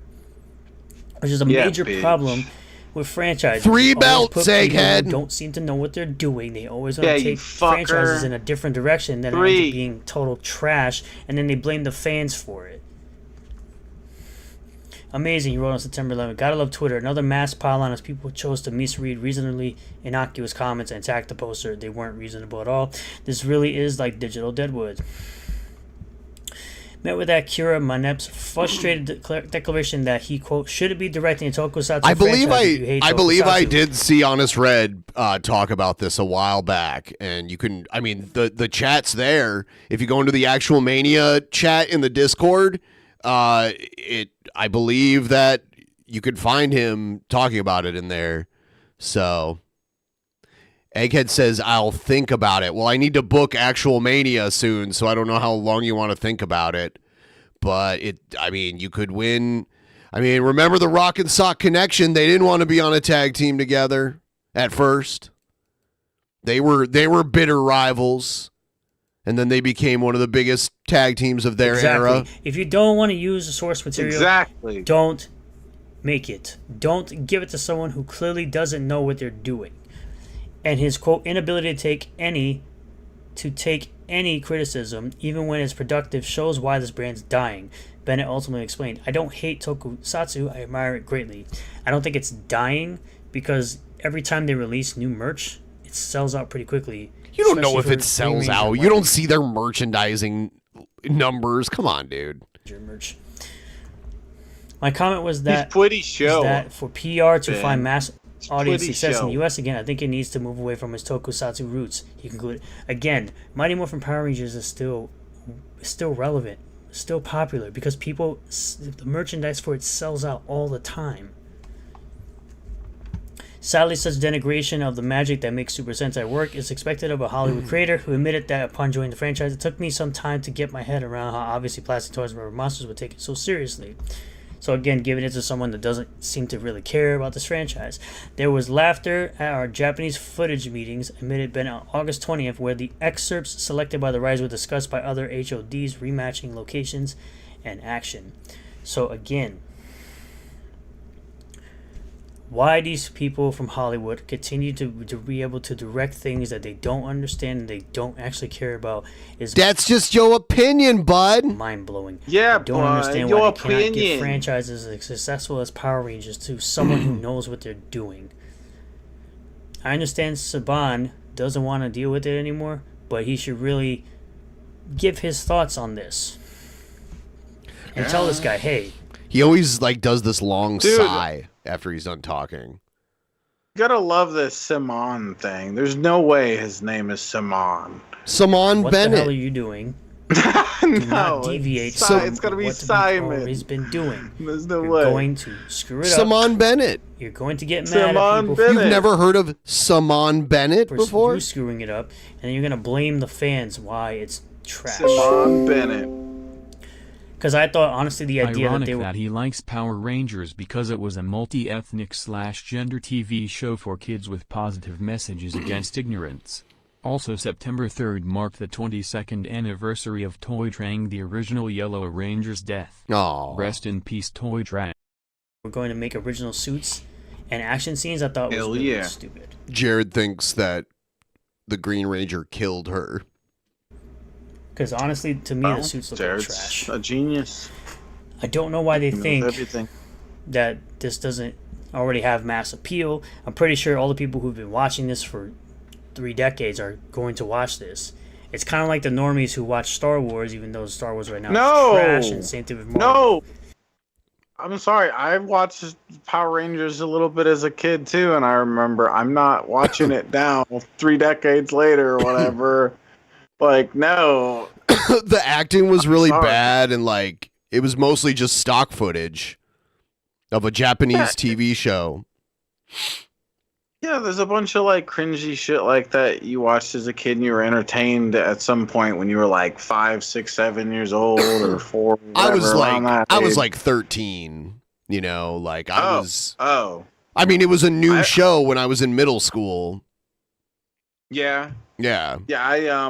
which is a major problem with franchises. 3 belts, Egghead. Don't seem to know what they're doing. They always want to take franchises in a different direction, then it ends up being total trash, and then they blame the fans for it. Amazing, he wrote on September 11th. Gotta love Twitter. Another mass pile-on as people chose to misread reasonably innocuous comments and attack the poster. They weren't reasonable at all. This really is like digital Deadwood. Met with Akira Manep's frustrated declaration that he, quote, shouldn't be directing a tokusatsu I believe I tokusatsu. did see Honest Red talk about this a while back, and you can, I mean, the chat's there. If you go into the actual Mania chat in the Discord, I believe that you could find him talking about it in there. So Egghead says, I'll think about it. Well, I need to book actual Mania soon, so I don't know how long you want to think about it. But you could win. I mean, remember the Rock and Sock Connection? They didn't want to be on a tag team together at first. They were bitter rivals. And then they became one of the biggest tag teams of their era. If you don't want to use the source material, don't make it. Don't give it to someone who clearly doesn't know what they're doing. And his, quote, inability to take any criticism, even when it's productive, shows why this brand's dying. Bennett ultimately explained, I don't hate tokusatsu, I admire it greatly. I don't think it's dying because every time they release new merch, it sells out pretty quickly. You don't know if it sells out. You don't see their merchandising numbers. Come on, dude. Merch. My comment was that, that for PR to find mass audience success in the U.S. again, I think it needs to move away from its tokusatsu roots. He concluded. Again, Mighty Morphin Power Rangers is still relevant, still popular, because the merchandise for it sells out all the time. Sadly, such denigration of the magic that makes Super Sentai work is expected of a Hollywood creator who admitted that upon joining the franchise, it took me some time to get my head around how obviously plastic toys and rubber monsters would take it so seriously. So again, giving it to someone that doesn't seem to really care about this franchise. There was laughter at our Japanese footage meetings, admitted Ben on August 20th, where the excerpts selected by the writers were discussed by other HODs, rematching locations and action. So again, why these people from Hollywood continue to be able to direct things that they don't understand and they don't actually care about is that's just your opinion, bud. Mind-blowing. Yeah, I don't understand why they cannot give franchises as successful as Power Rangers to someone who knows what they're doing. I understand Saban doesn't want to deal with it anymore, but he should really give his thoughts on this and tell this guy, hey. He always does this long sigh. after he's done talking. You gotta love this Simon thing. There's no way his name is Simon. Simon What Bennett. the hell are you doing? Do not deviate. It's gotta be what Simon. He's been doing. There's no You're way. going to screw it up. Simon Bennett. You're going to get mad Simon at people Bennett. You've never heard of Simon Bennett for before? you screwing it up, and then you're gonna blame the fans why it's trash. Simon Bennett. Because I thought, honestly, the idea Ironic that they were that he likes Power Rangers because it was a multi-ethnic / gender TV show for kids with positive messages against ignorance. Also, September 3rd marked the 22nd anniversary of Toy Trang, the original Yellow Ranger's death. Aww. Rest in peace, Toy Trang. we're going to make original suits and action scenes. I thought was really stupid. Jared thinks that the Green Ranger killed her. Because honestly, to me, the suits look like Jared's trash. a genius. I don't know why they He knows think everything. that this doesn't already have mass appeal. I'm pretty sure all the people who've been watching this for 3 decades are going to watch this. It's kind of like the normies who watch Star Wars, even though Star Wars right now is trash, and same thing with Marvel. No! I'm sorry, I watched Power Rangers a little bit as a kid too, and I remember I'm not watching it now 3 decades later or whatever. Like, no. The acting was really sorry. bad, and like it was mostly just stock footage of a Japanese TV show. Yeah, there's a bunch of like cringy shit like that you watched as a kid and you were entertained at some point when you were like 5, 6, 7 years old or 4. I was around that I was age. like 13, you know, like I was Oh. I mean, it was a new show when I was in middle school. Yeah. Yeah. Yeah, I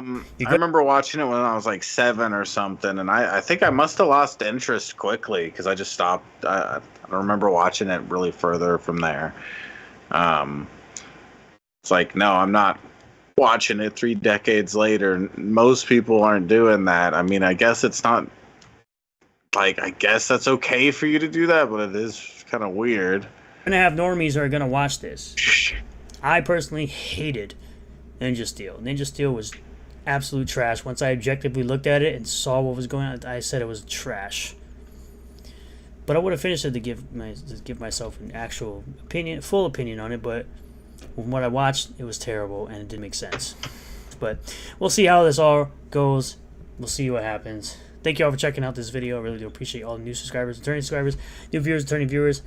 remember watching it when I was like 7 or something, and I think I must have lost interest quickly because I just stopped. I don't remember watching it really further from there. It's like, no, I'm not watching it 3 decades later. Most people aren't doing that. I mean, I guess it's not like, I guess that's okay for you to do that, but it is kind of weird. Gonna have normies who are gonna watch this. I personally hated Ninja Steel. Ninja Steel was absolute trash. Once I objectively looked at it and saw what was going on, I said it was trash. But I would have finished it to give myself an actual opinion, full opinion on it. But from what I watched, it was terrible and it didn't make sense. But we'll see how this all goes. We'll see what happens. Thank you all for checking out this video. I really do appreciate all the new subscribers, returning subscribers, new viewers, returning viewers.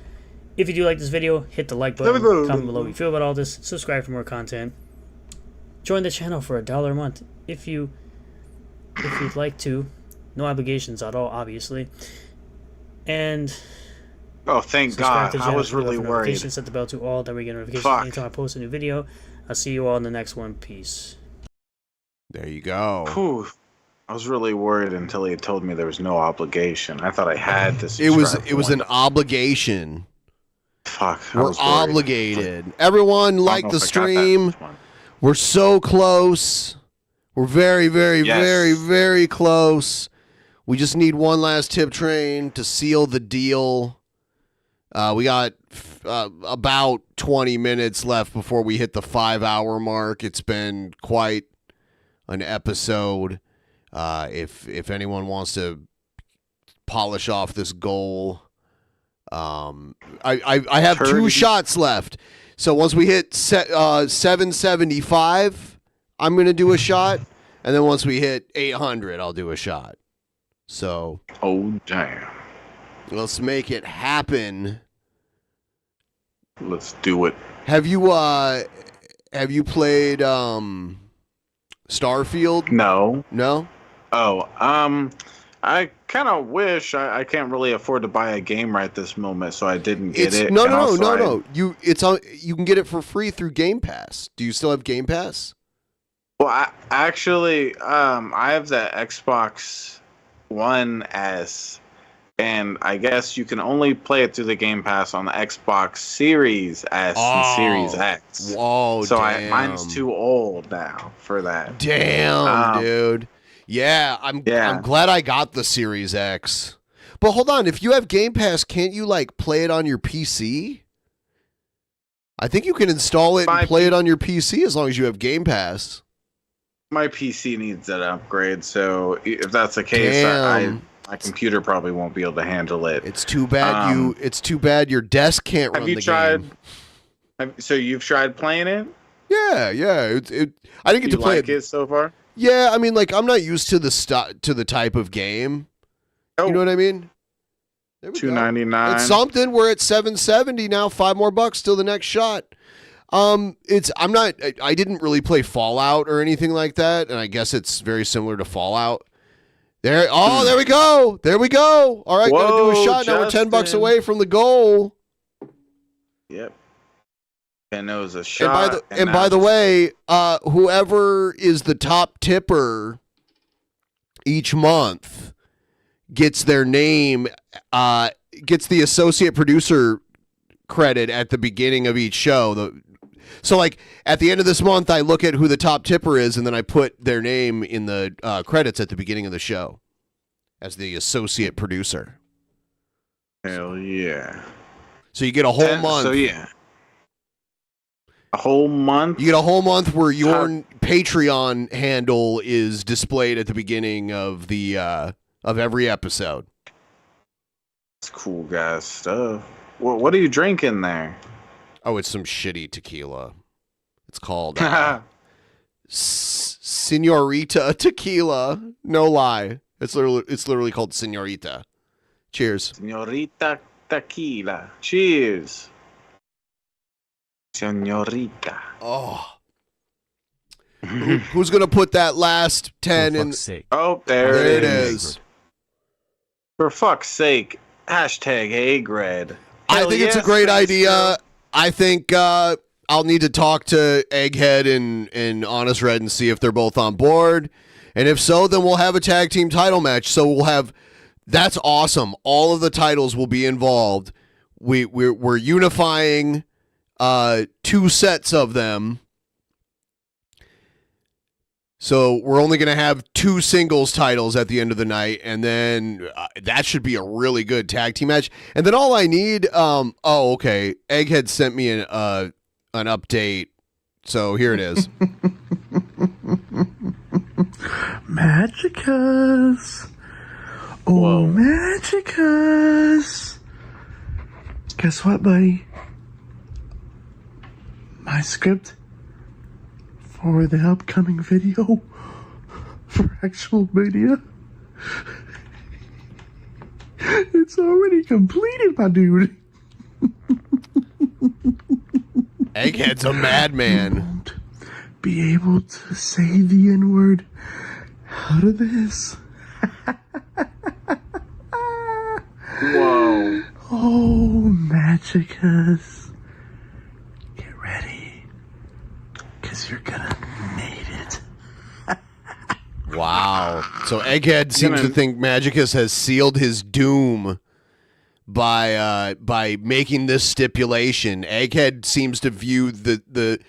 If you do like this video, hit the like button. Comment below what you feel about all this. Subscribe for more content. Join the channel for $1 a month if you'd like to. No obligations at all, obviously. And oh, thank God! I was really worried. Set the bell to all. That we get notifications anytime I post a new video. I'll see you all in the next one. Peace. There you go. Whew. I was really worried until he told me there was no obligation. I thought I had to. It was an obligation. Fuck. We're obligated. Everyone like the stream. We're so close. We're very, very, very, very close. We just need one last tip train to seal the deal. We got about 20 minutes left before we hit the 5-hour mark. It's been quite an episode. If anyone wants to polish off this goal, I have 2 shots left. So once we hit 775, I'm going to do a shot. And then once we hit 800, I'll do a shot. So. Oh, damn. Let's make it happen. Let's do it. Have you played Starfield? No. No? Oh, I kind of wish. I can't really afford to buy a game right this moment, so I didn't get it. No. You can get it for free through Game Pass. Do you still have Game Pass? Well, I have the Xbox One S, and I guess you can only play it through the Game Pass on the Xbox Series S and Series X. Whoa, so damn. Mine's too old now for that. Damn, dude. Yeah, I'm glad I got the Series X. But hold on, if you have Game Pass, can't you like play it on your PC? I think you can install it and play it on your PC as long as you have Game Pass. My PC needs that upgrade, so if that's the case, My computer probably won't be able to handle it. It's too bad It's too bad your desk can't run the game. So you've tried playing it? Yeah. I didn't get to play it so far. Yeah, I mean, like I'm not used to the type of game. You know what I mean? $2.99. It's something. We're at $7.70 now. $5 more till the next shot. I didn't really play Fallout or anything like that, and I guess it's very similar to Fallout. There we go. All right, gotta do a shot. Now we're $10 away from the goal. Yep. And it was a shot. And by the way, whoever is the top tipper each month gets their name, gets the associate producer credit at the beginning of each show. So, like, at the end of this month, I look at who the top tipper is, and then I put their name in the credits at the beginning of the show as the associate producer. Hell yeah. So you get a whole month. So, yeah. A whole month? You get a whole month where your Patreon handle is displayed at the beginning of the of every episode. That's cool, guys. Stuff. What are you drinking there? Oh, it's some shitty tequila. It's called Senorita Tequila. No lie. It's literally called Senorita. Cheers. Senorita Tequila. Cheers. Senorita. Oh. Who's going to put that last 10 in? Oh, there it is. For fuck's sake. Hashtag Eggred. I think it's a great idea. I think I'll need to talk to Egghead and Honest Red and see if they're both on board. And if so, then we'll have a tag team title match. So we'll have, that's awesome. All of the titles will be involved. We're unifying 2 sets of them. So we're only going to have 2 singles titles at the end of the night, and then that should be a really good tag team match. And then all I need, okay, Egghead sent me an update, so here it is. Magicas. Oh, Magicas. Guess what, buddy? My script for the upcoming video for actual Mania, it's already completed, my dude. Egghead's a madman. Won't be able to say the N-word out of this. Whoa. Oh, Magicas. Get ready. Because you're gonna need it. Wow. So Egghead seems to think Magicus has sealed his doom by making this stipulation. Egghead seems to view the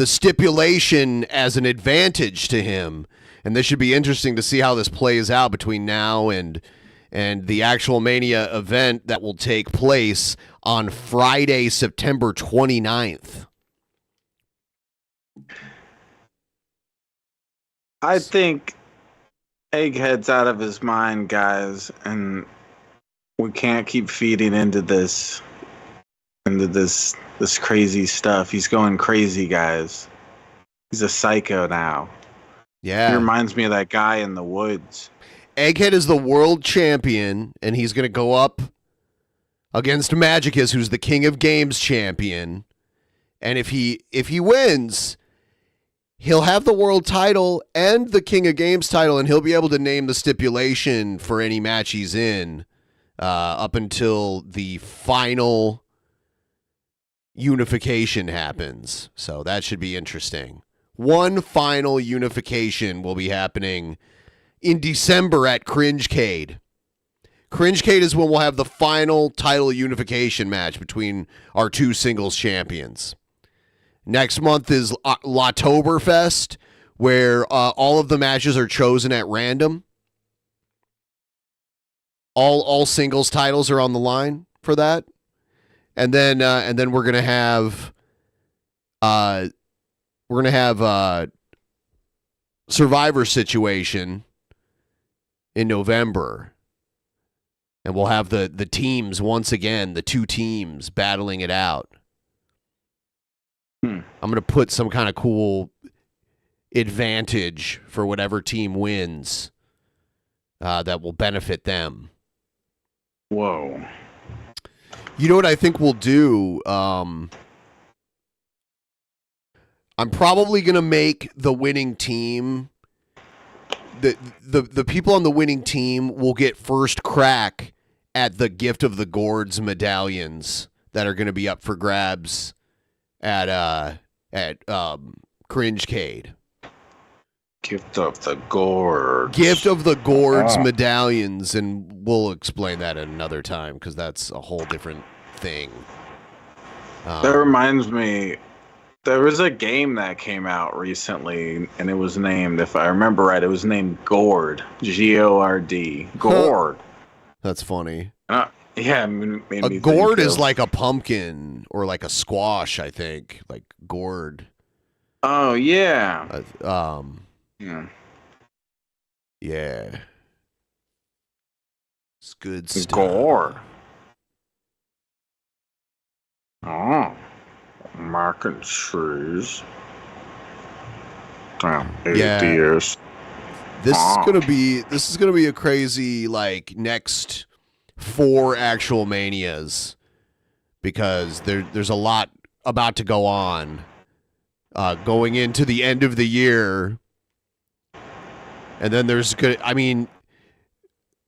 stipulation as an advantage to him. And this should be interesting to see how this plays out between now and the actual Mania event that will take place on Friday, September 29th. I think Egghead's out of his mind, guys, and we can't keep feeding into this crazy stuff. He's going crazy, guys. He's a psycho now. Yeah. He reminds me of that guy in the woods. Egghead is the world champion, and he's going to go up against Magicus, who's the King of Games champion. And if he wins, he'll have the world title and the King of Games title, and he'll be able to name the stipulation for any match he's in up until the final unification happens. So that should be interesting. One final unification will be happening in December at Cringecade. Cringecade is when we'll have the final title unification match between our 2 singles champions. Next month is Latoberfest, where all of the matches are chosen at random. All singles titles are on the line for that, and then we're gonna have Survivor Situation in November. And we'll have the teams once again, the two teams battling it out. I'm going to put some kind of cool advantage for whatever team wins that will benefit them. Whoa. You know what I think we'll do? I'm probably going to make the winning team, the people on the winning team will get first crack at the Gift of the Gourds medallions that are going to be up for grabs at Cringecade. Gift of the Gourds. Gift of the Gourds medallions, and we'll explain that at another time because that's a whole different thing. That reminds me, there was a game that came out recently, and it was named, if I remember right, it was named Gourd. G-O-R-D. Gourd. That's funny. Yeah, made A me gourd think is of- like a pumpkin or like a squash, I think. Like gourd. Oh, yeah. Yeah. Yeah. It's good stuff. Gourd. Oh. Market trees. Damn, 8 Yeah. years. This is gonna be a crazy like next 4 actual manias because there's a lot about to go on going into the end of the year, and then there's good. I mean,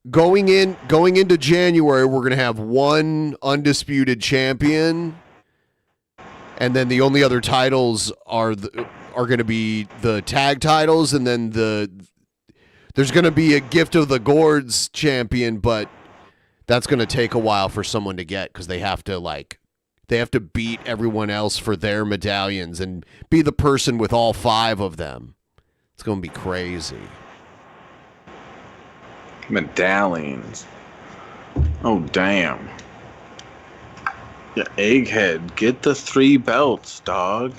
going into January, we're gonna have one undisputed champion, and then the only other titles are going to be the tag titles, and then there's going to be a Gift of the Gourds champion, but that's going to take a while for someone to get because they have to beat everyone else for their medallions and be the person with all 5 of them. It's going to be crazy. Medallions. Oh, damn. Yeah, Egghead, get the 3 belts, dog.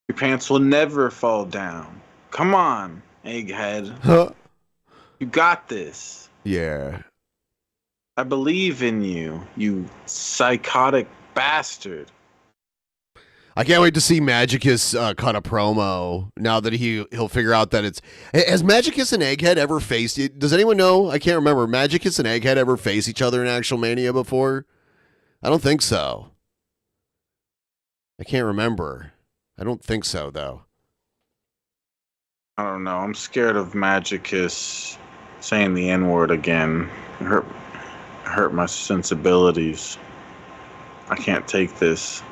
Your pants will never fall down. Come on, Egghead. You got this. Yeah. I believe in you, you psychotic bastard. I can't wait to see Magicus cut a promo now that he'll figure out that it's... Has Magicus and Egghead ever faced... Does anyone know? I can't remember. Magicus and Egghead ever face each other in actual Mania before? I don't think so. I can't remember. I don't think so, though. I don't know. I'm scared of Magicus saying the N-word again. It hurt my sensibilities. I can't take this.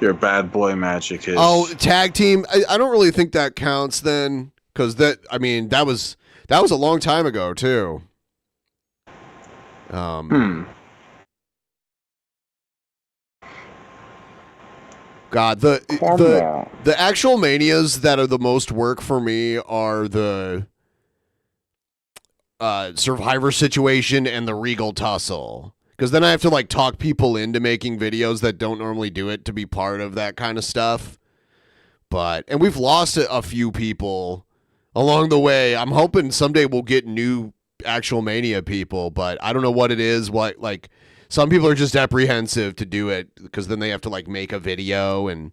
You're a bad boy, Magicus. Oh, tag team. I don't really think that counts then, because that was a long time ago too. God, the actual manias that are the most work for me are the Survivor situation and the Regal Tussle. Because then I have to like talk people into making videos that don't normally do it to be part of that kind of stuff. And we've lost a few people along the way. I'm hoping someday we'll get new actual Mania people, but I don't know what it is. Some people are just apprehensive to do it because then they have to like make a video and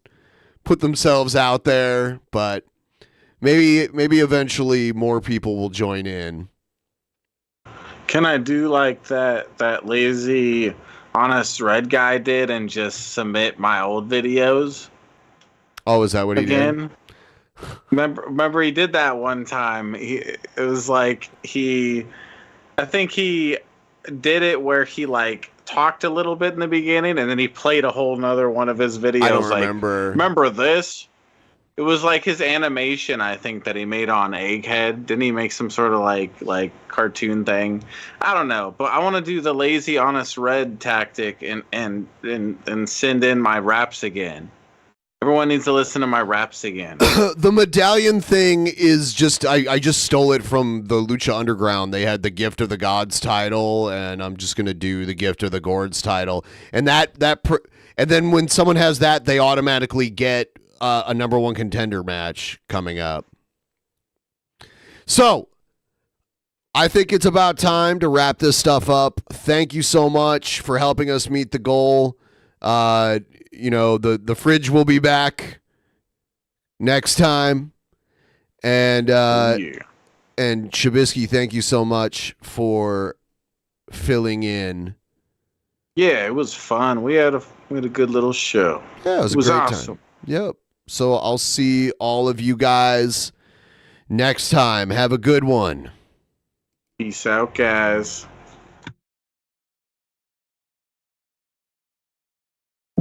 put themselves out there. But maybe eventually more people will join in. Can I do like that lazy Honest Red guy did and just submit my old videos? Oh, is that what he did? Remember he did that one time. I think he did it where he like talked a little bit in the beginning and then he played a whole nother one of his videos. I don't remember. Remember this? It was like his animation, I think, that he made on Egghead. Didn't he make some sort of like cartoon thing? I don't know, but I want to do the lazy Honest Red tactic and send in my raps again. Everyone needs to listen to my raps again. The medallion thing is just I just stole it from the Lucha Underground. They had the Gift of the Gods title, and I'm just gonna do the Gift of the Gourds title. And and then when someone has that, they automatically get a number 1 contender match coming up. So I think it's about time to wrap this stuff up. Thank you so much for helping us meet the goal. The fridge will be back next time. And and Shabisky, thank you so much for filling in. Yeah, it was fun. We had a good little show. Yeah, it was a great awesome. time. Yep. So I'll see all of you guys next time. Have a good one. Peace out, guys.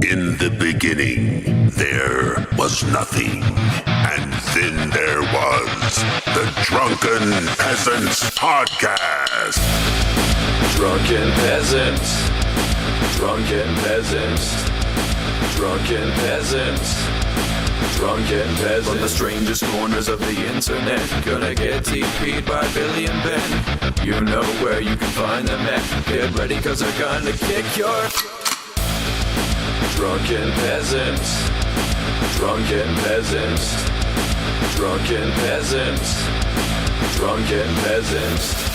In the beginning, there was nothing. And then there was the Drunken Peasants Podcast. Drunken Peasants. Drunken Peasants. Drunken Peasants. Drunken Peasants. From the strangest corners of the internet, gonna get TP'd by Billy and Ben. You know where you can find them at. Get ready, cause they're gonna kick your Drunken Peasants. Drunken Peasants. Drunken Peasants. Drunken Peasants.